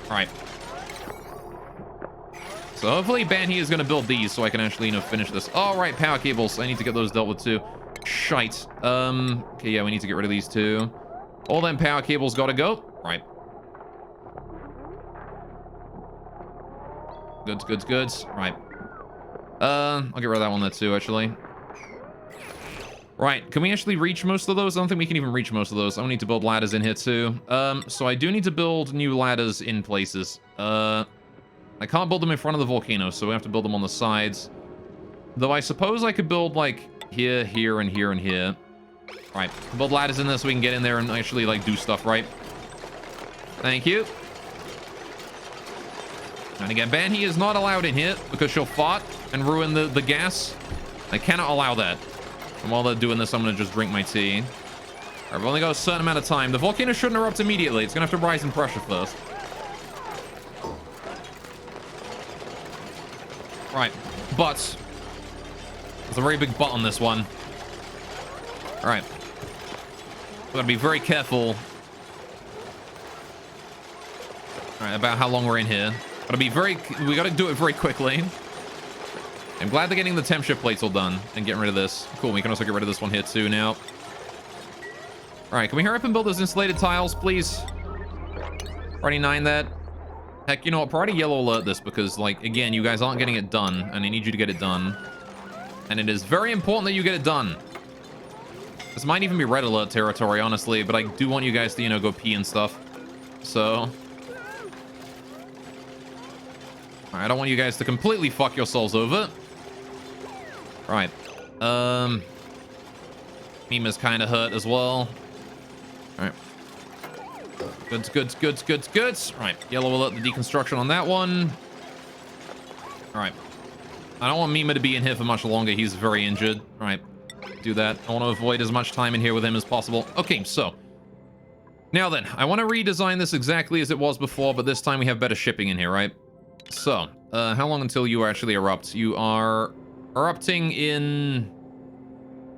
All right. So hopefully Banhi is going to build these so I can actually, you know, finish this. All right, power cables. I need to get those dealt with too. Shite. Okay, yeah, we need to get rid of these too. All them power cables got to go. Right. Goods. Right. I'll get rid of that one there too, actually. Right, can we actually reach most of those? I don't think we can even reach most of those. I need to build ladders in here too. So I do need to build new ladders in places. I can't build them in front of the volcano, so we have to build them on the sides. Though I suppose I could build, like, here, here, and here, and here. Right, build ladders in there so we can get in there and actually, like, do stuff, right? Thank you. And again, Banhi is not allowed in here because she'll fart and ruin the gas. I cannot allow that. And while they're doing this, I'm going to just drink my tea. All right, we've only got a certain amount of time. The volcano shouldn't erupt immediately. It's going to have to rise in pressure first. Right, but there's a very big but on this one. All right. We've got to be very careful. All right, about how long we're in here. We got to do it very quickly. I'm glad they're getting the temp shift plates all done and getting rid of this. Cool, we can also get rid of this one here too now. All right, can we hurry up and build those insulated tiles, please? Already 9 that. Heck, you know what? Priority yellow alert this because, like, again, you guys aren't getting it done, and I need you to get it done. And it is very important that you get it done. This might even be red alert territory, honestly, but I do want you guys to, you know, go pee and stuff. So... I don't want you guys to completely fuck yourselves over. Right. Mima's kind of hurt as well. All right. Goods. Right. Yellow alert the deconstruction on that one. All right. I don't want Mima to be in here for much longer. He's very injured. All right. Do that. I want to avoid as much time in here with him as possible. Okay, so. Now then, I want to redesign this exactly as it was before, but this time we have better shipping in here, right? So, how long until you actually erupt? You are erupting in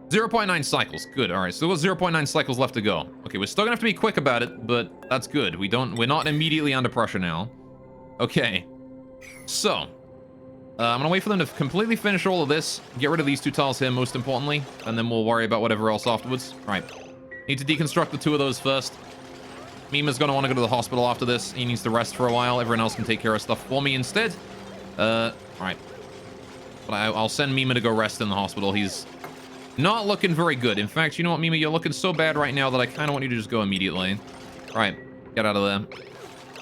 0.9 cycles. Good. All right. Still got 0.9 cycles left to go. Okay, we're still gonna have to be quick about it, but that's good. We're not immediately under pressure now. Okay. So, I'm gonna wait for them to completely finish all of this. Get rid of these 2 tiles here, most importantly, and then we'll worry about whatever else afterwards. All right. Need to deconstruct the 2 of those first. Mima's gonna want to go to the hospital after this. He needs to rest for a while. Everyone else can take care of stuff for me instead. All right. But I'll send Mima to go rest in the hospital. He's not looking very good. In fact, you know what, Mima? You're looking so bad right now that I kind of want you to just go immediately. All right. Get out of there.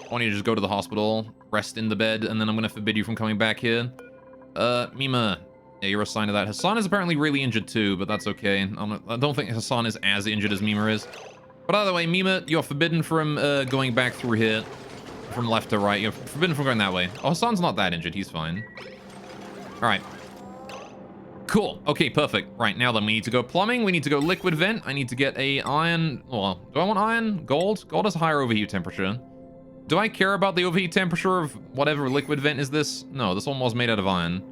I want you to just go to the hospital, rest in the bed, and then I'm gonna forbid you from coming back here. Mima. Yeah, you're assigned to that. Hassan is apparently really injured too, but that's okay. I don't think Hassan is as injured as Mima is. But either way, Mima, you're forbidden from going back through here from left to right. You're forbidden from going that way. Oh, Hassan's not that injured. He's fine. All right. Cool. Okay, perfect. Right, now then, we need to go plumbing. We need to go liquid vent. I need to get a iron... Well, do I want iron? Gold? Gold has higher overheat temperature. Do I care about the overheat temperature of whatever liquid vent is this? No, this one was made out of iron.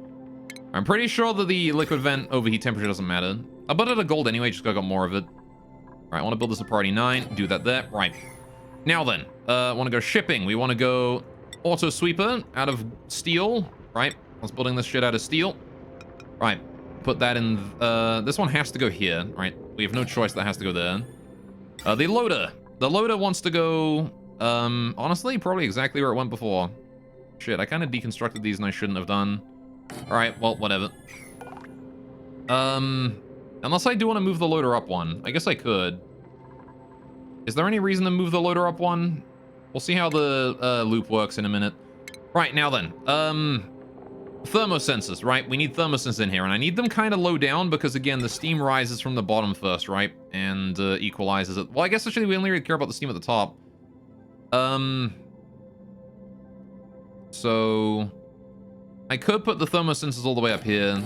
I'm pretty sure that the liquid vent overheat temperature doesn't matter. I'll put it at gold anyway, just 'cause I got more of it. All right, I want to build this at priority 9. Do that there. Right. Now then, I want to go shipping. We want to go auto sweeper out of steel. Right. I was building this shit out of steel. Right. Put that in. This one has to go here. Right. We have no choice. That has to go there. The loader. The loader wants to go, honestly, probably exactly where it went before. Shit, I kind of deconstructed these and I shouldn't have done. All right. Well, whatever. Unless I do want to move the loader up one. I guess I could. Is there any reason to move the loader up one? We'll see how the loop works in a minute. Right, now then. Thermosensors, right? We need thermosensors in here, and I need them kind of low down because, again, the steam rises from the bottom first, right? And equalizes it. Well, I guess actually we only really care about the steam at the top. So I could put the thermosensors all the way up here,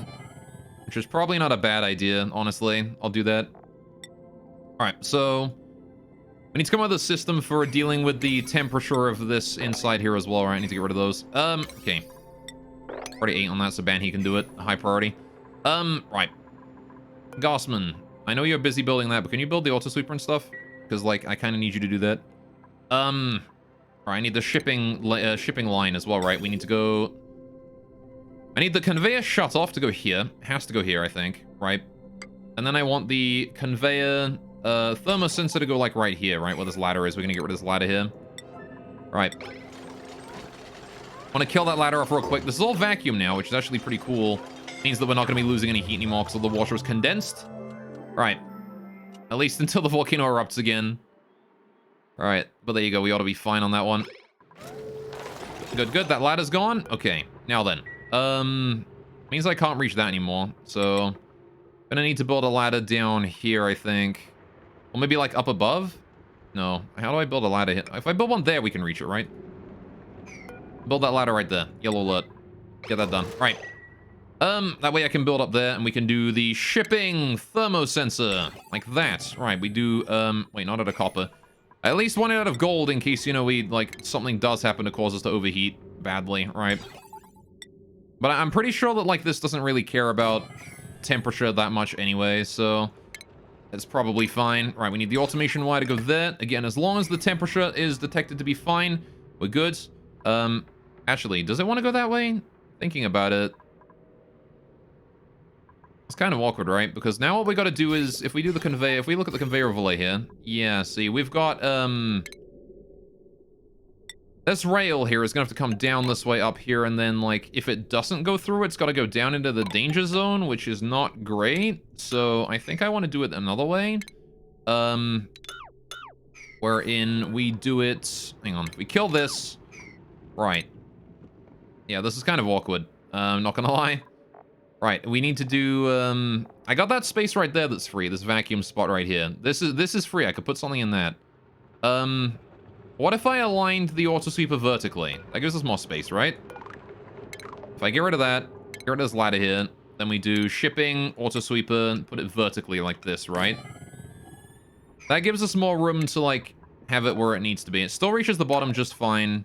which is probably not a bad idea, honestly. I'll do that. All right, so we need to come up with a system for dealing with the temperature of this inside here as well, right? I need to get rid of those. Okay. Already 8 on that, so Banhi can do it. High priority. Right. Gossman, I know you're busy building that, but can you build the auto sweeper and stuff? Because, like, I kind of need you to do that. All right, I need the shipping line as well, right? We need to go... I need the conveyor shut off to go here. Has to go here, I think, right? And then I want the conveyor thermosensor to go, like, right here, right? Where this ladder is. We're going to get rid of this ladder here. Right. I want to kill that ladder off real quick. This is all vacuum now, which is actually pretty cool. Means that we're not going to be losing any heat anymore because all the water is condensed. Right. At least until the volcano erupts again. Alright, but there you go. We ought to be fine on that one. Good, good. That ladder's gone. Okay, now then. Means I can't reach that anymore. So, gonna need to build a ladder down here, I think. Or maybe, like, up above? No. How do I build a ladder here? If I build one there, we can reach it, right? Build that ladder right there. Yellow alert. Get that done. Right. That way I can build up there, and we can do the shipping thermosensor. Like that. Right, we do, wait, not out of copper. At least one out of gold in case, you know, something does happen to cause us to overheat badly, right? But I'm pretty sure that, like, this doesn't really care about temperature that much anyway, so it's probably fine. Right, we need the automation wire to go there. Again, as long as the temperature is detected to be fine, we're good. Actually, does it want to go that way? Thinking about it. It's kind of awkward, right? Because now what we got to do is, if we do the conveyor, if we look at the conveyor overlay here, yeah, see, we've got, this rail here is going to have to come down this way up here, and then, like, if it doesn't go through, it's got to go down into the danger zone, which is not great. So I think I want to do it another way. Wherein we do it, hang on, we kill this. Right. Yeah, this is kind of awkward. I'm not gonna lie. Right, we need to do, I got that space right there that's free, this vacuum spot right here. This is free, I could put something in that. What if I aligned the auto sweeper vertically? That gives us more space, right? If I get rid of that, get rid of this ladder here, then we do shipping, auto sweeper, and put it vertically like this, right? That gives us more room to, like, have it where it needs to be. It still reaches the bottom just fine.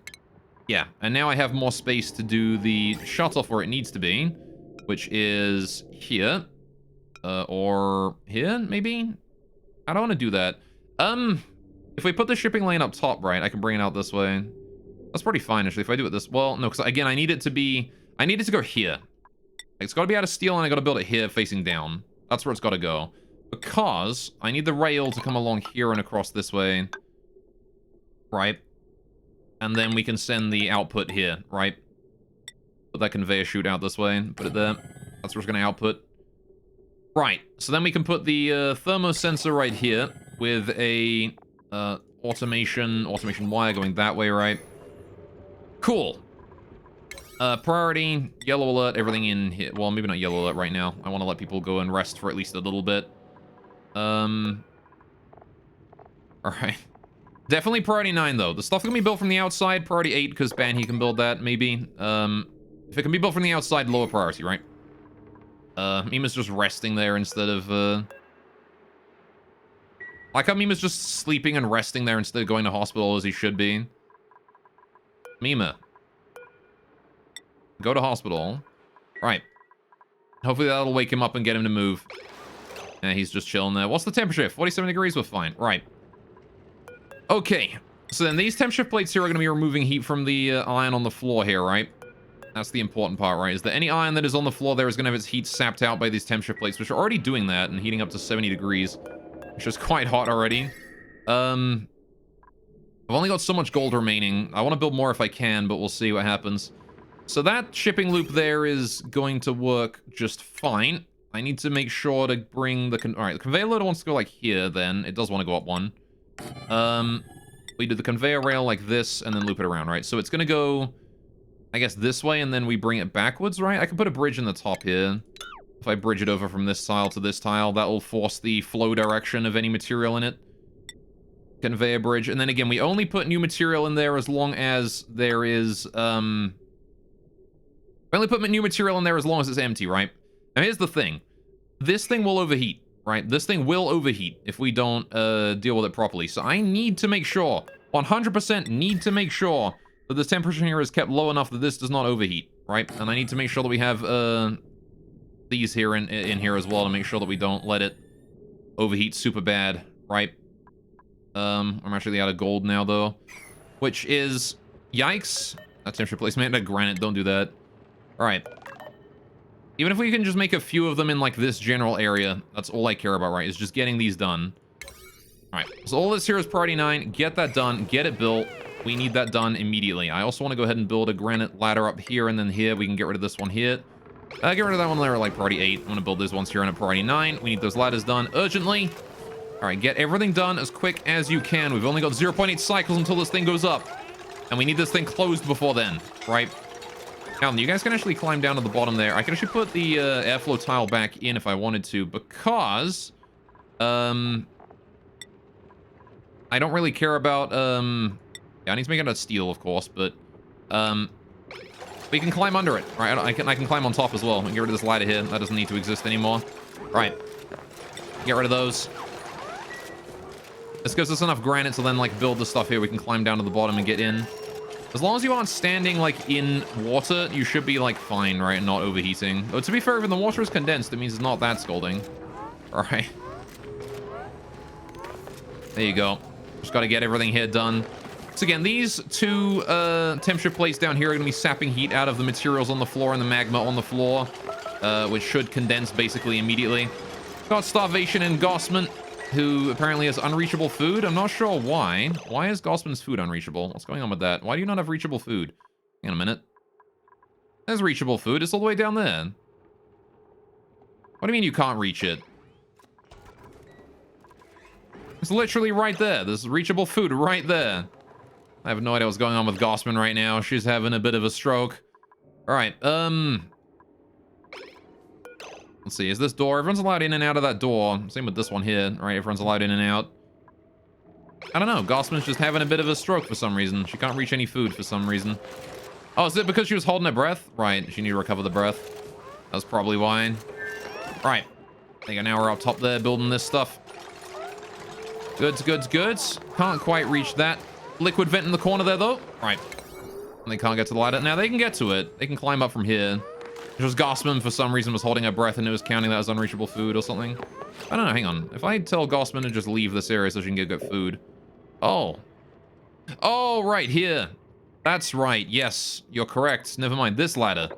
Yeah, and now I have more space to do the shut-off where it needs to be, which is here. Or here, maybe? I don't want to do that. If we put the shipping lane up top, right, I can bring it out this way. That's pretty fine, actually, if I do it this... Well, no, because, again, I need it to go here. It's got to be out of steel, and I got to build it here, facing down. That's where it's got to go. Because I need the rail to come along here and across this way. Right? And then we can send the output here, right? Put that conveyor chute out this way, put it there. That's where it's going to output. Right, so then we can put the thermosensor right here with a automation wire going that way, right? Cool. Priority, yellow alert, everything in here. Well, maybe not yellow alert right now. I want to let people go and rest for at least a little bit. Alright. Definitely priority 9, though. The stuff can be built from the outside. Priority 8, because Banhi can build that, maybe. If it can be built from the outside, lower priority, right? Mima's just resting there instead of, like how Mima's just sleeping and resting there instead of going to hospital as he should be. Mima. Go to hospital. Right. Hopefully that'll wake him up and get him to move. Yeah, he's just chilling there. What's the temperature? 47 degrees, we're fine. Right. Okay. So then these temp shift plates here are going to be removing heat from the iron on the floor here, right? That's the important part, right? Is that any iron that is on the floor there is going to have its heat sapped out by these temp shift plates, which are already doing that and heating up to 70 degrees, which is quite hot already. I've only got so much gold remaining. I want to build more if I can, but we'll see what happens. So that shipping loop there is going to work just fine. I need to make sure to bring the... Alright, the conveyor loader wants to go like here, then. It does want to go up one. We do the conveyor rail like this, and then loop it around, right? So it's going to go... I guess this way, and then we bring it backwards, right? I can put a bridge in the top here. If I bridge it over from this tile to this tile, that will force the flow direction of any material in it. Conveyor bridge. And then again, we only put new material in there as long as there is, we only put new material in there as long as it's empty, right? Now here's the thing. This thing will overheat, right? This thing will overheat if we don't deal with it properly. So I need to make sure, 100% need to make sure that the temperature here is kept low enough that this does not overheat, right? And I need to make sure that we have these here in here as well to make sure that we don't let it overheat super bad, right? I'm actually out of gold now, though, which is... Yikes. That temperature placement, that granite, don't do that. All right. Even if we can just make a few of them in, like, this general area, that's all I care about, right, is just getting these done. All right, so all this here is priority 9. Get that done. Get it built. We need that done immediately. I also want to go ahead and build a granite ladder up here and then here. We can get rid of this one here. Get rid of that one there at like priority 8. I'm gonna build those ones here on a priority 9. We need those ladders done urgently. All right, get everything done as quick as you can. We've only got 0.8 cycles until this thing goes up. And we need this thing closed before then, right? Now, you guys can actually climb down to the bottom there. I can actually put the airflow tile back in if I wanted to, because I don't really care about yeah, I need to make it out of steel, of course, but we can climb under it, right? I can climb on top as well. We can get rid of this ladder here. That doesn't need to exist anymore. Right. Get rid of those. This gives us enough granite to then like build the stuff here. We can climb down to the bottom and get in. As long as you aren't standing like in water, you should be like fine, right? And not overheating. Though to be fair, when the water is condensed, it means it's not that scalding. All right. There you go. Just got to get everything here done. So again, these two temperature plates down here are going to be sapping heat out of the materials on the floor and the magma on the floor, which should condense basically immediately. Got Starvation and Gossman, who apparently has unreachable food. I'm not sure why. Why is Gossman's food unreachable? What's going on with that? Why do you not have reachable food? Hang on a minute. There's reachable food. It's all the way down there. What do you mean you can't reach it? It's literally right there. There's reachable food right there. I have no idea what's going on with Gossman right now. She's having a bit of a stroke. All right, let's see, is this door? Everyone's allowed in and out of that door. Same with this one here, right? Everyone's allowed in and out. I don't know. Gossman's just having a bit of a stroke for some reason. She can't reach any food for some reason. Oh, is it because she was holding her breath? Right, she needed to recover the breath. That's probably why. Right. There you go. Now we're up top there building this stuff. Goods, goods, goods. Can't quite reach that. Liquid vent in the corner there, though. Right. And they can't get to the ladder. Now, they can get to it. They can climb up from here. It was Gossman, for some reason, was holding her breath and it was counting that as unreachable food or something. I don't know, hang on. If I tell Gossman to just leave this area so she can get good food. Oh. Oh, right, here. That's right, yes. You're correct. Never mind, this ladder.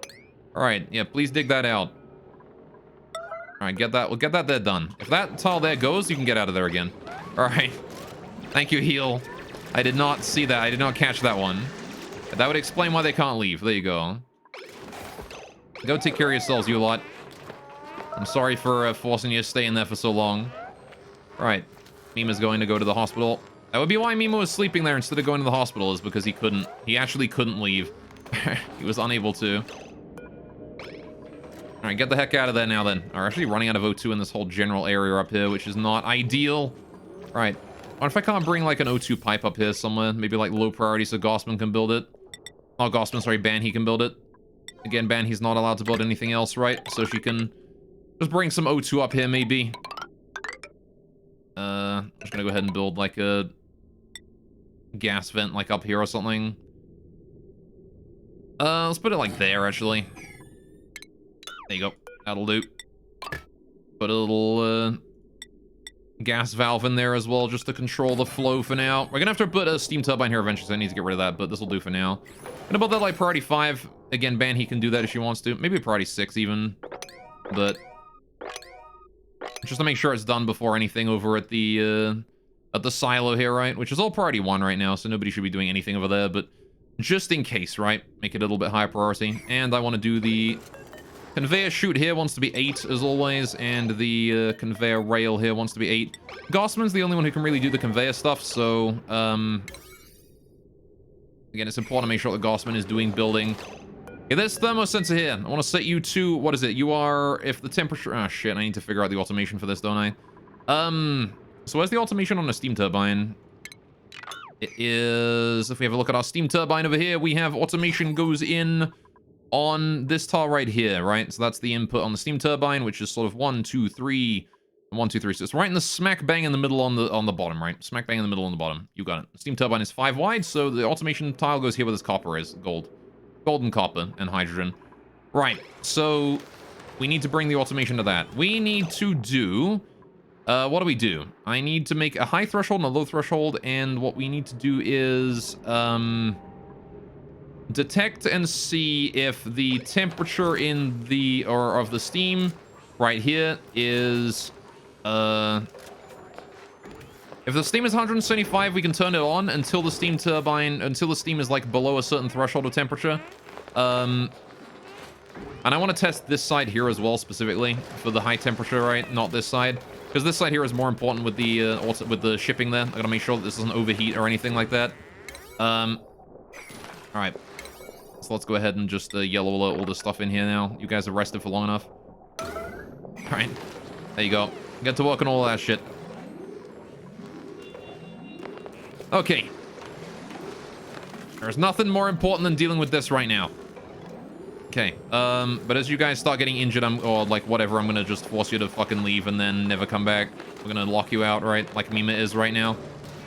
Alright, yeah, please dig that out. Alright, get that. We'll get that there done. If that tile there goes, you can get out of there again. Alright. Thank you, heal. I did not see that. I did not catch that one. That would explain why they can't leave. There you go. Go take care of yourselves, you lot. I'm sorry for forcing you to stay in there for so long. Alright. Mima's going to go to the hospital. That would be why Mima was sleeping there instead of going to the hospital, is because he couldn't. He actually couldn't leave. He was unable to. Alright, get the heck out of there now then. We're actually running out of O2 in this whole general area up here, which is not ideal. Alright. What if I can't bring like an O2 pipe up here somewhere? Maybe like low priority so Gossman can build it. Oh, Gossman, sorry, Ban, he can build it. Again, Ban, he's not allowed to build anything else, right? So she can just bring some O2 up here, maybe. I'm just gonna go ahead and build like a gas vent like up here or something. Let's put it like there, actually. There you go. That'll do. Put a little gas valve in there as well, just to control the flow for now. We're gonna have to put a steam turbine here eventually, so I need to get rid of that, but this will do for now. Gonna build that like priority 5. Again, Ban, he can do that if she wants to. Maybe priority 6 even. But just to make sure it's done before anything over at the silo here, right? Which is all priority 1 right now, so nobody should be doing anything over there, but just in case, right? Make it a little bit higher priority. And I want to do the conveyor chute here, wants to be 8 as always, and the conveyor rail here wants to be 8. Gossman's the only one who can really do the conveyor stuff, so again, it's important to make sure that Gossman is doing building. Okay, there's thermosensor here. I want to set you to, what is it? You are, if the temperature, oh shit, I need to figure out the automation for this, don't I? So where's the automation on a steam turbine? It is, if we have a look at our steam turbine over here, we have automation goes in on this tile right here, right? So that's the input on the steam turbine, which is sort of 1, 2, 3, 1, 2, 3. So it's right in the smack bang in the middle on the bottom, right? Smack bang in the middle on the bottom. You got it. The steam turbine is 5 wide, so the automation tile goes here where this copper is, gold. Gold and copper and hydrogen. Right, so we need to bring the automation to that. We need to do, what do we do? I need to make a high threshold and a low threshold, and what we need to do is, detect and see if the temperature in the, or of the steam right here is, if the steam is 175, we can turn it on until the steam turbine, until the steam is like below a certain threshold of temperature. And I want to test this side here as well, specifically for the high temperature, right? Not this side, because this side here is more important with the shipping there. I gotta make sure that this doesn't overheat or anything like that. All right. So let's go ahead and just yellow alert all this stuff in here now. You guys have rested for long enough. All right. There you go. Get to work on all that shit. Okay. There's nothing more important than dealing with this right now. Okay. But as you guys start getting injured, or like whatever, I'm gonna just force you to fucking leave and then never come back. We're gonna lock you out, right? Like Mima is right now.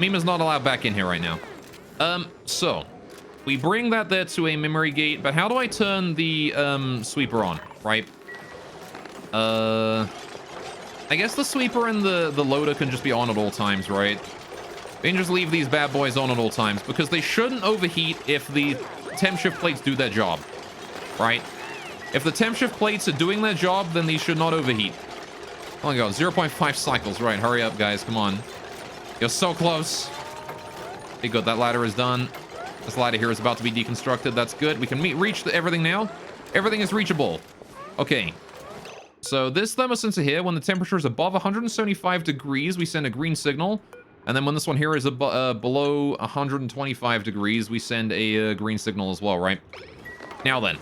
Mima's not allowed back in here right now. So we bring that there to a memory gate, but how do I turn the sweeper on, right? I guess the sweeper and the loader can just be on at all times, right? We can just leave these bad boys on at all times because they shouldn't overheat if the temp shift plates do their job, right? If the temp shift plates are doing their job, then these should not overheat. Oh my god, 0.5 cycles, right? Hurry up, guys, come on. You're so close. Okay, good, that ladder is done. This ladder here is about to be deconstructed. That's good. We can reach everything now. Everything is reachable. Okay. So this thermosensor here, when the temperature is above 175 degrees, we send a green signal. And then when this one here is below 125 degrees, we send a green signal as well, right? Now then.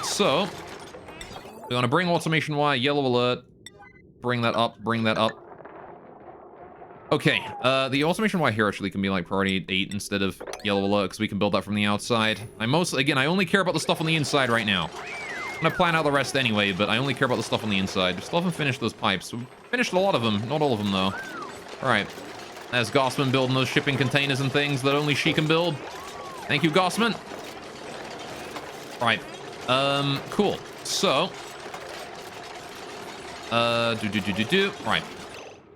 So we're going to bring automation wire, yellow alert. Bring that up, bring that up. Okay, the automation wire here actually can be like priority 8 instead of yellow alert, because we can build that from the outside. Again, I only care about the stuff on the inside right now. I'm gonna plan out the rest anyway, but I only care about the stuff on the inside. We still haven't finished those pipes. We've finished a lot of them, not all of them though. Alright, there's Gossman building those shipping containers and things that only she can build. Thank you, Gossman. Right, cool. So, right.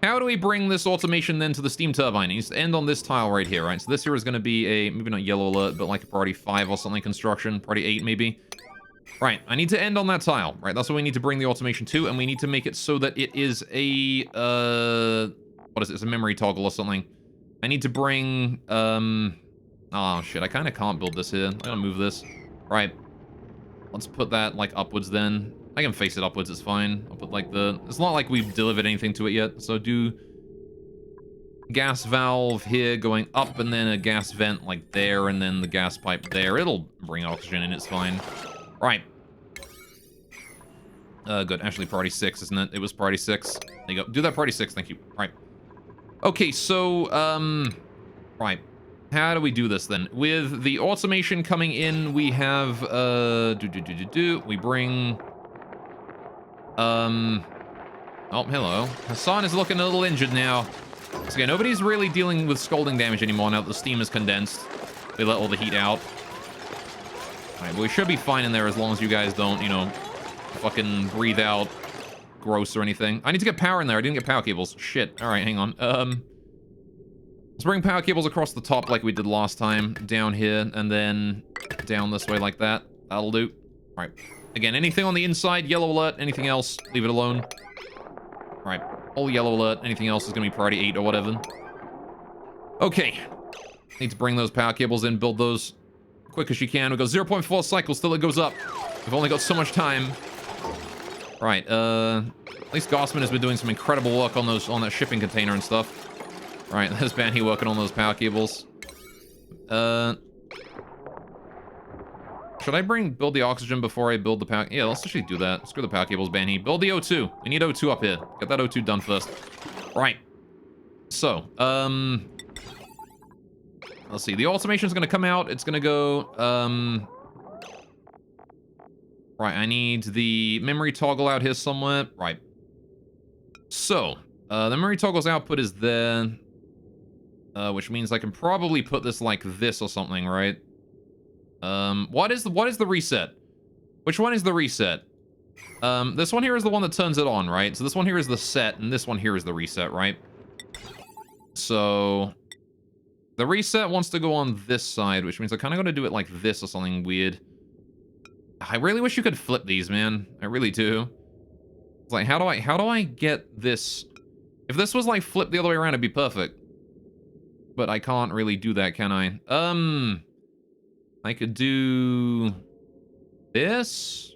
How do we bring this automation then to the steam turbine? It needs to end on this tile right here, right? So this here is going to be a, maybe not yellow alert, but like a priority 5 or something construction. Priority 8 maybe. Right, I need to end on that tile, right? That's what we need to bring the automation to, and we need to make it so that it is a, what is it? It's a memory toggle or something. I need to bring, oh shit, I kind of can't build this here. I'm gonna move this. Right. Let's put that like upwards then. I can face it upwards, it's fine. I'll put like it's not like we've delivered anything to it yet, so do gas valve here going up and then a gas vent like there and then the gas pipe there. It'll bring oxygen in, it's fine. Right. Good, actually priority 6, isn't it? It was priority 6. There you go. Do that priority 6, thank you. Right. Okay, so, right. How do we do this then? With the automation coming in, we have, we bring... Oh, hello. Hassan is looking a little injured now. So, okay, nobody's really dealing with scalding damage anymore now that the steam is condensed. We let all the heat out. Alright, well, we should be fine in there as long as you guys don't, you know, fucking breathe out gross or anything. I need to get power in there. I didn't get power cables. Shit. Alright, hang on. Let's bring power cables across the top like we did last time. Down here, and then down this way like that. That'll do. Alright. Again, anything on the inside, yellow alert. Anything else, leave it alone. Alright. All yellow alert. Anything else is going to be priority 8 or whatever. Okay. Need to bring those power cables in, build those quick as you can. We'll go 0.4 cycles till it goes up. We've only got so much time. Right, at least Gossman has been doing some incredible work on that shipping container and stuff. Right, there's Banny working on those power cables. Should I build the oxygen before I build the power? Yeah, let's actually do that. Screw the power cables, Banny. Build the O2. We need O2 up here. Get that O2 done first. Right. So, let's see. The automation is going to come out. It's going to go, right, I need the memory toggle out here somewhere. Right. So, the memory toggle's output is there. Which means I can probably put this like this or something, right? What is the reset? Which one is the reset? This one here is the one that turns it on, right? So this one here is the set, and this one here is the reset, right? So the reset wants to go on this side, which means I kind of got to do it like this or something weird. I really wish you could flip these, man. I really do. It's like, how do I get this? If this was like flipped the other way around, it'd be perfect. But I can't really do that, can I? I could do... This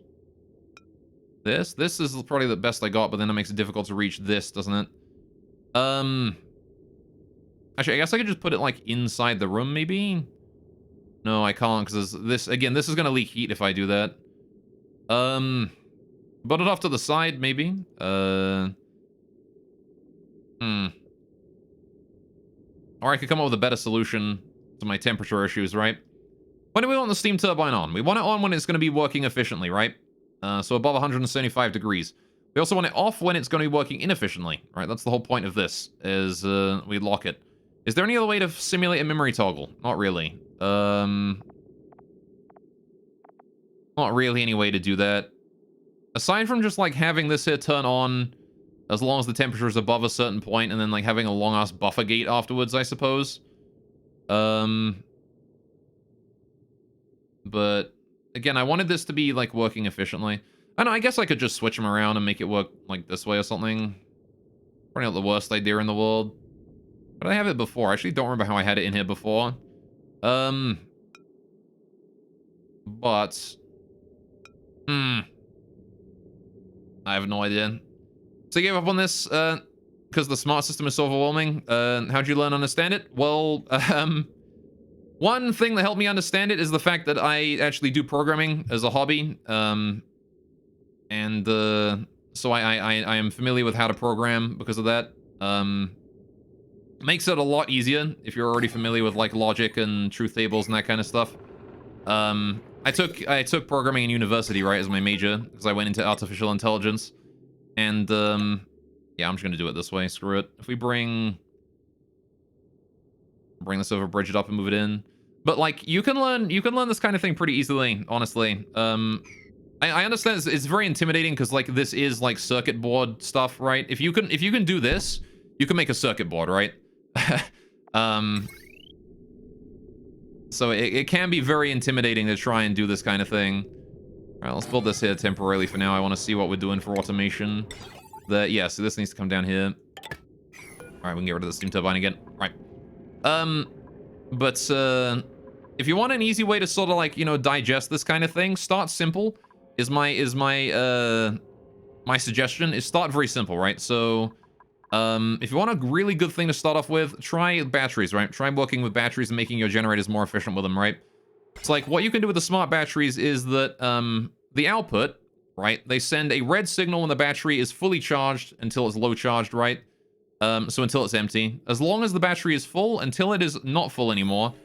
is probably the best I got, but then it makes it difficult to reach this, doesn't it? Actually, I guess I could just put it, like, inside the room, maybe? No, I can't, because this, again, this is going to leak heat if I do that. Put it off to the side, maybe. Or I could come up with a better solution to my temperature issues, right? When do we want the steam turbine on? We want it on when it's going to be working efficiently, right? So above 175 degrees. We also want it off when it's going to be working inefficiently, right? That's the whole point of this, is we lock it. Is there any other way to simulate a memory toggle? Not really. Not really any way to do that. Aside from just, like, having this here turn on as long as the temperature is above a certain point, and then, like, having a long-ass buffer gate afterwards, I suppose. But, again, I wanted this to be, like, working efficiently. I know, I guess I could just switch them around and make it work, like, this way or something. Probably not the worst idea in the world. But I have it before. I actually don't remember how I had it in here before. But... I have no idea. So you gave up on this, because the smart system is so overwhelming. How'd you learn to understand it? Well, one thing that helped me understand it is the fact that I actually do programming as a hobby. So I am familiar with how to program because of that. Makes it a lot easier if you're already familiar with, like, logic and truth tables and that kind of stuff. I took programming in university, right, as my major, because I went into artificial intelligence. And, yeah, I'm just gonna do it this way. Screw it. If we bring this over, bridge it up, and move it in. But, like, you can learn this kind of thing pretty easily, honestly. I understand it's very intimidating because, like, this is, like, circuit board stuff, right? If you can do this, you can make a circuit board, right? So it can be very intimidating to try and do this kind of thing. All right, let's build this here temporarily for now. I want to see what we're doing for automation. Yeah, so this needs to come down here. All right, we can get rid of the steam turbine again. Right. But if you want an easy way to sort of, like, you know, digest this kind of thing, start simple. My suggestion is start very simple, right? So, if you want a really good thing to start off with, try batteries, right? Try working with batteries and making your generators more efficient with them, right? It's like, what you can do with the smart batteries is that, the output, right? They send a red signal when the battery is fully charged until it's low charged, right? So until it's empty. As long as the battery is full, until it is not full anymore,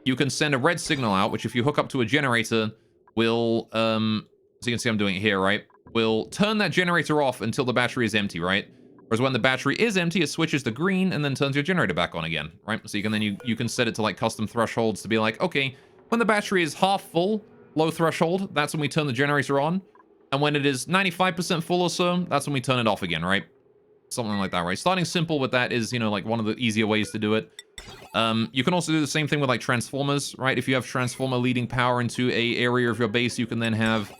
you can send a red signal out, which if you hook up to a generator, will, so you can see I'm doing it here, right? Will turn that generator off until the battery is empty, right? Whereas when the battery is empty, it switches to green and then turns your generator back on again, right? So you can you can set it to, like, custom thresholds to be like, okay, when the battery is half full, low threshold, that's when we turn the generator on. And when it is 95% full or so, that's when we turn it off again, right? Something like that, right? Starting simple with that is, you know, like, one of the easier ways to do it. You can also do the same thing with, like, transformers, right? If you have transformer leading power into a area of your base, you can then have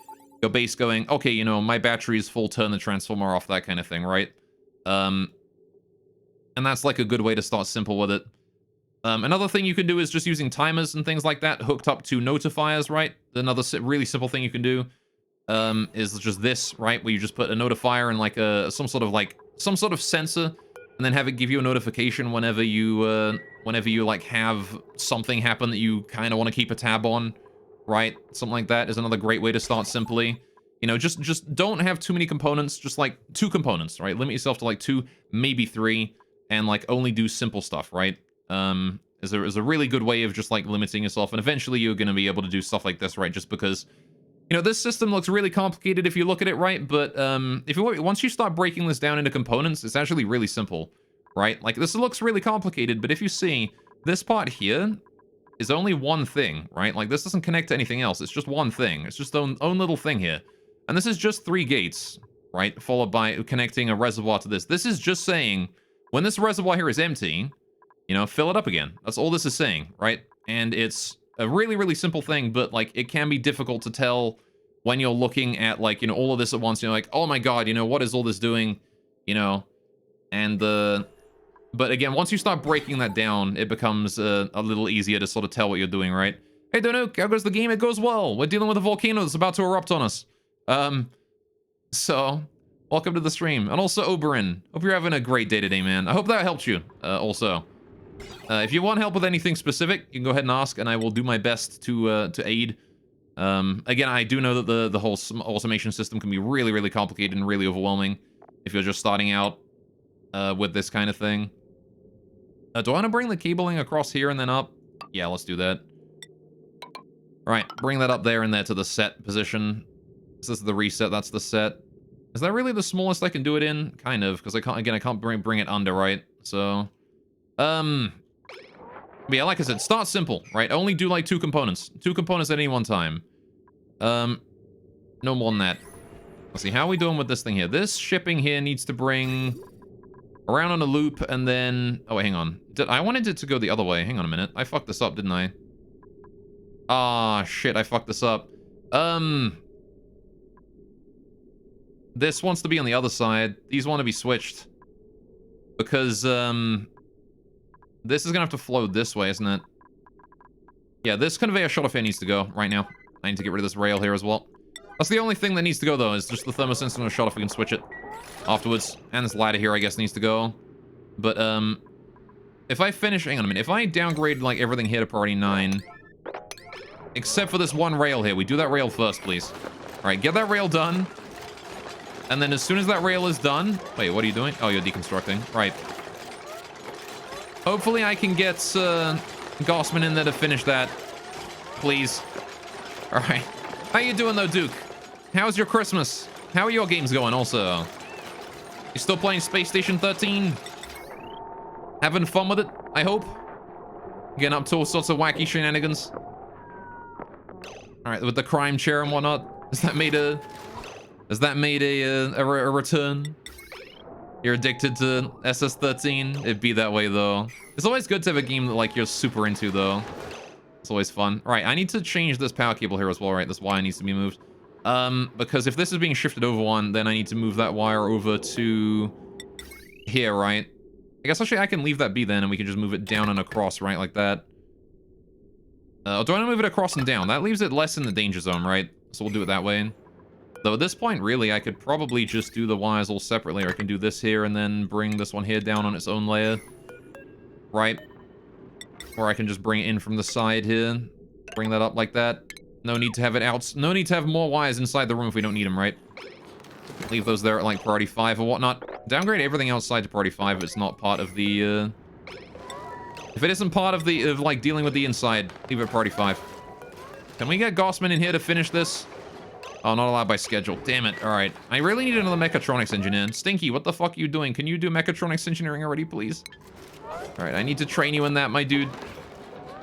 your base going, okay, you know, my battery is full, turn the transformer off, that kind of thing, right? And that's, like, a good way to start simple with it. Another thing you can do is just using timers and things like that hooked up to notifiers, right? Another really simple thing you can do is just this, right? Where you just put a notifier and, like, some sort of sensor, and then have it give you a notification whenever you like have something happen that you kind of want to keep a tab on, right? Something like that is another great way to start simply. You know, just don't have too many components, just, like, 2 components, right? Limit yourself to, like, 2, maybe 3, and, like, only do simple stuff, right? Is a really good way of just, like, limiting yourself, and eventually you're going to be able to do stuff like this, right? Just because, you know, this system looks really complicated if you look at it, right? But once you start breaking this down into components, it's actually really simple, right? Like, this looks really complicated, but if you see, this part here is only one thing, right? Like, this doesn't connect to anything else. It's just one thing. It's just own little thing here. And this is just 3 gates, right? Followed by connecting a reservoir to this. This is just saying, when this reservoir here is empty, you know, fill it up again. That's all this is saying, right? And it's a really, really simple thing, but, like, it can be difficult to tell when you're looking at, like, you know, all of this at once. You're like, oh my god, you know, what is all this doing? You know, and but again, once you start breaking that down, it becomes a little easier to sort of tell what you're doing, right? Hey, Donuk, how goes the game? It goes well. We're dealing with a volcano that's about to erupt on us. So, welcome to the stream. And also, Oberon, hope you're having a great day today, man. I hope that helped you, also. If you want help with anything specific, you can go ahead and ask, and I will do my best to aid. Again, I do know that the whole automation system can be really, really complicated and really overwhelming if you're just starting out with this kind of thing. Do I want to bring the cabling across here and then up? Yeah, let's do that. All right, bring that up there and there to the set position. This is the reset, that's the set. Is that really the smallest I can do it in? Kind of, because I can't bring it under, right? So, but yeah, like I said, start simple, right? Only do like 2 components. 2 components at any one time. No more than that. Let's see, how are we doing with this thing here? This shipping here needs to bring around on a loop and then... Oh, wait, hang on. I wanted it to go the other way. Hang on a minute. I fucked this up, didn't I? Ah, shit, I fucked this up. This wants to be on the other side. These want to be switched. Because, this is gonna have to flow this way, isn't it? Yeah, this conveyor shuttle fan needs to go right now. I need to get rid of this rail here as well. That's the only thing that needs to go, though, is just the thermosensor and shuttle if we can switch it afterwards. And this ladder here, I guess, needs to go. But, if I finish... Hang on a minute. If I downgrade, like, everything here to priority 9... Except for this one rail here. We do that rail first, please. Alright, get that rail done. And then as soon as that rail is done... Wait, what are you doing? Oh, you're deconstructing. Right. Hopefully I can get Gossman in there to finish that. Please. Alright. How you doing, though, Duke? How's your Christmas? How are your games going, also? You still playing Space Station 13? Having fun with it, I hope? Getting up to all sorts of wacky shenanigans? Alright, with the crime chair and whatnot. Has that made a return? You're addicted to SS13? It'd be that way, though. It's always good to have a game that, like, you're super into, though. It's always fun. Alright, I need to change this power cable here as well, right? This wire needs to be moved. Because if this is being shifted over one, then I need to move that wire over to here, right? I guess actually I can leave that be then, and we can just move it down and across, right? Like that. Do I want to move it across and down? That leaves it less in the danger zone, right? So we'll do it that way. Though at this point, really, I could probably just do the wires all separately, or I can do this here and then bring this one here down on its own layer. Right? Or I can just bring it in from the side here. Bring that up like that. No need to have it out. No need to have more wires inside the room if we don't need them, right? Leave those there at, like, priority 5 or whatnot. Downgrade everything outside to priority 5 if it's not part of the, If it isn't part of the, like, dealing with the inside, leave it at priority 5. Can we get Gossman in here to finish this? Oh, not allowed by schedule. Damn it. All right. I really need another mechatronics engineer. Stinky, what the fuck are you doing? Can you do mechatronics engineering already, please? All right, I need to train you in that, my dude.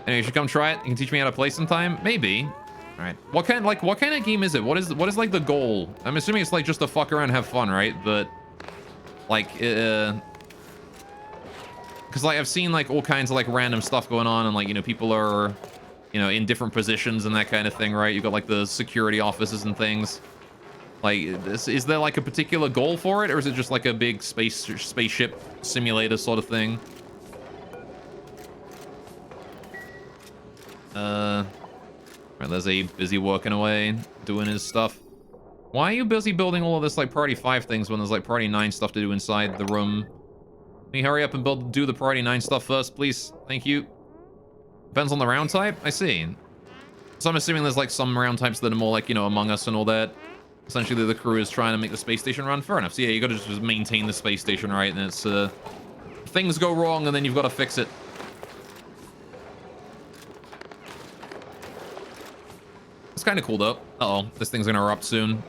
Anyway, you should come try it. You can teach me how to play sometime? Maybe. All right. What kind of game is it? What is like the goal? I'm assuming it's like just to fuck around and have fun, right? But like because like I've seen like all kinds of like random stuff going on, and like, you know, people are, you know, in different positions and that kind of thing, right? You got like the security offices and things. Like, is there like a particular goal for it, or is it just like a big spaceship simulator sort of thing? Right, there's a busy working away, doing his stuff. Why are you busy building all of this like priority 5 things when there's like priority 9 stuff to do inside the room? Can you hurry up and do the priority 9 stuff first, please? Thank you. Depends on the round type? I see. So I'm assuming there's like some round types that are more like, you know, Among Us and all that. Essentially, the crew is trying to make the space station run. Fair enough. So yeah, you gotta just maintain the space station, right? And it's, things go wrong and then you've got to fix it. It's kind of cool, though. Uh-oh, this thing's gonna erupt soon.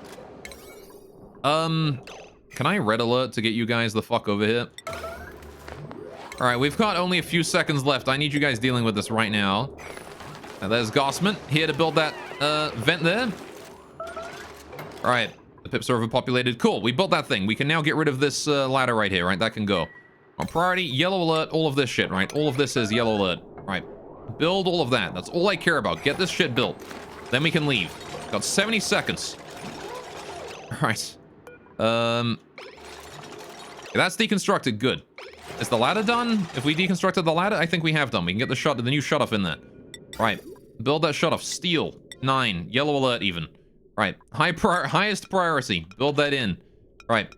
Can I red alert to get you guys the fuck over here? Alright, we've got only a few seconds left. I need you guys dealing with this right now. Now, there's Gossman here to build that vent there. Alright, the pips are overpopulated. Cool, we built that thing. We can now get rid of this ladder right here, right? That can go. On priority, yellow alert, all of this shit, right? All of this is yellow alert. Right, build all of that. That's all I care about. Get this shit built. Then we can leave. Got 70 seconds. Alright. That's deconstructed. Good. Is the ladder done? If we deconstructed the ladder, I think we have done. We can get the new shut-off in there. Right. Build that shut off. Steel. 9. Yellow alert even. Right. Highest priority. Build that in. Right.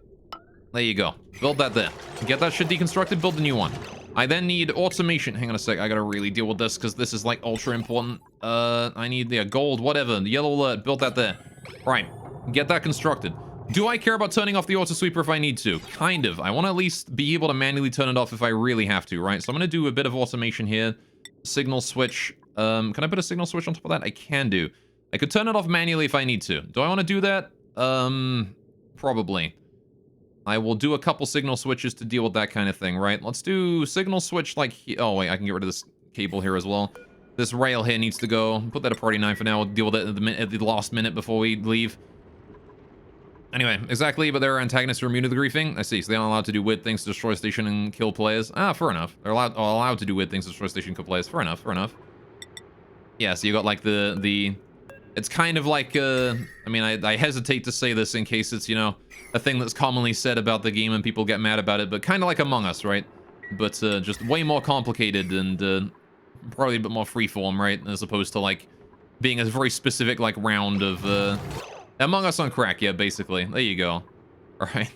There you go. Build that there. Get that shit deconstructed, build a new one. I then need automation. Hang on a sec. I gotta really deal with this because this is like ultra important. I need the gold, whatever. The yellow alert. Build that there. Right. Get that constructed. Do I care about turning off the auto sweeper if I need to? Kind of. I want to at least be able to manually turn it off if I really have to, right? So I'm going to do a bit of automation here. Signal switch. Can I put a signal switch on top of that? I can do. I could turn it off manually if I need to. Do I want to do that? Probably. I will do a couple signal switches to deal with that kind of thing, right? Let's do signal switch like... Oh, wait, I can get rid of this cable here as well. This rail here needs to go. Put that at party 9 for now. We'll deal with it at the last minute before we leave. Anyway, exactly, but there are antagonists who are immune to the griefing. I see, so they're not allowed to do weird things to destroy station and kill players. Ah, fair enough. They're allowed to do weird things to destroy station and kill players. Fair enough, fair enough. Yeah, so you got like the... It's kind of like, I mean, I hesitate to say this in case it's, you know, a thing that's commonly said about the game and people get mad about it, but kind of like Among Us, right? But just way more complicated and probably a bit more freeform, right? As opposed to, like, being a very specific, like, round of... Among Us on crack, yeah, basically. There you go. Alright.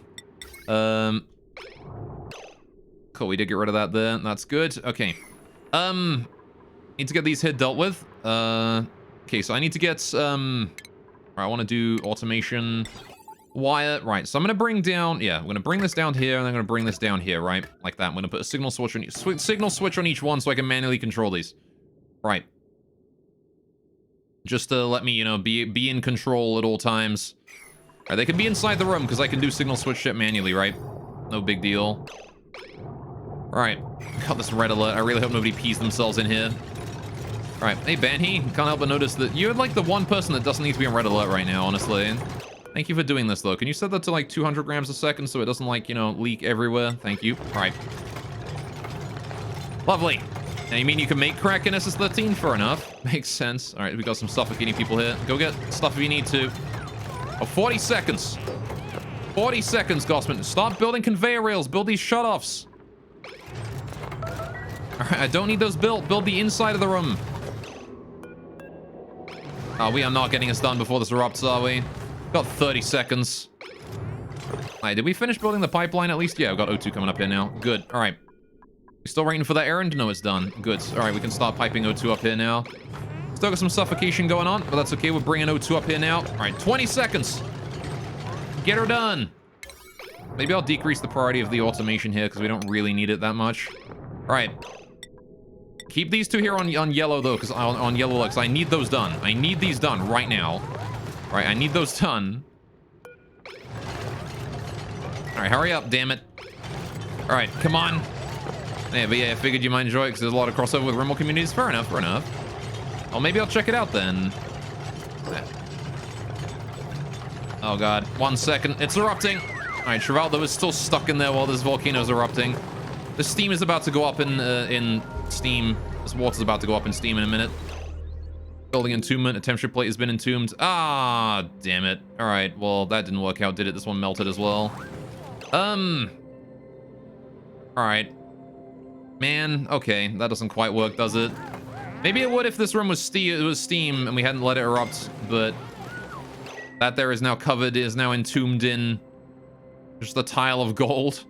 Cool, we did get rid of that there. That's good. Okay. Need to get these here dealt with. Okay, so I need to get, I want to do automation wire. Right, so I'm going to bring down, yeah, I'm going to bring this down here, and I'm going to bring this down here, right? Like that. I'm going to put a signal switch on each one so I can manually control these. Right. Just to let me, you know, be in control at all times. All right, they can be inside the room because I can do signal switch shit manually, right? No big deal. All right, got this red alert. I really hope nobody pees themselves in here. All right, hey Banhee, can't help but notice that you're like the one person that doesn't need to be on red alert right now, honestly. Thank you for doing this though. Can you set that to like 200 grams a second so it doesn't like, you know, leak everywhere? Thank you. All right. Lovely. Now, you mean you can make crack in SS13? Fair enough. Makes sense. All right, we got some suffocating people here. Go get stuff if you need to. Oh, 40 seconds. 40 seconds, Gossman. Stop building conveyor rails. Build these shutoffs. All right, I don't need those built. Build the inside of the room. Oh, we are not getting this done before this erupts, are we? Got 30 seconds. All right, did we finish building the pipeline at least? Yeah, we've got O2 coming up here now. Good. All right. You still waiting for that errand? No, it's done. Good. All right, we can start piping O2 up here now. Still got some suffocation going on, but that's okay. We're bringing O2 up here now. All right, 20 seconds. Get her done. Maybe I'll decrease the priority of the automation here because we don't really need it that much. All right. Keep these two here on yellow, though, because on yellow, because I need those done. I need these done right now. All right, I need those done. All right, hurry up, damn it. All right, come on. Yeah, but yeah, I figured you might enjoy it because there's a lot of crossover with Rimble communities. Fair enough, fair enough. Well, maybe I'll check it out then. Oh god, 1 second. It's erupting. All right, Travaldo is still stuck in there while this volcano's erupting. The steam is about to go up in steam. This water's about to go up in steam in a minute. Building entombment. A temperature plate has been entombed. Ah, damn it. All right, well, that didn't work out, did it? This one melted as well. All right. Man, okay, that doesn't quite work, does it? Maybe it would if this room was steam and we hadn't let it erupt, but that there is now covered, is now entombed in just a tile of gold.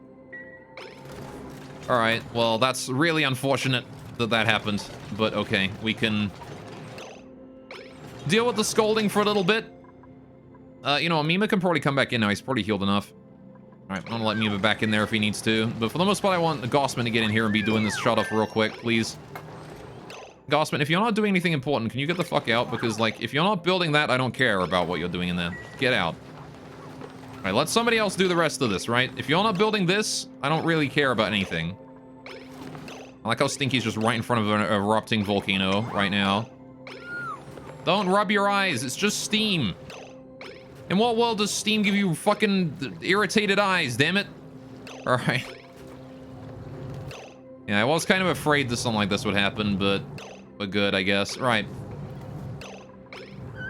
All right, well, that's really unfortunate that that happened, but okay, we can deal with the scolding for a little bit. You know, Mima can probably come back in now. He's probably healed enough. All right, I'm gonna let Mima back in there if he needs to. But for the most part, I want Gossman to get in here and be doing this shut off real quick, please. Gossman, if you're not doing anything important, can you get the fuck out? Because, like, if you're not building that, I don't care about what you're doing in there. Get out. All right, let somebody else do the rest of this, right? If you're not building this, I don't really care about anything. I like how Stinky's just right in front of an erupting volcano right now. Don't rub your eyes. It's just steam. In what world does steam give you fucking irritated eyes, damn it? All right. Yeah, I was kind of afraid that something like this would happen, but good, I guess. Right.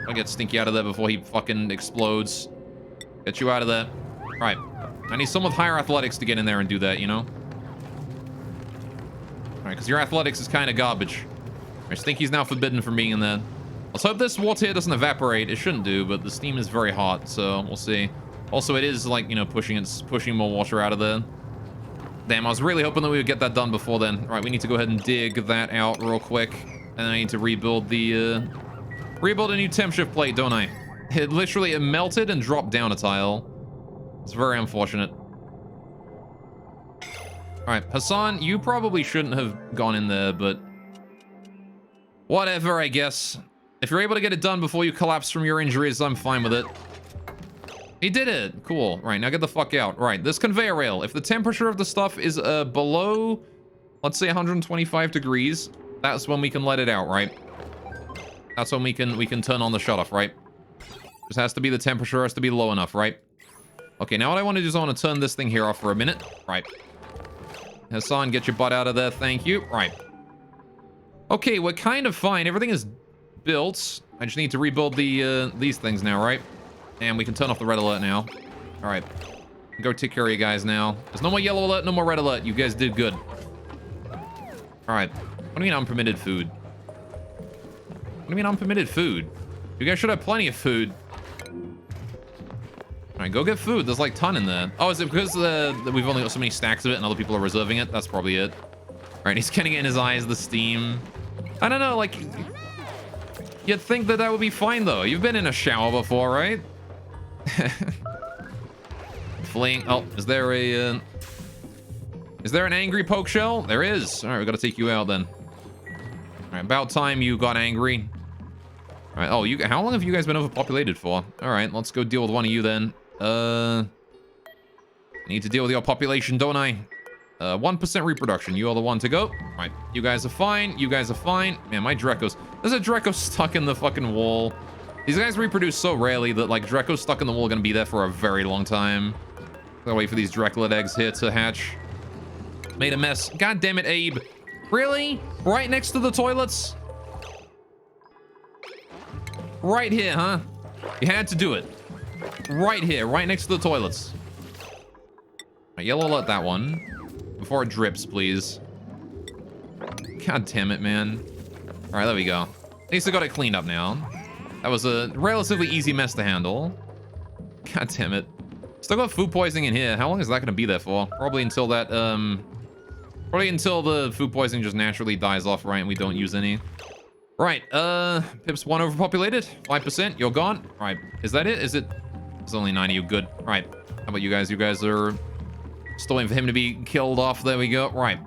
I'll get Stinky out of there before he fucking explodes. Get you out of there. Right. I need someone with higher athletics to get in there and do that, you know? All right, because your athletics is kind of garbage. I think he's now forbidden from being in there. Let's hope this water here doesn't evaporate. It shouldn't do, but the steam is very hot, so we'll see. Also, it is like, you know, pushing more water out of there. Damn, I was really hoping that we would get that done before then. All right, we need to go ahead and dig that out real quick. And I need to rebuild the, rebuild a new temp shift plate, don't I? It literally melted and dropped down a tile. It's very unfortunate. All right, Hassan, you probably shouldn't have gone in there, but whatever, I guess. If you're able to get it done before you collapse from your injuries, I'm fine with it. He did it. Cool. Right, now get the fuck out. Right, this conveyor rail. If the temperature of the stuff is below, let's say 125 degrees, that's when we can let it out, right? That's when we can turn on the shutoff, right? Just has to be the temperature has to be low enough, right? Okay, now what I want to do is I want to turn this thing here off for a minute. Right. Hassan, get your butt out of there. Thank you. Right. Okay, we're kind of fine. Everything is built. I just need to rebuild these things now, right? And we can turn off the red alert now. All right. Go take care of you guys now. There's no more yellow alert, no more red alert. You guys did good. All right. What do you mean unpermitted food? What do you mean unpermitted food? You guys should have plenty of food. All right, go get food. There's like a ton in there. Oh, is it because we've only got so many stacks of it and other people are reserving it? That's probably it. All right, he's getting it in his eyes, the steam. I don't know, like, you'd think that would be fine, though. You've been in a shower before, right? Fleeing. Oh, is there an angry poke shell? There is. All right, we got to take you out then. All right, about time you got angry. All right. Oh, how long have you guys been overpopulated for? All right, let's go deal with one of you then. I need to deal with your population, don't I? 1% reproduction. You are the one to go. All right, you guys are fine. You guys are fine. Man, my Drecos. There's a Dreco stuck in the fucking wall. These guys reproduce so rarely that, like, Drecos stuck in the wall are going to be there for a very long time. Gotta wait for these Dreclet eggs here to hatch. Made a mess. God damn it, Abe. Really? Right next to the toilets? Right here, huh? You had to do it. Right here, right next to the toilets. Right, yellow alert that one. Before it drips, please. God damn it, man. All right, there we go. At least I got it cleaned up now. That was a relatively easy mess to handle. God damn it. Still got food poisoning in here. How long is that going to be there for? Probably until that, probably until the food poisoning just naturally dies off, right? And we don't use any. Right, Pip's 1 overpopulated. 5%, you're gone. All right, is that it? Is it? There's only 9 of you. Good. All right, how about you guys? You guys are still waiting for him to be killed off. There we go. Right.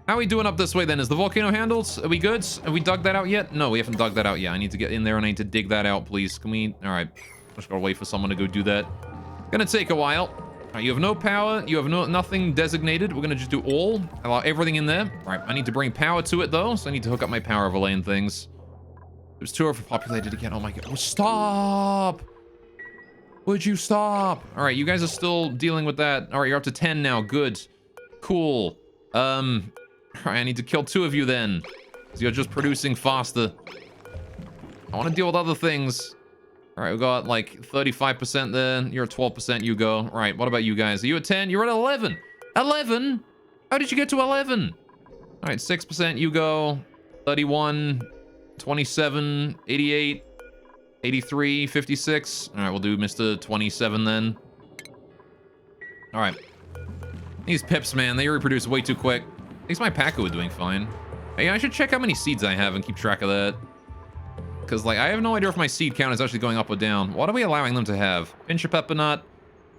How are we doing up this way then? Is the volcano handled? Are we good? Have we dug that out yet? No, we haven't dug that out yet. I need to get in there and I need to dig that out, please. Can we? All right. Just gotta wait for someone to go do that. Gonna take a while. All right, you have no power. You have nothing designated. We're gonna just do all. Allow everything in there. All right, I need to bring power to it though, so I need to hook up my power overlay and things. There's 2 overpopulated again. Oh my god. Stop! Would you stop? All right, you guys are still dealing with that. All right, you're up to 10 now. Good. Cool. All right, I need to kill 2 of you then. Because you're just producing faster. I want to deal with other things. All right, we got like 35% there. You're at 12%. You go. All right, what about you guys? Are you at 10? You're at 11. 11? How did you get to 11? All right, 6%. You go. 31, 27, 88, 83, 56. All right, we'll do Mr. 27 then. All right. These pips, man, they reproduce way too quick. At least my Paco is doing fine. Hey, I should check how many seeds I have and keep track of that. Because, like, I have no idea if my seed count is actually going up or down. What are we allowing them to have? Pinch of pepper nut.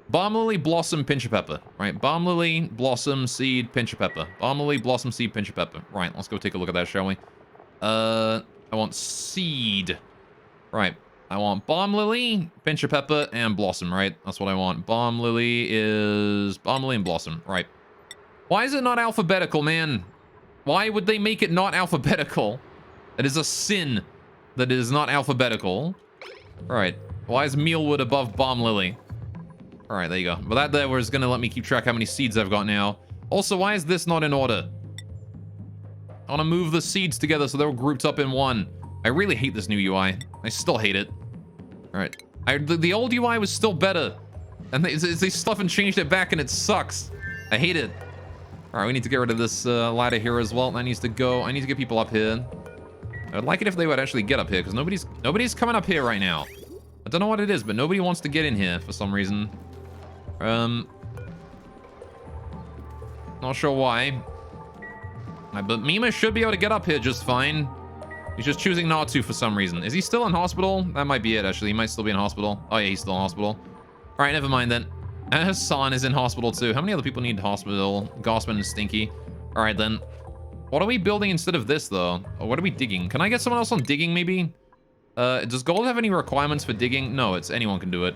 Balm lily, blossom, pinch of pepper. Right, balm lily, blossom, seed, pinch of pepper. Balm lily, blossom, seed, pinch of pepper. Right, let's go take a look at that, shall we? I want seed. Right, I want balm lily, pinch of pepper, and blossom, right? That's what I want. Balm lily is... balm lily and blossom, right. Why is it not alphabetical, man? Why would they make it not alphabetical? That is a sin that it is not alphabetical. All right, why is mealwood above balm lily? All right, there you go. But that there was gonna let me keep track how many seeds I've got now. Also, why is this not in order? I want to move the seeds together so they're all grouped up in one. I really hate this new UI. I still hate it. All right, the old UI was still better, and they stuff and changed it back, and it sucks. I hate it. All right, we need to get rid of this ladder here as well. That needs to go. I need to get people up here. I'd like it if they would actually get up here, because nobody's coming up here right now. I don't know what it is, but nobody wants to get in here for some reason. Not sure why. But Mima should be able to get up here just fine. He's just choosing not to for some reason. Is he still in hospital? That might be it, actually. He might still be in hospital. Oh, yeah, he's still in hospital. All right, never mind then. And Hassan is in hospital, too. How many other people need hospital? Gossman and Stinky. All right, then. What are we building instead of this, though? Or what are we digging? Can I get someone else on digging, maybe? Does gold have any requirements for digging? No, it's anyone can do it.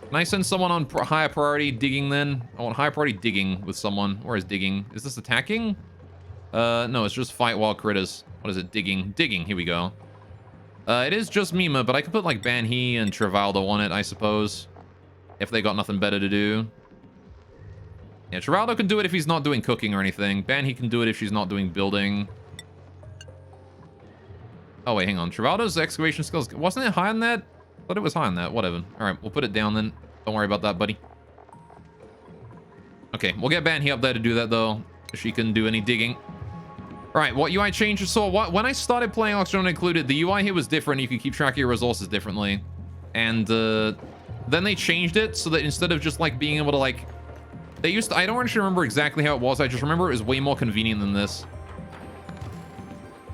Can I send someone on higher priority digging, then? I want higher priority digging with someone. Where is digging? Is this attacking? No, it's just fight wild critters. What is it? Digging. Digging. Here we go. It is just Mima, but I could put, like, Banhee and Travaldo on it, I suppose. If they got nothing better to do. Yeah, Travaldo can do it if he's not doing cooking or anything. Banhee can do it if she's not doing building. Oh, wait, hang on. Travaldo's excavation skills... Wasn't it higher than that? I thought it was higher than that. Whatever. All right, we'll put it down then. Don't worry about that, buddy. Okay, we'll get Banhee up there to do that, though. She can do any digging. All right, what UI changes? So when I started playing Oxygen Included, the UI here was different. You could keep track of your resources differently. And then they changed it so that instead of just, like, being able to, like... They used to... I don't actually remember exactly how it was. I just remember it was way more convenient than this.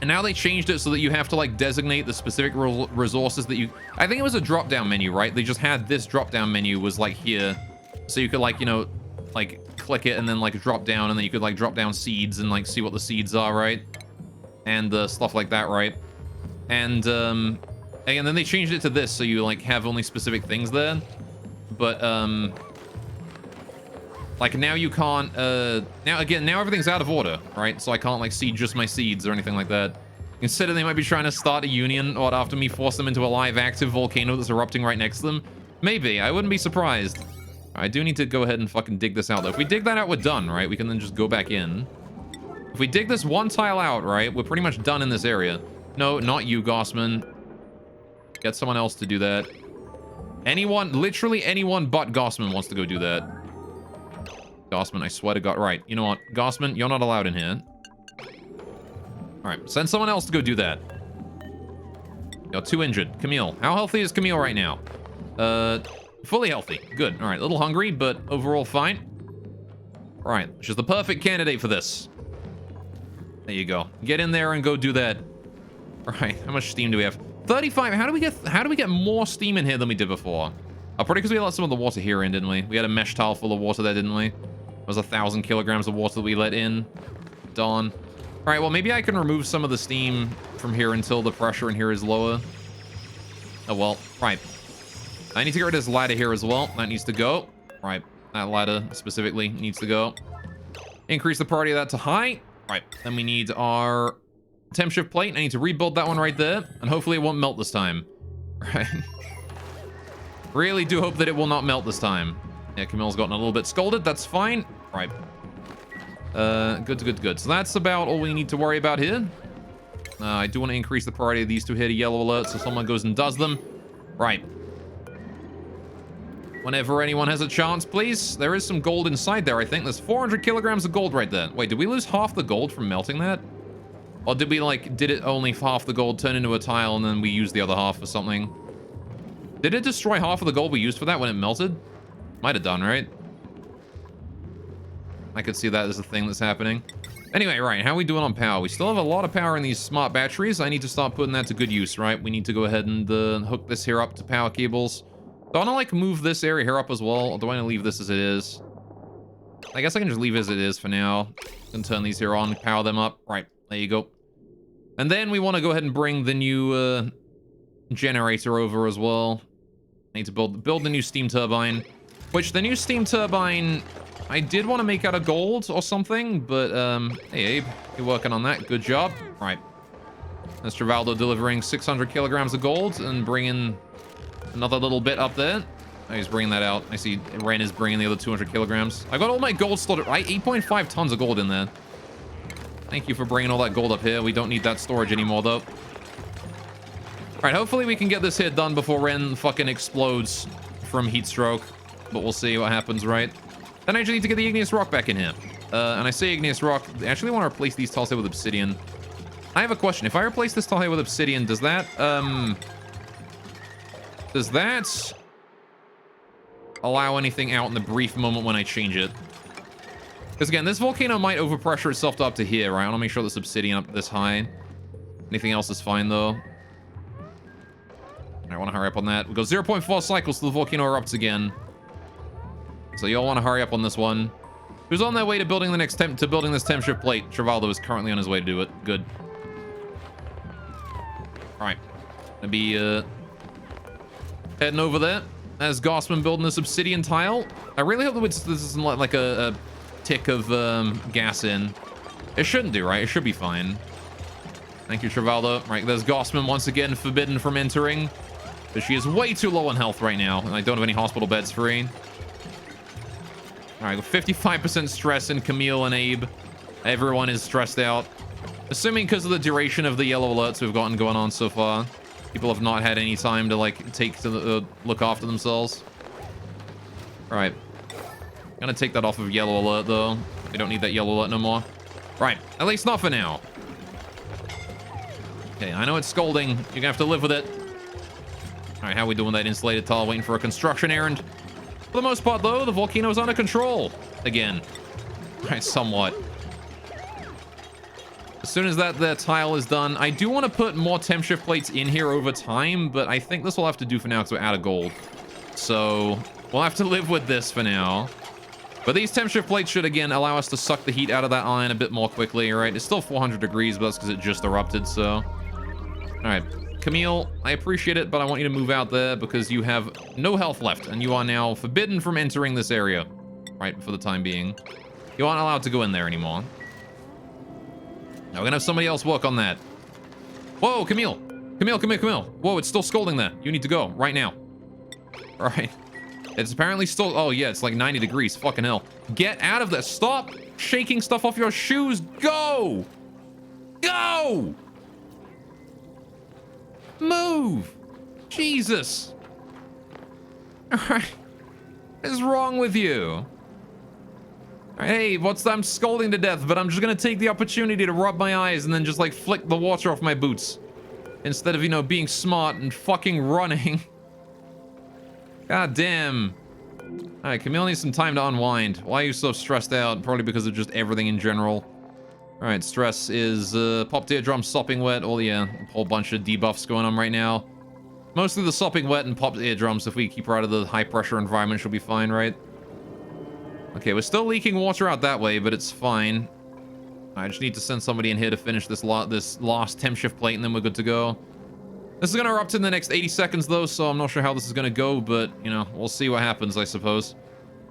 And now they changed it so that you have to, like, designate the specific resources that you... I think it was a drop-down menu, right? They just had this drop-down menu was, like, here. So you could, like, you know, like, click it and then, like, drop down. And then you could, like, drop down seeds and, like, see what the seeds are, right? And stuff like that, right? And then they changed it to this so you, like, have only specific things there. But, like, now you can't, now everything's out of order, right? So I can't, like, see just my seeds or anything like that. Instead of they might be trying to start a union, or after me force them into a live active volcano that's erupting right next to them. Maybe, I wouldn't be surprised. I do need to go ahead and fucking dig this out, though. If we dig that out, we're done, right? We can then just go back in. If we dig this one tile out, right, we're pretty much done in this area. No, not you, Gossman. Get someone else to do that. Anyone, literally anyone but Gossman wants to go do that. Gossman, I swear to God. Right, you know what? Gossman, you're not allowed in here. Alright, send someone else to go do that. You're 2 injured. Camille. How healthy is Camille right now? Fully healthy. Good. Alright, a little hungry, but overall fine. Alright, she's the perfect candidate for this. There you go. Get in there and go do that. Alright, how much steam do we have? 35. How do we get more steam in here than we did before? Probably because we let some of the water here in, didn't we? We had a mesh tile full of water there, didn't we? It was 1,000 kilograms of water that we let in. Darn. All right, well, maybe I can remove some of the steam from here until the pressure in here is lower. Oh, well, right. I need to get rid of this ladder here as well. That needs to go. Right, that ladder specifically needs to go. Increase the priority of that to high. Right, then we need our temp shift plate. I need to rebuild that one right there. And hopefully it won't melt this time. Right. Really do hope that it will not melt this time. Yeah, Camille's gotten a little bit scolded. That's fine. Right. Good. So that's about all we need to worry about here. I do want to increase the priority of these two here to yellow alert so someone goes and does them. Right. Whenever anyone has a chance, please. There is some gold inside there, I think. There's 400 kilograms of gold right there. Wait, did we lose half the gold from melting that? Or did we, like, did it only half the gold turn into a tile and then we used the other half for something? Did it destroy half of the gold we used for that when it melted? Might have done, right? I could see that as a thing that's happening. Anyway, right, how are we doing on power? We still have a lot of power in these smart batteries. I need to start putting that to good use, right? We need to go ahead and hook this here up to power cables. Do I want to, like, move this area here up as well? Or do I want to leave this as it is? I guess I can just leave it as it is for now. And turn these here on, power them up. Right, there you go. And then we want to go ahead and bring the new generator over as well. I need to build the new steam turbine. Which, the new steam turbine, I did want to make out of gold or something, but, hey, Abe, you're working on that. Good job. All right. That's Travaldo delivering 600 kilograms of gold and bringing another little bit up there. Oh, he's bringing that out. I see Ren is bringing the other 200 kilograms. I got all my gold stored, right? 8.5 tons of gold in there. Thank you for bringing all that gold up here. We don't need that storage anymore, though. All right, hopefully we can get this hit done before Ren fucking explodes from heat stroke. But we'll see what happens, right? Then I just need to get the igneous rock back in here. And I say igneous rock. I actually want to replace these tiles here with obsidian. I have a question. If I replace this tile here with obsidian, does that allow anything out in the brief moment when I change it? Because again, this volcano might overpressure itself to up to here, right? I want to make sure this obsidian up this high. Anything else is fine, though. I want to hurry up on that. We go 0.4 cycles till the volcano erupts again. So y'all want to hurry up on this one. Who's on their way to building the next building this temp shift plate? Travaldo is currently on his way to do it. Good. All right. Gonna be heading over there as Gossman building this obsidian tile. I really hope that this isn't like a tick of gas in. It shouldn't do, right? It should be fine. Thank you, Travaldo. Right, there's Gossman once again forbidden from entering. But she is way too low on health right now, and I don't have any hospital beds free. All right, 55% stress in Camille and Abe. Everyone is stressed out. Assuming because of the duration of the yellow alerts we've gotten going on so far. People have not had any time to, like, look after themselves. All right. Gonna take that off of yellow alert, though. We don't need that yellow alert no more. Right, at least not for now. Okay, I know it's scolding. You're gonna have to live with it. All right, how are we doing that insulated tile? Waiting for a construction errand. For the most part, though, the volcano is under control. Again. All right, somewhat. As soon as that tile is done, I do want to put more temp shift plates in here over time, but I think this will have to do for now because we're out of gold. So we'll have to live with this for now. But these temp shift plates should, again, allow us to suck the heat out of that iron a bit more quickly, all right? It's still 400 degrees, but that's because it just erupted, so... All right, Camille, I appreciate it, but I want you to move out there because you have no health left, and you are now forbidden from entering this area, right, for the time being. You aren't allowed to go in there anymore. Now we're gonna have somebody else work on that. Whoa, Camille! Camille, Camille, Camille! Whoa, it's still scolding there. You need to go, right now. All right. It's apparently still... Oh, yeah, it's like 90 degrees. Fucking hell. Get out of there. Stop shaking stuff off your shoes. Go! Go! Move! Jesus. All right. What is wrong with you? Hey, what's that? I'm scolding to death, but I'm just gonna take the opportunity to rub my eyes and then just, like, flick the water off my boots. Instead of, you know, being smart and fucking running. God damn. Alright, Camille needs some time to unwind. Why are you so stressed out? Probably because of just everything in general. Alright, stress is popped eardrum, sopping wet. Oh yeah, a whole bunch of debuffs going on right now. Mostly the sopping wet and popped eardrums. If we keep her out of the high pressure environment, she'll be fine, right? Okay, we're still leaking water out that way, but it's fine. I just need to send somebody in here to finish this last temp shift plate, and then we're good to go. This is going to erupt in the next 80 seconds, though, so I'm not sure how this is going to go, but, you know, we'll see what happens, I suppose.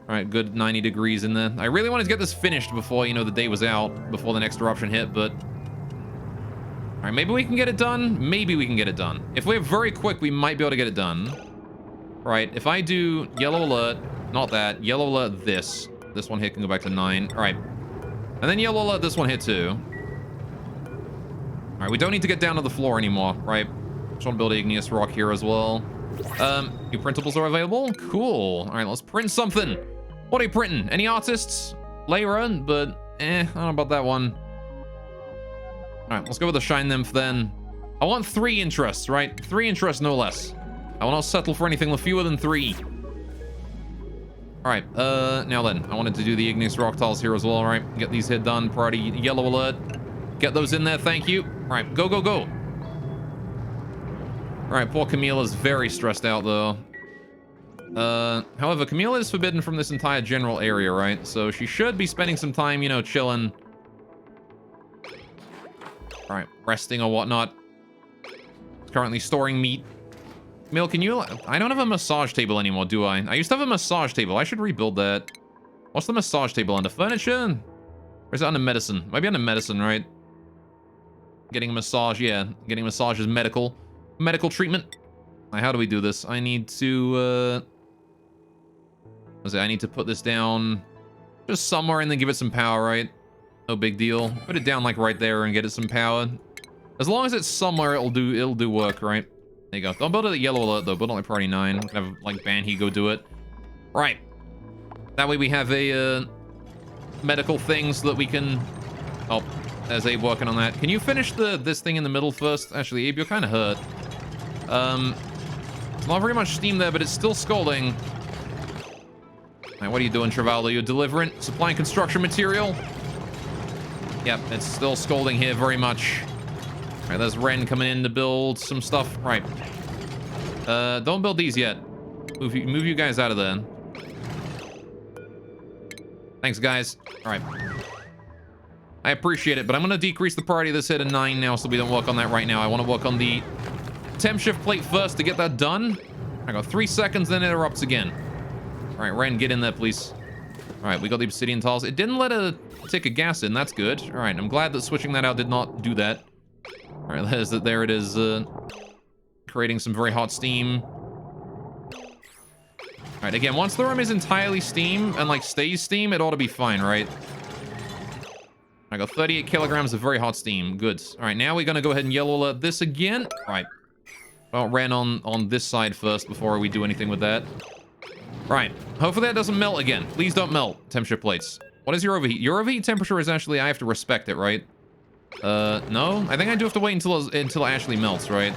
All right, good 90 degrees in there. I really wanted to get this finished before, you know, the day was out, before the next eruption hit, but... All right, maybe we can get it done. Maybe we can get it done. If we're very quick, we might be able to get it done. All right, if I do yellow alert, not that, yellow alert this. This one here can go back to 9. All right. And then yellow alert this one here, too. All right, we don't need to get down to the floor anymore, right? Just want to build igneous rock here as well. New printables are available. Cool. All right, let's print something. What are you printing? Any artists? Lyra, but I don't know about that one. All right, let's go with the shine nymph then. I want 3 interests, right? 3 interests, no less. I will not settle for anything fewer than 3. All right, now then, I wanted to do the igneous rock tiles here as well, all right? Get these here done prior to yellow alert. Get those in there, thank you. All right, go, go, go. All right, poor Camille is very stressed out, though. However, Camille is forbidden from this entire general area, right? So she should be spending some time, you know, chilling. All right, resting or whatnot. Currently storing meat. Camille, can you... I don't have a massage table anymore, do I? I used to have a massage table. I should rebuild that. What's the massage table? Under furniture? Or is it under medicine? Might be under medicine, right? Getting a massage, yeah. Getting a massage is medical. Medical treatment. How do we do this? I need to, I need to put this down just somewhere and then give it some power, right? No big deal. Put it down like right there and get it some power. As long as it's somewhere, it'll do work, right? There you go. Don't build it at yellow alert though, build it like priority 9. Have like Banhee go do it. Right. That way we have a medical thing so that we can... Oh, There's Abe working on that. Can you finish this thing in the middle first? Actually, Abe, you're kind of hurt. It's not very much steam there, but it's still scalding. All right, what are you doing, Travaldo? You're delivering, supplying construction material? Yep, it's still scalding here very much. All right, there's Ren coming in to build some stuff. Right. Don't build these yet. Move you guys out of there. Thanks, guys. All right. I appreciate it, but I'm going to decrease the priority of this here to 9 now so we don't work on that right now. I want to work on the temp shift plate first to get that done. I got 3 seconds, then it erupts again. All right, Ren, get in there, please. All right, we got the obsidian tiles. It didn't let a tick of gas in. That's good. All right, I'm glad that switching that out did not do that. All right, there it is. Creating some very hot steam. All right, again, once the room is entirely steam and, like, stays steam, it ought to be fine, right? I got 38 kilograms of very hot steam. Good. All right, now we're going to go ahead and yellow alert this again. All right. Well, Ren on this side first before we do anything with that. Right. Hopefully that doesn't melt again. Please don't melt, temperature plates. What is your overheat? Your overheat temperature is actually, I have to respect it, right? No? I think I do have to wait until it actually melts, right?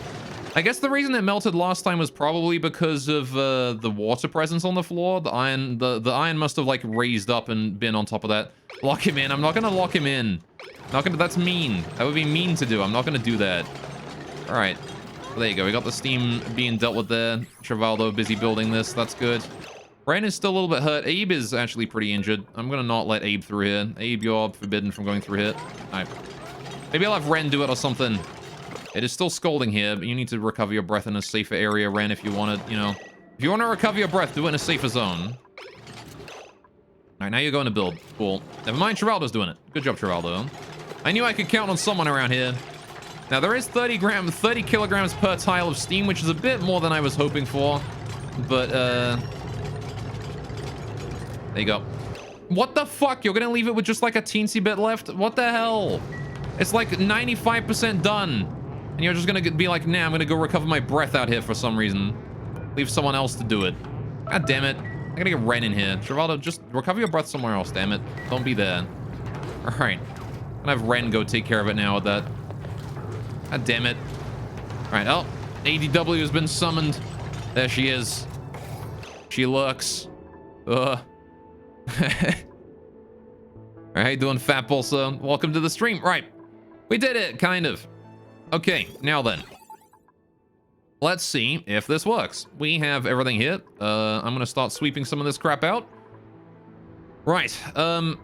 I guess the reason it melted last time was probably because of the water presence on the floor. The iron must have, like, raised up and been on top of that. Lock him in. I'm not gonna lock him in. That's mean. That would be mean to do. I'm not gonna do that. All right. Well, there you go. We got the steam being dealt with there. Travaldo busy building this. That's good. Ren is still a little bit hurt. Abe is actually pretty injured. I'm gonna not let Abe through here. Abe, you're forbidden from going through here. All right. Maybe I'll have Ren do it or something. It is still scalding here, but you need to recover your breath in a safer area, Ren, if you want to, you know. If you want to recover your breath, do it in a safer zone. All right, now you're going to build. Cool. Never mind, Travaldo's doing it. Good job, Travaldo. I knew I could count on someone around here. Now, there is 30 kilograms per tile of steam, which is a bit more than I was hoping for. But, there you go. What the fuck? You're going to leave it with just like a teensy bit left? What the hell? It's like 95% done. And you're just going to be like, nah, I'm going to go recover my breath out here for some reason. Leave someone else to do it. God damn it. I gotta get Ren in here. Travaldo, just recover your breath somewhere else, damn it. Don't be there. Alright. I'm gonna have Ren go take care of it now with that. God damn it. Alright, oh. ADW has been summoned. There she is. She lurks. Alright, how you doing, Fat Pulsar? Welcome to the stream. Right. We did it, kind of. Okay, now then. Let's see if this works. We have everything here. I'm gonna start sweeping some of this crap out. Right. Good.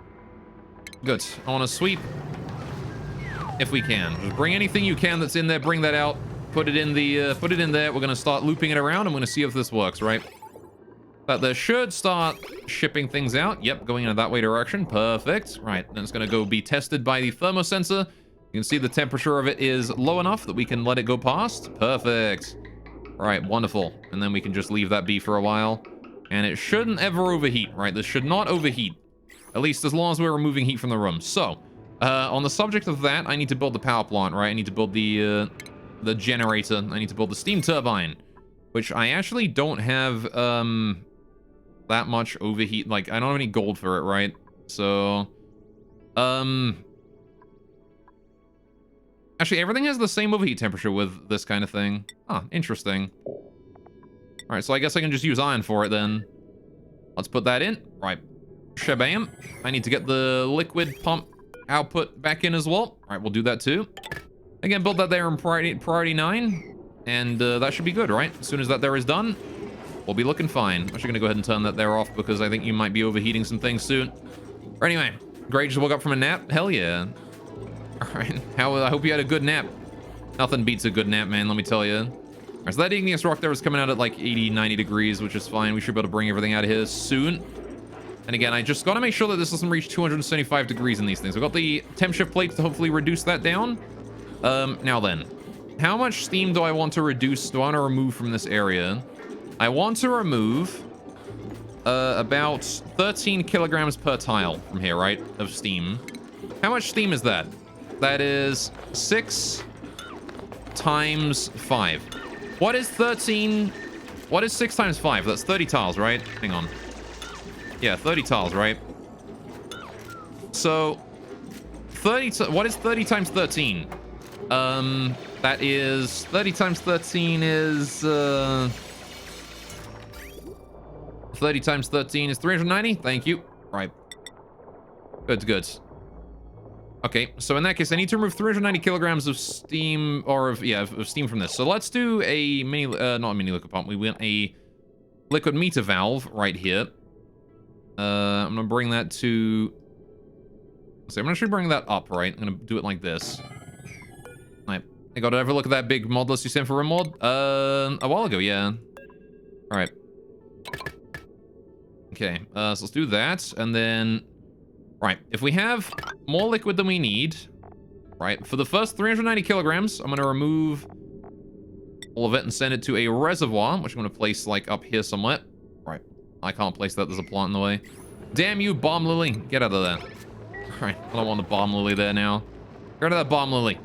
I want to sweep if we can. Just bring anything you can that's in there. Bring that out. Put it in the. Put it in there. We're gonna start looping it around. I'm gonna see if this works. Right. But there should start shipping things out. Yep, going in that way direction. Perfect. Right. Then it's gonna go be tested by the thermosensor. You can see the temperature of it is low enough that we can let it go past. Perfect. All right, wonderful. And then we can just leave that be for a while. And it shouldn't ever overheat, right? This should not overheat. At least as long as we're removing heat from the room. So, on the subject of that, I need to build the power plant, right? I need to build the generator. I need to build the steam turbine. Which I actually don't have, that much overheat. Like, I don't have any gold for it, right? So, actually, everything has the same overheat temperature with this kind of thing. Ah, interesting. All right, so I guess I can just use iron for it then. Let's put that in. Right. Shabam. I need to get the liquid pump output back in as well. All right, we'll do that too. Again, build that there in priority 9. And that should be good, right? As soon as that there is done, we'll be looking fine. I'm actually going to go ahead and turn that there off because I think you might be overheating some things soon. Or anyway, Greg just woke up from a nap. Hell yeah. Alright, I hope you had a good nap. Nothing beats a good nap, man, let me tell you. Alright, so that igneous rock there was coming out at like 80, 90 degrees, which is fine. We should be able to bring everything out of here soon. And again, I just gotta make sure that this doesn't reach 275 degrees in these things. I've got the temp shift plates to hopefully reduce that down. Now then, how much steam do I want to reduce, do I want to remove from this area? I want to remove about 13 kilograms per tile from here, right, of steam. How much steam is that? That is 6 times 5. What is 13? What is 6 times 5? That's 30 tiles, right? Hang on. Yeah, 30 tiles, right? So what is 30 times 13? That is 30 times 13 is 30 times 13 is 390. Thank you. Right. Good. Okay, so in that case, I need to remove 390 kilograms of steam, or of steam from this. So let's do a not a mini liquid pump. We want a liquid meter valve right here. I'm gonna bring that to. So I'm actually bring that up, right? I'm gonna do it like this. Right. I got to ever look at that big mod list you sent for a mod? A while ago, yeah. All right. Okay. So let's do that, and then. Right, if we have more liquid than we need, right, for the first 390 kilograms, I'm going to remove all of it and send it to a reservoir, which I'm going to place, like, up here somewhere. Right, I can't place that. There's a plant in the way. Damn you, bomb lily. Get out of there. Right, I don't want the bomb lily there now. Get rid of that bomb lily.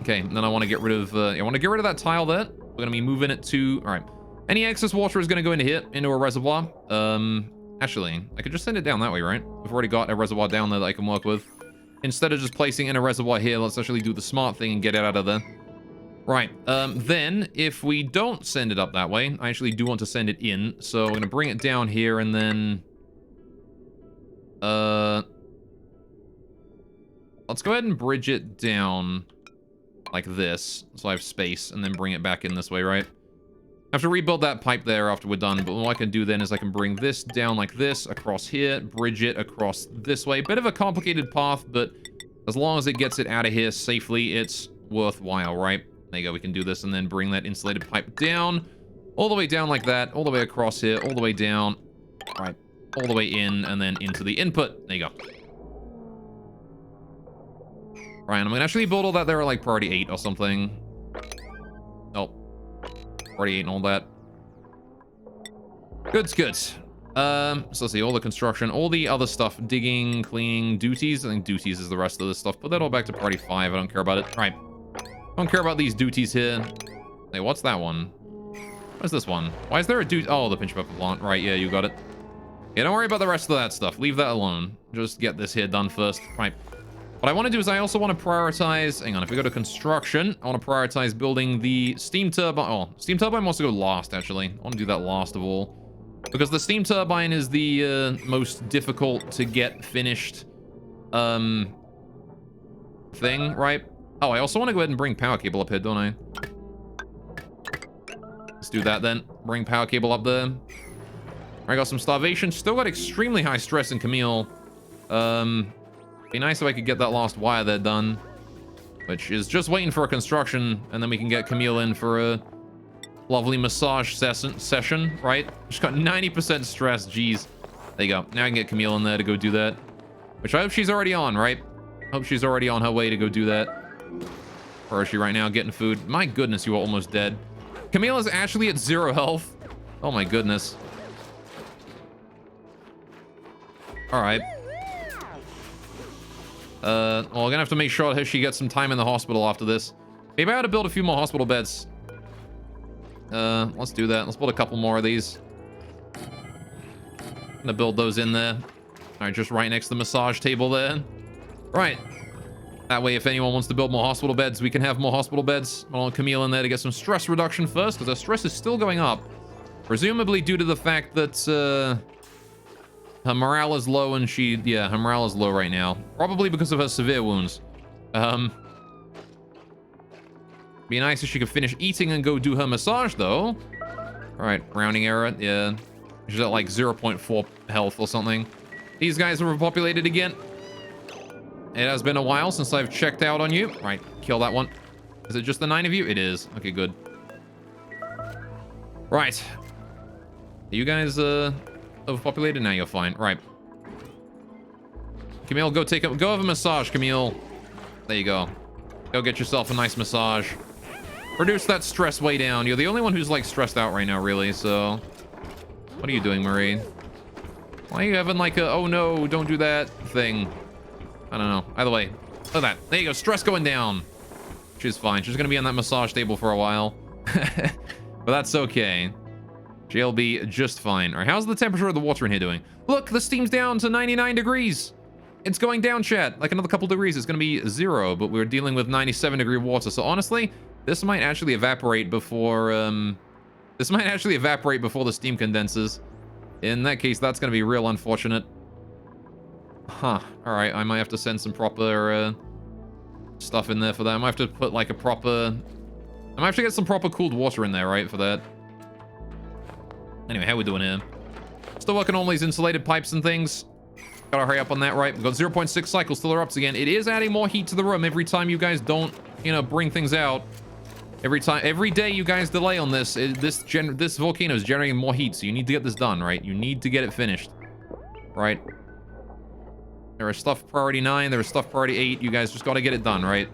Okay, and then I want to get rid of, I want to get rid of that tile there. We're going to be moving it to, all right. Any excess water is going to go into here, into a reservoir. Actually, I could just send it down that way, right? We've already got a reservoir down there that I can work with. Instead of just placing in a reservoir here, let's actually do the smart thing and get it out of there. Right, then, if we don't send it up that way, I actually do want to send it in, so I'm going to bring it down here, and then... let's go ahead and bridge it down like this, so I have space, and then bring it back in this way, right? I have to rebuild that pipe there after we're done, but what I can do then is I can bring this down like this, across here, bridge it across this way. Bit of a complicated path, but as long as it gets it out of here safely, it's worthwhile, right? There you go, we can do this and then bring that insulated pipe down, all the way down like that, all the way across here, all the way down, all right, all the way in, and then into the input. There you go. Right, I'm gonna actually build all that there at like priority 8 or something. Oh. Already ate all that. Good. So let's see, all the construction, all the other stuff, digging, cleaning, duties. I think duties is the rest of this stuff. Put that all back to priority 5. I don't care about it. All right. Don't care about these duties here. Hey, what's that one? What's this one? Why is there a duty? Oh, the pinch pepper plant. Right, yeah, you got it. Yeah, don't worry about the rest of that stuff. Leave that alone. Just get this here done first. Right. What I want to do is I also want to prioritize... Hang on, if we go to construction, I want to prioritize building the steam turbine... Oh, steam turbine wants to go last, actually. I want to do that last of all. Because the steam turbine is the most difficult to get finished thing, right? Oh, I also want to go ahead and bring power cable up here, don't I? Let's do that then. Bring power cable up there. I got some starvation. Still got extremely high stress in Camille. Be nice if I could get that last wire there done, which is just waiting for a construction, and then we can get Camille in for a lovely massage session, right? She's got 90% stress, jeez. There you go. Now I can get Camille in there to go do that, which I hope she's already on, right? Hope she's already on her way to go do that. Where is she right now? Getting food. My goodness, you are almost dead. Camille is actually at 0 health. Oh my goodness. All right. Well, I'm gonna have to make sure that she gets some time in the hospital after this. Maybe I ought to build a few more hospital beds. Let's do that. Let's build a couple more of these. Gonna build those in there. All right, just right next to the massage table there. Right. That way, if anyone wants to build more hospital beds, we can have more hospital beds. I want Camille in there to get some stress reduction first, because her stress is still going up. Presumably due to the fact that, her morale is low, and her morale is low right now. Probably because of her severe wounds. Be nice if she could finish eating and go do her massage, though. All right, rounding error, yeah. She's at like 0.4 health or something. These guys are repopulated again. It has been a while since I've checked out on you. Right, kill that one. Is it just the 9 of you? It is. Okay, good. Right. Are you guys, overpopulated? Now you're fine. Right. Camille, go have a massage, Camille. There you go. Go get yourself a nice massage. Reduce that stress way down. You're the only one who's like stressed out right now, really, so. What are you doing, Marie? Why are you having like a, oh no, don't do that thing? I don't know. Either way. Look at that. There you go. Stress going down. She's fine. She's gonna be on that massage table for a while. But that's okay. She'll be just fine. All right, how's the temperature of the water in here doing? Look, the steam's down to 99 degrees. It's going down, chat. Like another couple degrees. It's going to be 0, but we're dealing with 97-degree water. So honestly, this might actually evaporate before... this might actually evaporate before the steam condenses. In that case, that's going to be real unfortunate. Huh. Alright, I might have to send some proper stuff in there for that. I might have to put like a proper... I might have to get some proper cooled water in there, right, for that. Anyway, how we doing here? Still working on all these insulated pipes and things. Gotta hurry up on that, right? We've got 0.6 cycles till erupts again. It is adding more heat to the room every time you guys don't, you know, bring things out. Every day you guys delay on this, this volcano is generating more heat, so you need to get this done, right? You need to get it finished, right? There is stuff priority 9, there is stuff priority 8. You guys just gotta get it done, right?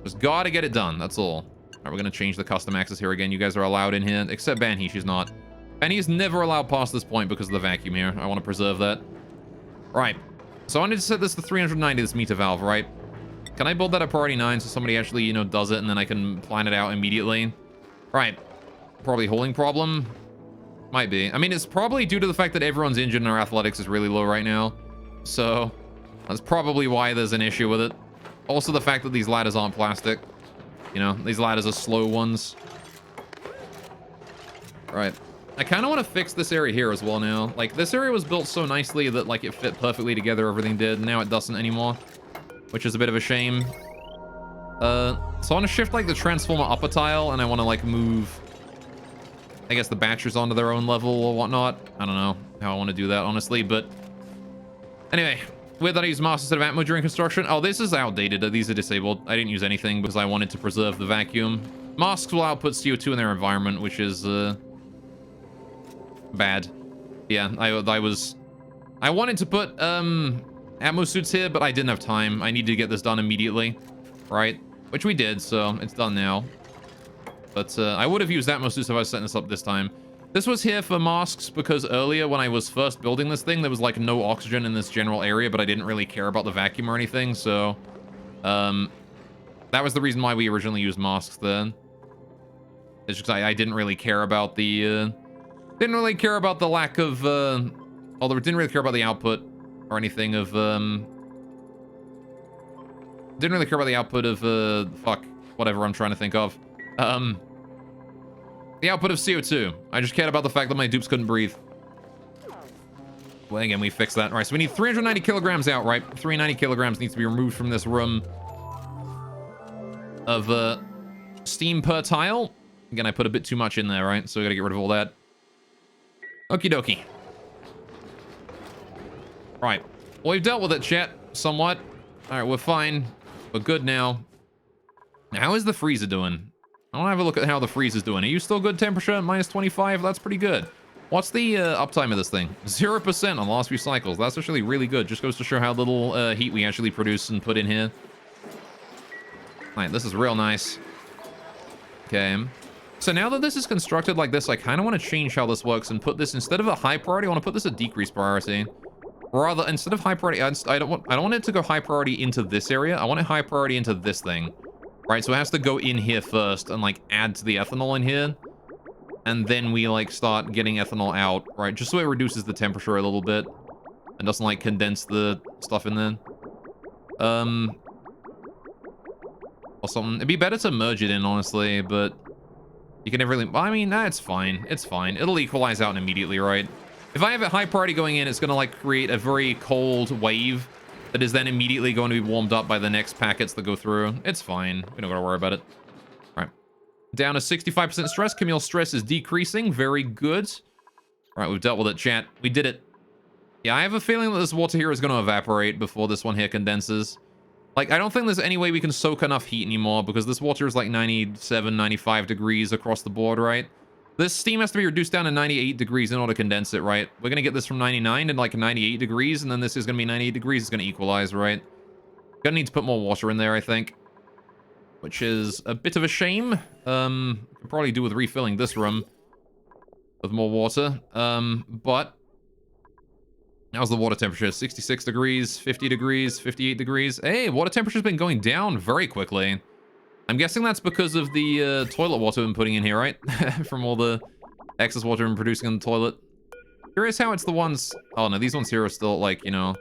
Just gotta get it done, that's all. All right, we're gonna change the custom access here again. You guys are allowed in here, except Banhee, she's not. Banhee's never allowed past this point because of the vacuum here. I want to preserve that. Right. So I wanted to set this to 390, this meter valve, right? Can I build that at priority 9 so somebody actually, you know, does it and then I can plan it out immediately? Right. Probably holding problem. Might be. I mean, it's probably due to the fact that everyone's injured and our athletics is really low right now. So that's probably why there's an issue with it. Also the fact that these ladders aren't plastic. You know, these ladders are slow ones. Right. I kind of want to fix this area here as well now. Like, this area was built so nicely that, like, it fit perfectly together, everything did. Now it doesn't anymore, which is a bit of a shame. So I want to shift, like, the transformer up a tile, and I want to, like, move, I guess, the batteries onto their own level or whatnot. I don't know how I want to do that, honestly, but anyway. Weird that I use masks instead of atmo during construction. Oh, this is outdated. These are disabled. I didn't use anything because I wanted to preserve the vacuum. Masks will output CO2 in their environment, which is, bad. Yeah, I wanted to put atmo suits here, but I didn't have time. I needed to get this done immediately, right? Which we did, so it's done now. But I would have used atmo suits if I was setting this up this time. This was here for masks because earlier when I was first building this thing, there was like no oxygen in this general area, but I didn't really care about the vacuum or anything, so that was the reason why we originally used masks then. It's just I didn't really care about the didn't really care about the lack of, although it didn't really care about the output or anything of, didn't really care about the output of, fuck, whatever I'm trying to think of. The output of CO2. I just cared about the fact that my dupes couldn't breathe. Well, again, we fixed that. All right, so we need 390 kilograms out, right? 390 kilograms needs to be removed from this room of, steam per tile. Again, I put a bit too much in there, right? So we gotta get rid of all that. Okie dokie. Right. Well, we've dealt with it, chat, somewhat. All right, we're fine. We're good now. Now, how is the freezer doing? I want to have a look at how the freezer's doing. Are you still good temperature at minus 25? That's pretty good. What's the uptime of this thing? 0% on the last few cycles. That's actually really good. Just goes to show how little heat we actually produce and put in here. All right, this is real nice. Okay. So now that this is constructed like this, I kind of want to change how this works and put this, instead of a high priority, I want to put this at decreased priority. Rather, instead of high priority, I don't want it to go high priority into this area. I want it high priority into this thing. Right, so it has to go in here first and, like, add to the ethanol in here. And then we, like, start getting ethanol out, right? Just so it reduces the temperature a little bit. And doesn't, like, condense the stuff in there. Or something. It'd be better to merge it in, honestly, but you can never really... I mean, nah, it's fine. It's fine. It'll equalize out immediately, right? If I have a high priority going in, it's going to, like, create a very cold wave that is then immediately going to be warmed up by the next packets that go through. It's fine. We don't got to worry about it. All right. Down to 65% stress. Camille's stress is decreasing. Very good. All right, we've dealt with it, chat. We did it. Yeah, I have a feeling that this water here is going to evaporate before this one here condenses. Like, I don't think there's any way we can soak enough heat anymore because this water is like 97, 95 degrees across the board, right? This steam has to be reduced down to 98 degrees in order to condense it, right? We're going to get this from 99 to like 98 degrees, and then this is going to be 98 degrees. It's going to equalize, right? Gonna need to put more water in there, I think. Which is a bit of a shame. Could probably do with refilling this room with more water. But how's the water temperature? 66 degrees, 50 degrees, 58 degrees. Hey, water temperature's been going down very quickly. I'm guessing that's because of the toilet water I'm putting in here, right? From all the excess water I'm producing in the toilet. Curious how it's the ones... Oh, no, these ones here are still, like, you know...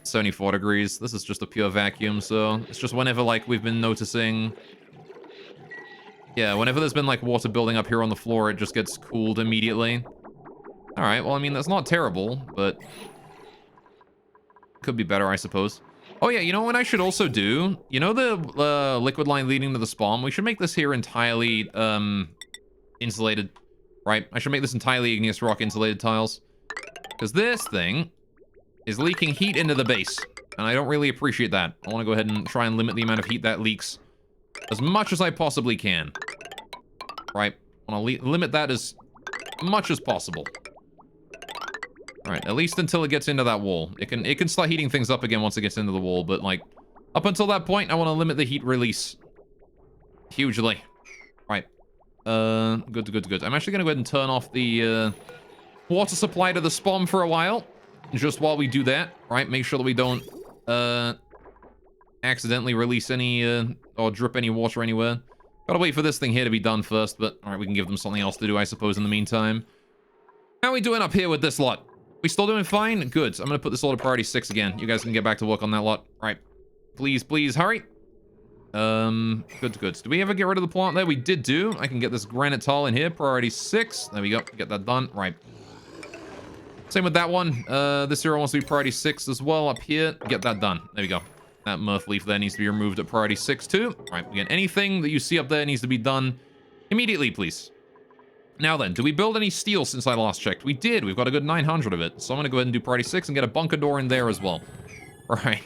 74 degrees. This is just a pure vacuum, so it's just whenever, like, we've been noticing... Yeah, whenever there's been, like, water building up here on the floor, it just gets cooled immediately. Alright, well, I mean, that's not terrible, but... could be better, I suppose. Oh, yeah, you know what I should also do? You know the liquid line leading to the spawn? We should make this here entirely, insulated, right? I should make this entirely igneous rock insulated tiles. Because this thing is leaking heat into the base, and I don't really appreciate that. I want to go ahead and try and limit the amount of heat that leaks as much as I possibly can. Right? I want to limit that as much as possible. Alright, at least until it gets into that wall. It can start heating things up again once it gets into the wall, but, like, up until that point, I want to limit the heat release hugely. Right. Good. I'm actually going to go ahead and turn off the water supply to the spawn for a while. Just while we do that, right? Make sure that we don't accidentally release any or drip any water anywhere. Gotta wait for this thing here to be done first, but alright, we can give them something else to do, I suppose, in the meantime. How are we doing up here with this lot? We still doing fine? Good. I'm gonna put this lot at priority 6 again. You guys can get back to work on that lot. Right. Please, hurry. Good. Did we ever get rid of the plant there? We did do. I can get this granite tile in here. Priority 6. There we go. Get that done. Right. Same with that one. This here wants to be priority 6 as well up here. Get that done. There we go. That mirth leaf there needs to be removed at priority 6 too. All right, again, anything that you see up there needs to be done immediately, please. Now then, do we build any steel since I last checked? We did. We've got a good 900 of it. So I'm going to go ahead and do priority 6 and get a bunker door in there as well. All right.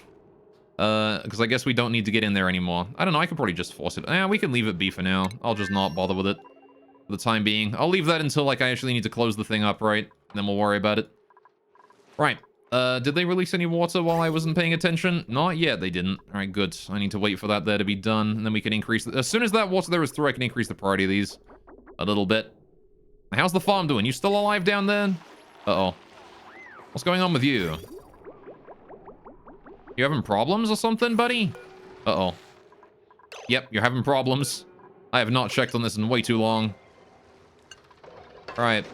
Because I guess we don't need to get in there anymore. I don't know. I could probably just force it. We can leave it be for now. I'll just not bother with it for the time being. I'll leave that until, like, I actually need to close the thing up, right? And then we'll worry about it. Right. Did they release any water while I wasn't paying attention? Not yet, they didn't. All right, good. I need to wait for that there to be done, and then we can increase... As soon as that water there is through, I can increase the priority of these a little bit. How's the farm doing? You still alive down there? Uh-oh. What's going on with you? You having problems or something, buddy? Uh-oh. Yep, you're having problems. I have not checked on this in way too long. All right.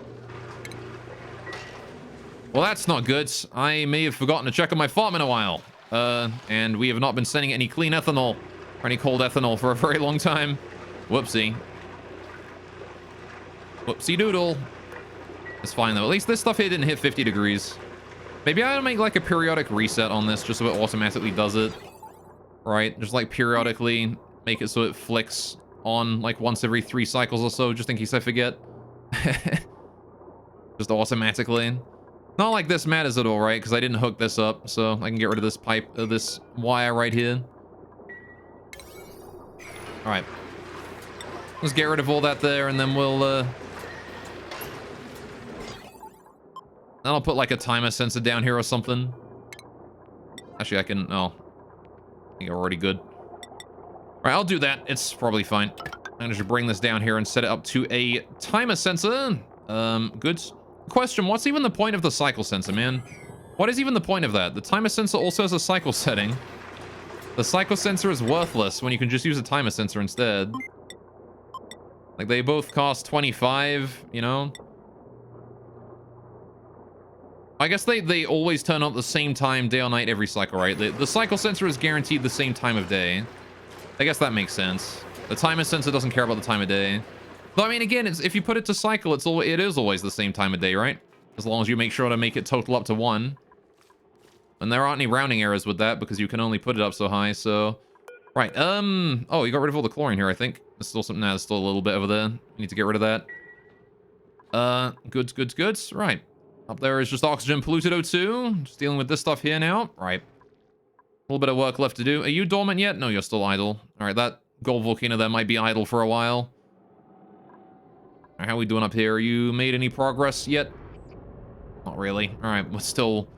Well, that's not good. I may have forgotten to check on my farm in a while. And we have not been sending any clean ethanol or any cold ethanol for a very long time. Whoopsie. Whoopsie doodle. It's fine, though. At least this stuff here didn't hit 50 degrees. Maybe I ought to make, like, a periodic reset on this just so it automatically does it. Right? Just, like, periodically make it so it flicks on, like, once every 3 cycles or so, just in case I forget. Just automatically. Not like this matters at all, right? Because I didn't hook this up, so I can get rid of this pipe, this wire right here. All right. Let's get rid of all that there, and then we'll, then I'll put, like, a timer sensor down here or something. Actually, I can... Oh. I think I'm already good. All right, I'll do that. It's probably fine. I'm gonna just bring this down here and set it up to a timer sensor. Good. Question, what's even the point of the cycle sensor, man? What is even the point of that? The timer sensor also has a cycle setting. The cycle sensor is worthless when you can just use a timer sensor instead. Like, they both cost 25, you know? I guess they always turn on at the same time, day or night, every cycle, right? The cycle sensor is guaranteed the same time of day. I guess that makes sense. The timer sensor doesn't care about the time of day. But I mean, again, if you put it to cycle, it is always the same time of day, right? As long as you make sure to make it total up to 1. And there aren't any rounding errors with that because you can only put it up so high, so... Right, oh, you got rid of all the chlorine here, I think. There's still something, there's still a little bit over there. Need to get rid of that. Goods. Right. Up there is just oxygen polluted O2. Just dealing with this stuff here now. Right. A little bit of work left to do. Are you dormant yet? No, you're still idle. All right, that gold volcano there might be idle for a while. All right, how are we doing up here? You made any progress yet? Not really. All right, we're still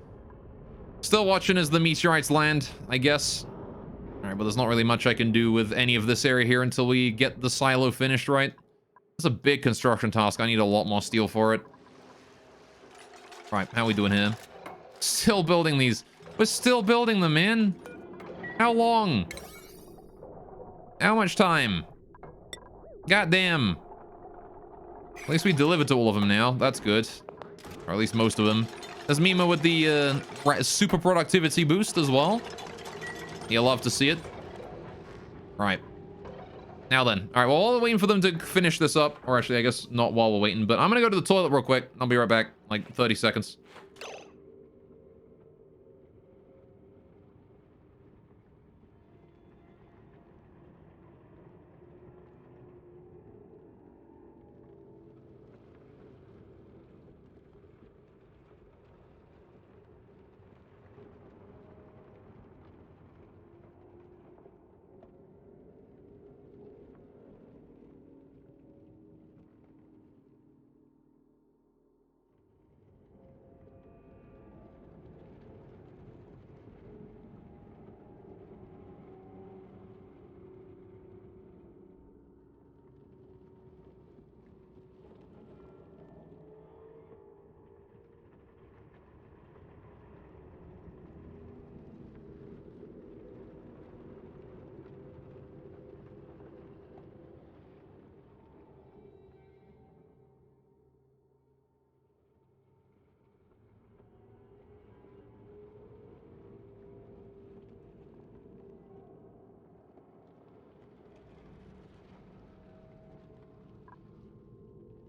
watching as the meteorites land, I guess. All right, but there's not really much I can do with any of this area here until we get the silo finished, right? It's a big construction task. I need a lot more steel for it. All right, how are we doing here? Still building these. We're still building them, man. How long? How much time? Goddamn. At least we delivered to all of them now. That's good. Or at least most of them. There's Mima with the super productivity boost as well. You'll love to see it. Right. Now then. All right, well, while we're waiting for them to finish this up, or actually, I guess not while we're waiting, but I'm going to go to the toilet real quick. I'll be right back, like 30 seconds.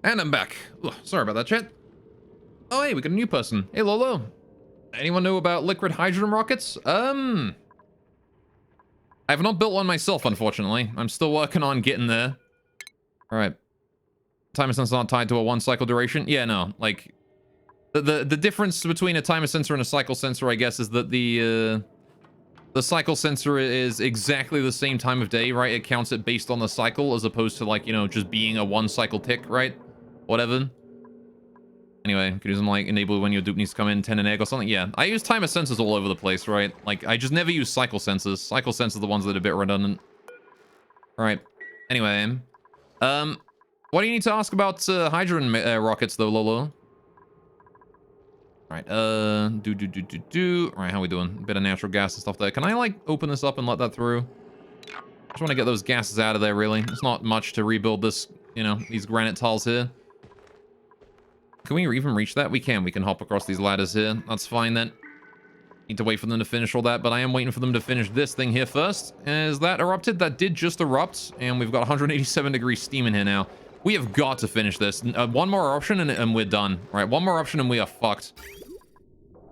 And I'm back. Ugh, sorry about that, chat. Oh, hey, we got a new person. Hey, Lolo. Anyone know about liquid hydrogen rockets? I have not built one myself, unfortunately. I'm still working on getting there. All right. Timer sensor not tied to a 1 cycle duration. Yeah, no. Like, the difference between a timer sensor and a cycle sensor, I guess, is that the cycle sensor is exactly the same time of day, right? It counts it based on the cycle as opposed to, like, you know, just being a 1 cycle tick, right? Whatever. Anyway, you can use them like enable when your dupe needs to come in, 10 an egg or something. Yeah, I use timer sensors all over the place, right? Like, I just never use cycle sensors. Cycle sensors are the ones that are a bit redundant. All right. Anyway, what do you need to ask about hydrogen rockets, though, Lolo? All right. All right, how we doing? A bit of natural gas and stuff there. Can I like open this up and let that through? I just want to get those gases out of there. Really, it's not much to rebuild this. You know, these granite tiles here. Can we even reach that? We can. We can hop across these ladders here. That's fine then. Need to wait for them to finish all that, but I am waiting for them to finish this thing here first. Is that erupted? That did just erupt, and we've got 187 degrees steam in here now. We have got to finish this. One more eruption and we're done. All right, one more eruption and we are fucked.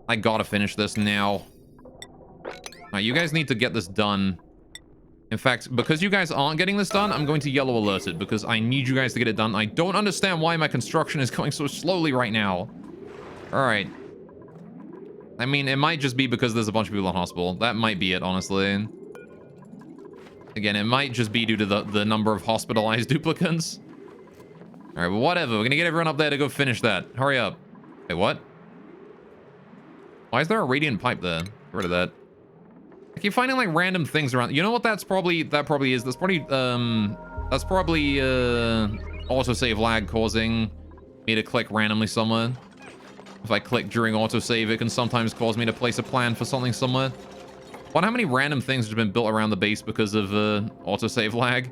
I gotta finish this now. All right, you guys need to get this done. In fact, because you guys aren't getting this done, I'm going to yellow alert it because I need you guys to get it done. I don't understand why my construction is going so slowly right now. All right. I mean, it might just be because there's a bunch of people in hospital. That might be it, honestly. Again, it might just be due to the number of hospitalized duplicants. All right, well, whatever. We're going to get everyone up there to go finish that. Hurry up. Wait, what? Why is there a radiant pipe there? Get rid of that. I keep finding like random things around. You know what that probably is? That's probably autosave lag causing me to click randomly somewhere. If I click during autosave, it can sometimes cause me to place a plan for something somewhere. Wonder how many random things have been built around the base because of autosave lag.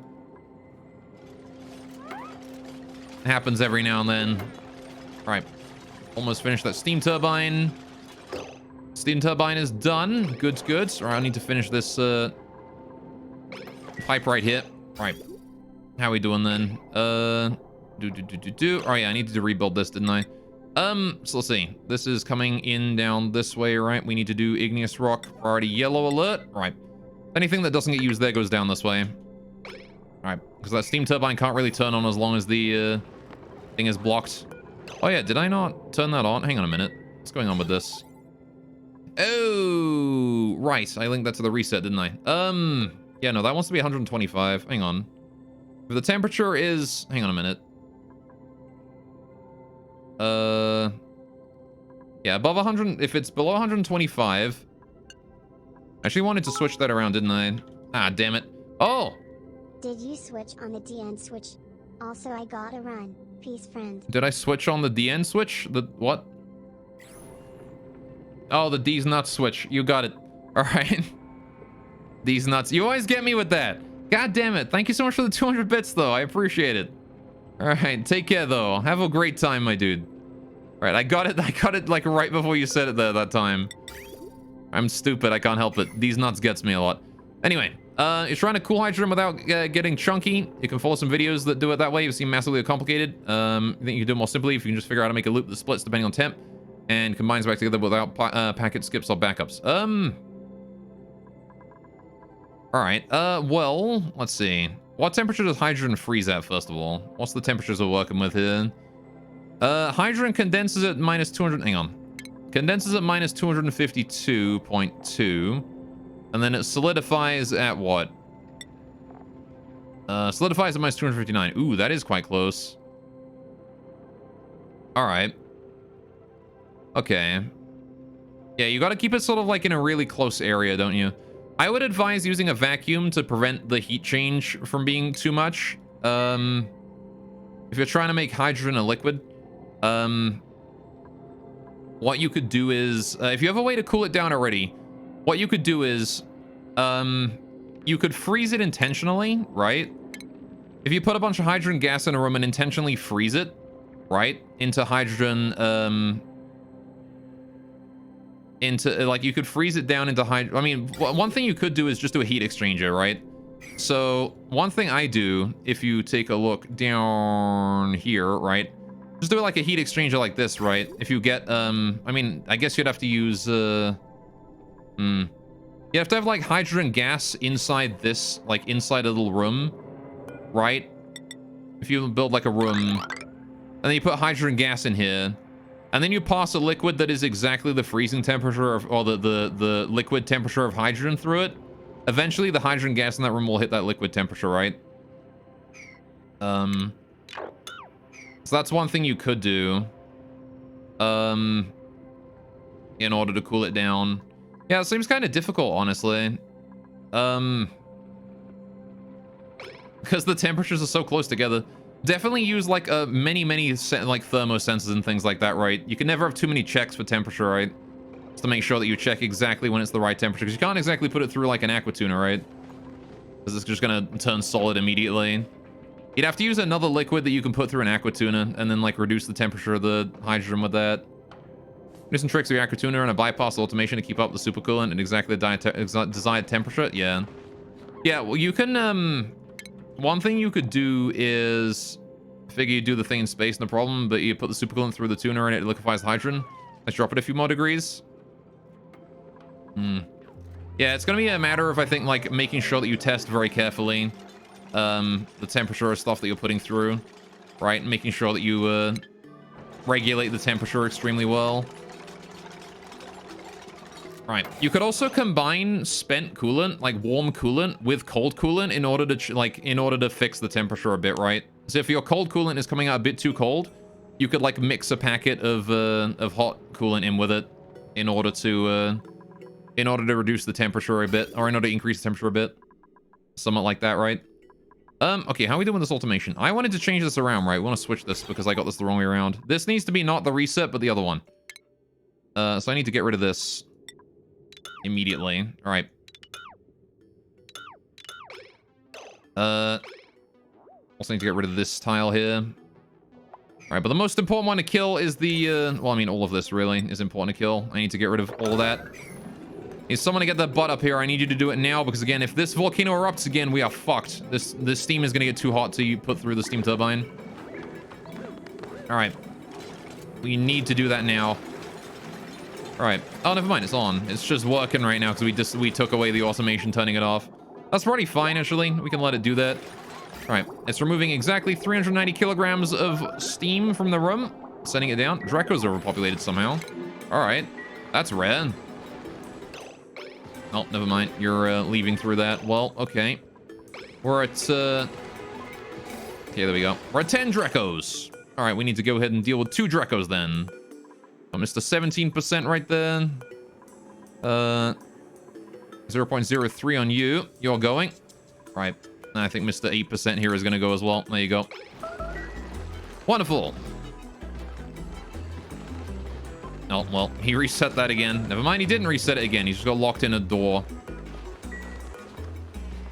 It happens every now and then. All right, almost finished that steam turbine. Steam turbine is done. Good, good. All right, I need to finish this pipe right here. All right. How are we doing then? Oh yeah, I needed to rebuild this, didn't I? So let's see. This is coming in down this way, right? We need to do igneous rock. Priority yellow alert. All right. Anything that doesn't get used there goes down this way. All right, because that steam turbine can't really turn on as long as the thing is blocked. Oh yeah, did I not turn that on? Hang on a minute. What's going on with this? Oh, right. I linked that to the reset, didn't I? Yeah, no, that wants to be 125. Hang on. If the temperature is... Hang on a minute. Yeah, above 100... If it's below 125... I actually wanted to switch that around, didn't I? Ah, damn it. Oh! Did you switch on the DN switch? Also, I gotta run. Peace, friend. Did I switch on the DN switch? The what? Oh, the D's nuts switch. You got it. All right. These nuts. You always get me with that. God damn it. Thank you so much for the 200 bits, though. I appreciate it. All right. Take care, though. Have a great time, my dude. All Right, I got it like right before you said it there that time. I'm stupid, I can't help it. These nuts gets me a lot. Anyway, you're trying to cool hydrogen without getting chunky. You can follow some videos that do it that way. You seem massively complicated. I think you can do it more simply if you can just figure out how to make a loop that splits depending on temp and combines back together without packet skips or backups. All right, well, let's see. What temperature does hydrogen freeze at, first of all? What's the temperatures we're working with here? Hydrogen condenses at minus 200, hang on. Condenses at minus 252.2. And then it solidifies at what? Solidifies at minus 259. Ooh, that is quite close. All right. Okay. Yeah, you got to keep it sort of like in a really close area, don't you? I would advise using a vacuum to prevent the heat change from being too much. If you're trying to make hydrogen a liquid, what you could do is, if you have a way to cool it down already, what you could do is, you could freeze it intentionally, right? If you put a bunch of hydrogen gas in a room and intentionally freeze it, right, into hydrogen, like, you could freeze it down into hydrogen. I mean, one thing you could do is just do a heat exchanger, right? So one thing I do, if you take a look down here, right, just do it like a heat exchanger like this, right? If you get, I mean, I guess you'd have to use, you have to have like hydrogen gas inside this, like inside a little room, right? If you build like a room, and then you put hydrogen gas in here, and then you pass a liquid that is exactly the freezing temperature of, or the liquid temperature of hydrogen through it, eventually the hydrogen gas in that room will hit that liquid temperature, right? So that's one thing you could do, in order to cool it down. Yeah, it seems kind of difficult, honestly. Because the temperatures are so close together. Definitely use like many like thermo sensors and things like that, right? You can never have too many checks for temperature, right? Just to make sure that you check exactly when it's the right temperature, because you can't exactly put it through like an aqua tuner, right? Because it's just gonna turn solid immediately. You'd have to use another liquid that you can put through an aqua tuner and then like reduce the temperature of the hydrogen with that. Do some tricks with your aqua tuner and a bypass automation to keep up the supercoolant at exactly the desired temperature. Yeah. Yeah, well, you can, one thing you could do is, figure you do the thing in space, no problem, but you put the supercoolant through the tuner and it liquefies the hydrogen. Let's drop it a few more degrees. Yeah, it's gonna be a matter of, I think, like, making sure that you test very carefully the temperature of stuff that you're putting through, right? Making sure that you regulate the temperature extremely well. Right. You could also combine spent coolant, like warm coolant, with cold coolant in order to fix the temperature a bit, right? So if your cold coolant is coming out a bit too cold, you could like mix a packet of hot coolant in with it in order to reduce the temperature a bit, or in order to increase the temperature a bit. Somewhat like that, right? Okay, how are we doing with this automation? I wanted to change this around, right? We want to switch this because I got this the wrong way around. This needs to be not the reset, but the other one. So I need to get rid of this immediately. All right. Also need to get rid of this tile here. All right, but the most important one to kill is the, well, I mean, all of this really is important to kill. I need to get rid of all of that. Is someone to get that butt up here? I need you to do it now, because again, if this volcano erupts again, we are fucked. This steam is gonna get too hot to put through the steam turbine. All right. We need to do that now. All right. Oh, never mind. It's on. It's just working right now because we took away the automation, turning it off. That's pretty fine, actually. We can let it do that. All right. It's removing exactly 390 kilograms of steam from the room. Sending it down. Draco's overpopulated somehow. All right. That's rare. Oh, never mind. You're leaving through that. Well, okay. We're at... Okay, there we go. We're at 10 Dracos. All right, we need to go ahead and deal with 2 Dracos then. Oh, Mr. 17% right there. 0.03 on you. You're going. Right. I think Mr. 8% here is going to go as well. There you go. Wonderful. Oh, well, he reset that again. Never mind, he didn't reset it again. He just got locked in a door.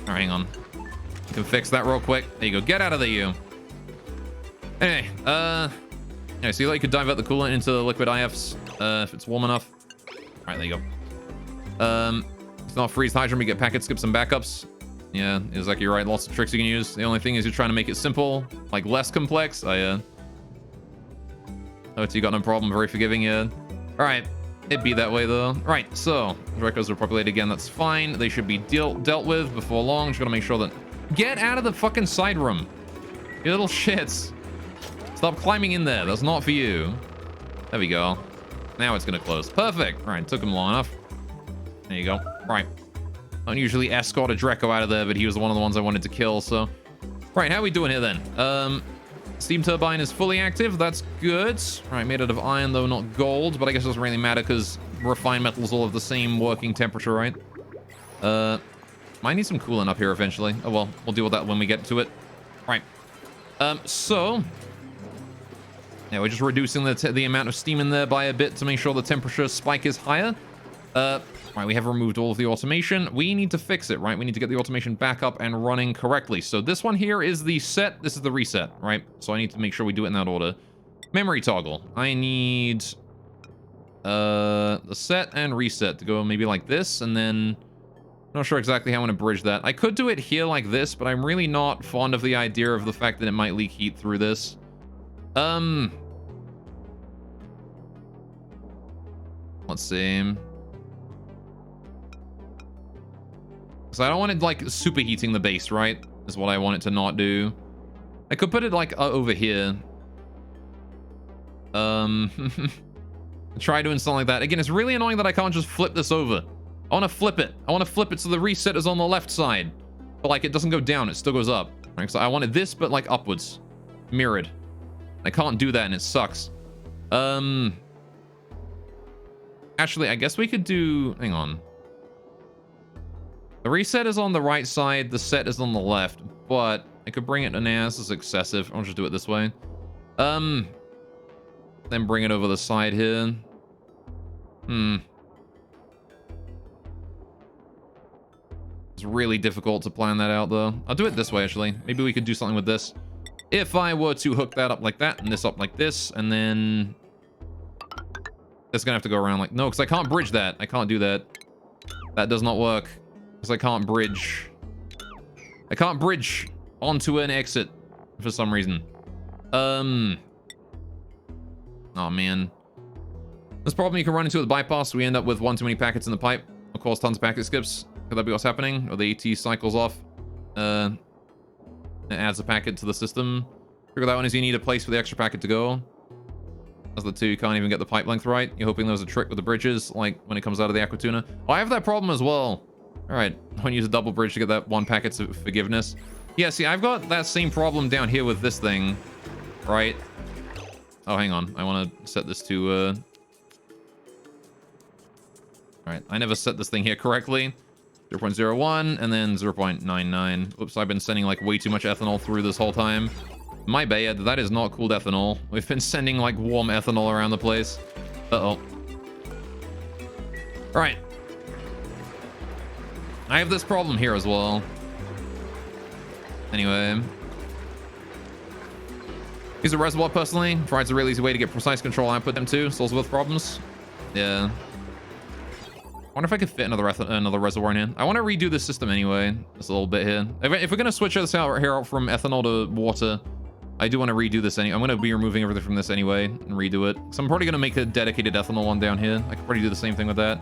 All right, hang on. You can fix that real quick. There you go. Get out of there, you. Anyway, Yeah, see, like, you could dive out the coolant into the liquid IFs if it's warm enough. All right, there you go. It's not freeze hydrant, we get packet skips and backups. Yeah, exactly right. Lots of tricks you can use. The only thing is you're trying to make it simple, like less complex. Oh, you got no problem. Very forgiving, yeah. All right. It'd be that way, though. Right, so records are populated again. That's fine. They should be dealt with before long. Just gotta make sure that... Get out of the fucking side room. You little shits. Stop climbing in there. That's not for you. There we go. Now it's gonna close. Perfect. All right, took him long enough. There you go. Right. I don't usually escort a Dreco out of there, but he was one of the ones I wanted to kill, so... Right, how are we doing here, then? Steam turbine is fully active. That's good. Right, made out of iron, though, not gold, but I guess it doesn't really matter, because refined metals all have the same working temperature, right? Might need some coolant up here eventually. Oh, well, we'll deal with that when we get to it. Right. So... Yeah, we're just reducing the amount of steam in there by a bit to make sure the temperature spike is higher. Right, we have removed all of the automation. We need to fix it, right? We need to get the automation back up and running correctly. So this one here is the set. This is the reset, right? So I need to make sure we do it in that order. Memory toggle. I need the set and reset to go maybe like this, and then... Not sure exactly how I want to bridge that. I could do it here like this, but I'm really not fond of the idea of the fact that it might leak heat through this. Let's see. So I don't want it, like, superheating the base, right? Is what I want it to not do. I could put it, like, over here. Try doing something like that. Again, it's really annoying that I can't just flip this over. I want to flip it. I want to flip it so the reset is on the left side. But, like, it doesn't go down. It still goes up. Right? So I wanted this, but, like, upwards. Mirrored. I can't do that, and it sucks. Actually, I guess we could do... Hang on. The reset is on the right side, the set is on the left, but I could bring it... Nah, this is excessive. I'll just do it this way. Then bring it over the side here. It's really difficult to plan that out, though. I'll do it this way, actually. Maybe we could do something with this. If I were to hook that up like that, and this up like this, and then... It's gonna have to go around like... No, because I can't bridge that. I can't do that. That does not work. Because I can't bridge. I can't bridge onto an exit for some reason. Oh, man. This problem you can run into with the bypass. We end up with one too many packets in the pipe. Of course, tons of packet skips. Could that be what's happening? Or the AT cycles off. It adds a packet to the system. Figure that one is you need a place for the extra packet to go. As the two, you can't even get the pipe length right. You're hoping there's a trick with the bridges, like when it comes out of the aqua tuna. Oh, I have that problem as well. All right, I want to use a double bridge to get that one packet of forgiveness. Yeah, see, I've got that same problem down here with this thing, right? Oh, hang on. I want to set this to... All right, I never set this thing here correctly. 0.01 and then 0.99. Oops, I've been sending like way too much ethanol through this whole time. My bad, that is not cooled ethanol. We've been sending like warm ethanol around the place. Uh-oh. Alright. I have this problem here as well. Anyway. Use a reservoir personally. Provides a really easy way to get precise control output them too. Solves both problems. Yeah. I wonder if I could fit another reservoir in here. I want to redo this system anyway. Just a little bit here. If we're going to switch this out here from ethanol to water, I do want to redo this anyway. I'm going to be removing everything from this anyway and redo it. So I'm probably going to make a dedicated ethanol one down here. I could probably do the same thing with that.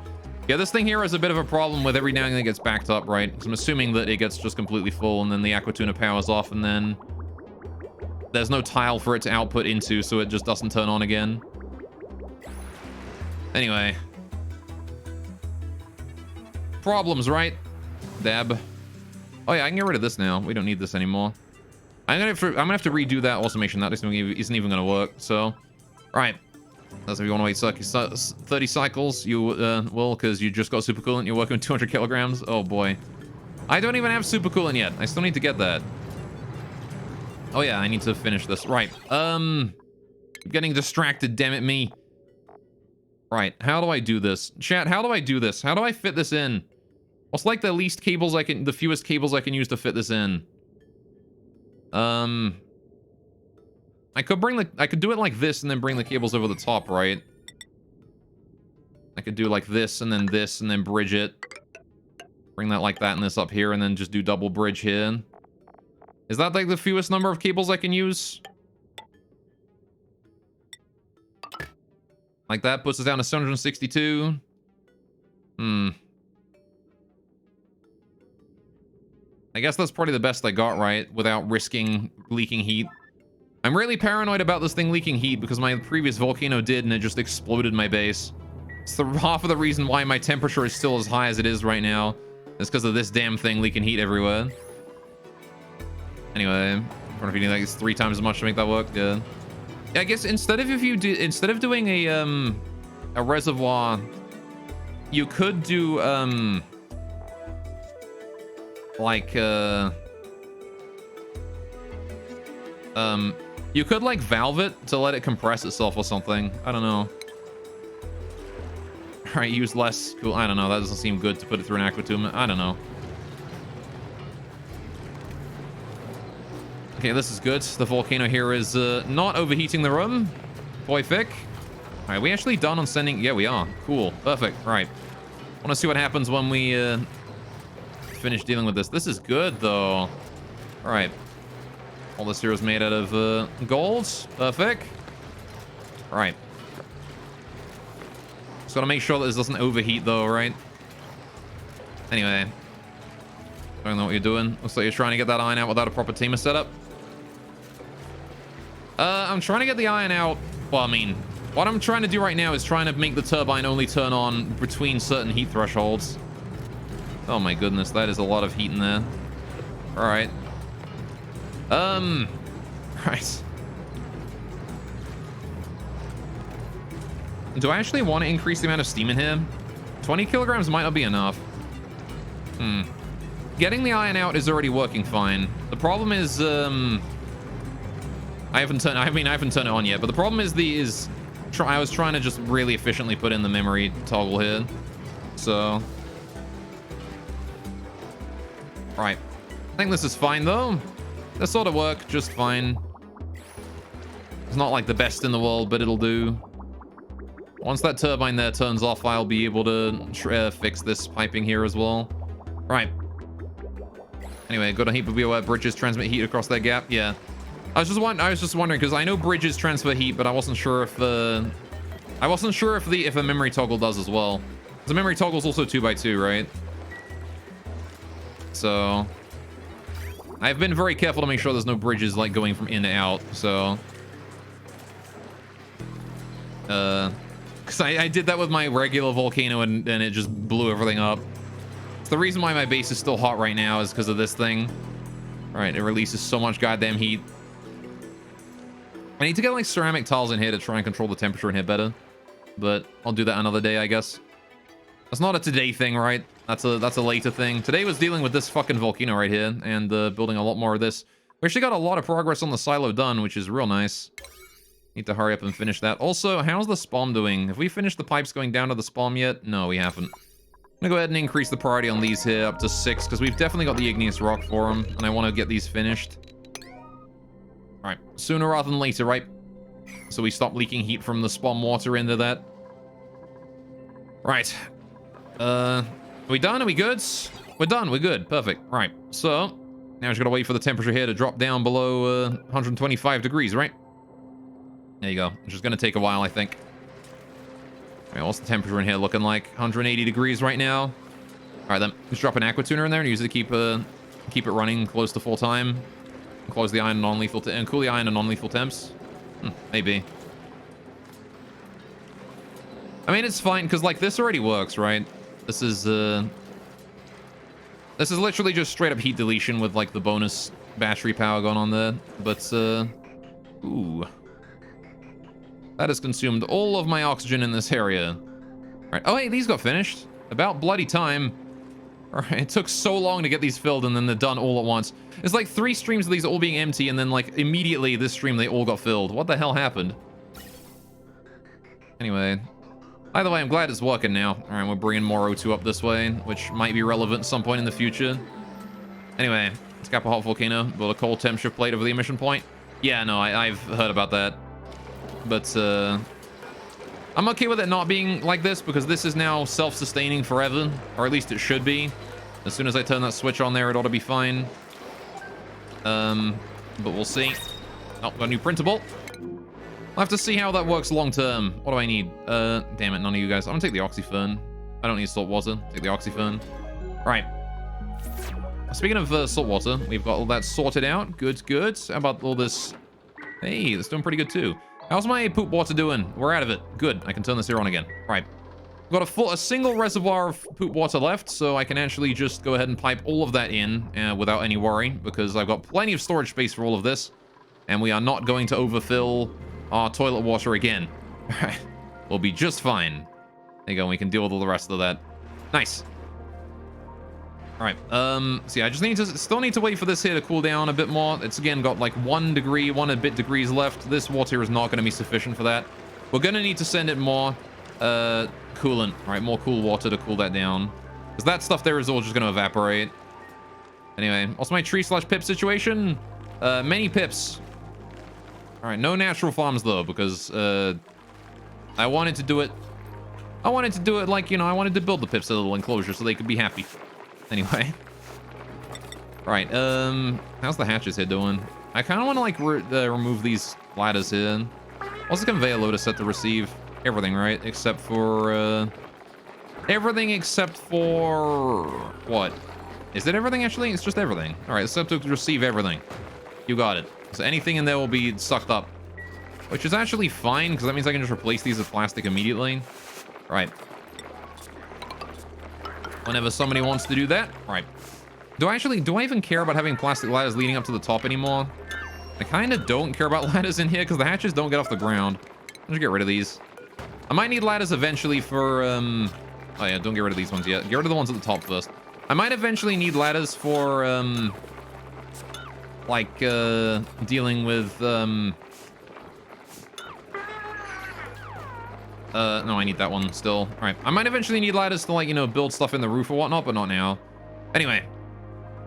Yeah, this thing here has a bit of a problem with every now and then it gets backed up, right? Because I'm assuming that it gets just completely full and then the aqua tuna powers off and then there's no tile for it to output into, so it just doesn't turn on again. Anyway. Problems, right? Dab. Oh yeah, I can get rid of this now. We don't need this anymore. I'm gonna have to redo that automation. That isn't even gonna work. So, right. That's if you want to wait 30 cycles, you will, because you just got supercoolant. You're working with 200 kilograms. Oh boy, I don't even have supercoolant yet. I still need to get that. Oh yeah, I need to finish this. Right. I'm getting distracted. Damn it, me. Right. How do I do this, chat? How do I do this? How do I fit this in? What's like the fewest cables I can use to fit this in? I could do it like this and then bring the cables over the top, right? I could do like this and then bridge it. Bring that like that and this up here and then just do double bridge here. Is that like the fewest number of cables I can use? Like that puts us down to 762. I guess that's probably the best I got, right? Without risking leaking heat. I'm really paranoid about this thing leaking heat because my previous volcano did and it just exploded my base. It's half of the reason why my temperature is still as high as it is right now. It's because of this damn thing leaking heat everywhere. Anyway, I wonder if you need like 3 times as much to make that work. Yeah. Yeah, I guess instead of doing a reservoir, you could do you could like valve it to let it compress itself or something. I don't know. All right, use less. Cool. I don't know. That doesn't seem good to put it through an aquatum. I don't know. Okay, this is good. The volcano here is not overheating the room. Boy, Fick. All right, we actually done on sending? Yeah, we are. Cool. Perfect. All right. Want to see what happens when we finish dealing with this. This is good, though. All right. All this here is made out of gold. Perfect. All right. Just gotta make sure that this doesn't overheat, though, right? Anyway. I don't know what you're doing. Looks like you're trying to get that iron out without a proper tamer setup. I'm trying to get the iron out. Well, I mean, what I'm trying to do right now is trying to make the turbine only turn on between certain heat thresholds. Oh my goodness, that is a lot of heat in there. All right. Right. Do I actually want to increase the amount of steam in here? 20 kilograms might not be enough. Getting the iron out is already working fine. The problem is, I haven't turned it on yet, but the problem is I was trying to just really efficiently put in the memory toggle here. So, right. I think this is fine though. This sort of work just fine. It's not like the best in the world, but it'll do. Once that turbine there turns off, I'll be able to fix this piping here as well. Right. Anyway, got a heap of where bridges transmit heat across their gap. Yeah. I was just wondering because I know bridges transfer heat, but I wasn't sure if if a memory toggle does as well. The memory toggle is also 2x2, right? So I've been very careful to make sure there's no bridges like going from in to out. So because I did that with my regular volcano and it just blew everything up. It's the reason why my base is still hot right now is because of this thing. All right, it releases so much goddamn heat. I need to get like ceramic tiles in here to try and control the temperature in here better, but I'll do that another day, I guess. That's not a today thing, right? That's a later thing. Today was dealing with this fucking volcano right here and building a lot more of this. We actually got a lot of progress on the silo done, which is real nice. Need to hurry up and finish that. Also, how's the spawn doing? Have we finished the pipes going down to the spawn yet? No, we haven't. I'm gonna go ahead and increase the priority on these here up to 6 because we've definitely got the igneous rock for them, and I want to get these finished. All right, sooner rather than later, right? So we stop leaking heat from the spawn water into that. Right. Are we done? Are we good? We're done. We're good. Perfect. Right. So now we just gotta wait for the temperature here to drop down below 125 degrees, right? There you go. It's just gonna take a while, I think. All right, what's the temperature in here looking like? 180 degrees right now. All right, then let's drop an aqua tuner in there and use it to keep it running close to full time. Close the iron and non-lethal and cool the iron and non-lethal temps. Maybe. I mean, it's fine because like this already works, right? This is literally just straight up heat deletion with like the bonus battery power going on there. But ooh. That has consumed all of my oxygen in this area. Right. Oh, hey, these got finished. About bloody time. All right, it took so long to get these filled, and then they're done all at once. It's like 3 streams of these all being empty, and then like immediately this stream they all got filled. What the hell happened? Anyway, either way, I'm glad it's working now. All right, we're bringing more O2 up this way, which might be relevant at some point in the future. Anyway, let's cap a hot volcano, build a cold temp shift plate over the emission point. Yeah, no, I've heard about that. But I'm okay with it not being like this because this is now self-sustaining forever, or at least it should be. As soon as I turn that switch on there, it ought to be fine. But we'll see. Oh, got a new printable. I'll have to see how that works long term. What do I need? Damn it, none of you guys. I'm gonna take the oxyfern. I don't need salt water. Take the oxyfern. Right. Speaking of salt water, we've got all that sorted out. Good, good. How about all this? Hey, that's doing pretty good too. How's my poop water doing? We're out of it. Good. I can turn this here on again. Right. Got a single reservoir of poop water left, so I can actually just go ahead and pipe all of that in without any worry, because I've got plenty of storage space for all of this, and we are not going to overfill our toilet water again. Alright. We'll be just fine. There you go. We can deal with all the rest of that. Nice. Alright, see, I just still need to wait for this here to cool down a bit more. It's, again, got like 1 degree, 1 and a bit degrees left. This water is not going to be sufficient for that. We're going to need to send it more, coolant. Alright, more cool water to cool that down. Because that stuff there is all just going to evaporate. Anyway, what's my tree/pip situation? Many pips. Alright, no natural farms, though, because, I wanted to do it like, you know, I wanted to build the pips a little enclosure so they could be happy. Anyway. Right, how's the hatches here doing? I kind of want to, like, remove these ladders here. What's the conveyor loader set to receive? Everything, right? Except for, everything except for... What? Is it everything, actually? It's just everything. Alright, set to receive everything. You got it. So anything in there will be sucked up. Which is actually fine, because that means I can just replace these with plastic immediately. Right. Whenever somebody wants to do that. Alright. Do I even care about having plastic ladders leading up to the top anymore? I kind of don't care about ladders in here, because the hatches don't get off the ground. I'll just get rid of these. I might need ladders eventually for, oh yeah, don't get rid of these ones yet. Get rid of the ones at the top first. I might eventually need ladders for, like, dealing with, no, I need that one still. All right, I might eventually need ladders to, like, you know, build stuff in the roof or whatnot, but not now. Anyway,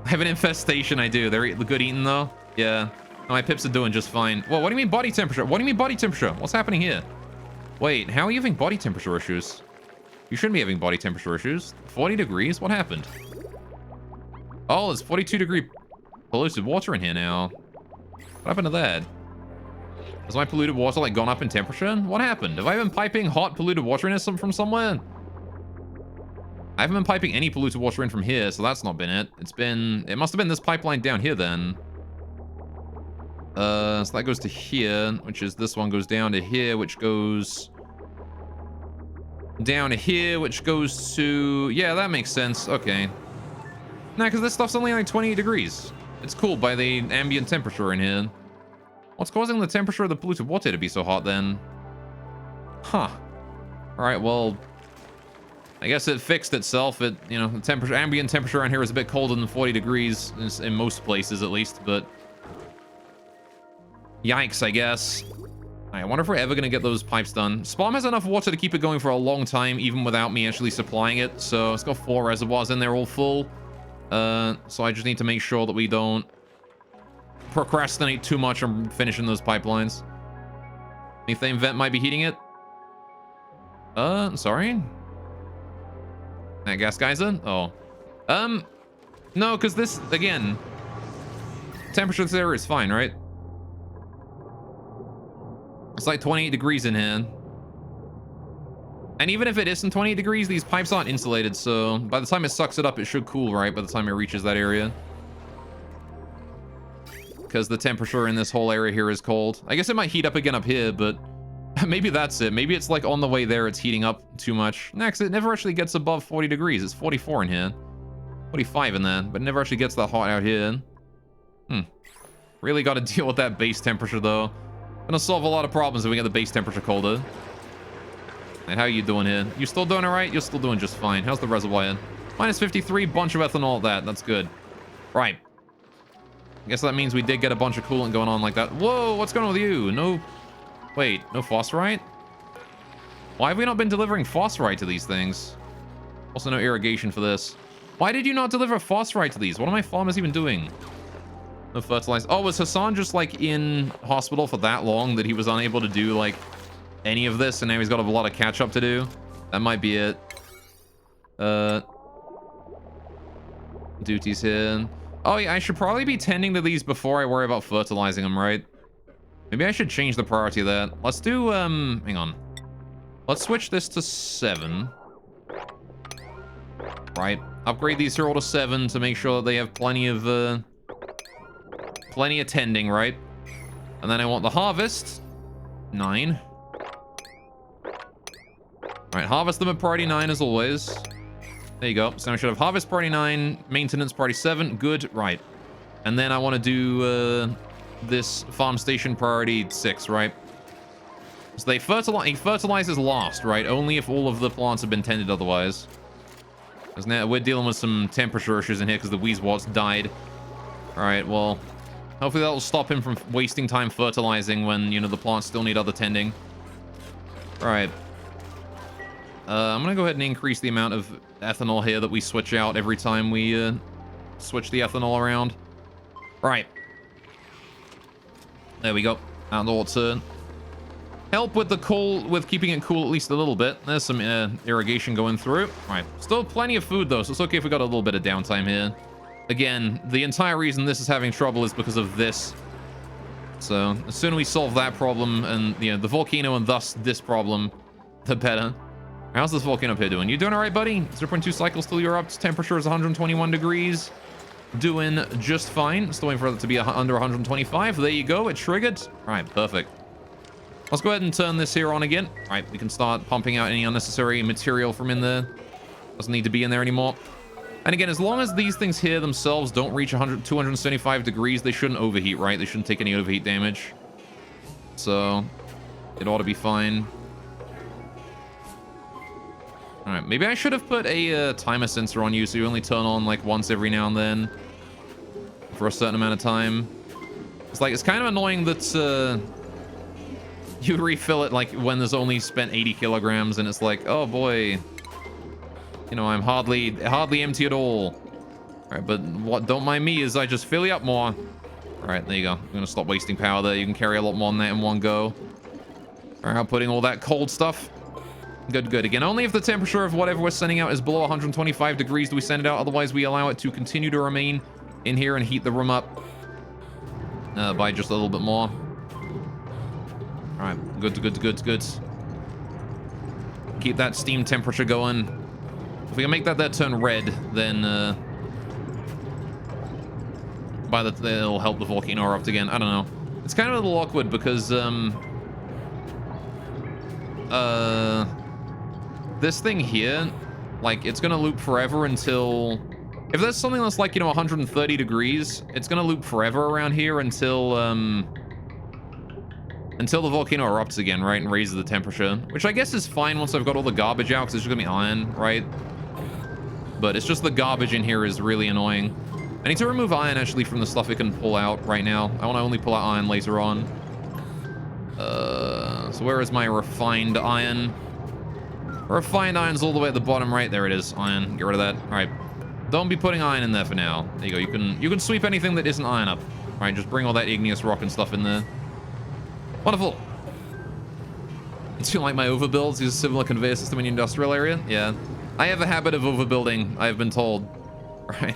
I have an infestation. I do. They're good eating though. Yeah, no, my pips are doing just fine. Well, what do you mean body temperature? What do you mean body temperature? What's happening here? Wait, how are you having body temperature issues? You shouldn't be having body temperature issues. 40 degrees? What happened? Oh, there's 42 degree polluted water in here now. What happened to that? Has my polluted water, like, gone up in temperature? What happened? Have I been piping hot polluted water in from somewhere? I haven't been piping any polluted water in from here, so that's not been it. It must have been this pipeline down here then. So that goes to here, which is this one goes down to here, which goes down to here, which goes to... Yeah, that makes sense. Okay. Nah, because this stuff's only like 28 degrees. It's cooled by the ambient temperature in here. What's causing the temperature of the polluted water to be so hot then? Huh. Alright, well... I guess it fixed itself. You know, the ambient temperature around here is a bit colder than 40 degrees in most places at least, but... Yikes, I guess. I wonder if we're ever going to get those pipes done. Spawn has enough water to keep it going for a long time, even without me actually supplying it. So it's got 4 reservoirs in there all full. So I just need to make sure that we don't procrastinate too much on finishing those pipelines. Methane vent might be heating it. Sorry? That gas geyser? Oh. No, because this, again, temperature there is fine, right? It's like 28 degrees in here. And even if it isn't 28 degrees, these pipes aren't insulated, so by the time it sucks it up, it should cool, right? By the time it reaches that area. Because the temperature in this whole area here is cold. I guess it might heat up again up here, but maybe that's it. Maybe it's like on the way there, it's heating up too much. Next, it never actually gets above 40 degrees. It's 44 in here. 45 in there, but it never actually gets that hot out here. Really got to deal with that base temperature, though. Gonna solve a lot of problems if we get the base temperature colder. And how are you doing here? You still doing all right? You're still doing just fine. How's the reservoir in? Minus 53, bunch of ethanol, that's good. Right. I guess that means we did get a bunch of coolant going on like that. Whoa, what's going on with you? No, wait, no phosphorite? Why have we not been delivering phosphorite to these things? Also no irrigation for this. Why did you not deliver phosphorite to these? What are my farmers even doing? The fertilizer. Oh, was Hassan just like in hospital for that long that he was unable to do like any of this, and now he's got a lot of catch up to do? That might be it. Duties here. Oh yeah, I should probably be tending to these before I worry about fertilizing them, right? Maybe I should change the priority there. Let's do, hang on. Let's switch this to 7. Right. Upgrade these here all to 7 to make sure that they have plenty of tending, right? And then I want the harvest. 9. Alright, harvest them at priority 9 as always. There you go. So I should have harvest priority 9, maintenance priority 7. Good. Right. And then I want to do this farm station priority 6, right? So he fertilizes last, right? Only if all of the plants have been tended otherwise. Because now we're dealing with some temperature issues in here because the Weezwots died. Alright, well, hopefully that'll stop him from wasting time fertilizing when, you know, the plants still need other tending. Alright. I'm going to go ahead and increase the amount of ethanol here that we switch out every time we switch the ethanol around. Right. There we go. And ought to help with the cool, with keeping it cool at least a little bit. There's some irrigation going through. Right. Still plenty of food, though, so it's okay if we got a little bit of downtime here. Again, the entire reason this is having trouble is because of this. So, as soon as we solve that problem and, you know, the volcano and thus this problem, the better. How's this volcano up here doing? You doing all right, buddy? 0.2 cycles till you're up. Temperature is 121 degrees. Doing just fine. Still waiting for it to be under 125. There you go. It triggered. All right, perfect. Let's go ahead and turn this here on again. All right, we can start pumping out any unnecessary material from in there. Doesn't need to be in there anymore. And again, as long as these things here themselves don't reach 275 degrees, they shouldn't overheat, right? They shouldn't take any overheat damage. So, it ought to be fine. All right, maybe I should have put a timer sensor on you so you only turn on like once every now and then for a certain amount of time. It's like, it's kind of annoying that you refill it like when there's only spent 80 kilograms and it's like, oh boy, you know, I'm hardly empty at all. All right, but what don't mind me is I just fill you up more. All right, there you go. I'm gonna stop wasting power there. You can carry a lot more than that in one go. All right, I'm putting all that cold stuff. Good, good. Again, only if the temperature of whatever we're sending out is below 125 degrees do we send it out. Otherwise, we allow it to continue to remain in here and heat the room up by just a little bit more. All right, good, good, good, good. Keep that steam temperature going. If we can make that turn red, then it'll help the volcano erupt again. I don't know. It's kind of a little awkward because this thing here, like, it's gonna loop forever until, if there's something that's like, you know, 130 degrees, it's gonna loop forever around here until the volcano erupts again, right, and raises the temperature, which I guess is fine once I've got all the garbage out, because it's just gonna be iron, right? But it's just the garbage in here is really annoying. I need to remove iron, actually, from the stuff it can pull out right now. I want to only pull out iron later on. So where is my refined iron? Refined iron's all the way at the bottom right. There it is. Iron. Get rid of that. All right. Don't be putting iron in there for now. There you go. You can sweep anything that isn't iron up. All right. Just bring all that igneous rock and stuff in there. Wonderful. Do you like my overbuilds? Use a similar conveyor system in the industrial area? Yeah. I have a habit of overbuilding, I have been told. Right.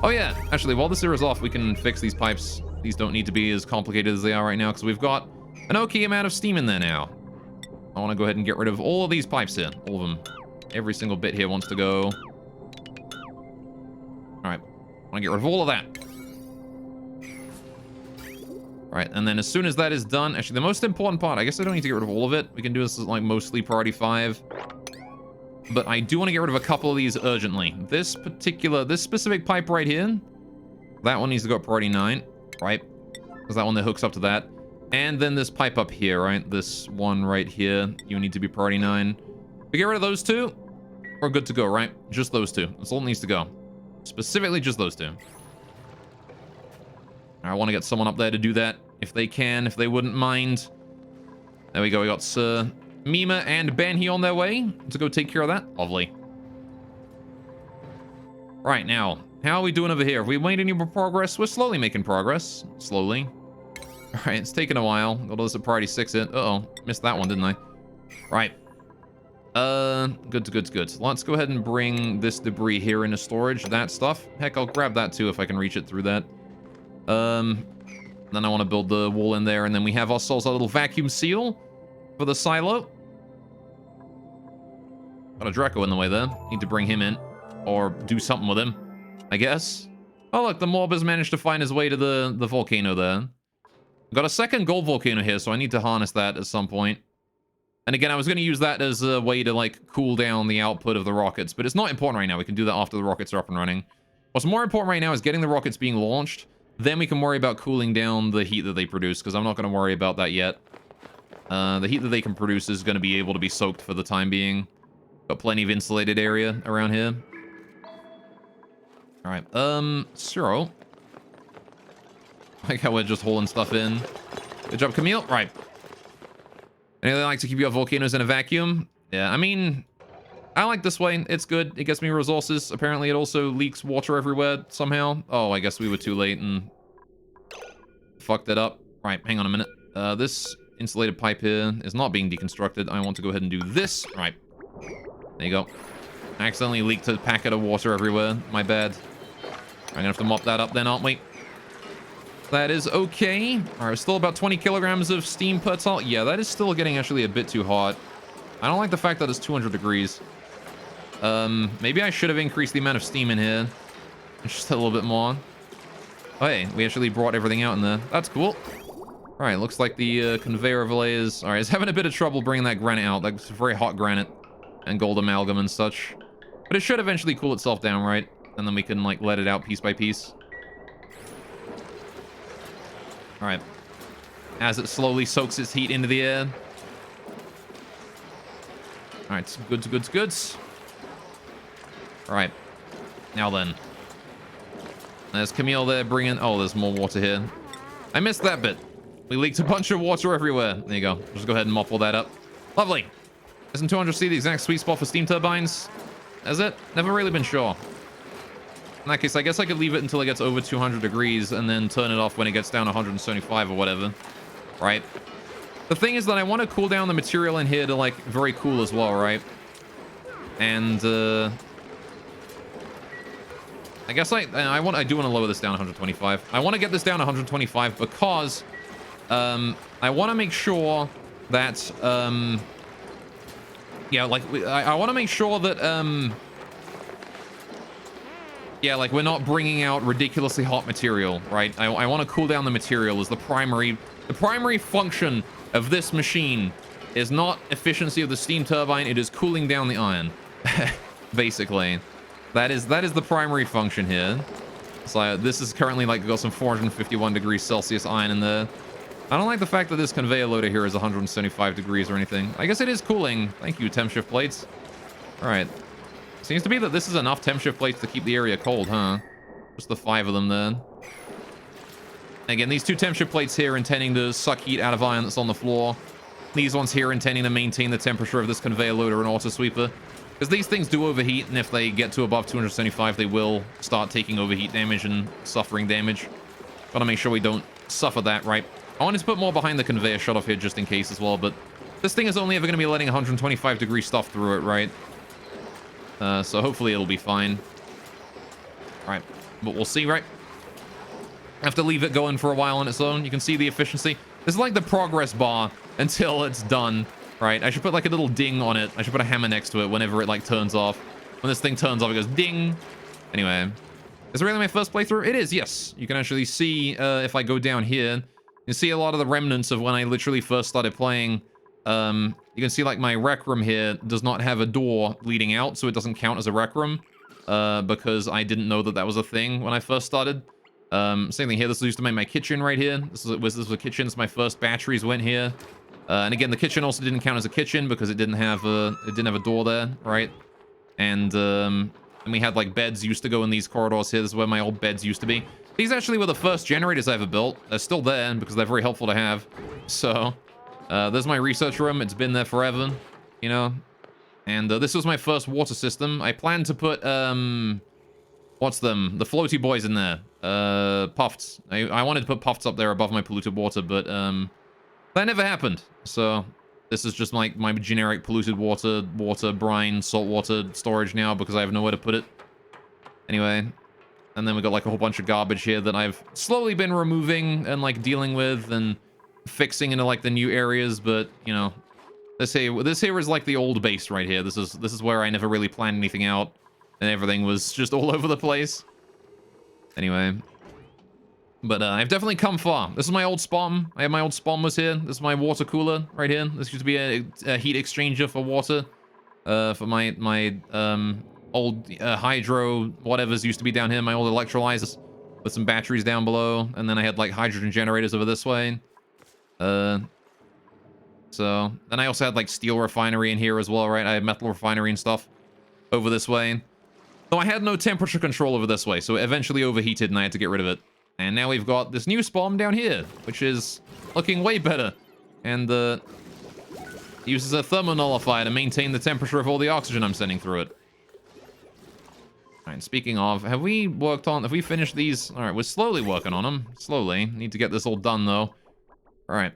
Oh yeah. Actually, while this here is off, we can fix these pipes. These don't need to be as complicated as they are right now because we've got an okay amount of steam in there now. I want to go ahead and get rid of all of these pipes here. All of them. Every single bit here wants to go. Alright. I want to get rid of all of that. Alright, and then as soon as that is done... Actually, the most important part... I guess I don't need to get rid of all of it. We can do this as, like, mostly priority 5. But I do want to get rid of a couple of these urgently. This specific pipe right here... That one needs to go up priority 9. Right? Because that one that hooks up to that. And then this pipe up here, right? This one right here, you need to be priority 9. We get rid of those two, we're good to go, right? Just those two. That's all that needs to go. Specifically, just those two. I want to get someone up there to do that, if they can, if they wouldn't mind. There we go. We got Sir Mima and Ben here on their way to go take care of that. Lovely. Right, now, How are we doing over here? Have we made any more progress? We're slowly making progress. Slowly. All right, it's taken a while. Got all this at priority 6 in. Uh-oh. Missed that one, didn't I? Right. Good. Let's go ahead and bring this debris here into storage. That stuff. Heck, I'll grab that too if I can reach it through that. Then I want to build the wall in there, and then we have ourselves a little vacuum seal for the silo. Got a Draco in the way there. Need to bring him in. Or do something with him, I guess. Oh, look, the mob has managed to find his way to the volcano there. Got a second gold volcano here, so I need to harness that at some point. And again, I was going to use that as a way to, like, cool down the output of the rockets. But it's not important right now. We can do that after the rockets are up and running. What's more important right now is getting the rockets being launched. Then we can worry about cooling down the heat that they produce, because I'm not going to worry about that yet. The heat that they can produce is going to be able to be soaked for the time being. Got plenty of insulated area around here. Alright, so... like how we're just hauling stuff in. Good job, Camille. Right. Anything like to keep your volcanoes in a vacuum? Yeah, I mean, I like this way. It's good. It gets me resources. Apparently, it also leaks water everywhere somehow. Oh, I guess we were too late and fucked it up. Right, hang on a minute. This insulated pipe here is not being deconstructed. I want to go ahead and do this. Right. There you go. I accidentally leaked a packet of water everywhere. My bad. I'm gonna have to mop that up then, aren't we? That is okay. All right, still about 20 kilograms of steam per tall. Yeah, that is still getting actually a bit too hot. I don't like the fact that it's 200 degrees. Maybe I should have increased the amount of steam in here. Just a little bit more. Oh, hey, we actually brought everything out in there. That's cool. All right, looks like the conveyor overlay is... all right, it's having a bit of trouble bringing that granite out. Like, it's very hot granite and gold amalgam and such. But it should eventually cool itself down, right? And then we can, like, let it out piece by piece. All right. As it slowly soaks its heat into the air. All right, goods. All right. Now then. There's Camille there bringing... oh, there's more water here. I missed that bit. We leaked a bunch of water everywhere. There you go. Just go ahead and mop all that up. Lovely. Isn't 200C the exact sweet spot for steam turbines? Is it? Never really been sure. In that case, I guess I could leave it until it gets over 200 degrees and then turn it off when it gets down 175 or whatever. Right? The thing is that I want to cool down the material in here to, like, very cool as well, right? And, I guess I do want to lower this down 125. I want to get this down 125 because, I want to make sure that, yeah, like, I want to make sure that, yeah, like, we're not bringing out ridiculously hot material, right? I want to cool down the material as the primary function of this machine is not efficiency of the steam turbine, it is cooling down the iron. Basically. That is the primary function here. So this is currently, like, got some 451 degrees Celsius iron in there. I don't like the fact that this conveyor loader here is 175 degrees or anything. I guess it is cooling. Thank you, temp shift plates. All right. Seems to be that this is enough temp shift plates to keep the area cold, huh? Just the 5 of them then. Again, these 2 temp shift plates here intending to suck heat out of iron that's on the floor. These ones here intending to maintain the temperature of this conveyor loader and auto sweeper. Because these things do overheat, and if they get to above 275, they will start taking overheat damage and suffering damage. Gotta make sure we don't suffer that, right? I wanted to put more behind the conveyor shut off here just in case as well, but this thing is only ever going to be letting 125 degree stuff through it, right? So hopefully it'll be fine. Alright, but we'll see, right? Have to leave it going for a while on its own. You can see the efficiency. This is like the progress bar until it's done, right? I should put like a little ding on it. I should put a hammer next to it whenever it like turns off. When this thing turns off, it goes ding. Anyway, is it really my first playthrough? It is, yes. You can actually see, if I go down here, you can see a lot of the remnants of when I literally first started playing. You can see like my rec room here does not have a door leading out, so it doesn't count as a rec room, because I didn't know that that was a thing when I first started. Same thing here. This used to make my kitchen right here. This was a kitchen. So my first batteries went here. And again, the kitchen also didn't count as a kitchen because it didn't have a door there, right? And we had like beds used to go in these corridors here. This is where my old beds used to be. These actually were the first generators I ever built. They're still there because they're very helpful to have. So there's my research room. It's been there forever, you know. And this was my first water system. I planned to put well, What's them? The floaty boys in there. Puffs. I wanted to put puffs up there above my polluted water, but that never happened. So this is just like my generic polluted water, brine, saltwater storage now because I have nowhere to put it. Anyway, and then we got like a whole bunch of garbage here that I've slowly been removing and like dealing with and fixing into like the new areas, but you know, this here is like the old base right here. This is where I never really planned anything out and everything was just all over the place. Anyway, but I've definitely come far. This is my old spawn. I have my old spawn was here. This is my water cooler right here. This used to be a heat exchanger for water, for my old hydro whatever's used to be down here. My old electrolyzers with some batteries down below, and then I had like hydrogen generators over this way. So then I also had like steel refinery in here as well, right? I had metal refinery and stuff over this way. Though I had no temperature control over this way, so it eventually overheated and I had to get rid of it. And now we've got this new spawn down here, which is looking way better. And uses a thermonullifier to maintain the temperature of all the oxygen I'm sending through it. Alright, speaking of, have we finished these? Alright, we're slowly working on them. Slowly. Need to get this all done, though. Alright.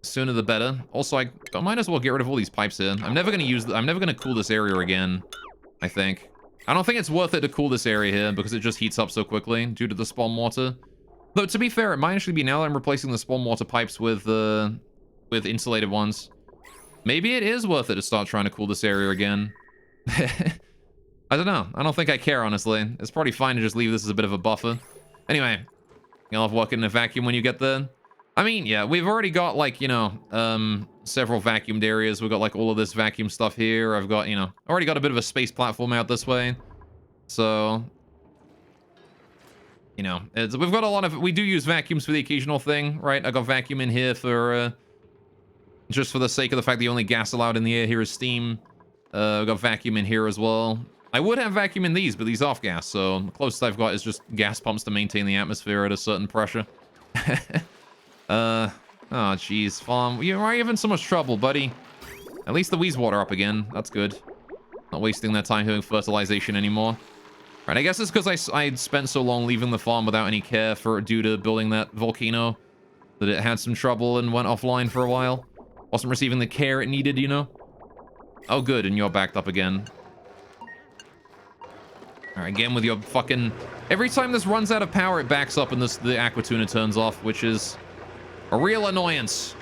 Sooner the better. Also, I might as well get rid of all these pipes here. I'm never gonna cool this area again, I think. I don't think it's worth it to cool this area here because it just heats up so quickly due to the spawn water. Though, to be fair, it might actually be now that I'm replacing the spawn water pipes with insulated ones. Maybe it is worth it to start trying to cool this area again. I don't know. I don't think I care, honestly. It's probably fine to just leave this as a bit of a buffer. Anyway, you'll have working in a vacuum when you get there. I mean, yeah, we've already got, like, you know, several vacuumed areas. We've got, like, all of this vacuum stuff here. I've got, you know, already got a bit of a space platform out this way. So, you know, we've got a lot of... We do use vacuums for the occasional thing, right? I got vacuum in here for... just for the sake of the fact the only gas allowed in the air here is steam. We've got vacuum in here as well. I would have vacuum in these, but these off gas, so the closest I've got is just gas pumps to maintain the atmosphere at a certain pressure. Oh, jeez, Farm. Why are you having so much trouble, buddy? At least the weed's water up again. That's good. Not wasting their time doing fertilization anymore. Right, I guess it's because I spent so long leaving the farm without any care due to building that volcano that it had some trouble and went offline for a while. Wasn't receiving the care it needed, you know? Oh, good, and you're backed up again. Alright, again with your fucking... Every time this runs out of power, it backs up and the aqua tuna turns off, which is a real annoyance.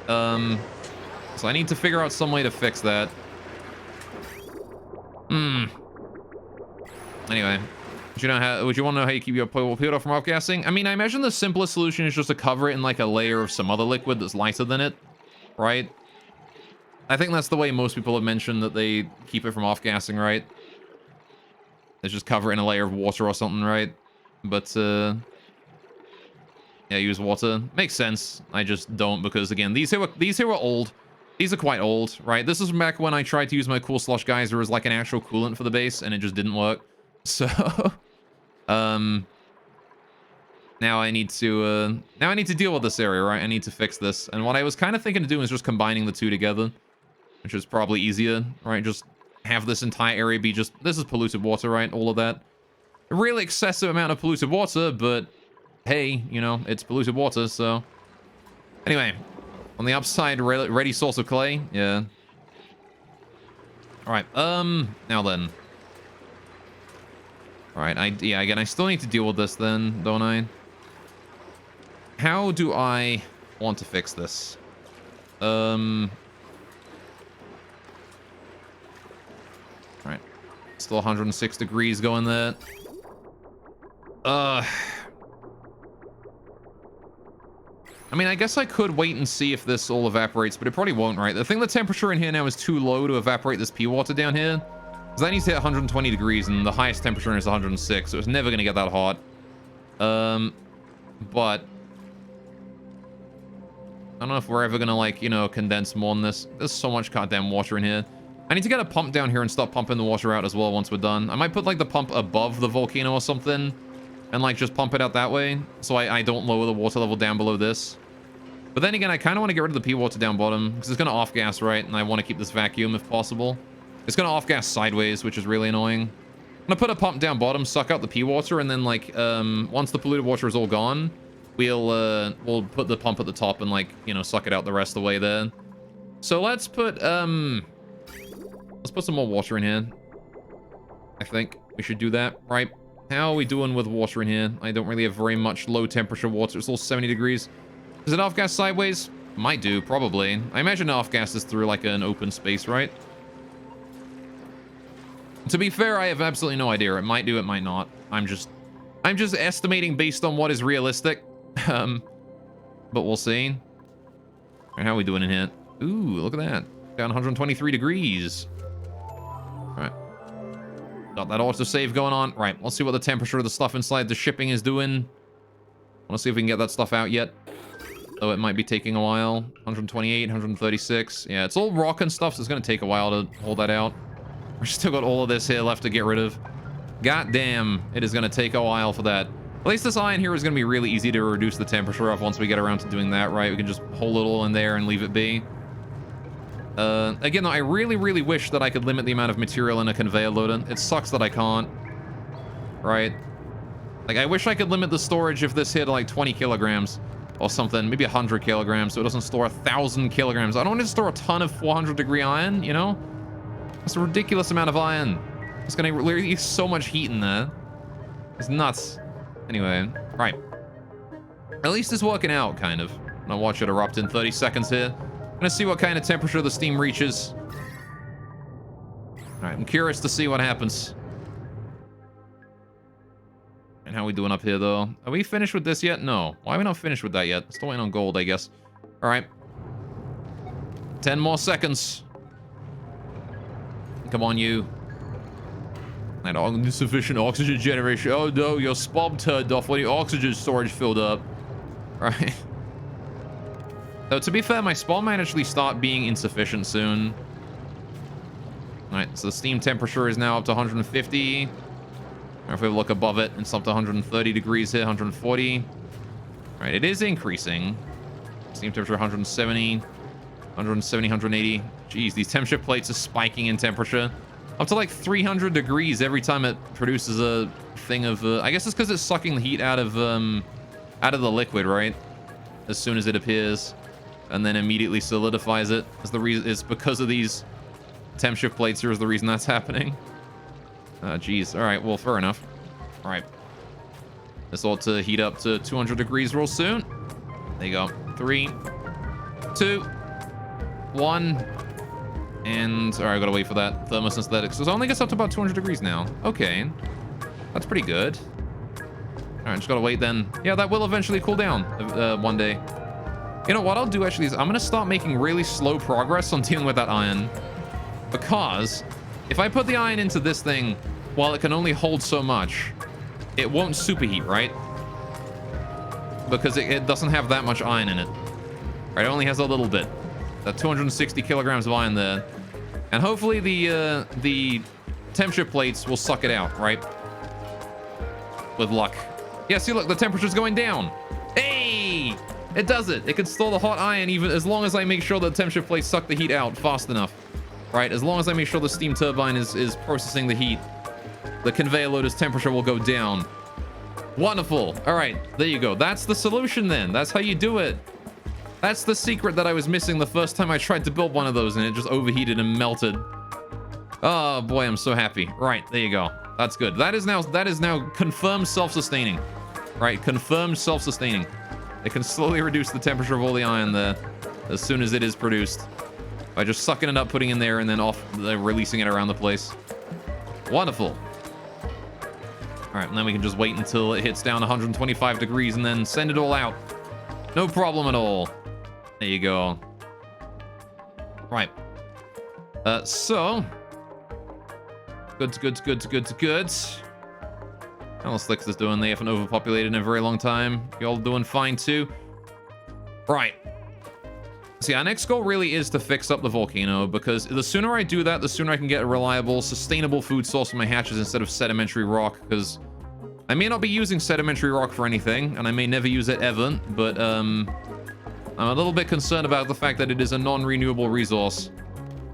So I need to figure out some way to fix that. Anyway, would you want to know how you keep your potato from off-gassing? I mean, I imagine the simplest solution is just to cover it in like a layer of some other liquid that's lighter than it, right? I think that's the way most people have mentioned that they keep it from off-gassing, right? They just cover it in a layer of water or something, right? But, yeah, use water. Makes sense. I just don't because, again, these here were old. These are quite old, right? This is from back when I tried to use my Cool Slush Geyser as like an actual coolant for the base, and it just didn't work. So, now I need to deal with this area, right? I need to fix this. And what I was kind of thinking of doing is just combining the two together, which is probably easier, right? Just have this entire area be just... This is polluted water, right? All of that. A really excessive amount of polluted water, but hey, you know, it's polluted water, so... Anyway, on the upside, ready source of clay. Yeah. Alright, now then. Alright, yeah, again, I still need to deal with this then, don't I? How do I want to fix this? Alright. Still 106 degrees going there. I mean, I guess I could wait and see if this all evaporates, but it probably won't, right? I think the temperature in here now is too low to evaporate this pea water down here. Because that needs to hit 120 degrees, and the highest temperature is 106, so it's never going to get that hot. But... I don't know if we're ever going to, like, you know, condense more than this. There's so much goddamn water in here. I need to get a pump down here and start pumping the water out as well once we're done. I might put, like, the pump above the volcano or something, and, like, just pump it out that way, so I don't lower the water level down below this. But then again, I kind of want to get rid of the pea water down bottom, because it's going to off-gas, right? And I want to keep this vacuum if possible. It's going to off-gas sideways, which is really annoying. gonna put a pump down bottom, suck out the pea water, and then like once the polluted water is all gone, we'll put the pump at the top and like, you know, suck it out the rest of the way there. So let's put some more water in here. I think we should do that, right? How are we doing with water in here? I don't really have very much low temperature water. It's all 70 degrees. Does it off-gas sideways? Might do, probably. I imagine off-gas is through like an open space, right? To be fair, I have absolutely no idea. It might do, it might not. I'm just estimating based on what is realistic. But we'll see. All right, how are we doing in here? Ooh, look at that. Down 123 degrees. All right. Got that autosave going on. Right, let's see what the temperature of the stuff inside the shipping is doing. Let's see if we can get that stuff out yet. Though it might be taking a while. 128, 136. Yeah, it's all rock and stuff, so it's going to take a while to hold that out. We still got all of this here left to get rid of. God damn, it is going to take a while for that. At least this iron here is going to be really easy to reduce the temperature of once we get around to doing that, right? We can just hold it all in there and leave it be. Again, though, I really, really wish that I could limit the amount of material in a conveyor loader. It sucks that I can't. Right? Like, I wish I could limit the storage if this hit like 20 kilograms or something. Maybe 100 kilograms, so it doesn't store 1,000 kilograms. I don't want to store a ton of 400-degree iron, you know? That's a ridiculous amount of iron. It's going to release so much heat in there. It's nuts. Anyway, right. At least it's working out, kind of. I'm gonna watch it erupt in 30 seconds here. I'm gonna see what kind of temperature the steam reaches. Alright, I'm curious to see what happens. And how are we doing up here, though? Are we finished with this yet? No. Why are we not finished with that yet? Still waiting on gold, I guess. Alright. 10 more seconds. Come on, you. And insufficient oxygen generation. Oh no, your spom turned off when your oxygen storage filled up. Right. Though to be fair, my spawn might actually start being insufficient soon. Alright, so the steam temperature is now up to 150. Or if we look above it, it's up to 130 degrees here, 140. Alright, it is increasing. Steam temperature 170, 170, 180. Jeez, these temperature plates are spiking in temperature. Up to like 300 degrees every time it produces a thing of... I guess it's because it's sucking the heat out of the liquid, right? As soon as it appears. And then immediately solidifies it. It's because of these temp shift plates here is the reason that's happening. Geez. All right, well, fair enough. All right. This ought to heat up to 200 degrees real soon. There you go. 3, 2, 1... And, all right, I gotta wait for that thermosynthetics. So it only gets up to about 200 degrees now. Okay. That's pretty good. All right, just gotta wait then. Yeah, that will eventually cool down one day. You know, what I'll do actually is I'm gonna start making really slow progress on dealing with that iron. Because if I put the iron into this thing, while it can only hold so much, it won't superheat, right? Because it doesn't have that much iron in it. Right, it only has a little bit. That 260 kilograms of iron there. And hopefully the temperature plates will suck it out, right? With luck. Yeah, see, look, the temperature's going down. Hey! It does it. It can store the hot iron even as long as I make sure the temperature plates suck the heat out fast enough. Right? As long as I make sure the steam turbine is processing the heat, the conveyor loader's temperature will go down. Wonderful. All right, there you go. That's the solution then. That's how you do it. That's the secret that I was missing the first time I tried to build one of those and it just overheated and melted. Oh boy, I'm so happy. Right, there you go. That's good. That is now confirmed self-sustaining. Right, confirmed self-sustaining. It can slowly reduce the temperature of all the iron there as soon as it is produced. By just sucking it up, putting it in there, and then releasing it around the place. Wonderful. All right, and then we can just wait until it hits down 125 degrees and then send it all out. No problem at all. There you go. Right. So. Goods. How slicks is doing? They haven't overpopulated in a very long time. Y'all doing fine too. Right. See, our next goal really is to fix up the volcano, because the sooner I do that, the sooner I can get a reliable, sustainable food source for my hatches instead of sedimentary rock, because I may not be using sedimentary rock for anything, and I may never use it ever, but I'm a little bit concerned about the fact that it is a non-renewable resource.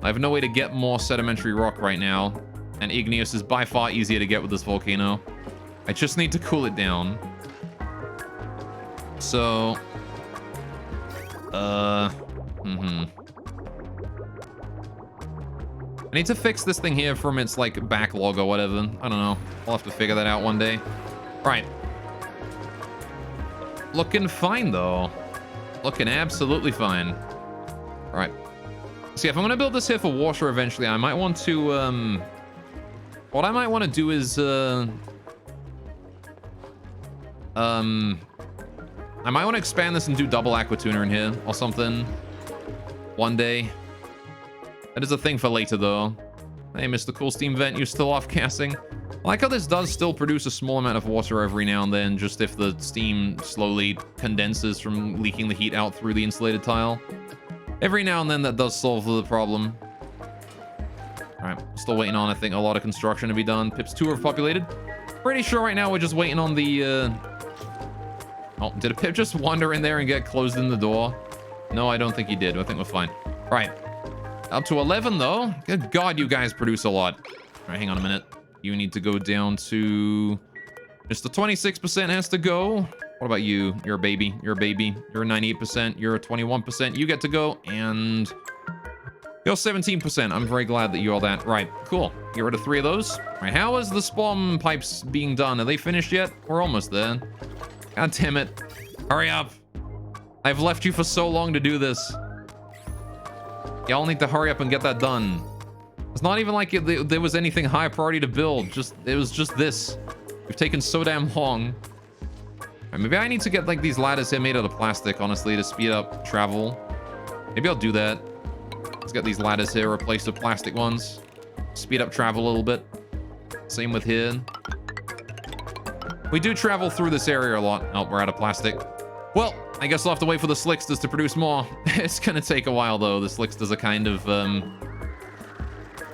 I have no way to get more sedimentary rock right now. And igneous is by far easier to get with this volcano. I just need to cool it down. So... I need to fix this thing here from its, like, backlog or whatever. I don't know. I'll have to figure that out one day. Right. Looking fine, though. Looking absolutely fine. Alright. See, if I'm going to build this here for water eventually, I might want to, what I might want to do is, I might want to expand this and do double aquatuner in here or something. One day. That is a thing for later, though. Hey, Mr. Cool Steam Vent, you still off casting? I like how this does still produce a small amount of water every now and then, just if the steam slowly condenses from leaking the heat out through the insulated tile. Every now and then that does solve the problem. Alright, still waiting on, I think, a lot of construction to be done. Pips 2 are populated. Pretty sure right now we're just waiting on the, Oh, did a Pip just wander in there and get closed in the door? No, I don't think he did. I think we're fine. Right. Up to 11, though. Good God, you guys produce a lot. All right, hang on a minute. You need to go down to... Just the 26% has to go. What about you? You're a baby. You're a baby. You're a 98%. You're a 21%. You get to go. And... You're 17%. I'm very glad that you're that. Right, cool. Get rid of 3 of those. All right, how is the spawn pipes being done? Are they finished yet? We're almost there. God damn it. Hurry up. I've left you for so long to do this. Y'all need to hurry up and get that done. It's not even like there was anything high priority to build. It was just this. We've taken so damn long. Right, maybe I need to get like these ladders here made out of plastic, honestly, to speed up travel. Maybe I'll do that. Let's get these ladders here replaced with plastic ones. Speed up travel a little bit. Same with here. We do travel through this area a lot. Oh, we're out of plastic. Well, I guess I'll have to wait for the Slicksters to produce more. It's gonna take a while, though. The Slicksters are kind of,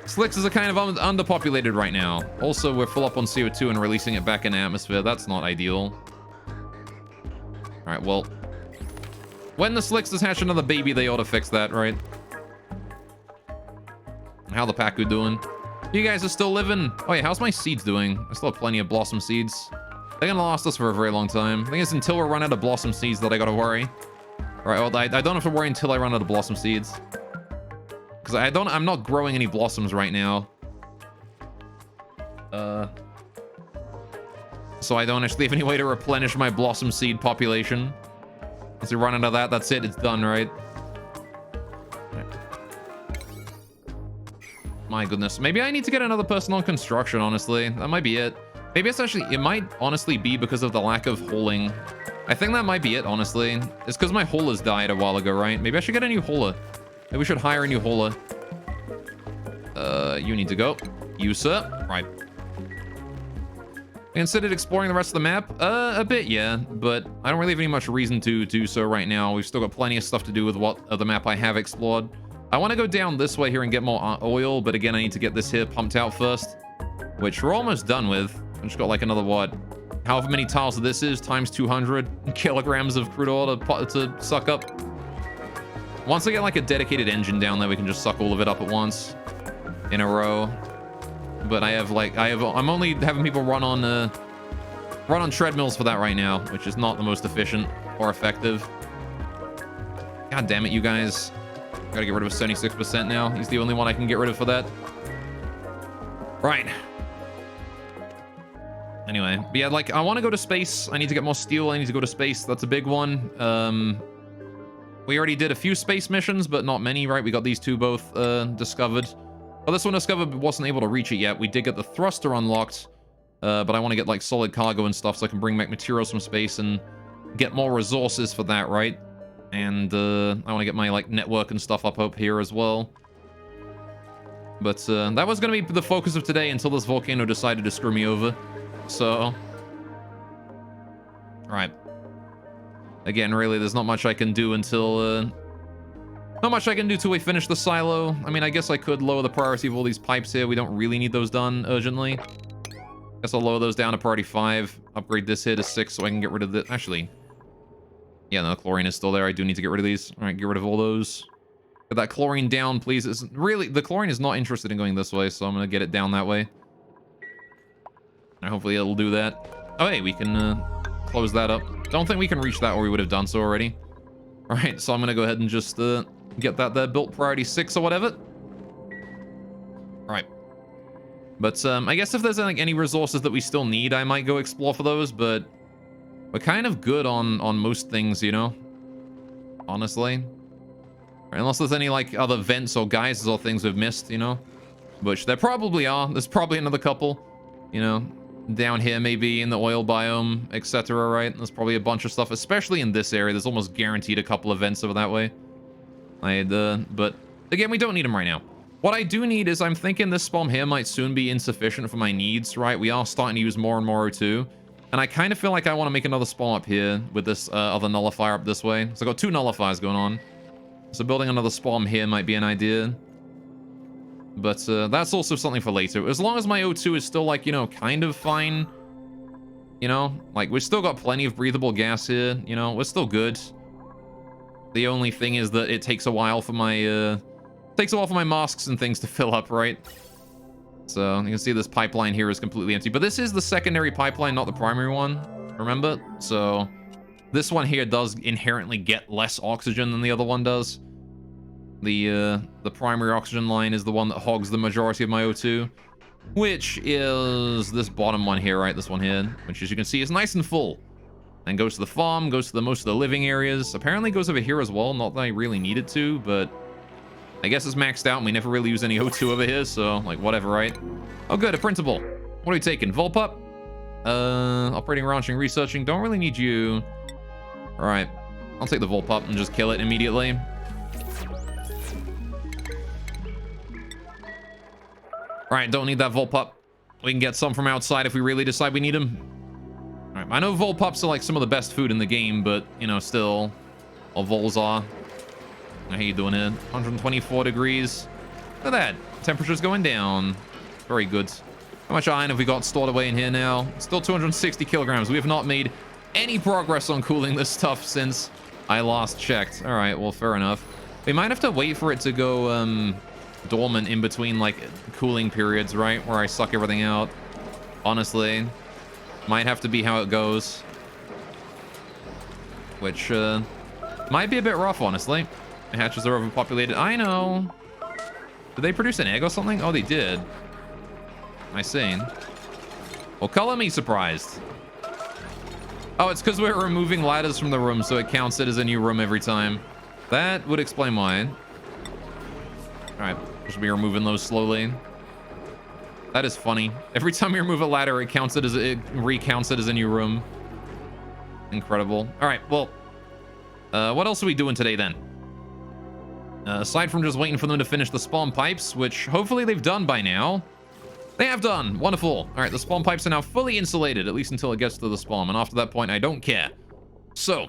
Slicksters are kind of underpopulated right now. Also, we're full up on CO2 and releasing it back in the atmosphere. That's not ideal. Alright, well... When the Slicksters hatch another baby, they ought to fix that, right? How the Paku doing? You guys are still living. Oh yeah, how's my seeds doing? I still have plenty of blossom seeds. They're gonna last us for a very long time. I think it's until we run out of blossom seeds that I gotta worry. Alright, well, I don't have to worry until I run out of blossom seeds. Because I'm not growing any blossoms right now. So I don't actually have any way to replenish my blossom seed population. Once we run out of that, that's it. It's done, right? My goodness. Maybe I need to get another person on construction, honestly. That might be it. Maybe it's actually... It might honestly be because of the lack of hauling. I think that might be it, honestly. It's because my haulers died a while ago, right? Maybe I should get a new hauler. Maybe we should hire a new hauler. You need to go. You, sir. Right. I considered exploring the rest of the map. A bit, yeah. But I don't really have any much reason to do so right now. We've still got plenty of stuff to do with what other map I have explored. I want to go down this way here and get more oil. But again, I need to get this here pumped out first. Which we're almost done with. I've just got like another, what? However many tiles this is, times 200 kilograms of crude oil to suck up. Once I get like a dedicated engine down there, we can just suck all of it up at once in a row. But I'm only having people run on treadmills for that right now, which is not the most efficient or effective. God damn it, you guys. Gotta get rid of 76% now. He's the only one I can get rid of for that. Right. Anyway, but yeah, like, I want to go to space. I need to get more steel. I need to go to space. That's a big one. We already did a few space missions, but not many, right? We got these two both discovered. Well, this one discovered, but wasn't able to reach it yet. We did get the thruster unlocked, but I want to get, like, solid cargo and stuff so I can bring back materials from space and get more resources for that, right? And I want to get my, like, network and stuff up here as well. But that was going to be the focus of today until this volcano decided to screw me over. So... Alright. Again, really, there's not much I can do until... Not much I can do till we finish the silo. I mean, I guess I could lower the priority of all these pipes here. We don't really need those done urgently. Guess I'll lower those down to priority 5. Upgrade this here to 6 so I can get rid of the... Actually... Yeah, no, chlorine is still there. I do need to get rid of these. Alright, get rid of all those. Get that chlorine down, please. It's really, the chlorine is not interested in going this way, so I'm gonna get it down that way. And hopefully it'll do that. Oh, hey, we can close that up. Don't think we can reach that, or we would have done so already. All right, so I'm gonna go ahead and just get that there, built priority 6 or whatever. All right. But I guess if there's like any resources that we still need, I might go explore for those, but we're kind of good on most things, you know? Honestly. Right, unless there's any like other vents or geysers or things we've missed, you know? Which there probably are. There's probably another couple, you know? Down here, maybe in the oil biome, etc., right? There's probably a bunch of stuff, especially in this area. There's almost guaranteed a couple of vents over that way. But again, we don't need them right now. What I do need is, I'm thinking this spawn here might soon be insufficient for my needs, right? We are starting to use more and more O2. And I kind of feel like I want to make another spawn up here with this other nullifier up this way. So I've got 2 nullifiers going on. So building another spawn here might be an idea. But that's also something for later. As long as my O2 is still, like, you know, kind of fine. You know? Like, we've still got plenty of breathable gas here. You know? We're still good. The only thing is that it takes a while for my... masks and things to fill up, right? So you can see this pipeline here is completely empty. But this is the secondary pipeline, not the primary one. Remember? So this one here does inherently get less oxygen than the other one does. The primary oxygen line is the one that hogs the majority of my O2, which is this bottom one here, right? This one here, which, as you can see, is nice and full. And goes to the farm, goes to the most of the living areas. Apparently goes over here as well. Not that I really needed to, but I guess it's maxed out and we never really use any O2 over here, so, like, whatever, right? Oh, good, a printable. What are we taking? Volpup? Operating, ranching, researching. Don't really need you. All right. I'll take the Volpup and just kill it immediately. All right, don't need that Volpup. We can get some from outside if we really decide we need them. All right, I know Volpups are, like, some of the best food in the game, but, you know, still, all Vols are. How you doing here? 124 degrees. Look at that. Temperature's going down. Very good. How much iron have we got stored away in here now? Still 260 kilograms. We have not made any progress on cooling this stuff since I last checked. All right, well, fair enough. We might have to wait for it to go dormant in between, like, cooling periods, right? Where I suck everything out. Honestly. Might have to be how it goes. Which might be a bit rough, honestly. Hatches are overpopulated. I know. Did they produce an egg or something? Oh, they did. I see. Well, color me surprised. Oh, it's because we're removing ladders from the room, so it counts it as a new room every time. That would explain why. All right, just be removing those slowly. That is funny. Every time you remove a ladder, it recounts it as a new room. Incredible. All right, well, what else are we doing today then? Aside from just waiting for them to finish the spawn pipes, which hopefully they've done by now. They have done. Wonderful. All right, the spawn pipes are now fully insulated, at least until it gets to the spawn. And after that point, I don't care. So,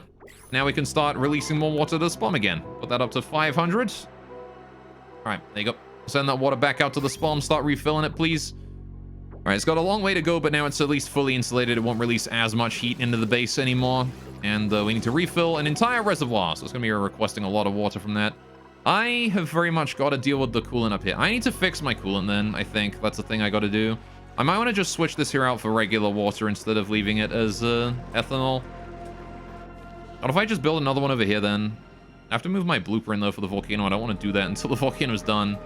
now we can start releasing more water to the spawn again. Put that up to 500. All right, there you go. Send that water back out to the spawn. Start refilling it, please. All right, it's got a long way to go, but now it's at least fully insulated. It won't release as much heat into the base anymore. And we need to refill an entire reservoir. So it's going to be requesting a lot of water from that. I have very much got to deal with the coolant up here. I need to fix my coolant then, I think. That's the thing I got to do. I might want to just switch this here out for regular water instead of leaving it as ethanol. What if I just build another one over here then? I have to move my blueprint though for the volcano. I don't want to do that until the volcano's done.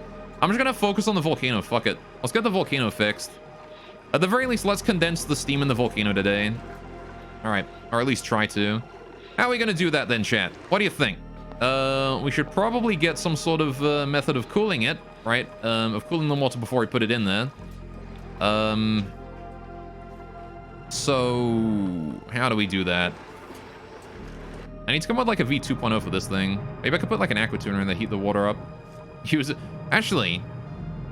I'm just going to focus on the volcano. Fuck it. Let's get the volcano fixed. At the very least, let's condense the steam in the volcano today. All right. Or at least try to. How are we going to do that then, chat? What do you think? We should probably get some sort of method of cooling it, right? Of cooling the water before we put it in there. So how do we do that? I need to come up with like a V2.0 for this thing. Maybe I could put like an aqua tuner in there, heat the water up. Use it. Actually,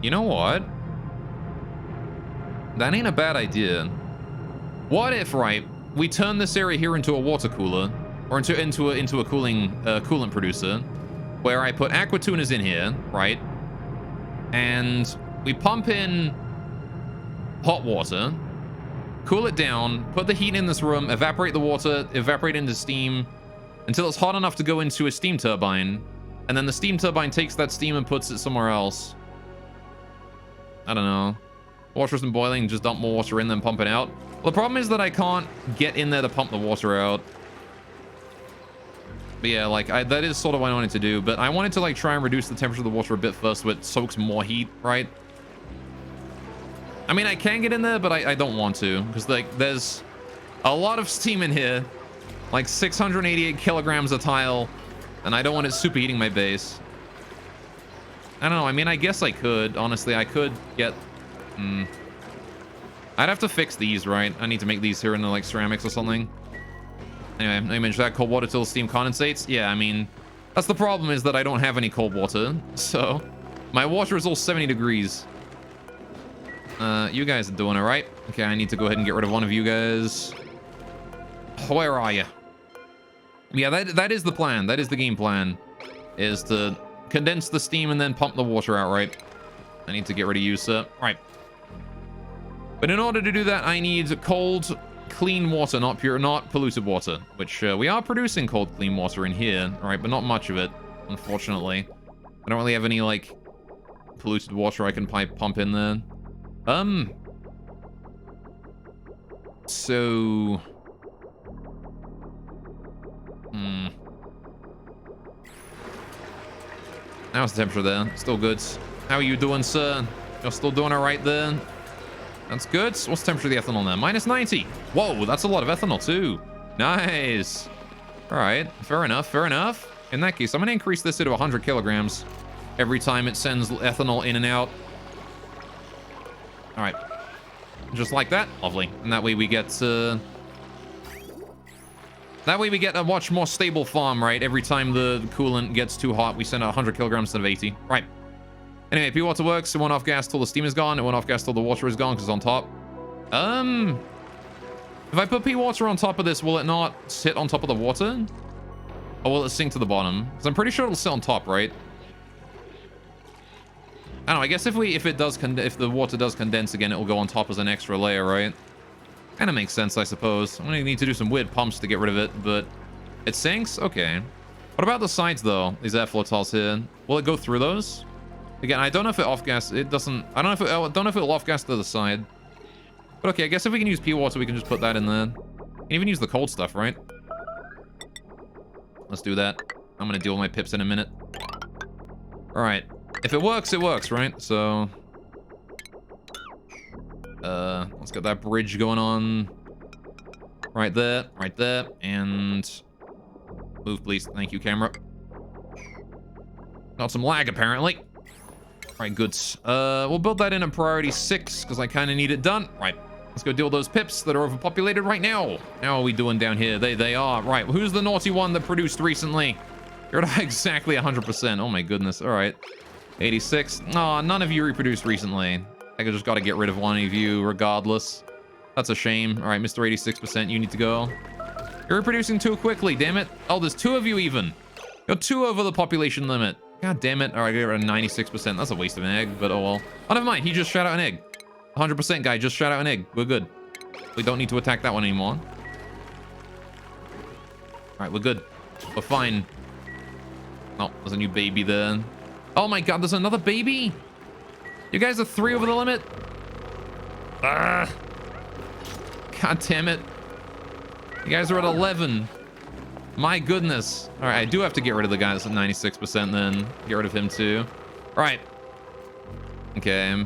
you know what? That ain't a bad idea. What if, right, we turn this area here into a water cooler? Or into a coolant producer, where I put aqua tuners in here, right? And we pump in hot water, cool it down, put the heat in this room, evaporate the water, evaporate into steam until it's hot enough to go into a steam turbine, And then the steam turbine takes that steam and puts it somewhere else. I don't know. Water isn't boiling, just dump more water in, then pump it out. Well, the problem is that I can't get in there to pump the water out. But yeah, like, that is sort of what I wanted to do. But I wanted to, like, try and reduce the temperature of the water a bit first so it soaks more heat, right? I mean, I can get in there, but I don't want to. Because, like, there's a lot of steam in here. Like, 688 kilograms of tile. And I don't want it superheating my base. I don't know. I mean, I guess I could. Honestly, I could get... I'd have to fix these, right? I need to make these here into, like, ceramics or something. Anyway, I mentioned that cold water till the steam condensates. Yeah, I mean, that's the problem, is that I don't have any cold water. So, my water is all 70 degrees. You guys are doing all right. Okay, I need to go ahead and get rid of one of you guys. Where are you? Yeah, that is the plan. That is the game plan. Is to condense the steam and then pump the water out, right? I need to get rid of you, sir. All right. But in order to do that, I need cold, clean water, not pure, not polluted water, which we are producing cold, clean water in here, all right, but not much of it, unfortunately. I don't really have any, like, polluted water I can pump in there. So... How's the temperature there? Still good. How are you doing, sir? You're still doing all right there? That's good. What's the temperature of the ethanol there? Minus 90. Whoa, that's a lot of ethanol too. Nice. All right, fair enough, fair enough. In that case, I'm gonna increase this to 100 kilograms every time it sends ethanol in and out. All right, just like that. Lovely. And that way we get a much more stable farm, right? Every time the coolant gets too hot, we send out 100 kilograms instead of 80. Right. Anyway, P-water works. It won't off gas till the steam is gone. It won't off gas till the water is gone because it's on top. If I put P-water on top of this, will it not sit on top of the water? Or will it sink to the bottom? Because I'm pretty sure it'll sit on top, right? I don't know. I guess if the water does condense again, it will go on top as an extra layer, right? Kind of makes sense, I suppose. I'm gonna need to do some weird pumps to get rid of it, but it sinks? Okay. What about the sides, though? These airflow tiles here. Will it go through those? Again, I don't know if it off-gas... It doesn't... I don't know if it'll off-gas to the side. But okay, I guess if we can use P-water, we can just put that in there. We can even use the cold stuff, right? Let's do that. I'm gonna deal with my pips in a minute. Alright. If it works, right? So... let's get that bridge going on. Right there, and... Move, please. Thank you, camera. Got some lag, apparently. Right, good. We'll build that in at priority 6, because I kind of need it done. Right, let's go deal with those pips that are overpopulated right now. How are we doing down here? They are. Right, who's the naughty one that produced recently? You're at exactly 100%. Oh my goodness. All right. 86. Aw, none of you reproduced recently. I just got to get rid of one of you regardless. That's a shame. All right, Mr. 86%, you need to go. You're reproducing too quickly, damn it. Oh, there's 2 of you even. You're 2 over the population limit. God damn it. All right, I got rid of 96%. That's a waste of an egg, but oh well. Oh, never mind. He just shot out an egg. 100% guy just shot out an egg. We're good. We don't need to attack that one anymore. All right, we're good. We're fine. Oh, there's a new baby there. Oh my god, there's another baby? You guys are 3 over the limit? Ah. God damn it. You guys are at 11. My goodness. All right, I do have to get rid of the guy that's at 96% then. Get rid of him too. All right. Okay.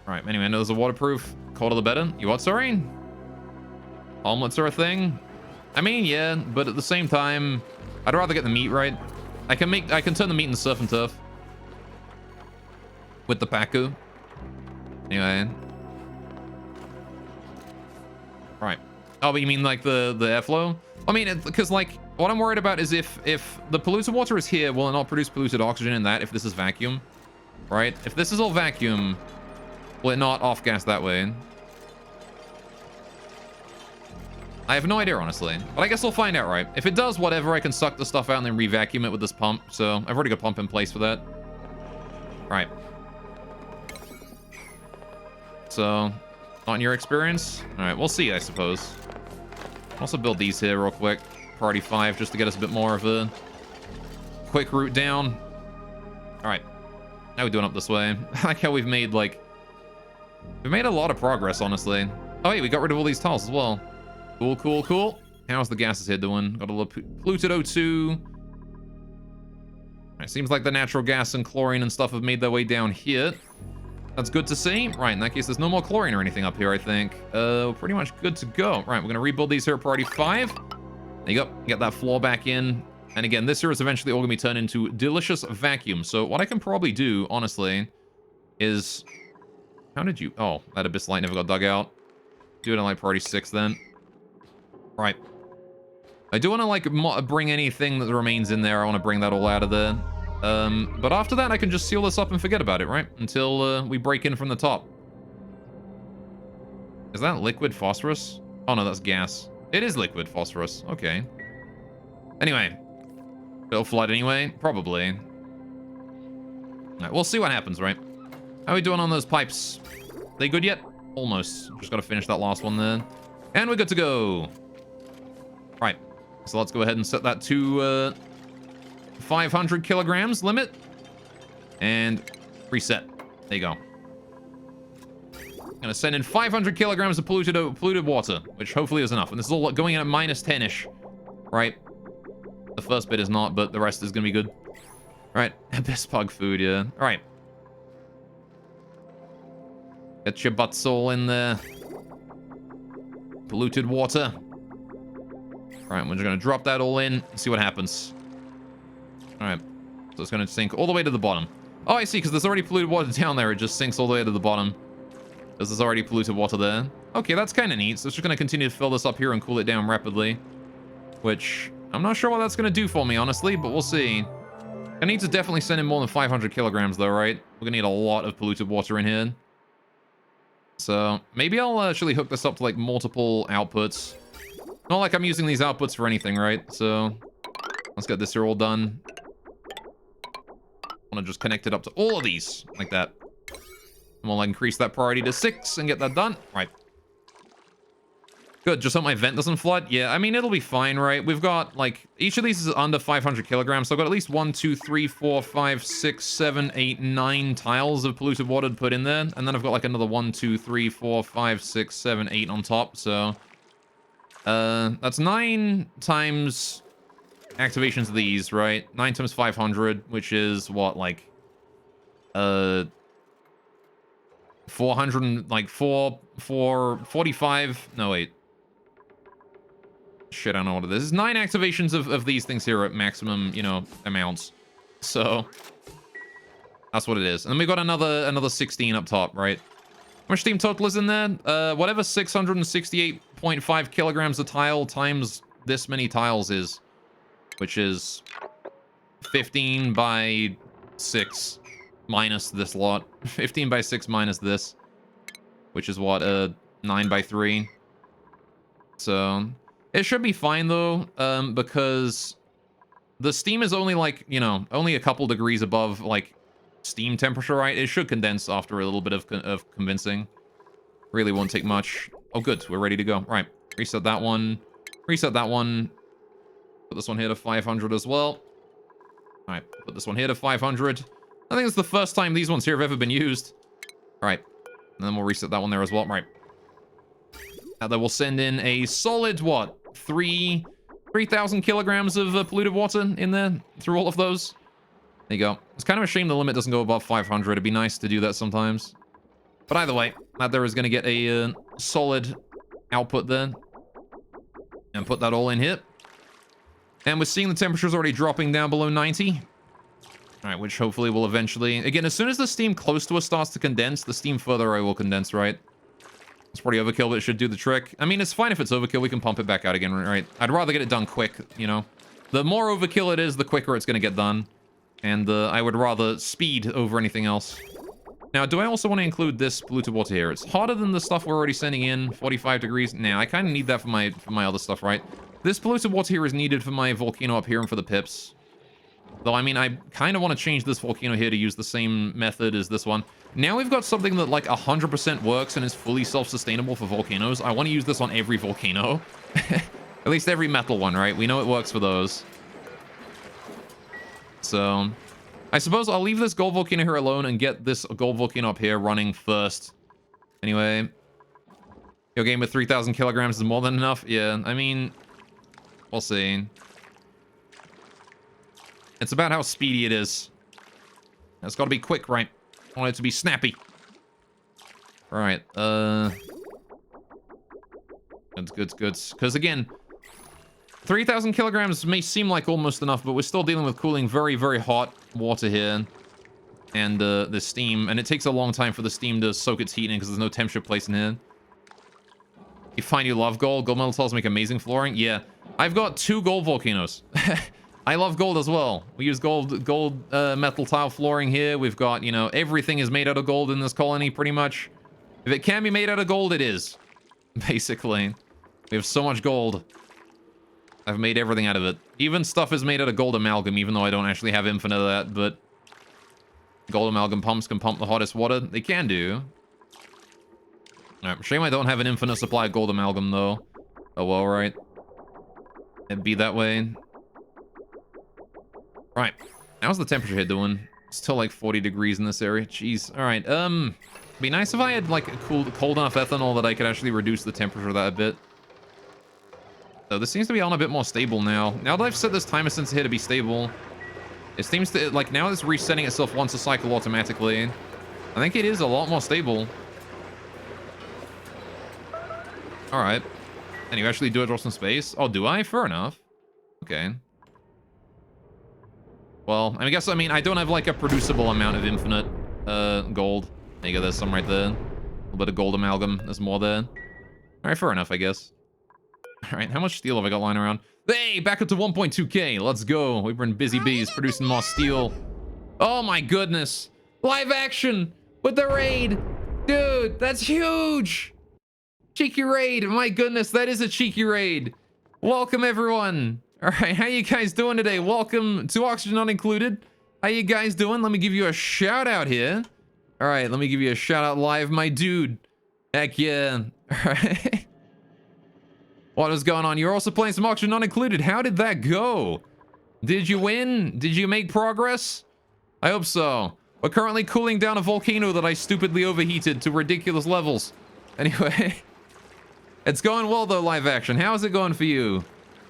All right, anyway, I know there's a waterproof. Colder the better. You what, sorry? Omelets are a thing? I mean, yeah, but at the same time, I'd rather get the meat, right? I can turn the meat into surf and turf. With the Pacu. Anyway. Right. Oh, but you mean like the airflow? I mean, because like what I'm worried about is if the polluted water is here, will it not produce polluted oxygen in that if this is vacuum? Right? If this is all vacuum, will it not off gas that way? I have no idea, honestly. But I guess we'll find out, right? If it does, whatever, I can suck the stuff out and then re-vacuum it with this pump. So I've already got a pump in place for that. Right. So, not in your experience? All right, we'll see, I suppose. Also build these here real quick. priority 5 just to get us a bit more of a quick route down. All right, how are we doing up this way? I like how we've made like, we've made a lot of progress, honestly. Oh wait, we got rid of all these tiles as well. Cool, cool, cool. How's the gases here doing? Got a little polluted O2. It seems like the natural gas and chlorine and stuff have made their way down here. That's good to see. Right, in that case, there's no more chlorine or anything up here, I think. Pretty much good to go. Right, we're going to rebuild these here at priority 5. There you go. Get that floor back in. And again, this here is eventually all going to be turned into delicious vacuum. So what I can probably do, honestly, is... How did you... Oh, that abyss light never got dug out. Do it on, like, priority 6 then. Right. I do want to, like, bring anything that remains in there. I want to bring that all out of there. But after that, I can just seal this up and forget about it, right? Until we break in from the top. Is that liquid phosphorus? Oh, no, that's gas. It is liquid phosphorus. Okay. Anyway. It'll flood anyway? Probably. All right, we'll see what happens, right? How are we doing on those pipes? They good yet? Almost. Just got to finish that last one there. And we're good to go. Right. So let's go ahead and set that to 500 kilograms limit. And reset. There you go. Gonna send in 500 kilograms of polluted water, which hopefully is enough. And this is all going in at minus 10-ish. Right? The first bit is not, but the rest is gonna be good. Right. Abyss bug food, yeah. Alright. Get your butts all in there. Polluted water. Alright, we're just going to drop that all in and see what happens. Alright, so it's going to sink all the way to the bottom. Oh, I see, because there's already polluted water down there. It just sinks all the way to the bottom. Because there's already polluted water there. Okay, that's kind of neat. So it's just going to continue to fill this up here and cool it down rapidly. Which, I'm not sure what that's going to do for me, honestly, but we'll see. I need to definitely send in more than 500 kilograms, though, right? We're going to need a lot of polluted water in here. So, maybe I'll actually hook this up to, like, multiple outputs. Not like I'm using these outputs for anything, right? So, let's get this here all done. I want to just connect it up to all of these, like that. And we'll increase that priority to 6 and get that done. Right. Good, just hope my vent doesn't flood. Yeah, I mean, it'll be fine, right? We've got, like, each of these is under 500 kilograms, so I've got at least 1, 2, 3, 4, 5, 6, 7, 8, 9 tiles of polluted water to put in there. And then I've got, like, another 1, 2, 3, 4, 5, 6, 7, 8 on top, so... that's 9 times activations of these, right? 9 times 500, which is what, like, 400, like, 45, no, wait. Shit, I don't know what it is. It's 9 activations of these things here at maximum, you know, amounts. So, that's what it is. And then we got another 16 up top, right? How much steam total is in there? Whatever 668.5 kilograms a tile times this many tiles is, which is 15 by 6 minus this lot. 15 by 6 minus this, which is what, 9 by 3. So, it should be fine though, because the steam is only like, you know, only a couple degrees above, like, steam temperature, right? It should condense after a little bit of convincing. Really won't take much. Oh, good. We're ready to go. Right. Reset that one. Reset that one. Put this one here to 500 as well. All right. Put this one here to 500. I think it's the first time these ones here have ever been used. All right. And then we'll reset that one there as well. Right. Now that will send in a solid, what? 3,000 kilograms of polluted water in there through all of those. There you go. It's kind of a shame the limit doesn't go above 500. It'd be nice to do that sometimes. But either way, that there is going to get a solid output there. And put that all in here. And we're seeing the temperatures already dropping down below 90. Alright, which hopefully will eventually... Again, as soon as the steam close to us starts to condense, the steam further away will condense, right? It's pretty overkill, but it should do the trick. I mean, it's fine if it's overkill. We can pump it back out again, right? I'd rather get it done quick, you know? The more overkill it is, the quicker it's going to get done. And I would rather speed over anything else. Now, do I also want to include this polluted water here? It's hotter than the stuff we're already sending in, 45 degrees. Now, I kind of need that for my other stuff, right? This polluted water here is needed for my volcano up here and for the pips. Though, I mean, I kind of want to change this volcano here to use the same method as this one. Now we've got something that, like, 100% works and is fully self-sustainable for volcanoes. I want to use this on every volcano. At least every metal one, right? We know it works for those. So, I suppose I'll leave this gold volcano here alone and get this gold volcano up here running first. Anyway, your game with 3,000 kilograms is more than enough? Yeah, I mean, we'll see. It's about how speedy it is. It's got to be quick, right? I want it to be snappy. All right, Good. Because again, 3,000 kilograms may seem like almost enough, but we're still dealing with cooling very, very hot water here. And the steam. And it takes a long time for the steam to soak its heat in because there's no temperature place in here. You find you love gold. Gold metal tiles make amazing flooring. Yeah. I've got 2 gold volcanoes. I love gold as well. We use gold metal tile flooring here. We've got, you know, everything is made out of gold in this colony, pretty much. If it can be made out of gold, it is. Basically. We have so much gold. I've made everything out of it. Even stuff is made out of gold amalgam, even though I don't actually have infinite of that, but gold amalgam pumps can pump the hottest water. They can do. Alright, shame I don't have an infinite supply of gold amalgam, though. Oh well, right. It'd be that way. Right. How's the temperature here doing? Still like 40 degrees in this area. Jeez. Alright, be nice if I had like a cold enough ethanol that I could actually reduce the temperature of that a bit. So this seems to be on a bit more stable now. Now that I've set this timer sensor here to be stable, it seems to, like, now it's resetting itself once a cycle automatically. I think it is a lot more stable. Alright. And you actually do it draw some space? Oh, do I? Fair enough. Okay. Well, I guess, I don't have, like, a producible amount of infinite, gold. There you go, there's some right there. A little bit of gold amalgam. There's more there. Alright, fair enough, I guess. Alright, how much steel have I got lying around? Hey, back up to 1.2k. Let's go. We've been busy bees producing more steel. Oh my goodness. Live action with the raid. Dude, that's huge. Cheeky raid. My goodness, that is a cheeky raid. Welcome, everyone. All right, how you guys doing today? Welcome to Oxygen Not Included. How you guys doing? Let me give you a shout out here. All right, let me give you a shout out live, my dude. Heck yeah. All right. What is going on? You're also playing some Oxygen Not Included. How did that go? Did you win? Did you make progress? I hope so. We're currently cooling down a volcano that I stupidly overheated to ridiculous levels. Anyway, it's going well though, live action. How's it going for you?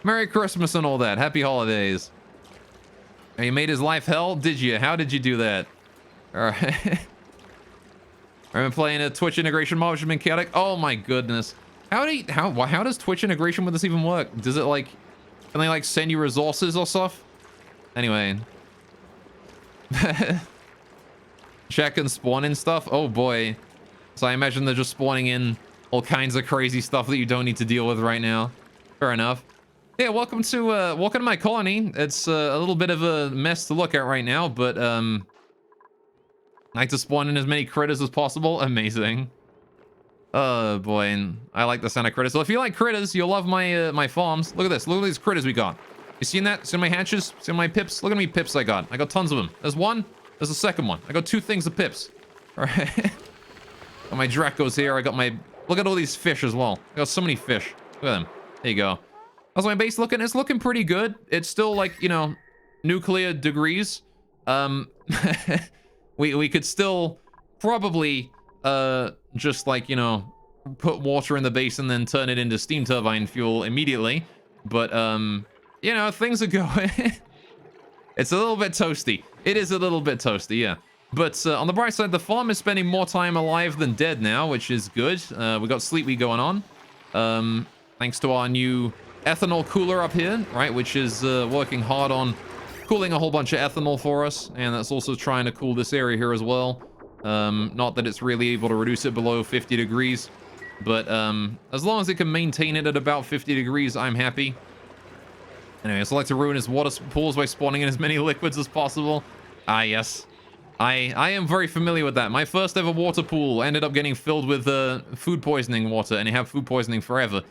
Merry Christmas and all that. Happy holidays. Oh, you made his life hell? Did you? How did you do that? All right. I've been playing a Twitch integration mod, which has been chaotic. Oh my goodness. How does Twitch integration with this even work? Does it like, can they like send you resources or stuff? Anyway. Check and spawn in stuff? Oh boy. So I imagine they're just spawning in all kinds of crazy stuff that you don't need to deal with right now. Fair enough. Yeah, welcome to my colony. It's a little bit of a mess to look at right now, but I like to spawn in as many critters as possible. Amazing. Oh boy, I like the sound of critters. So if you like critters, you'll love my my farms. Look at this. Look at these critters we got. You seen that? See my hatches? See my pips? Look at how many pips I got. I got tons of them. There's one. There's a second one. I got 2 things of pips. All right. Got my Dracos here. I got my... Look at all these fish as well. I got so many fish. Look at them. There you go. How's my base looking? It's looking pretty good. It's still like, you know, nuclear degrees. We could still probably just like, you know, put water in the base and then turn it into steam turbine fuel immediately. But you know, things are going. It's a little bit toasty. It is a little bit toasty, yeah. But on the bright side, the farm is spending more time alive than dead now, which is good. We got Sleepy going on. Thanks to our new ethanol cooler up here, right? Which is working hard on cooling a whole bunch of ethanol for us. And that's also trying to cool this area here as well. Not that it's really able to reduce it below 50 degrees. But as long as it can maintain it at about 50 degrees, I'm happy. Anyway, so I like to ruin his water pools by spawning in as many liquids as possible. Ah, yes. I am very familiar with that. My first ever water pool ended up getting filled with food poisoning water, and you have food poisoning forever.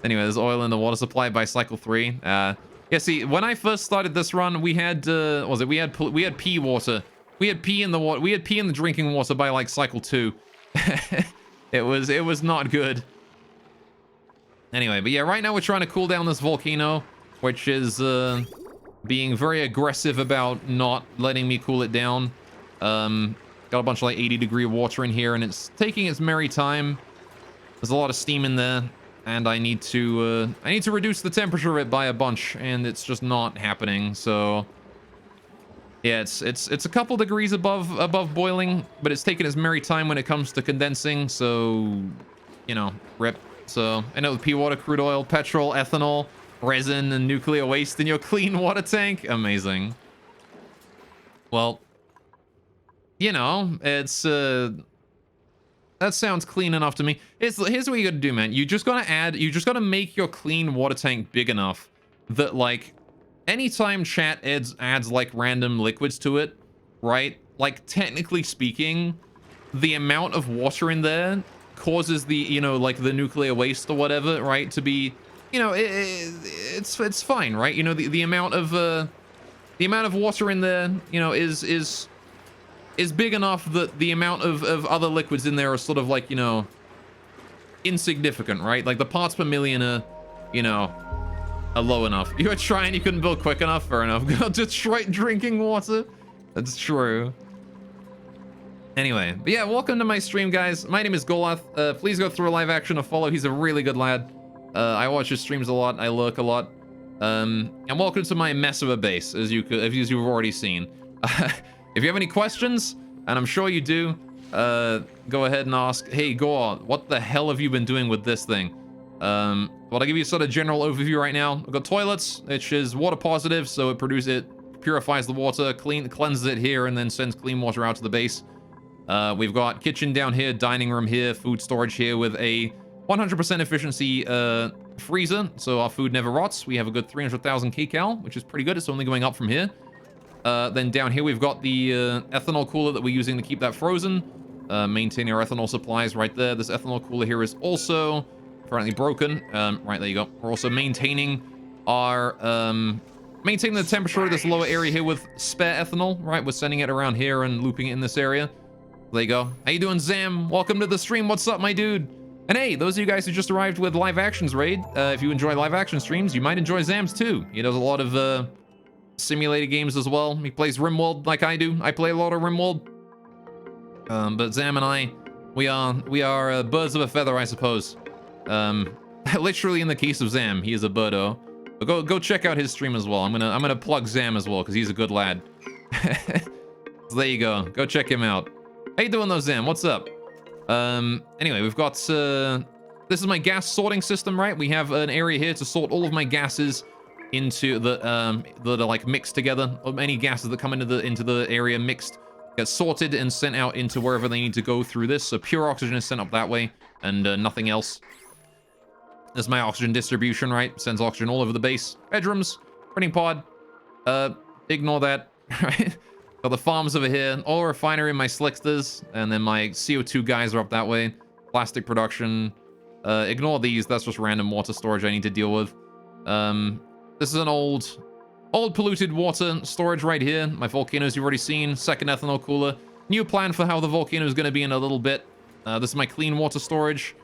Anyway, there's oil in the water supply by cycle 3. Yeah, see, when I first started this run, we had we had pea water. We had pea in the water. We had pea in the drinking water by like cycle 2. It was not good. Anyway, but yeah, right now we're trying to cool down this volcano, which is being very aggressive about not letting me cool it down. Got a bunch of like 80-degree water in here, and it's taking its merry time. There's a lot of steam in there, and I need to reduce the temperature of it by a bunch, and it's just not happening. So yeah, it's a couple degrees above boiling, but it's taking its merry time when it comes to condensing. So, you know, rip. So I know the pea water, crude oil, petrol, ethanol, resin, and nuclear waste in your clean water tank. Amazing. Well, you know, it's that sounds clean enough to me. Here's what you gotta do, man. You just gotta make your clean water tank big enough that, like, anytime chat adds like random liquids to it, right? Like, technically speaking, the amount of water in there causes the, you know, like the nuclear waste or whatever, right, to be, you know, it's fine, right? You know, the amount of water in there, you know, is big enough that the amount of other liquids in there are sort of like, you know, insignificant, right? Like the parts per million are, you know, are low enough. You were trying, you couldn't build quick enough. Fair enough. Detroit drinking water. That's true. Anyway, but yeah, welcome to my stream, guys. My name is Golath. Please go through a live action or follow. He's a really good lad. I watch his streams a lot. I lurk a lot. And welcome to my mess of a base, as you've already seen. If you have any questions, and I'm sure you do, go ahead and ask. Hey, Gore, what the hell have you been doing with this thing? Well, I'll give you a sort of general overview right now. We've got toilets, which is water positive, so it purifies the water, cleanses it here, and then sends clean water out to the base. We've got kitchen down here, dining room here, food storage here with a 100% efficiency freezer, so our food never rots. We have a good 300,000 kcal, which is pretty good. It's only going up from here. Then down here we've got the ethanol cooler that we're using to keep that frozen. Maintaining our ethanol supplies right there. This ethanol cooler here is also apparently broken. Right, there you go. We're also maintaining our maintaining the temperature of this lower area here with spare ethanol. Right, we're sending it around here and looping it in this area. There you go. How you doing, Zam? Welcome to the stream. What's up, my dude? And hey, those of you guys who just arrived with Live Actions Raid, if you enjoy live action streams, you might enjoy Zam's too. He does a lot of simulated games as well. He plays RimWorld like I do. I play a lot of RimWorld. But Zam and I, we are birds of a feather, I suppose. Literally in the case of Zam, he is a birdo. But go check out his stream as well. I'm gonna plug Zam as well because he's a good lad. So there you go. Go check him out. How you doing though, Zam? What's up? Anyway, we've got this is my gas sorting system, right? We have an area here to sort all of my gases into that are like mixed together. Any gases that come into the area mixed get sorted and sent out into wherever they need to go through this. So pure oxygen is sent up that way, and nothing else. This is my oxygen distribution, right? Sends oxygen all over the base. Bedrooms, printing pod. Ignore that, right? Got the farms over here, oil refinery, my slicksters, and then my CO2 guys are up that way. Plastic production. Ignore these. That's just random water storage I need to deal with. This is an old polluted water storage right here. My volcanoes you've already seen. Second ethanol cooler. New plan for how the volcano is going to be in a little bit. This is my clean water storage.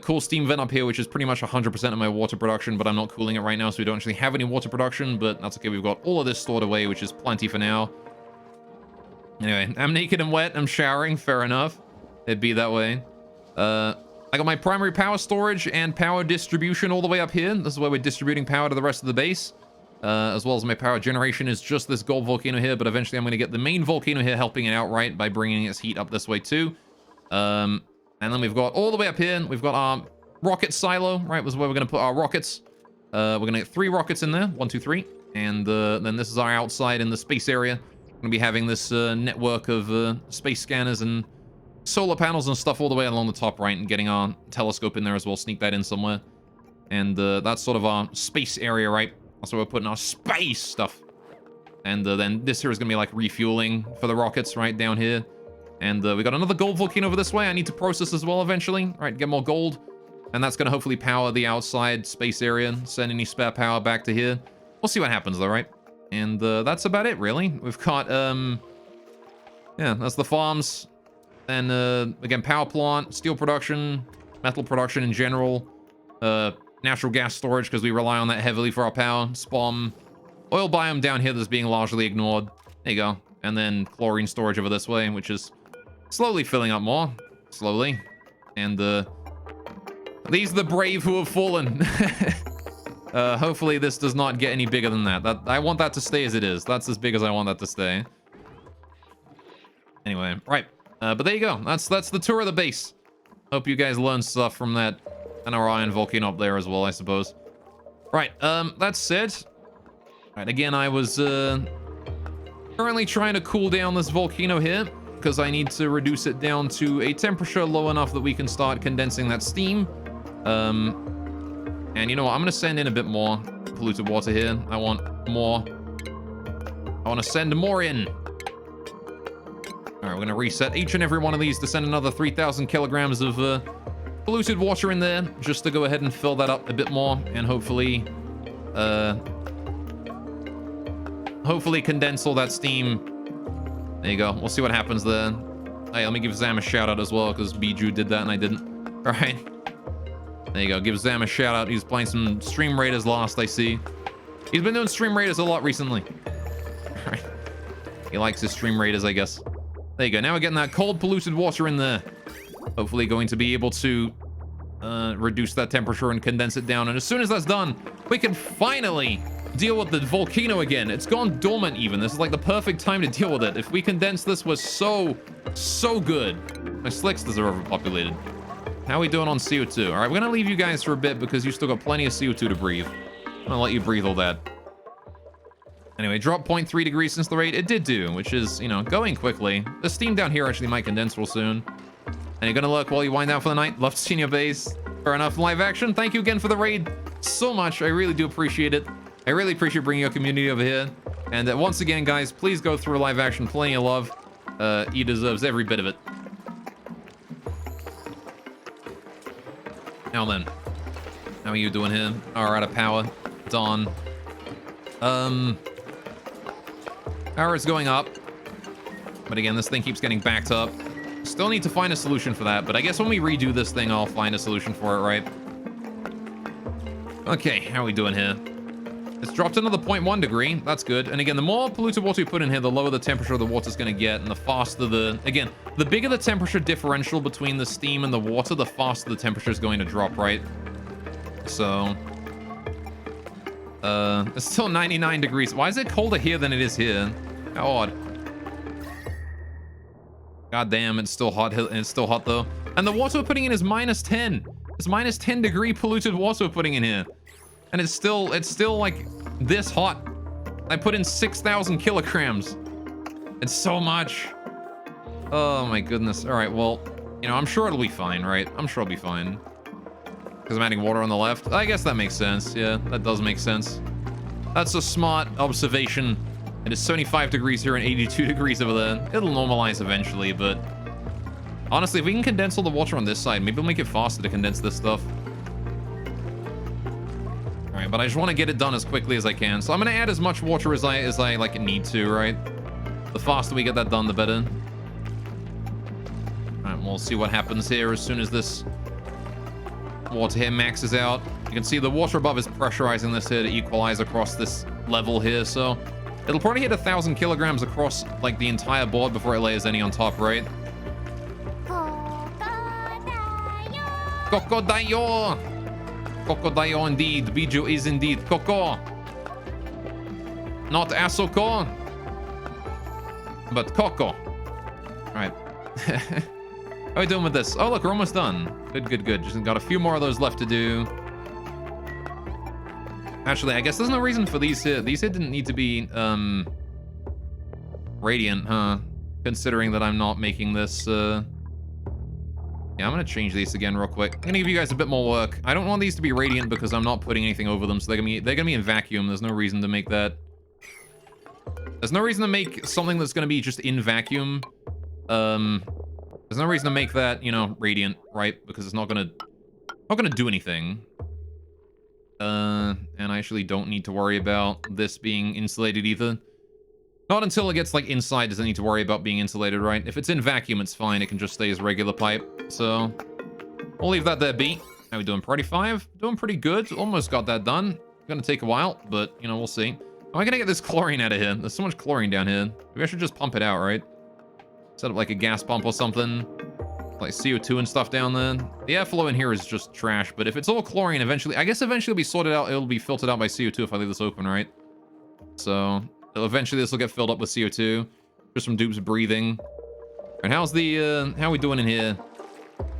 Cool steam vent up here, which is pretty much 100% of my water production, but I'm not cooling it right now, so we don't actually have any water production, but that's okay. We've got all of this stored away, which is plenty for now. Anyway, I'm naked and wet. I'm showering. Fair enough. It'd be that way. I got my primary power storage and power distribution all the way up here. This is where we're distributing power to the rest of the base. As well as my power generation is just this gold volcano here, but eventually I'm going to get the main volcano here helping it out, right, by bringing its heat up this way too. And then we've got all the way up here, we've got our rocket silo, right, was where we're going to put our rockets. We're going to get 3 rockets in there, 1, 2, 3. And then this is our outside in the space area. We're going to be having this network of space scanners and solar panels and stuff all the way along the top right, and getting our telescope in there as well, sneak that in somewhere. And that's sort of our space area, right? That's where we're putting our space stuff. And then this here is going to be like refueling for the rockets right down here. And we got another gold volcano over this way. I need to process as well eventually. Right, get more gold. And that's going to hopefully power the outside space area. Send any spare power back to here. We'll see what happens though, right? And that's about it, really. We've got, yeah, that's the farms. And again, power plant, steel production, metal production in general. natural gas storage because we rely on that heavily for our power. Spom. Oil biome down here that's being largely ignored. There you go. And then chlorine storage over this way, which is slowly filling up more. Slowly. And these are the brave who have fallen. Hopefully this does not get any bigger than that. I want that to stay as it is. That's as big as I want that to stay. Anyway, right. But there you go. That's the tour of the base. Hope you guys learned stuff from that NRI volcano up there as well, I suppose. Right, that said... Right, again, I was currently trying to cool down this volcano here because I need to reduce it down to a temperature low enough that we can start condensing that steam. And you know what? I'm going to send in a bit more polluted water here. I want more. I want to send more in. All right, we're going to reset each and every one of these to send another 3,000 kilograms of polluted water in there just to go ahead and fill that up a bit more and hopefully condense all that steam. There you go. We'll see what happens there. Hey, let me give Zam a shout out as well because Biju did that and I didn't. All right. There you go. Give Zam a shout out. He's playing some Stream Raiders Lost, I see. He's been doing Stream Raiders a lot recently. All right. He likes his Stream Raiders, I guess. There you go. Now we're getting that cold, polluted water in there. Hopefully going to be able to reduce that temperature and condense it down. And as soon as that's done, we can finally deal with the volcano again. It's gone dormant even. This is like the perfect time to deal with it. If we condense this, we're so good. My slicks are overpopulated. How are we doing on CO2? All right, we're going to leave you guys for a bit because you still got plenty of CO2 to breathe. I'm going to let you breathe all that. Anyway, drop 0.3 degrees since the raid. It did do, which is, you know, going quickly. The steam down here actually might condense real soon. And you're going to look while you wind down for the night. Love to see your base. Fair enough. Live action. Thank you again for the raid so much. I really do appreciate it. I really appreciate bringing your community over here. And once again, guys, please go through live action. Plenty of love. He deserves every bit of it. Now then, how are you doing here? Oh, we're out of power. Dawn. Power is going up. But again, this thing keeps getting backed up. Still need to find a solution for that, but I guess when we redo this thing, I'll find a solution for it, right? Okay, how are we doing here? It's dropped another 0.1 degree. That's good. And again, the more polluted water we put in here, the lower the temperature the water's going to get, and the faster the... Again, the bigger the temperature differential between the steam and the water, the faster the temperature is going to drop, right? So... it's still 99 degrees. Why is it colder here than it is here? How odd. God damn, it's still hot. It's still hot, though. And the water we're putting in is minus 10. It's minus 10 degree polluted water we're putting in here. And it's still like this hot. I put in 6,000 kilograms. It's so much. Oh my goodness. All right, well, you know, I'm sure it'll be fine, right? I'm sure it'll be fine. Because I'm adding water on the left. I guess that makes sense. Yeah, that does make sense. That's a smart observation. It is 75 degrees here and 82 degrees over there. It'll normalize eventually, but honestly, if we can condense all the water on this side, maybe we'll make it faster to condense this stuff. All right, but I just want to get it done as quickly as I can. So I'm going to add as much water as I like need to, right? The faster we get that done, the better. All right, we'll see what happens here as soon as this water here maxes out. You can see the water above is pressurizing this here to equalize across this level here, so it'll probably hit 1,000 kilograms across like the entire board before it layers any on top, right? Crocodile! Crocodile indeed. Biju is indeed Coco. Not Asoko, but Coco. Alright. How are we doing with this? Oh, look, we're almost done. Good, good, good. Just got a few more of those left to do. Actually, I guess there's no reason for these here. These here didn't need to be, radiant, huh? Considering that I'm not making this, Yeah, I'm gonna change these again real quick. I'm gonna give you guys a bit more work. I don't want these to be radiant because I'm not putting anything over them, so they're gonna be in vacuum. There's no reason to make that. There's no reason to make something that's gonna be just in vacuum. There's no reason to make that, you know, radiant, right? Because it's not gonna do anything. And I actually don't need to worry about this being insulated either. Not until it gets, like, inside does it need to worry about being insulated, right? If it's in vacuum, it's fine. It can just stay as regular pipe. So, we'll leave that there be. How we doing? Priority 5? Doing pretty good. Almost got that done. Gonna take a while, but, you know, we'll see. Am I gonna get this chlorine out of here? There's so much chlorine down here. Maybe I should just pump it out, right? Set up like a gas pump or something. Like CO2 and stuff down there. The airflow in here is just trash, but if it's all chlorine, eventually... I guess eventually it'll be sorted out. It'll be filtered out by CO2 if I leave this open, right? So, eventually this will get filled up with CO2. Just from dupes breathing. And how's the, how are we doing in here?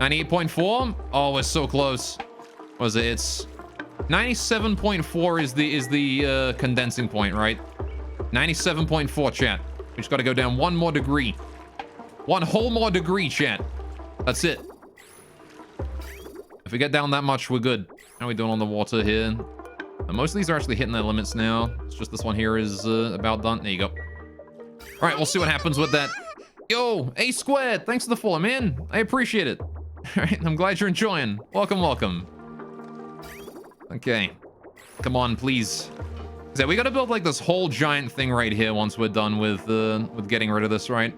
98.4? Oh, we're so close. What is it? It's 97.4 is the condensing point, right? 97.4, chat. We just got to go down one more degree. One whole more degree, chat. That's it. If we get down that much, we're good. How are we doing on the water here? Most of these are actually hitting their limits now. It's just this one here is about done. There you go. All right, we'll see what happens with that. Yo, A squared. Thanks for the follow, man. I appreciate it. All right, I'm glad you're enjoying. Welcome, welcome. Okay. Come on, please. So we got to build like this whole giant thing right here once we're done with getting rid of this, right?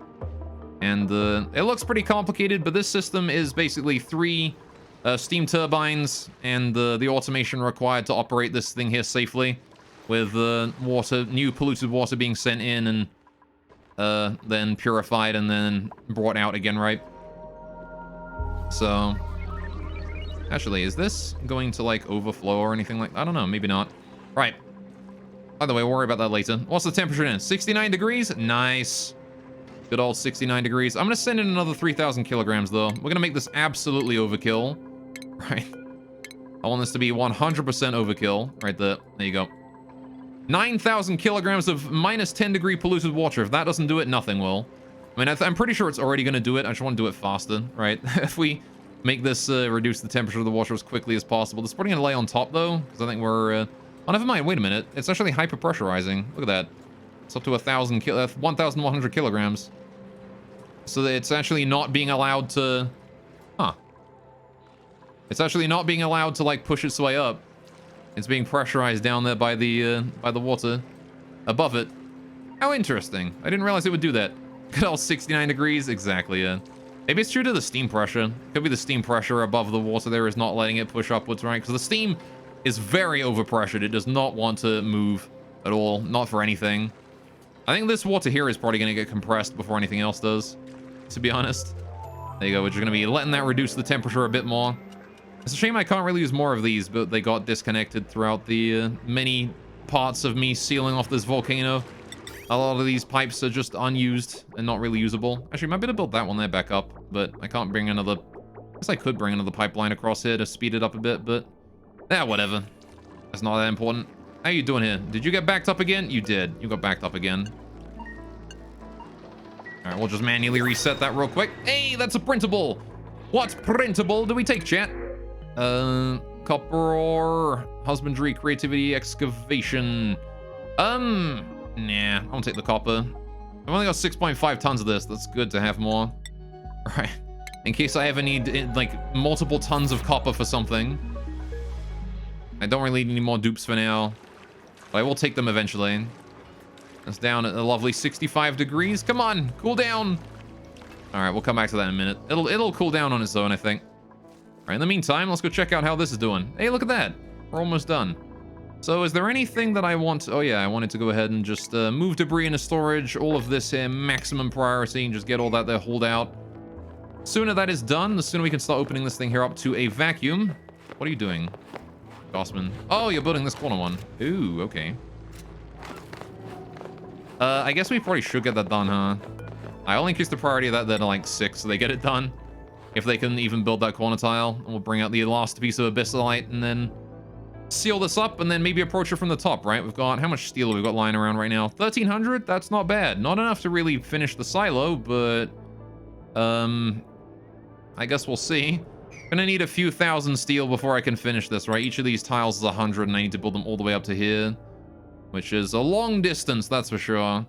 And it looks pretty complicated, but this system is basically 3 steam turbines and the automation required to operate this thing here safely, with water, new polluted water being sent in and then purified and then brought out again, right? So, actually, is this going to like overflow or anything like that? I don't know, maybe not. Right. By the way, we'll worry about that later. What's the temperature in? 69 degrees? Nice. Good old 69 degrees. I'm going to send in another 3,000 kilograms, though. We're going to make this absolutely overkill. Right? I want this to be 100% overkill. Right there. There you go. 9,000 kilograms of minus 10 degree polluted water. If that doesn't do it, nothing will. I mean, I'm pretty sure it's already going to do it. I just want to do it faster, right? If we make this reduce the temperature of the water as quickly as possible. This is probably going to lay on top, though, because I think we're... Oh, never mind. Wait a minute. It's actually hyper-pressurizing. Look at that. It's up to 1,100 kilograms. So that it's actually not being allowed to... Huh. It's actually not being allowed to, like, push its way up. It's being pressurized down there by the water above it. How interesting. I didn't realize it would do that. Good old 69 degrees. Exactly, yeah. Maybe it's due to the steam pressure. Could be the steam pressure above the water there is not letting it push upwards, right? Because the steam is very overpressured. It does not want to move at all. Not for anything. I think this water here is probably going to get compressed before anything else does, to be honest. There you go. We're just going to be letting that reduce the temperature a bit more. It's a shame I can't really use more of these, but they got disconnected throughout the many parts of me sealing off this volcano. A lot of these pipes are just unused and not really usable. Actually, I might be able to build that one there back up, but I can't bring another... I guess I could bring another pipeline across here to speed it up a bit, but... Yeah, whatever. That's not that important. How you doing here? Did you get backed up again? You did. You got backed up again. Alright, we'll just manually reset that real quick. Hey, that's a printable! What printable do we take, chat? Copper ore, husbandry, creativity, excavation. Nah, I won't take the copper. I've only got 6.5 tons of this. That's good to have more. Alright. In case I ever need, like, multiple tons of copper for something. I don't really need any more dupes for now. But I will take them eventually. It's down at a lovely 65 degrees. Come on, cool down. Alright, we'll come back to that in a minute. It'll cool down on its own, I think. Alright, in the meantime, let's go check out how this is doing. Hey, look at that. We're almost done. So is there anything that I want... Oh yeah, I wanted to go ahead and just move debris into storage. All of this here, maximum priority, and just get all that there hauled out. Sooner that is done, the sooner we can start opening this thing here up to a vacuum. What are you doing, Gossman? Oh, you're building this corner one. Ooh, okay. I guess we probably should get that done, huh? I only increased the priority of that there to like 6, so they get it done. If they can even build that corner tile. And we'll bring out the last piece of abyssalite and then seal this up and then maybe approach it from the top, right? We've got... How much steel have we got lying around right now? 1,300? That's not bad. Not enough to really finish the silo, but... I guess we'll see. Gonna need a few thousand steel before I can finish this, right? Each of these tiles is 100 and I need to build them all the way up to here. Which is a long distance, that's for sure.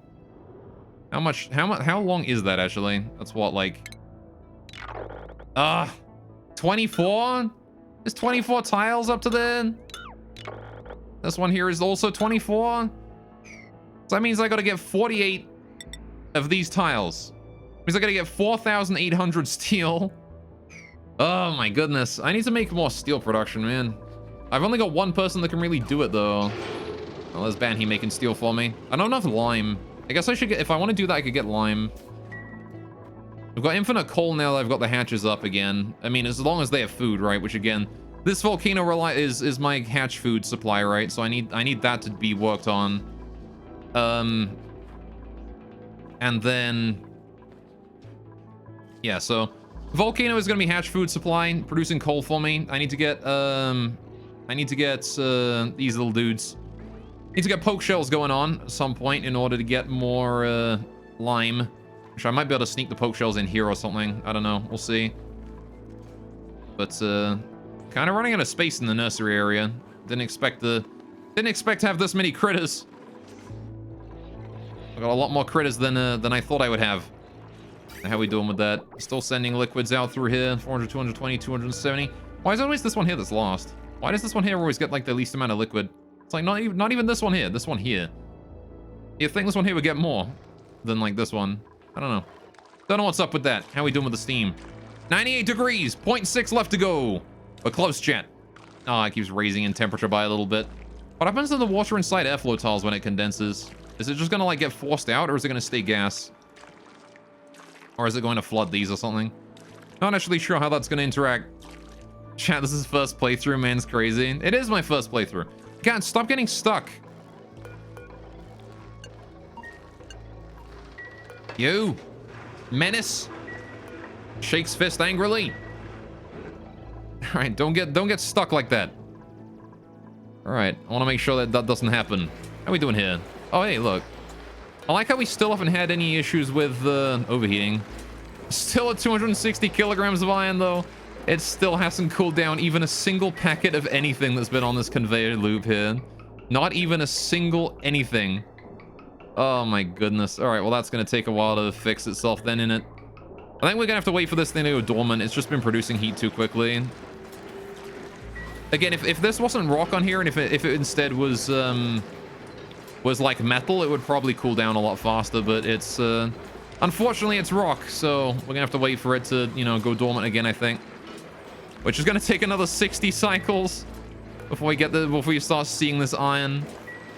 How long is that, actually? That's what, like... 24? There's 24 tiles up to there? This one here is also 24? So that means I gotta get 48 of these tiles. Means I gotta get 4,800 steel. Oh my goodness. I need to make more steel production, man. I've only got one person that can really do it, though. Well, there's Banhi making steel for me. I don't have enough lime. I guess I should get... If I want to do that, I could get lime. I've got infinite coal now that I've got the hatches up again. I mean, as long as they have food, right? Which, again, this volcano is my hatch food supply, right? So I need that to be worked on. And then... Yeah, so... Volcano is going to be hatch food supply, producing coal for me. I need to get these little dudes. Need to get poke shells going on at some point in order to get more lime. Which I might be able to sneak the poke shells in here or something. I don't know. We'll see. But kind of running out of space in the nursery area. Didn't expect to have this many critters. I got a lot more critters than I thought I would have. How we doing with that? Still sending liquids out through here. 400, 220, 270. Why is it always this one here that's lost? Why does this one here always get like the least amount of liquid? It's like not even this one here. This one here. You'd think this one here would get more than like this one. I don't know. Don't know what's up with that. How we doing with the steam? 98 degrees. 0.6 left to go. We're close, chat. Oh, it keeps raising in temperature by a little bit. What happens to the water inside airflow tiles when it condenses? Is it just gonna like get forced out, or is it gonna stay gas? Or is it going to flood these or something? Not actually sure how that's going to interact. Chat, this is first playthrough, man. It's crazy. It is my first playthrough. God, stop getting stuck. You. Menace. Shakes fist angrily. All right, don't get stuck like that. All right, I want to make sure that doesn't happen. How are we doing here? Oh, hey, look. I like how we still haven't had any issues with overheating. Still at 260 kilograms of iron, though. It still hasn't cooled down even a single packet of anything that's been on this conveyor loop here. Not even a single anything. Oh my goodness. All right, well, that's going to take a while to fix itself then, innit? I think we're going to have to wait for this thing to go dormant. It's just been producing heat too quickly. Again, if this wasn't rock on here, and if it instead was like metal, it would probably cool down a lot faster, but it's unfortunately it's rock, so we're gonna have to wait for it to, you know, go dormant again, I think, which is gonna take another 60 cycles before you start seeing this iron.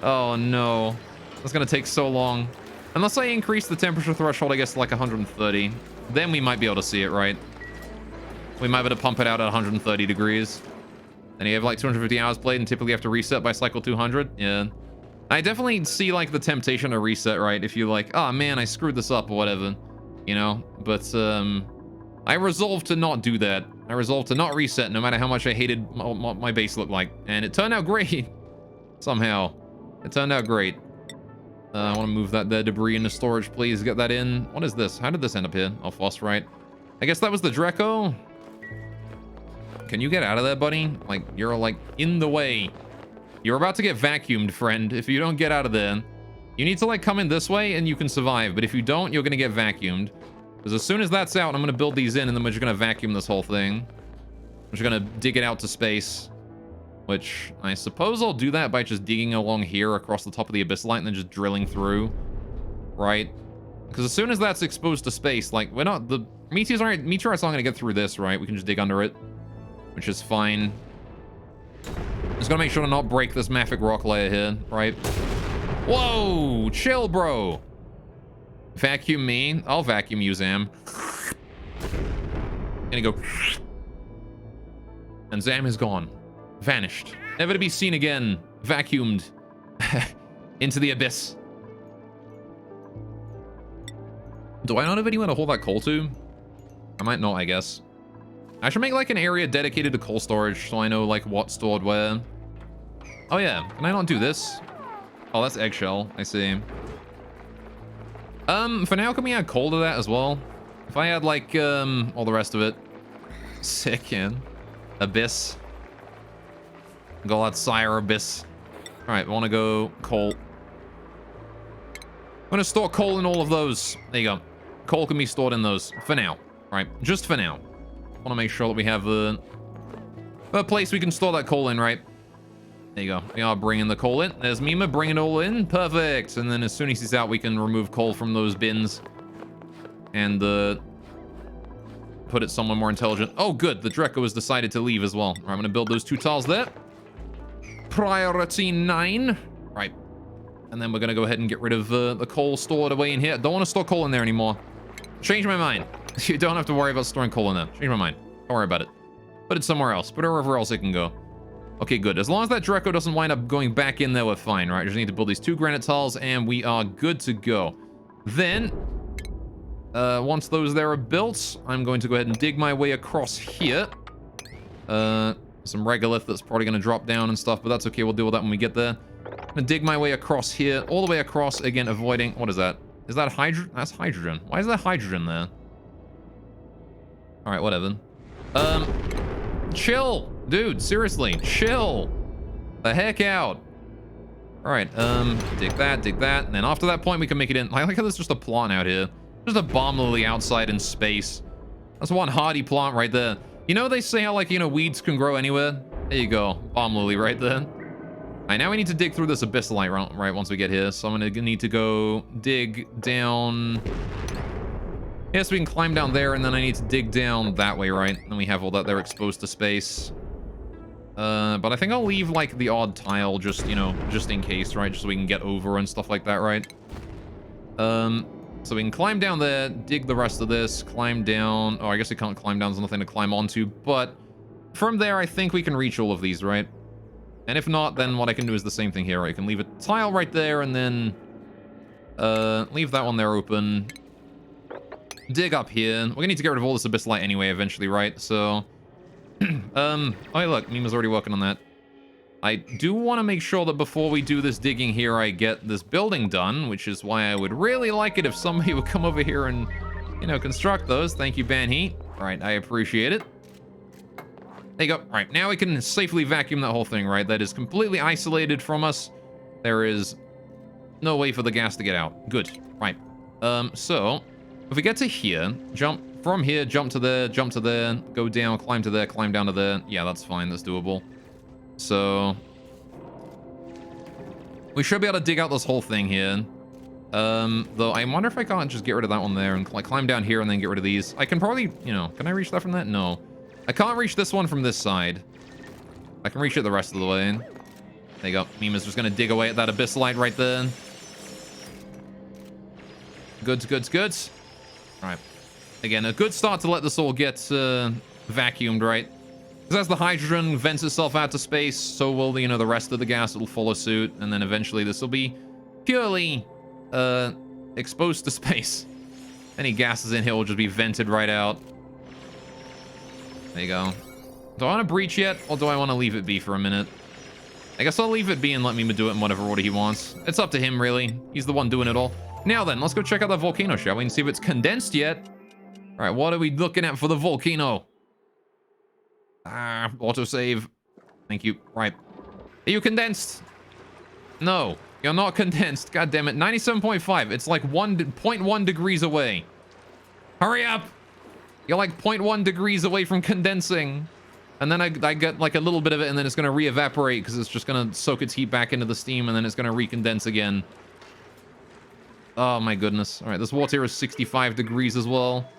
Oh no, that's gonna take so long. Unless I increase the temperature threshold, I guess, to like 130, then we might be able to see it, right? We might be able to pump it out at 130 degrees. And you have like 250 hours played and typically have to reset by cycle 200. Yeah. I definitely see like the temptation to reset, right? If you like, oh man, I screwed this up or whatever, you know? But I resolved to not do that. I resolved to not reset no matter how much I hated what my base looked like. And it turned out great. Somehow. It turned out great. I want to move that debris into storage, please. Get that in. What is this? How did this end up here? Oh, phosphorite. I guess that was the Dreco. Can you get out of there, buddy? Like, you're like in the way. You're about to get vacuumed, friend. If you don't get out of there, you need to like come in this way and you can survive. But if you don't, you're going to get vacuumed. Because as soon as that's out, I'm going to build these in and then we're just going to vacuum this whole thing. We're just going to dig it out to space. Which I suppose I'll do that by just digging along here across the top of the abyssite and then just drilling through. Right? Because as soon as that's exposed to space, like, we're not... The meteorites aren't going to get through this, right? We can just dig under it. Which is fine. Just gotta make sure to not break this mafic rock layer here, right? Whoa! Chill, bro! Vacuum me. I'll vacuum you, Zam. Gonna go... And Zam is gone. Vanished. Never to be seen again. Vacuumed. Into the abyss. Do I not have anywhere to hold that coal to? I might not, I guess. I should make like an area dedicated to coal storage so I know like what's stored where. Oh yeah, can I not do this? Oh, that's eggshell. I see. For now, can we add coal to that as well? If I add like all the rest of it. Sick, man. Abyss. Go out Sire Abyss. Alright, we want to go coal. I'm gonna store coal in all of those. There you go. Coal can be stored in those for now. Right, just for now. Want to make sure that we have a place we can store that coal in, right? There you go. We are bringing the coal in. There's Mima, bring it all in. Perfect. And then as soon as he's out, we can remove coal from those bins and put put it somewhere more intelligent. Oh, good. The Dreco has decided to leave as well. All right, I'm going to build those 2 tiles there. Priority 9. Right. And then we're going to go ahead and get rid of the coal stored away in here. Don't want to store coal in there anymore. Change my mind. You don't have to worry about storing coal in there. Change my mind. Don't worry about it. Put it somewhere else. Put it wherever else it can go. Okay, good. As long as that Dreco doesn't wind up going back in there, we're fine, right? Just need to build these 2 granite tiles, and we are good to go. Then, once those there are built, I'm going to go ahead and dig my way across here. Some regolith that's probably going to drop down and stuff, but that's okay. We'll deal with that when we get there. I'm going to dig my way across here, all the way across, again, avoiding... What is that? Is that hydrogen? That's hydrogen. Why is there hydrogen there? All right, whatever. Chill. Dude, seriously, chill. The heck out. All right, dig that, and then after that point, we can make it in. I like how there's just a plant out here. Just a bomb lily outside in space. That's one hardy plant right there. You know, they say how, like, you know, weeds can grow anywhere? There you go, bomb lily right there. All right, now we need to dig through this abyssalite, right, once we get here. So I'm gonna need to go dig down... Yes, we can climb down there, and then I need to dig down that way, right? And we have all that there exposed to space. But I think I'll leave, like, the odd tile just, you know, just in case, right? Just so we can get over and stuff like that, right? So we can climb down there, dig the rest of this, climb down. Oh, I guess we can't climb down. There's nothing to climb onto. But from there, I think we can reach all of these, right? And if not, then what I can do is the same thing here, right? I can leave a tile right there, and then leave that one there open. Dig up here. We're gonna need to get rid of all this abyssalite anyway, eventually, right? So, oh, hey, look, Mima's already working on that. I do want to make sure that before we do this digging here, I get this building done, which is why I would really like it if somebody would come over here and, you know, construct those. Thank you, Banheat. All right, I appreciate it. There you go. All right, now we can safely vacuum that whole thing, right? That is completely isolated from us. There is no way for the gas to get out. Good. Right. So, if we get to here, jump from here, jump to there, go down, climb to there, climb down to there. Yeah, that's fine. That's doable. So, we should be able to dig out this whole thing here. Though I wonder if I can't just get rid of that one there and like climb down here and then get rid of these. I can probably, you know, can I reach that from that? No. I can't reach this one from this side. I can reach it the rest of the way. There you go. Mima's just gonna dig away at that abyssalite right there. Goods, goods, goods. All right. Again, a good start to let this all get vacuumed, right? Because as the hydrogen vents itself out to space, so will, you know, the rest of the gas. It'll follow suit, and then eventually this will be purely exposed to space. Any gases in here will just be vented right out. There you go. Do I want to breach yet, or do I want to leave it be for a minute? I guess I'll leave it be and let Mima do it in whatever order he wants. It's up to him, really. He's the one doing it all. Now then, let's go check out that volcano, shall we? And see if it's condensed yet. All right, what are we looking at for the volcano? Autosave. Thank you. Right. Are you condensed? No, you're not condensed. God damn it. 97.5. It's like 0.1 degrees away. Hurry up. You're like 0.1 degrees away from condensing. And then I get like a little bit of it, and then it's going to re-evaporate because it's just going to soak its heat back into the steam, and then it's going to recondense again. Oh, my goodness. All right, this water is 65 degrees as well.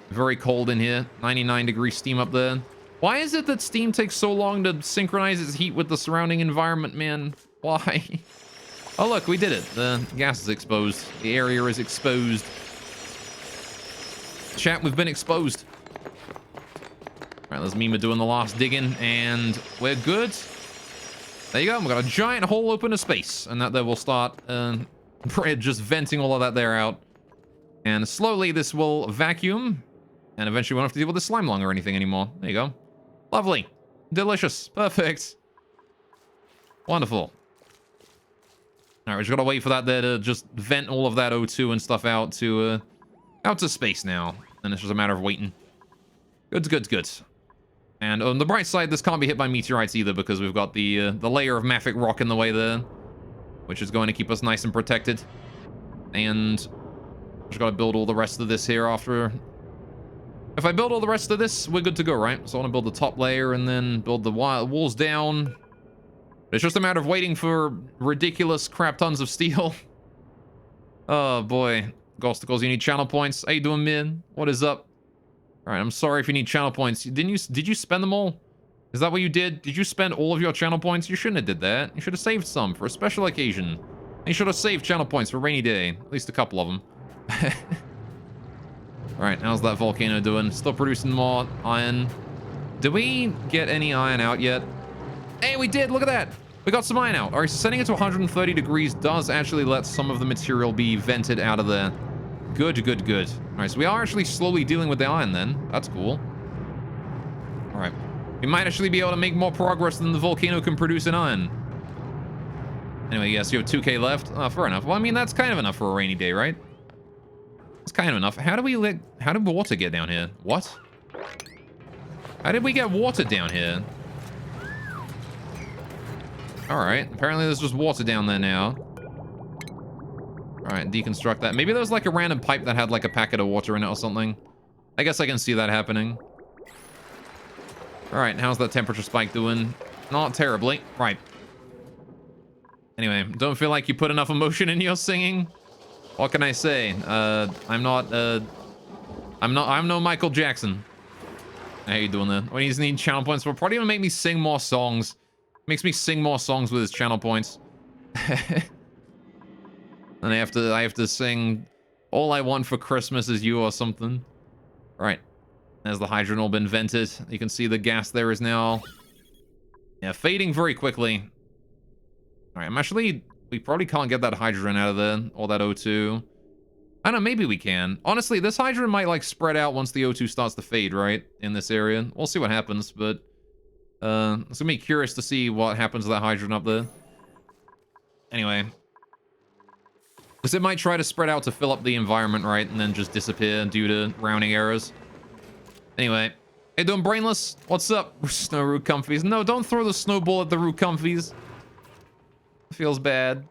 Very cold in here. 99 degree steam up there. Why is it that steam takes so long to synchronize its heat with the surrounding environment, man? Why? Oh, look, we did it. The gas is exposed. The area is exposed. Chat, we've been exposed. All right, there's Mima doing the last digging, and we're good. There you go. We've got a giant hole open to space, and that there will start just venting all of that there out. And slowly this will vacuum, and eventually we won't have to deal with the slime lung or anything anymore. There you go. Lovely. Delicious. Perfect. Wonderful. All right, we just gotta wait for that there to just vent all of that O2 and stuff out to space now. And it's just a matter of waiting. Good, good, good. And on the bright side, this can't be hit by meteorites either because we've got the layer of mafic rock in the way there, which is going to keep us nice and protected. And just gotta build all the rest of this here after. If I build all the rest of this, we're good to go, right? So I want to build the top layer and then build the walls down. It's just a matter of waiting for ridiculous crap tons of steel. Oh boy. Ghosticles, you need channel points. How you doing, man? What is up? All right, I'm sorry if you need channel points. Did you spend them all? Is that what you did? Did you spend all of your channel points? You shouldn't have did that. You should have saved some for a special occasion. You should have saved channel points for a rainy day. At least a couple of them. All right, how's that volcano doing? Still producing more iron. Did we get any iron out yet? Hey, we did. Look at that. We got some iron out. All right, so setting it to 130 degrees does actually let some of the material be vented out of there. Good, good, good. All right, so we are actually slowly dealing with the iron then. That's cool. All right. We might actually be able to make more progress than the volcano can produce in iron. Anyway, yes, you have 2K left. Fair enough. Well, I mean, that's kind of enough for a rainy day, right? It's kind of enough. How did water get down here? What? How did we get water down here? All right. Apparently there's just water down there now. All right, deconstruct that. Maybe there was like a random pipe that had like a packet of water in it or something. I guess I can see that happening. All right, how's that temperature spike doing? Not terribly. Right. Anyway, don't feel like you put enough emotion in your singing. What can I say? I'm no Michael Jackson. How you doing there? When he's need channel points, will probably even make me sing more songs. Makes me sing more songs with his channel points. And I have to sing All I Want for Christmas Is You or something. Right. As the hydrogen all been vented, you can see the gas there is now, yeah, fading very quickly. All right, we probably can't get that hydrogen out of there, or that O2. I don't know, maybe we can. Honestly, this hydrogen might like spread out once the O2 starts to fade, right? In this area. We'll see what happens, but it's gonna be curious to see what happens to that hydrogen up there. Anyway. Because it might try to spread out to fill up the environment, right? And then just disappear due to rounding errors. Anyway. Hey, doing Brainless? What's up, Snow Root Comfies? No, don't throw the snowball at the Root Comfies. Feels bad.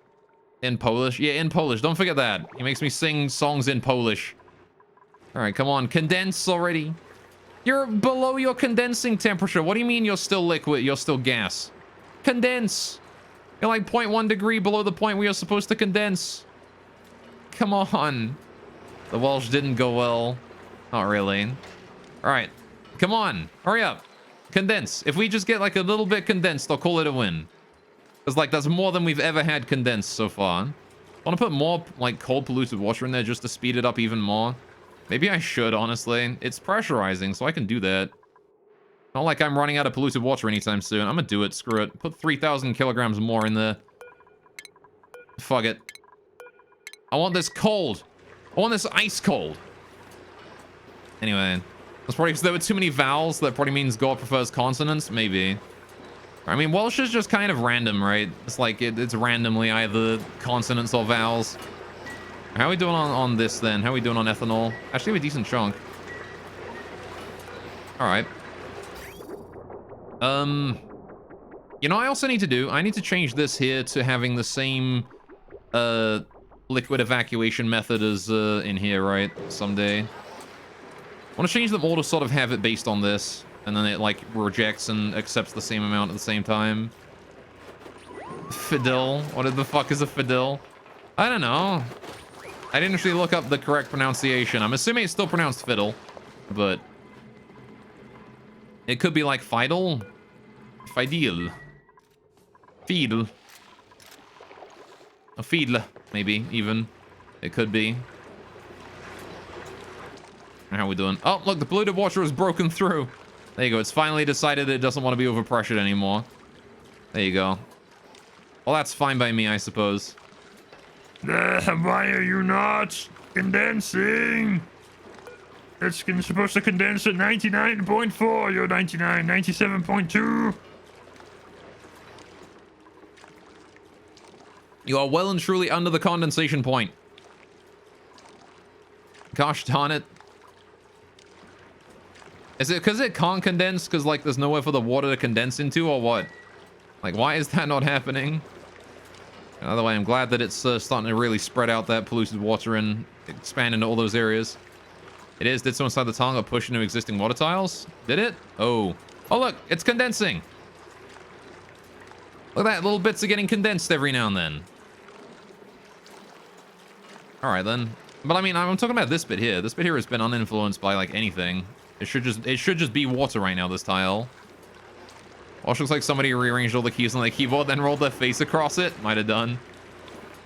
In Polish? Yeah, in Polish. Don't forget that. He makes me sing songs in Polish. Alright, come on. Condense already. You're below your condensing temperature. What do you mean you're still liquid? You're still gas. Condense. You're like 0.1 degree below the point where you're supposed to condense. Come on. The Welsh didn't go well. Not really. Alright. Come on. Hurry up. Condense. If we just get like a little bit condensed, I'll call it a win. Because like that's more than we've ever had condensed so far. I want to put more like cold polluted water in there just to speed it up even more. Maybe I should, honestly. It's pressurizing, so I can do that. Not like I'm running out of polluted water anytime soon. I'm gonna do it. Screw it. Put 3,000 kilograms more in there. Fuck it. I want this cold. I want this ice cold. Anyway. That's probably because there were too many vowels. That probably means God prefers consonants. Maybe. I mean, Welsh is just kind of random, right? It's like it's randomly either consonants or vowels. How are we doing on this then? How are we doing on ethanol? Actually, we have a decent chunk. All right. You know, I also need to do. I need to change this here to having the same liquid evacuation method as in here, right? Someday. I want to change them all to sort of have it based on this, and then it like rejects and accepts the same amount at the same time. Fiddle. What the fuck is a fiddle? I don't know. I didn't actually look up the correct pronunciation. I'm assuming it's still pronounced fiddle, but it could be like fidel. Fidel. Fiedel. A fiedle, maybe, even. It could be. How are we doing? Oh, look, the polluted water is broken through. There you go. It's finally decided that it doesn't want to be overpressured anymore. There you go. Well, that's fine by me, I suppose. Why are you not condensing? It's supposed to condense at 99.4. You're 99, 97.2. You are well and truly under the condensation point. Gosh darn it. Is it because it can't condense? Because, like, there's nowhere for the water to condense into, or what? Like, why is that not happening? Either way, I'm glad that it's starting to really spread out that polluted water and expand into all those areas. It is. Did someone start the tunnel or push into existing water tiles? Did it? Oh. Oh, look. It's condensing. Look at that. Little bits are getting condensed every now and then. All right, then. But I mean, I'm talking about this bit here. This bit here has been uninfluenced by like anything. It should just be water right now, this tile. Watch, looks like somebody rearranged all the keys on the keyboard, then rolled their face across it. Might have done.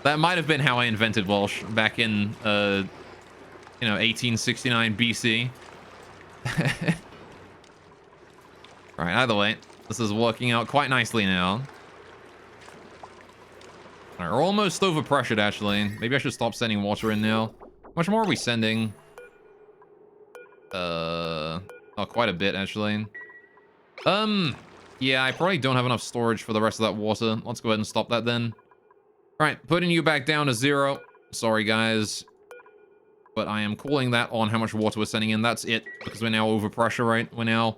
That might have been how I invented Welsh back in, 1869 BC. Alright, either way, this is working out quite nicely now. Alright, we're almost overpressured, actually. Maybe I should stop sending water in now. How much more are we sending? Oh, quite a bit, actually. Yeah, I probably don't have enough storage for the rest of that water. Let's go ahead and stop that then. Alright, putting you back down to 0. Sorry, guys. But I am calling that on how much water we're sending in. That's it, because we're now over pressure, right? We're now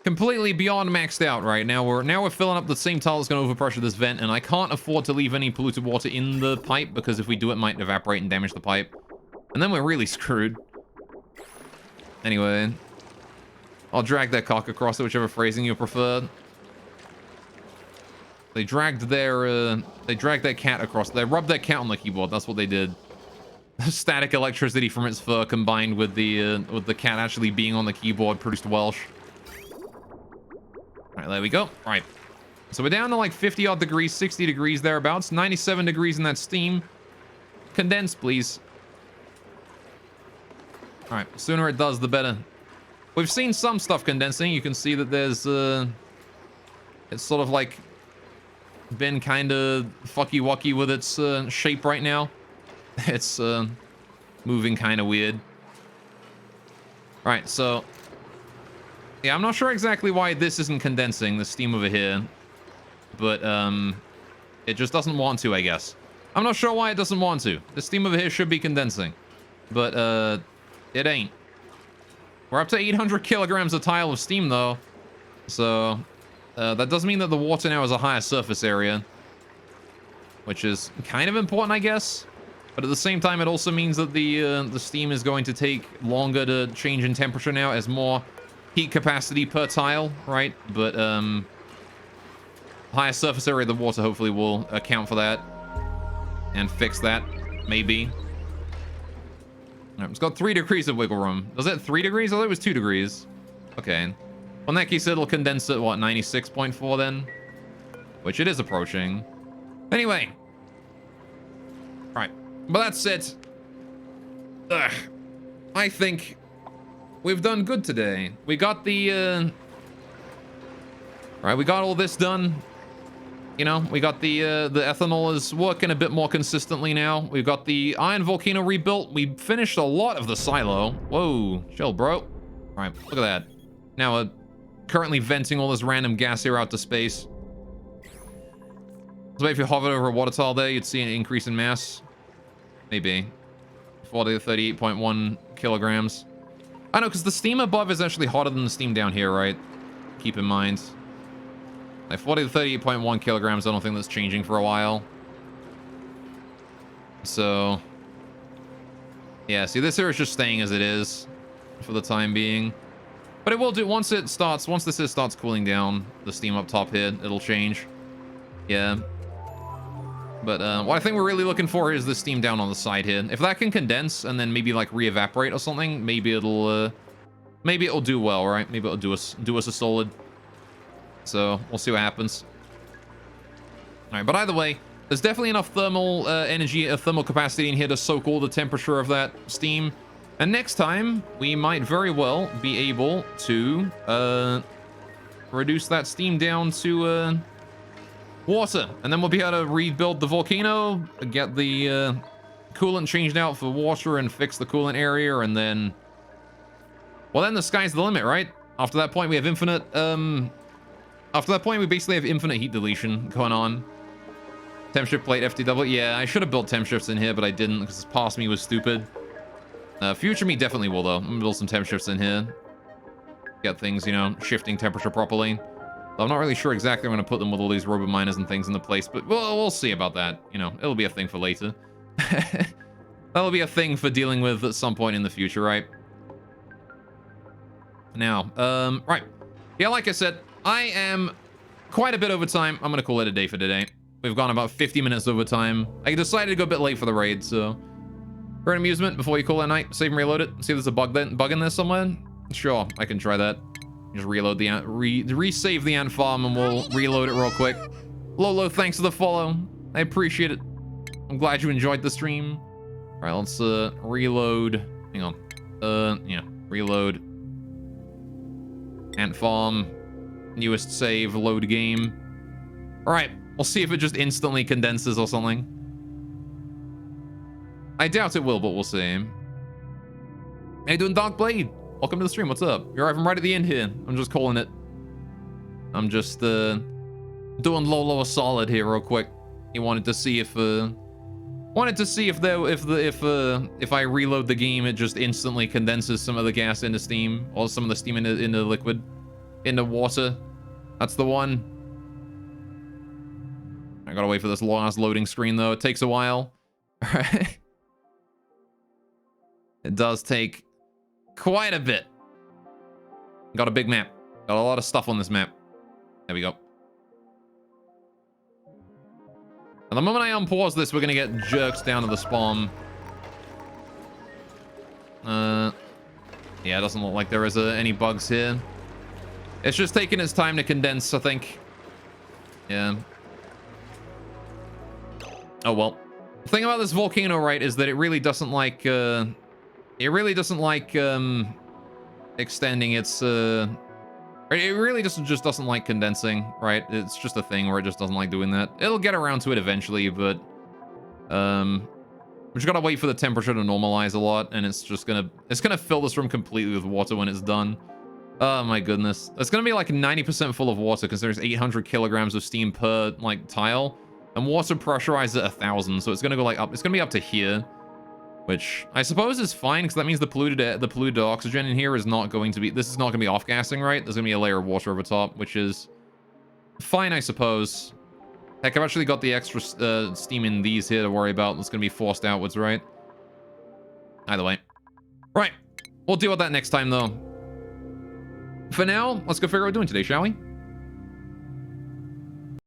completely beyond maxed out, right? Now we're filling up the same tile that's going to overpressure this vent, and I can't afford to leave any polluted water in the pipe, because if we do, it might evaporate and damage the pipe. And then we're really screwed. Anyway, I'll drag that cock across it, whichever phrasing you prefer. They dragged that cat across. They rubbed that cat on the keyboard. That's what they did. Static electricity from its fur combined with the cat actually being on the keyboard produced Welsh. All right, there we go. All right, so we're down to like 50 odd degrees, 60 degrees thereabouts, 97 degrees in that steam. Condense, please. All right, the sooner it does, the better. We've seen some stuff condensing. You can see that there's it's sort of like been kind of fucky-wucky with its shape right now. It's moving kind of weird. All right, so yeah, I'm not sure exactly why this isn't condensing, the steam over here, but it just doesn't want to, I guess. I'm not sure why it doesn't want to. The steam over here should be condensing, but it ain't. We're up to 800 kilograms of tile of steam though, so that does mean that the water now has a higher surface area, which is kind of important, I guess. But at the same time, it also means that the steam is going to take longer to change in temperature now, as more heat capacity per tile, right? But higher surface area of the water hopefully will account for that and fix that, maybe. All right, it's got 3 degrees of wiggle room. Was it 3 degrees? I thought it was 2 degrees. Okay. Well, in that case, it'll condense at, what, 96.4 then? Which it is approaching. Anyway. All right. But that's it. Ugh. I think we've done good today. We got the, all right, we got all this done. You know, we got the ethanol is working a bit more consistently now. We've got the iron volcano rebuilt. We finished a lot of the silo. Whoa, chill, bro. All right, look at that. Now we're currently venting all this random gas here out to space. So if you hovered over a water tile there, you'd see an increase in mass. Maybe 40 to 38.1 kilograms. I know, because the steam above is actually hotter than the steam down here, right? Keep in mind. Like 40 to 38.1 kilograms, I don't think that's changing for a while. So, yeah, see, this here is just staying as it is for the time being. But it will do, once this starts cooling down, the steam up top here, it'll change. Yeah. But what I think we're really looking for is the steam down on the side here. If that can condense and then maybe like re-evaporate or something, maybe it'll do well, right? Maybe it'll do us a solid. So we'll see what happens. All right, but either way, there's definitely enough thermal energy, thermal capacity in here to soak all the temperature of that steam. And next time, we might very well be able to reduce that steam down to water. And then we'll be able to rebuild the volcano, get the coolant changed out for water and fix the coolant area. And then, well, then the sky's the limit, right? After that point, we have infinite... After that point, we basically have infinite heat deletion going on. Temp shift plate, FTW. Yeah, I should have built temp shifts in here, but I didn't because past me was stupid. Future me definitely will, though. I'm gonna build some temp shifts in here. Get things, you know, shifting temperature properly. I'm not really sure exactly where I'm gonna put them with all these robo miners and things in the place, but we'll see about that. You know, it'll be a thing for later. That'll be a thing for dealing with at some point in the future, right? Now, right. Yeah, like I said, I am quite a bit over time. I'm gonna call it a day for today. We've gone about 50 minutes over time. I decided to go a bit late for the raid, so For an amusement, before you call at night, save and reload it. See if there's a bug in there somewhere. Sure, I can try that. Just reload the ant, resave the ant farm, and we'll reload it real quick. Lolo, thanks for the follow. I appreciate it. I'm glad you enjoyed the stream. All right, let's reload. Hang on. Yeah, reload. Ant farm. Newest save. Load game. All right, we'll see if it just instantly condenses or something. I doubt it will, but we'll see. How you doing, Dark Blade? Welcome to the stream. What's up? You're right. I'm right at the end here. I'm just calling it. I'm just doing Lolo a solid here real quick. He wanted to see if if I reload the game, it just instantly condenses some of the gas into steam, or some of the steam into liquid, into water. That's the one. I gotta wait for this long-ass loading screen though. It takes a while. All right. It does take quite a bit. Got a big map. Got a lot of stuff on this map. There we go. And the moment I unpause this, we're gonna get jerks down to the spawn. Yeah, it doesn't look like there is any bugs here. It's just taking its time to condense, I think. Yeah. Oh well. The thing about this volcano, right, is that it really doesn't like extending its it really just doesn't like condensing, right? It's just a thing where it just doesn't like doing that. It'll get around to it eventually, but we just gotta wait for the temperature to normalize a lot, and it's gonna fill this room completely with water when it's done. Oh my goodness. It's gonna be like 90% full of water because there's 800 kilograms of steam per like tile, and water pressurized at 1,000, so it's gonna go like up. It's gonna be up to here, which I suppose is fine because that means the polluted oxygen in here is not going to be. This is not gonna be off-gassing, right? There's gonna be a layer of water over top, which is fine, I suppose. Heck, I've actually got the extra steam in these here to worry about. That's gonna be forced outwards, right? Either way. Right. We'll deal with that next time, though. For now, let's go figure out what we're doing today, shall we?